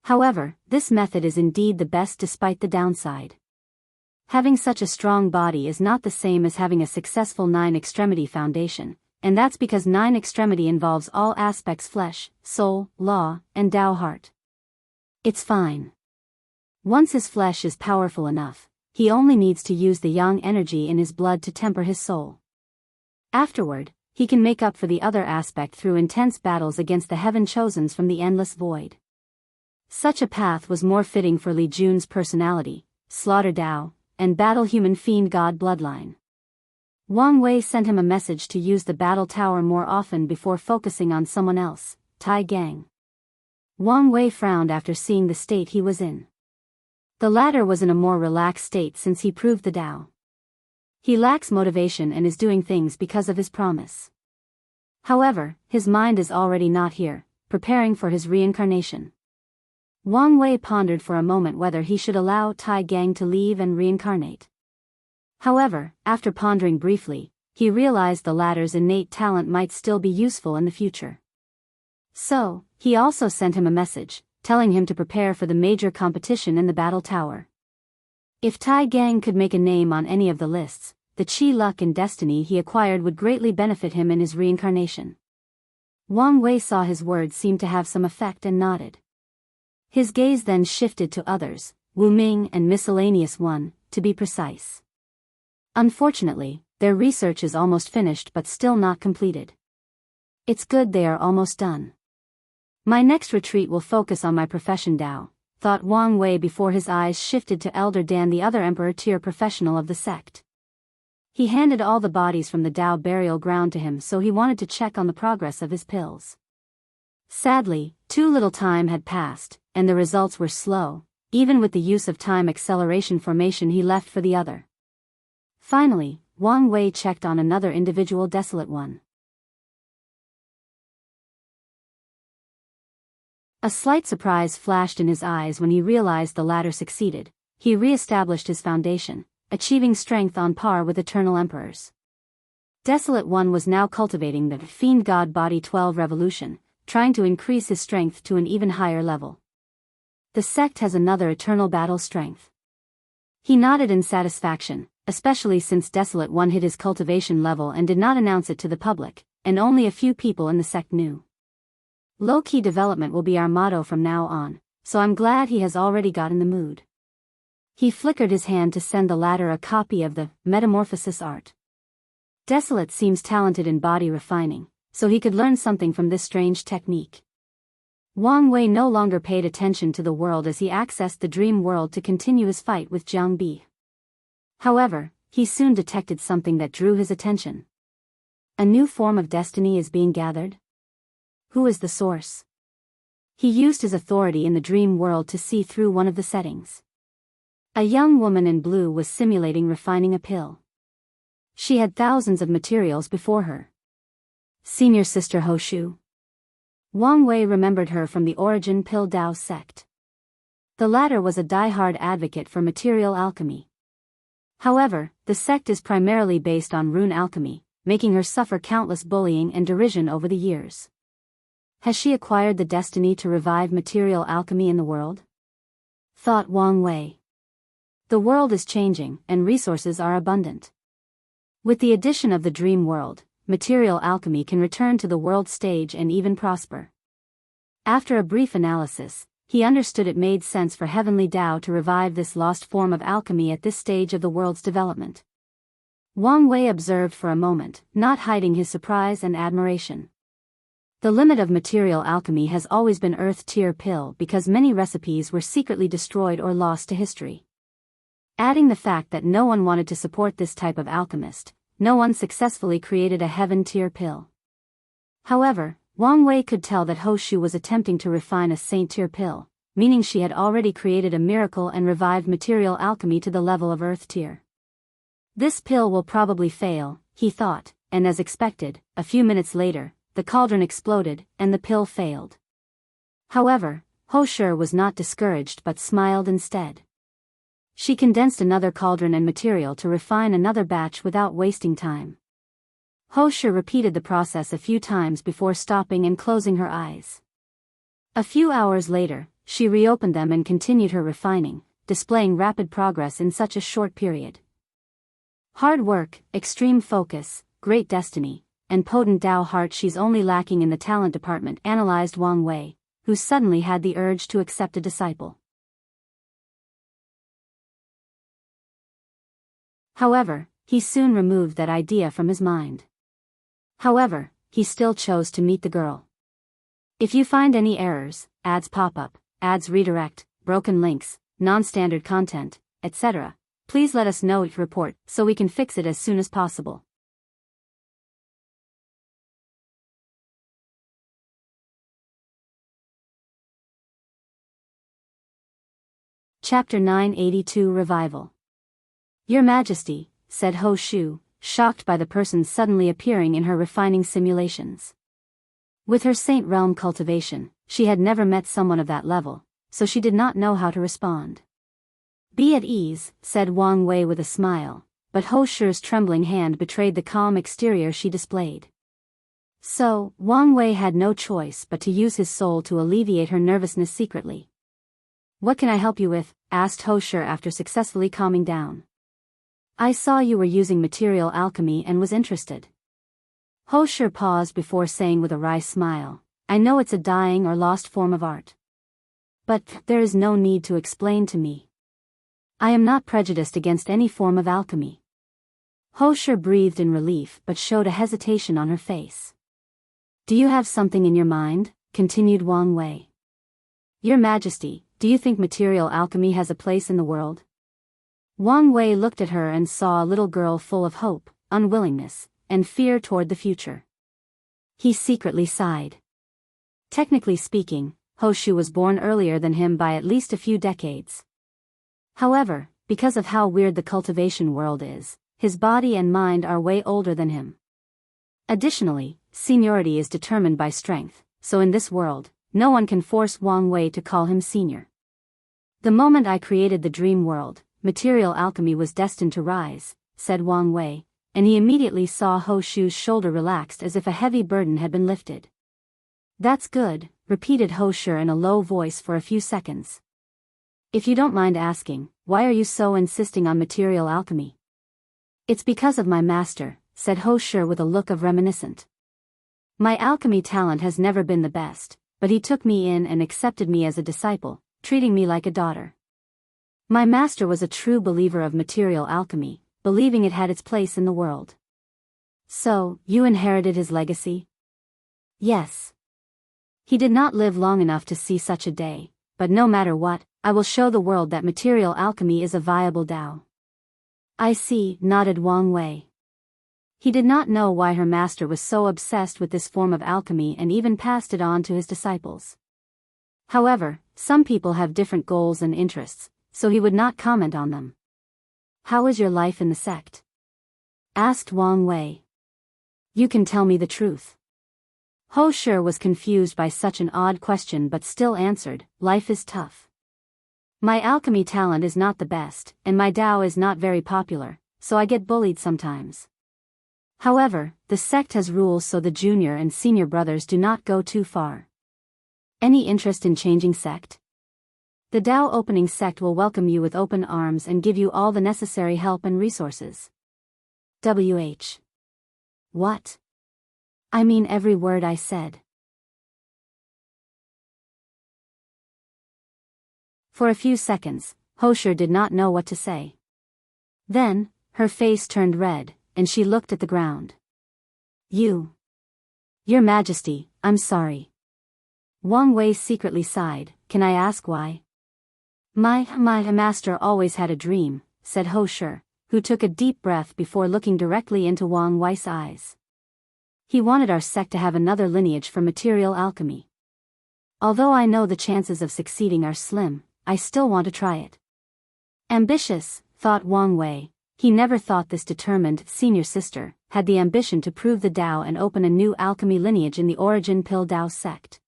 However, this method is indeed the best despite the downside. Having such a strong body is not the same as having a successful Nine Extremity Foundation, and that's because Nine Extremity involves all aspects: flesh, soul, law, and Tao heart. It's fine. Once his flesh is powerful enough, he only needs to use the yang energy in his blood to temper his soul. Afterward, he can make up for the other aspect through intense battles against the heaven chosens from the endless void. Such a path was more fitting for Li Jun's personality, slaughter Tao, and battle human fiend god bloodline. Wang Wei sent him a message to use the battle tower more often before focusing on someone else, Tai Gang. Wang Wei frowned after seeing the state he was in. The latter was in a more relaxed state since he proved the Tao. He lacks motivation and is doing things because of his promise. However, his mind is already not here, preparing for his reincarnation. Wang Wei pondered for a moment whether he should allow Tai Gang to leave and reincarnate. However, after pondering briefly, he realized the latter's innate talent might still be useful in the future. So, he also sent him a message, telling him to prepare for the major competition in the battle tower. If Tai Gang could make a name on any of the lists, the chi luck and destiny he acquired would greatly benefit him in his reincarnation. Wang Wei saw his words seemed to have some effect and nodded. His gaze then shifted to others, Wu Ming and Miscellaneous One, to be precise. Unfortunately, their research is almost finished but still not completed. It's good they are almost done. My next retreat will focus on my profession Tao, thought Wang Wei before his eyes shifted to Elder Dan, the other emperor-tier professional of the sect. He handed all the bodies from the Dao burial ground to him, so he wanted to check on the progress of his pills. Sadly, too little time had passed, and the results were slow, even with the use of time acceleration formation he left for the other. Finally, Wang Wei checked on another individual, Desolate One. A slight surprise flashed in his eyes when he realized the latter succeeded. He re-established his foundation, achieving strength on par with eternal emperors. Desolate One was now cultivating the Fiend God Body 12 revolution, trying to increase his strength to an even higher level. The sect has another eternal battle strength. He nodded in satisfaction, especially since Desolate One hit his cultivation level and did not announce it to the public, and only a few people in the sect knew. Low-key development will be our motto from now on, so I'm glad he has already got in the mood. He flickered his hand to send the latter a copy of the Metamorphosis art. Desolate seems talented in body refining, so he could learn something from this strange technique. Wang Wei no longer paid attention to the world as he accessed the dream world to continue his fight with Jiang Bi. However, he soon detected something that drew his attention. A new form of destiny is being gathered? Who is the source? He used his authority in the dream world to see through one of the settings. A young woman in blue was simulating refining a pill. She had thousands of materials before her. Senior Sister Hoshu. Wang Wei remembered her from the Origin Pill Dao sect. The latter was a die-hard advocate for material alchemy. However, the sect is primarily based on rune alchemy, making her suffer countless bullying and derision over the years. Has she acquired the destiny to revive material alchemy in the world? Thought Wang Wei. The world is changing, and resources are abundant. With the addition of the dream world, material alchemy can return to the world stage and even prosper. After a brief analysis, he understood it made sense for Heavenly Dao to revive this lost form of alchemy at this stage of the world's development. Wang Wei observed for a moment, not hiding his surprise and admiration. The limit of material alchemy has always been Earth-tier pill because many recipes were secretly destroyed or lost to history. Adding the fact that no one wanted to support this type of alchemist, no one successfully created a heaven-tier pill. However, Wang Wei could tell that Hoshu was attempting to refine a saint-tier pill, meaning she had already created a miracle and revived material alchemy to the level of Earth-tier. This pill will probably fail, he thought, and as expected, a few minutes later, the cauldron exploded, and the pill failed. However, Hoshu was not discouraged but smiled instead. She condensed another cauldron and material to refine another batch without wasting time. Hoshu repeated the process a few times before stopping and closing her eyes. A few hours later, she reopened them and continued her refining, displaying rapid progress in such a short period. Hard work, extreme focus, great destiny, and potent Dao heart. She's only lacking in the talent department, analyzed Wang Wei, who suddenly had the urge to accept a disciple. However, he soon removed that idea from his mind. However, he still chose to meet the girl. If you find any errors, ads pop up, ads redirect, broken links, non-standard content, etc., please let us know, report, so we can fix it as soon as possible. Chapter 982 Revival. Your Majesty, said Hoshu, shocked by the person suddenly appearing in her refining simulations. With her Saint Realm cultivation, she had never met someone of that level, so she did not know how to respond. Be at ease, said Wang Wei with a smile, but Hoshu's trembling hand betrayed the calm exterior she displayed. So, Wang Wei had no choice but to use his soul to alleviate her nervousness secretly. What can I help you with? Asked Hoshu after successfully calming down. I saw you were using material alchemy and was interested. Hoshu paused before saying with a wry smile, I know it's a dying or lost form of art. But there is no need to explain to me. I am not prejudiced against any form of alchemy. Hoshu breathed in relief but showed a hesitation on her face. Do you have something in your mind? Continued Wang Wei. Your Majesty, do you think material alchemy has a place in the world? Wang Wei looked at her and saw a little girl full of hope, unwillingness, and fear toward the future. He secretly sighed. Technically speaking, Hoshu was born earlier than him by at least a few decades. However, because of how weird the cultivation world is, his body and mind are way older than him. Additionally, seniority is determined by strength, so in this world, no one can force Wang Wei to call him senior. The moment I created the dream world, material alchemy was destined to rise, said Wang Wei, and he immediately saw Hoshu's shoulder relaxed as if a heavy burden had been lifted. That's good, repeated Hoshu in a low voice for a few seconds. If you don't mind asking, why are you so insisting on material alchemy? It's because of my master, said Hoshu with a look of reminiscent. My alchemy talent has never been the best, but he took me in and accepted me as a disciple, treating me like a daughter. My master was a true believer of material alchemy, believing it had its place in the world. So, you inherited his legacy? Yes. He did not live long enough to see such a day, but no matter what, I will show the world that material alchemy is a viable Tao. I see, nodded Wang Wei. He did not know why her master was so obsessed with this form of alchemy and even passed it on to his disciples. However, some people have different goals and interests, so he would not comment on them. How is your life in the sect? Asked Wang Wei. You can tell me the truth. Hoshu was confused by such an odd question but still answered, life is tough. My alchemy talent is not the best, and my Tao is not very popular, so I get bullied sometimes. However, the sect has rules so the junior and senior brothers do not go too far. Any interest in changing sect? The Tao opening sect will welcome you with open arms and give you all the necessary help and resources. WH. What? I mean every word I said. For a few seconds, Hoshu did not know what to say. Then, her face turned red, and she looked at the ground. Your Majesty, I'm sorry. Wang Wei secretly sighed, can I ask why? My master always had a dream, said Hoshu, who took a deep breath before looking directly into Wang Wei's eyes. He wanted our sect to have another lineage for material alchemy. Although I know the chances of succeeding are slim, I still want to try it. Ambitious, thought Wang Wei, he never thought this determined senior sister had the ambition to prove the Tao and open a new alchemy lineage in the Origin Pill Tao sect.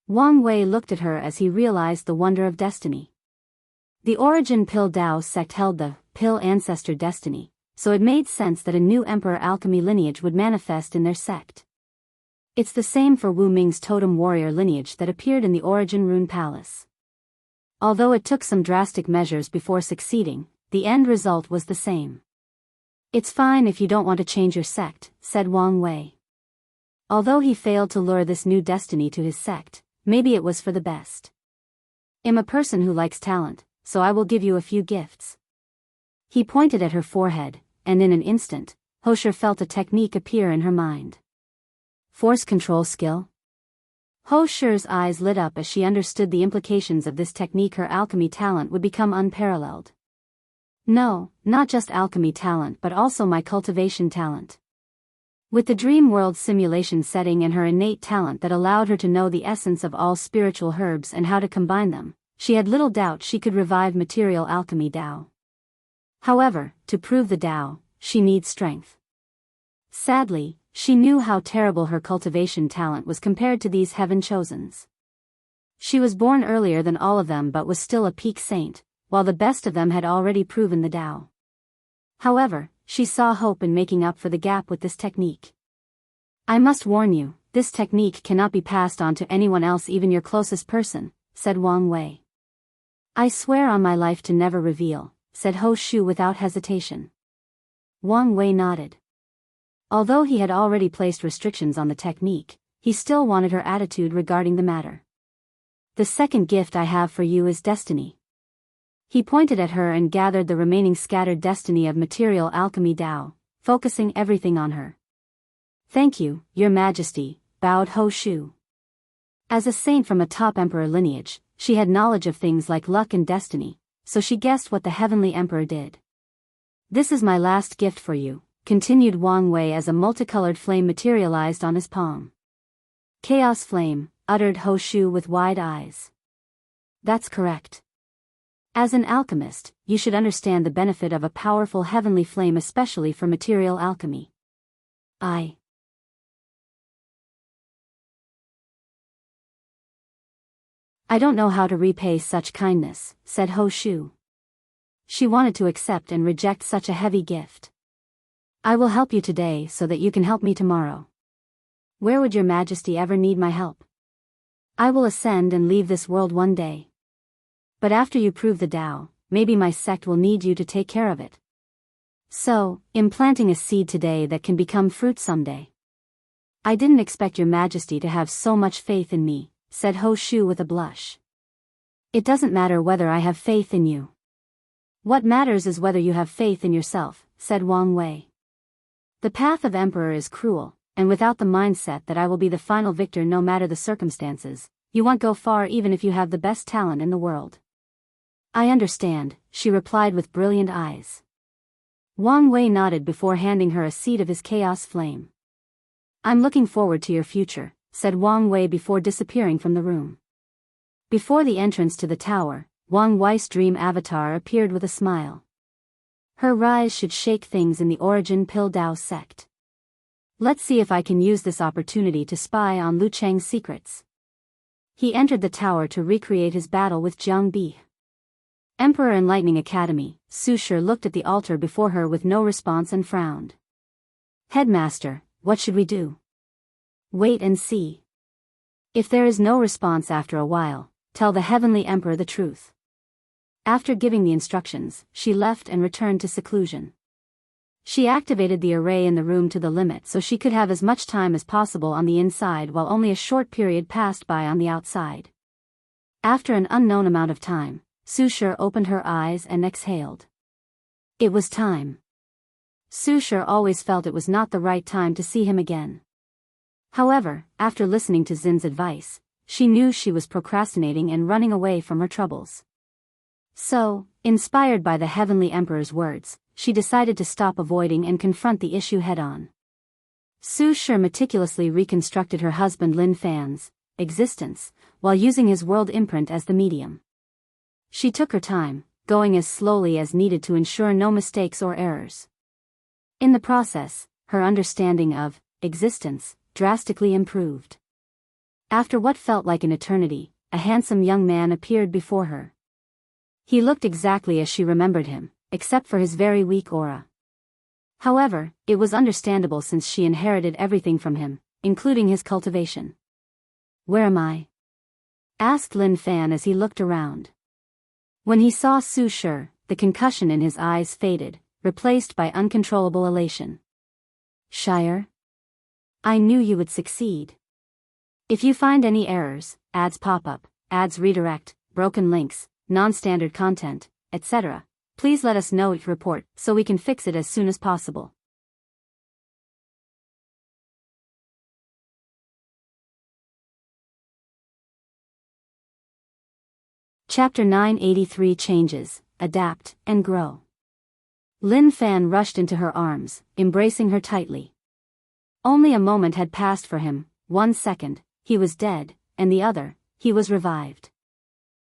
Wang Wei looked at her as he realized the wonder of destiny. The Origin Pill Tao sect held the Pill Ancestor destiny, so it made sense that a new Emperor alchemy lineage would manifest in their sect. It's the same for Wu Ming's totem warrior lineage that appeared in the Origin Rune Palace. Although it took some drastic measures before succeeding, the end result was the same. It's fine if you don't want to change your sect, said Wang Wei. Although he failed to lure this new destiny to his sect, maybe it was for the best. I'm a person who likes talent, so I will give you a few gifts. He pointed at her forehead, and in an instant, Hoshu felt a technique appear in her mind. Force control skill? Hoshu's eyes lit up as she understood the implications of this technique. Her alchemy talent would become unparalleled. No, not just alchemy talent but also my cultivation talent. With the dream world simulation setting and her innate talent that allowed her to know the essence of all spiritual herbs and how to combine them, she had little doubt she could revive material alchemy Tao. However, to prove the Tao, she needs strength. Sadly, she knew how terrible her cultivation talent was compared to these heaven-chosens. She was born earlier than all of them but was still a peak saint, while the best of them had already proven the Tao. However, she saw hope in making up for the gap with this technique. I must warn you, this technique cannot be passed on to anyone else, even your closest person, said Wang Wei. I swear on my life to never reveal, said Hoshu without hesitation. Wang Wei nodded. Although he had already placed restrictions on the technique, he still wanted her attitude regarding the matter. The second gift I have for you is destiny. He pointed at her and gathered the remaining scattered destiny of material alchemy Tao, focusing everything on her. Thank you, Your Majesty, bowed Hoshu. As a saint from a top emperor lineage, she had knowledge of things like luck and destiny, so she guessed what the Heavenly Emperor did. "This is my last gift for you," continued Wang Wei as a multicolored flame materialized on his palm. "Chaos flame," uttered Ho Shu with wide eyes. "That's correct. As an alchemist, you should understand the benefit of a powerful heavenly flame, especially for material alchemy." I don't know how to repay such kindness," said Ho Shu. She wanted to accept and reject such a heavy gift. "I will help you today so that you can help me tomorrow. Where would your majesty ever need my help? I will ascend and leave this world one day. But after you prove the Tao, maybe my sect will need you to take care of it. So, implanting a seed today that can become fruit someday." "I didn't expect your majesty to have so much faith in me," said Ho Shu with a blush. "It doesn't matter whether I have faith in you. What matters is whether you have faith in yourself," said Wang Wei. "The path of emperor is cruel, and without the mindset that I will be the final victor no matter the circumstances, you won't go far even if you have the best talent in the world." "I understand," she replied with brilliant eyes. Wang Wei nodded before handing her a seed of his chaos flame. "I'm looking forward to your future," said Wang Wei before disappearing from the room. Before the entrance to the tower, Wang Wei's dream avatar appeared with a smile. Her rise should shake things in the Origin Pill Dao sect. Let's see if I can use this opportunity to spy on Lu Cheng's secrets. He entered the tower to recreate his battle with Jiang Bi. Emperor Enlightening Academy, Su Shi looked at the altar before her with no response and frowned. "Headmaster, what should we do?" "Wait and see. If there is no response after a while, tell the Heavenly Emperor the truth." After giving the instructions, she left and returned to seclusion. She activated the array in the room to the limit so she could have as much time as possible on the inside while only a short period passed by on the outside. After an unknown amount of time, Su Shi opened her eyes and exhaled. It was time. Su Shi always felt it was not the right time to see him again. However, after listening to Xin's advice, she knew she was procrastinating and running away from her troubles. So, inspired by the Heavenly Emperor's words, she decided to stop avoiding and confront the issue head-on. Su Shi meticulously reconstructed her husband Lin Fan's existence, while using his world imprint as the medium. She took her time, going as slowly as needed to ensure no mistakes or errors. In the process, her understanding of existence drastically improved. After what felt like an eternity, a handsome young man appeared before her. He looked exactly as she remembered him, except for his very weak aura. However, it was understandable since she inherited everything from him, including his cultivation. "Where am I?" asked Lin Fan as he looked around. When he saw Su Shi, the concussion in his eyes faded, replaced by uncontrollable elation. "Shire? I knew you would succeed. If you find any errors, ads pop up, ads redirect, broken links, non-standard content, etc., please let us know each report so we can fix it as soon as possible." Chapter 983 Changes, Adapt, and Grow. Lin Fan rushed into her arms, embracing her tightly. Only a moment had passed for him, 1 second, he was dead, and the other, he was revived.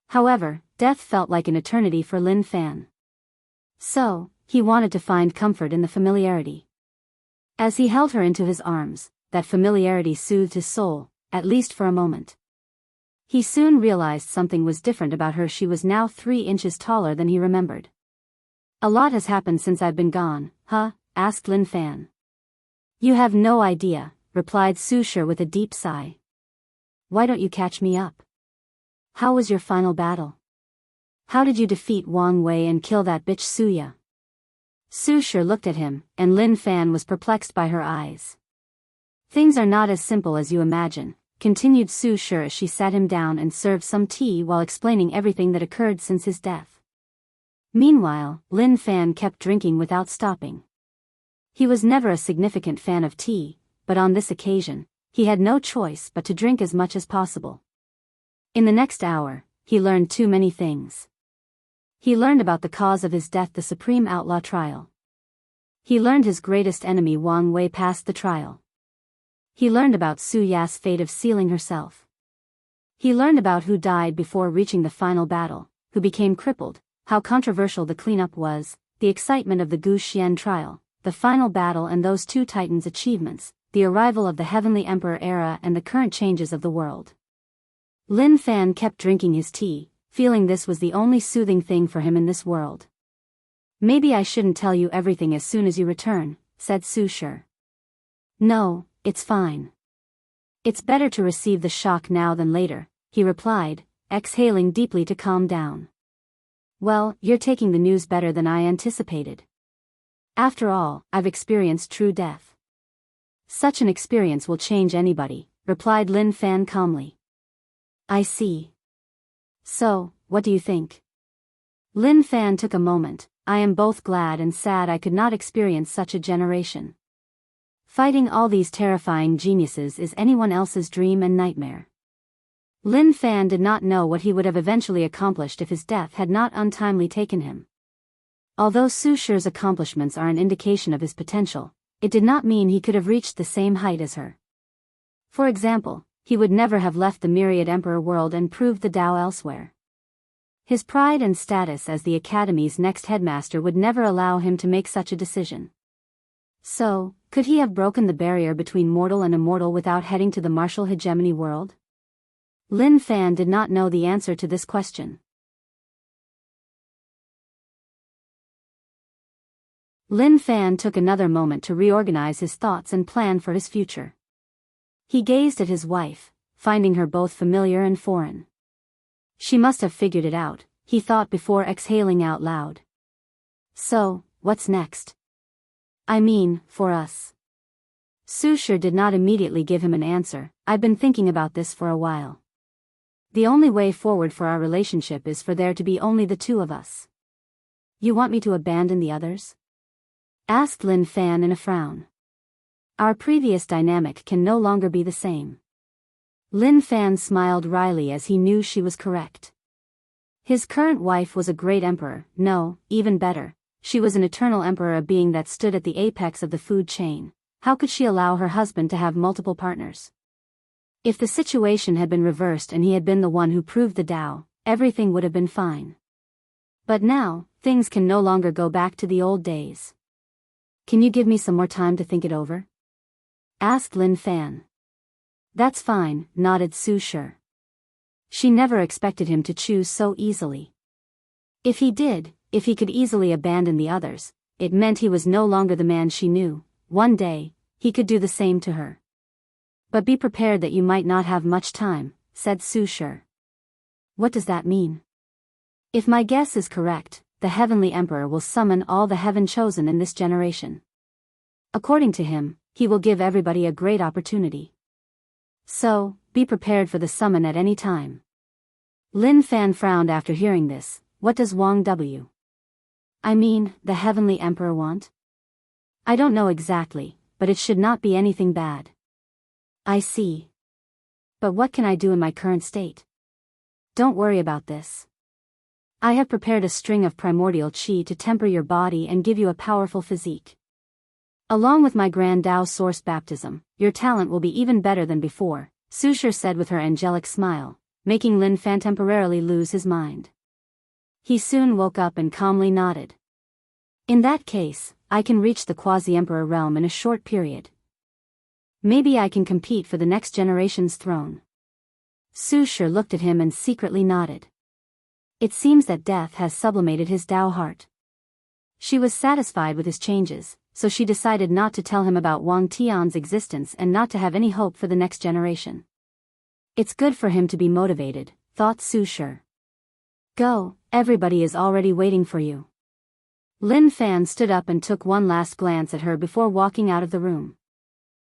However, death felt like an eternity for Lin Fan. So, he wanted to find comfort in the familiarity. As he held her into his arms, that familiarity soothed his soul, at least for a moment. He soon realized something was different about her. She was now 3 inches taller than he remembered. "A lot has happened since I've been gone, huh?" asked Lin Fan. "You have no idea," replied Su Shi with a deep sigh. "Why don't you catch me up? How was your final battle? How did you defeat Wang Wei and kill that bitch Suya?" Su Shi looked at him, and Lin Fan was perplexed by her eyes. "Things are not as simple as you imagine," continued Su Shi as she sat him down and served some tea while explaining everything that occurred since his death. Meanwhile, Lin Fan kept drinking without stopping. He was never a significant fan of tea, but on this occasion, he had no choice but to drink as much as possible. In the next hour, he learned too many things. He learned about the cause of his death, the Supreme Outlaw trial. He learned his greatest enemy Wang Wei passed the trial. He learned about Su Ya's fate of sealing herself. He learned about who died before reaching the final battle, who became crippled, how controversial the cleanup was, the excitement of the Gu Xian trial, the final battle and those two titans' achievements, the arrival of the Heavenly Emperor era and the current changes of the world. Lin Fan kept drinking his tea, feeling this was the only soothing thin for him in this world. Maybe I shouldn't tell you everything as soon as you return, said Su Shi. No, it's fine. It's better to receive the shock now than later, he replied, exhaling deeply to calm down. Well, you're taking the news better than I anticipated. After all, I've experienced true death. Such an experience will change anybody, replied Lin Fan calmly. I see. So, what do you think? Lin Fan took a moment. I am both glad and sad I could not experience such a generation. Fighting all these terrifying geniuses is anyone else's dream and nightmare. Lin Fan did not know what he would have eventually accomplished if his death had not untimely taken him. Although Su Shi's accomplishments are an indication of his potential, it did not mean he could have reached the same height as her. For example, he would never have left the Myriad Emperor world and proved the Tao elsewhere. His pride and status as the Academy's next headmaster would never allow him to make such a decision. So, could he have broken the barrier between mortal and immortal without heading to the martial hegemony world? Lin Fan did not know the answer to this question. Lin Fan took another moment to reorganize his thoughts and plan for his future. He gazed at his wife, finding her both familiar and foreign. She must have figured it out, he thought before exhaling out loud. So, what's next? I mean, for us. Su Shi did not immediately give him an answer. I've been thinking about this for a while. The only way forward for our relationship is for there to be only the two of us. You want me to abandon the others? Asked Lin Fan in a frown. Our previous dynamic can no longer be the same. Lin Fan smiled wryly as he knew she was correct. His current wife was a great emperor, no, even better, she was an eternal emperor, a being that stood at the apex of the food chain. How could she allow her husband to have multiple partners? If the situation had been reversed and he had been the one who proved the Tao, everything would have been fine. But now, things can no longer go back to the old days. Can you give me some more time to think it over? Asked Lin Fan. That's fine, nodded Su Shi. She never expected him to choose so easily. If he could easily abandon the others, it meant he was no longer the man she knew. One day, he could do the same to her. But be prepared that you might not have much time, said Su Shi. What does that mean? If my guess is correct, the Heavenly Emperor will summon all the heaven chosen in this generation. According to him, he will give everybody a great opportunity. So, be prepared for the summon at any time. Lin Fan frowned after hearing this. What does the Heavenly Emperor want? I don't know exactly, but it should not be anything bad. I see. But what can I do in my current state? Don't worry about this. I have prepared a string of primordial qi to temper your body and give you a powerful physique. Along with my grand Tao source baptism, your talent will be even better than before, Su Shi said with her angelic smile, making Lin Fan temporarily lose his mind. He soon woke up and calmly nodded. In that case, I can reach the quasi-emperor realm in a short period. Maybe I can compete for the next generation's throne. Su Shi looked at him and secretly nodded. It seems that death has sublimated his Tao heart. She was satisfied with his changes, so she decided not to tell him about Wang Tian's existence and not to have any hope for the next generation. It's good for him to be motivated, thought Su Shi. Go, everybody is already waiting for you. Lin Fan stood up and took one last glance at her before walking out of the room.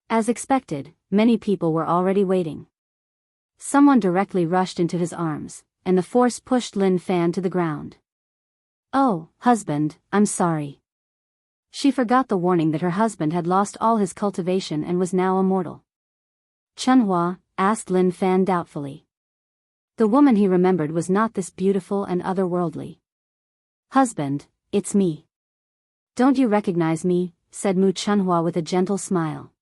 As expected, many people were already waiting. Someone directly rushed into his arms, and the force pushed Lin Fan to the ground. Oh, husband, I'm sorry. She forgot the warning that her husband had lost all his cultivation and was now immortal. Chunhua, asked Lin Fan doubtfully. The woman he remembered was not this beautiful and otherworldly. "Husband, it's me. Don't you recognize me?" said Mu Chunhua with a gentle smile.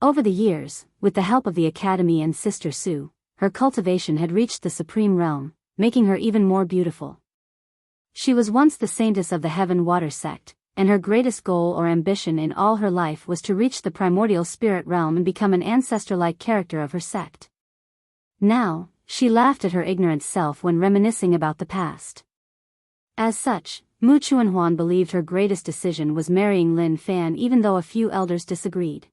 Over the years, with the help of the Academy and Sister Su, her cultivation had reached the supreme realm, making her even more beautiful. She was once the saintess of the Heaven Water sect, and her greatest goal or ambition in all her life was to reach the primordial spirit realm and become an ancestor-like character of her sect. Now, she laughed at her ignorant self when reminiscing about the past. As such, Mu Chuanhuan believed her greatest decision was marrying Lin Fan even though a few elders disagreed.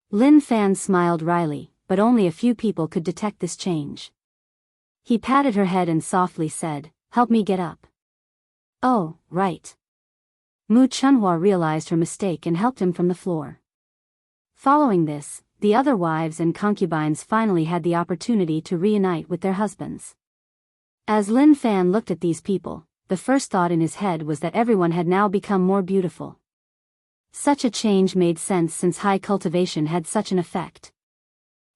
Lin Fan smiled wryly, but only a few people could detect this change. He patted her head and softly said, "Help me get up." "Oh, right." Mu Chunhua realized her mistake and helped him from the floor. Following this, the other wives and concubines finally had the opportunity to reunite with their husbands. As Lin Fan looked at these people, the first thought in his head was that everyone had now become more beautiful. Such a change made sense since high cultivation had such an effect.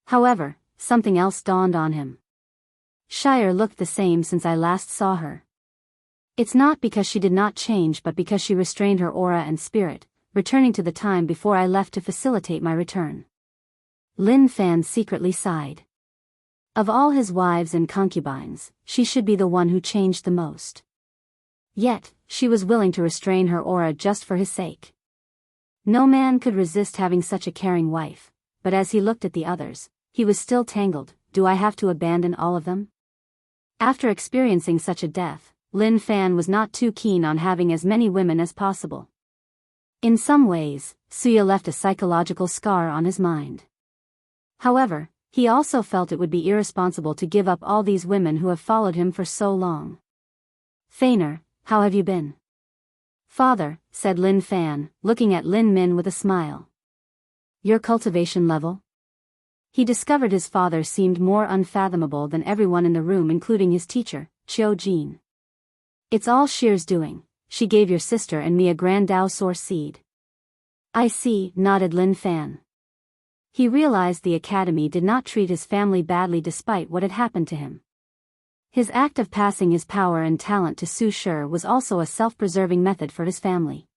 However, something else dawned on him. Shire looked the same since I last saw her. It's not because she did not change but because she restrained her aura and spirit, returning to the time before I left to facilitate my return. Lin Fan secretly sighed. Of all his wives and concubines, she should be the one who changed the most. Yet, she was willing to restrain her aura just for his sake. No man could resist having such a caring wife, but as he looked at the others, he was still tangled. Do I have to abandon all of them? After experiencing such a death, Lin Fan was not too keen on having as many women as possible. In some ways, Suya left a psychological scar on his mind. However, he also felt it would be irresponsible to give up all these women who have followed him for so long. "Feiner, how have you been?" "Father," said Lin Fan, looking at Lin Min with a smile. "Your cultivation level?" He discovered his father seemed more unfathomable than everyone in the room including his teacher, Chiu Jin. "It's all Shir's doing. She gave your sister and me a grand Dao source seed." "I see," nodded Lin Fan. He realized the academy did not treat his family badly despite what had happened to him. His act of passing his power and talent to Su Shi was also a self-preserving method for his family.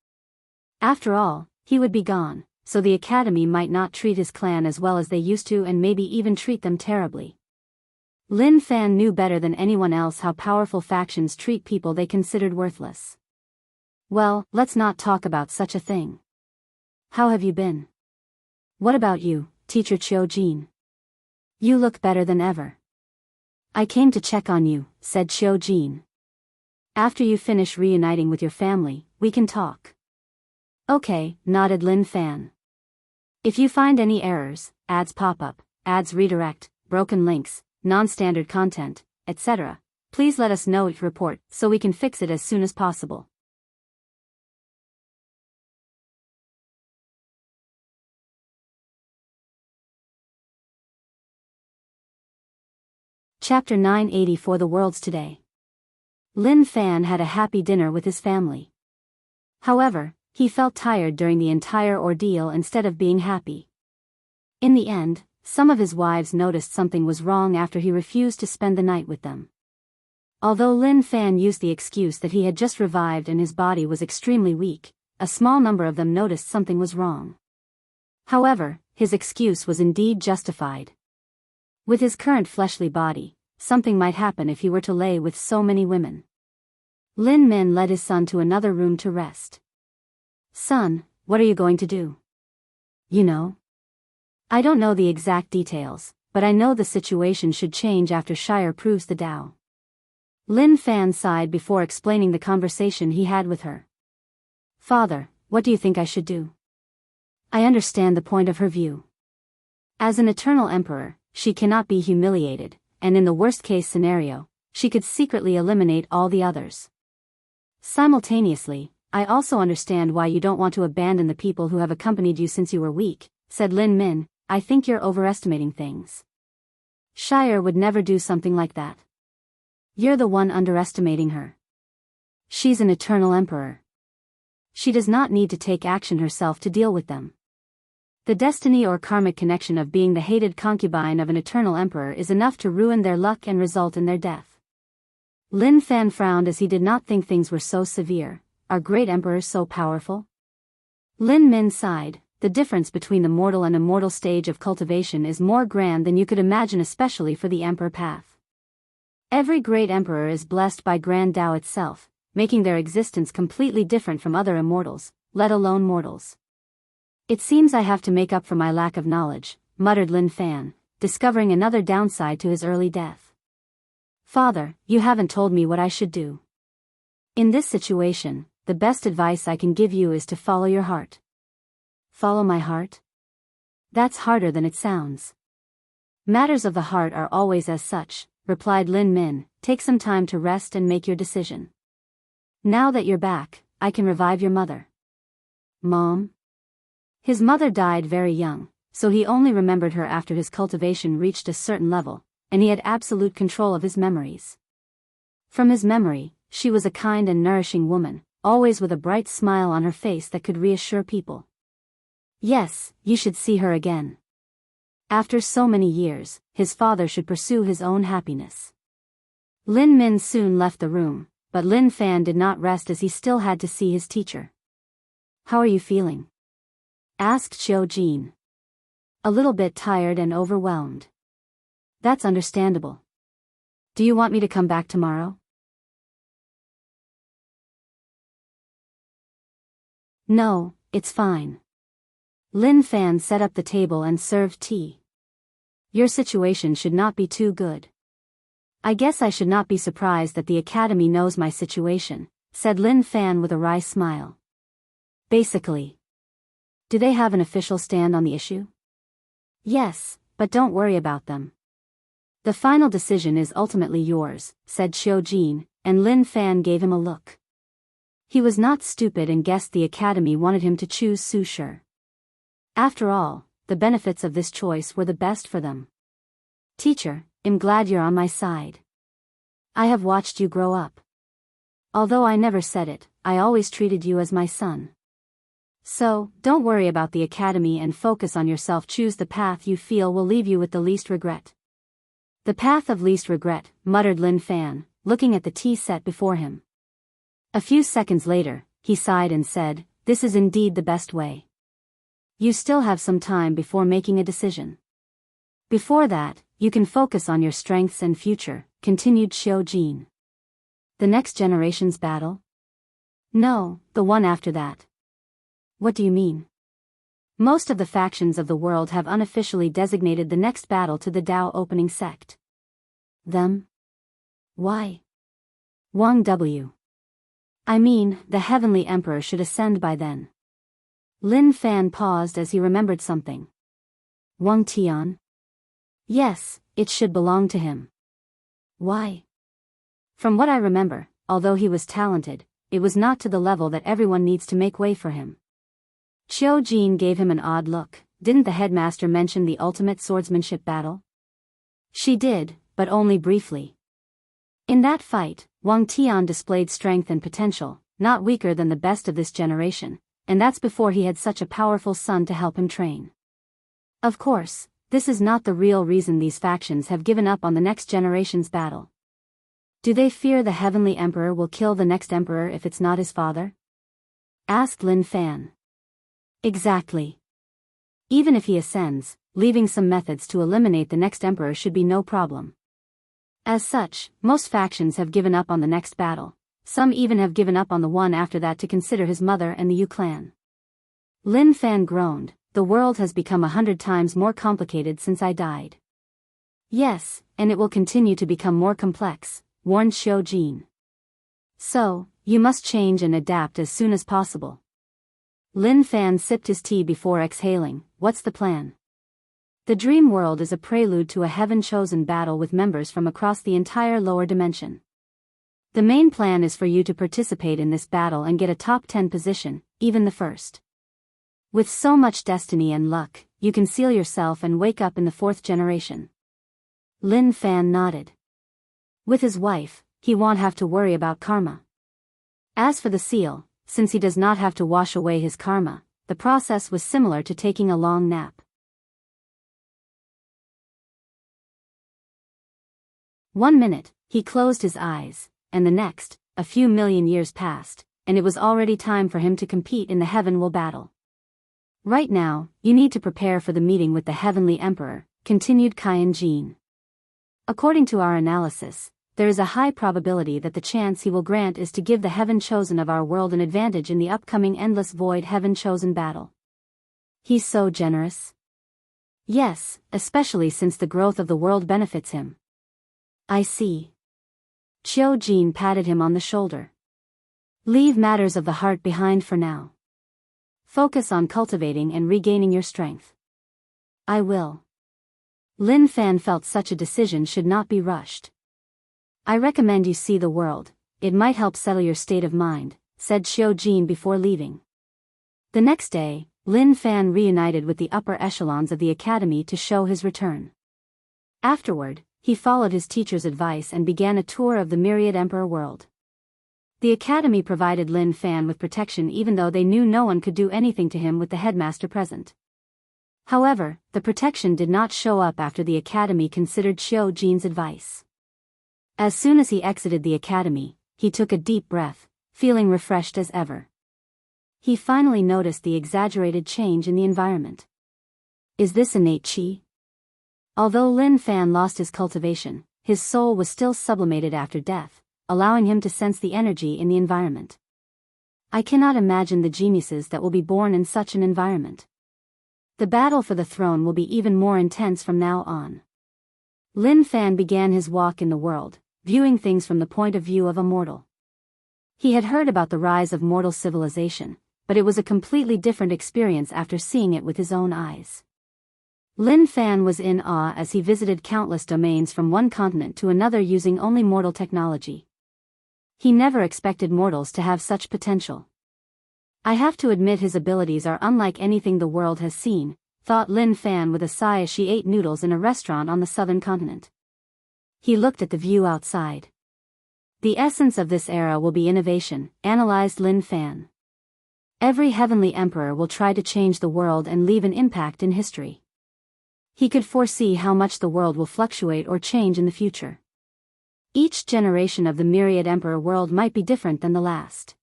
After all, he would be gone, so the academy might not treat his clan as well as they used to and maybe even treat them terribly. Lin Fan knew better than anyone else how powerful factions treat people they considered worthless. "Well, let's not talk about such a thing. How have you been? What about you, Teacher Chiu Jin? You look better than ever." "I came to check on you," said Chiu Jin. "After you finish reuniting with your family, we can talk." "Okay," nodded Lin Fan. "If you find any errors, ads pop up, ads redirect, broken links, non-standard content, etc., please let us know each report so we can fix it as soon as possible." Chapter 980 For the Worlds Today. Lin Fan had a happy dinner with his family. However, he felt tired during the entire ordeal instead of being happy. In the end, some of his wives noticed something was wrong after he refused to spend the night with them. Although Lin Fan used the excuse that he had just revived and his body was extremely weak, a small number of them noticed something was wrong. However, his excuse was indeed justified. With his current fleshly body, something might happen if he were to lay with so many women. Lin Min led his son to another room to rest. "Son, what are you going to do?" "You know? I don't know the exact details, but I know the situation should change after Shire proves the Tao." Lin Fan sighed before explaining the conversation he had with her. "Father, what do you think I should do?" I understand the point of her view. As an eternal emperor, she cannot be humiliated, and in the worst-case scenario, she could secretly eliminate all the others. Simultaneously, I also understand why you don't want to abandon the people who have accompanied you since you were weak, said Lin Min. "I think you're overestimating things. Shire would never do something like that. You're the one underestimating her. She's an eternal emperor. She does not need to take action herself to deal with them. The destiny or karmic connection of being the hated concubine of an eternal emperor is enough to ruin their luck and result in their death. Lin Fan frowned as he did not think things were so severe. Are great emperors so powerful? Lin Min sighed. The difference between the mortal and immortal stage of cultivation is more grand than you could imagine, especially for the emperor path. Every great emperor is blessed by grand Tao itself, making their existence completely different from other immortals, let alone mortals. It seems I have to make up for my lack of knowledge, muttered Lin Fan, discovering another downside to his early death. Father, you haven't told me what I should do. In this situation, the best advice I can give you is to follow your heart. Follow my heart? That's harder than it sounds. Matters of the heart are always as such, replied Lin Min. Take some time to rest and make your decision. Now that you're back, I can revive your mother. Mom? His mother died very young, so he only remembered her after his cultivation reached a certain level, and he had absolute control of his memories. From his memory, she was a kind and nourishing woman, always with a bright smile on her face that could reassure people. Yes, you should see her again. After so many years, his father should pursue his own happiness. Lin Min soon left the room, but Lin Fan did not rest as he still had to see his teacher. How are you feeling? Asked Xiao Jin. A little bit tired and overwhelmed. That's understandable. Do you want me to come back tomorrow? No, it's fine. Lin Fan set up the table and served tea. Your situation should not be too good. I guess I should not be surprised that the academy knows my situation, said Lin Fan with a wry smile. Basically. Do they have an official stand on the issue? Yes, but don't worry about them. The final decision is ultimately yours, said Xiao Jin, and Lin Fan gave him a look. He was not stupid and guessed the academy wanted him to choose Su Shi. After all, the benefits of this choice were the best for them. Teacher, I'm glad you're on my side. I have watched you grow up. Although I never said it, I always treated you as my son. So, don't worry about the academy and focus on yourself. Choose the path you feel will leave you with the least regret. The path of least regret, muttered Lin Fan, looking at the tea set before him. A few seconds later, he sighed and said, this is indeed the best way. You still have some time before making a decision. Before that, you can focus on your strengths and future, continued Xiao Jin. The next generation's battle? No, the one after that. What do you mean? Most of the factions of the world have unofficially designated the next battle to the Tao opening sect. Them? Why? Wang W. I mean, the Heavenly Emperor should ascend by then. Lin Fan paused as he remembered something. Wang Tian? Yes, it should belong to him. Why? From what I remember, although he was talented, it was not to the level that everyone needs to make way for him. Xiao Jin gave him an odd look. Didn't the headmaster mention the ultimate swordsmanship battle? She did, but only briefly. In that fight, Wang Tian displayed strength and potential, not weaker than the best of this generation, and that's before he had such a powerful son to help him train. Of course, this is not the real reason these factions have given up on the next generation's battle. Do they fear the Heavenly Emperor will kill the next emperor if it's not his father? Asked Lin Fan. Exactly. Even if he ascends, leaving some methods to eliminate the next emperor should be no problem. As such, most factions have given up on the next battle. Some even have given up on the one after that to consider his mother and the Yu clan. Lin Fan groaned. The world has become 100 times more complicated since I died. Yes, and it will continue to become more complex, warned Xiao Jin. So, you must change and adapt as soon as possible. Lin Fan sipped his tea before exhaling. What's the plan? The dream world is a prelude to a heaven-chosen battle with members from across the entire lower dimension. The main plan is for you to participate in this battle and get a top 10 position, even the first. With so much destiny and luck, you can seal yourself and wake up in the 4th generation. Lin Fan nodded. With his wife, he won't have to worry about karma. As for the seal, since he does not have to wash away his karma, the process was similar to taking a long nap. One minute, he closed his eyes, and the next, a few million years passed, and it was already time for him to compete in the Heavenwell battle. Right now, you need to prepare for the meeting with the Heavenly Emperor, continued Kaiyan Jin. According to our analysis, there is a high probability that the chance he will grant is to give the Heaven Chosen of our world an advantage in the upcoming Endless Void Heaven Chosen battle. He's so generous. Yes, especially since the growth of the world benefits him. I see. Qiu Jin patted him on the shoulder. Leave matters of the heart behind for now. Focus on cultivating and regaining your strength. I will. Lin Fan felt such a decision should not be rushed. I recommend you see the world, it might help settle your state of mind, said Qiu Jin before leaving. The next day, Lin Fan reunited with the upper echelons of the academy to show his return. Afterward, he followed his teacher's advice and began a tour of the Myriad Emperor world. The academy provided Lin Fan with protection even though they knew no one could do anything to him with the headmaster present. However, the protection did not show up after the academy considered Qiu Jin's advice. As soon as he exited the academy, he took a deep breath, feeling refreshed as ever. He finally noticed the exaggerated change in the environment. Is this innate qi? Although Lin Fan lost his cultivation, his soul was still sublimated after death, allowing him to sense the energy in the environment. I cannot imagine the geniuses that will be born in such an environment. The battle for the throne will be even more intense from now on. Lin Fan began his walk in the world, viewing things from the point of view of a mortal. He had heard about the rise of mortal civilization, but it was a completely different experience after seeing it with his own eyes. Lin Fan was in awe as he visited countless domains from one continent to another using only mortal technology. He never expected mortals to have such potential. I have to admit his abilities are unlike anything the world has seen, thought Lin Fan with a sigh as she ate noodles in a restaurant on the southern continent. He looked at the view outside. The essence of this era will be innovation, analyzed Lin Fan. Every heavenly emperor will try to change the world and leave an impact in history. He could foresee how much the world will fluctuate or change in the future. Each generation of the Myriad Emperor world might be different than the last.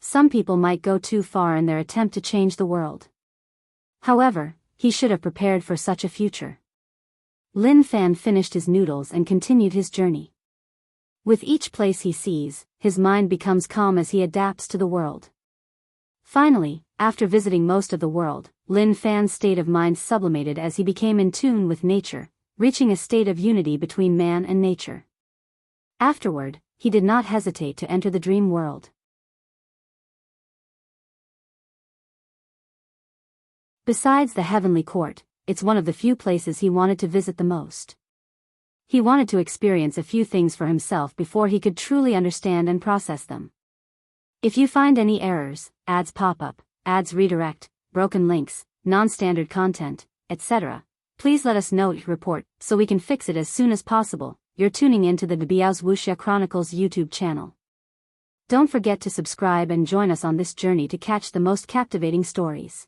Some people might go too far in their attempt to change the world. However, he should have prepared for such a future. Lin Fan finished his noodles and continued his journey. With each place he sees, his mind becomes calm as he adapts to the world. Finally, after visiting most of the world, Lin Fan's state of mind sublimated as he became in tune with nature, reaching a state of unity between man and nature. Afterward, he did not hesitate to enter the dream world. Besides the heavenly court, it's one of the few places he wanted to visit the most. He wanted to experience a few things for himself before he could truly understand and process them. If you find any errors, ads pop up, ads redirect, broken links, non-standard content, etc., please let us know your report so we can fix it as soon as possible. You're tuning in to the Biyao's Wuxia Chronicles YouTube channel. Don't forget to subscribe and join us on this journey to catch the most captivating stories.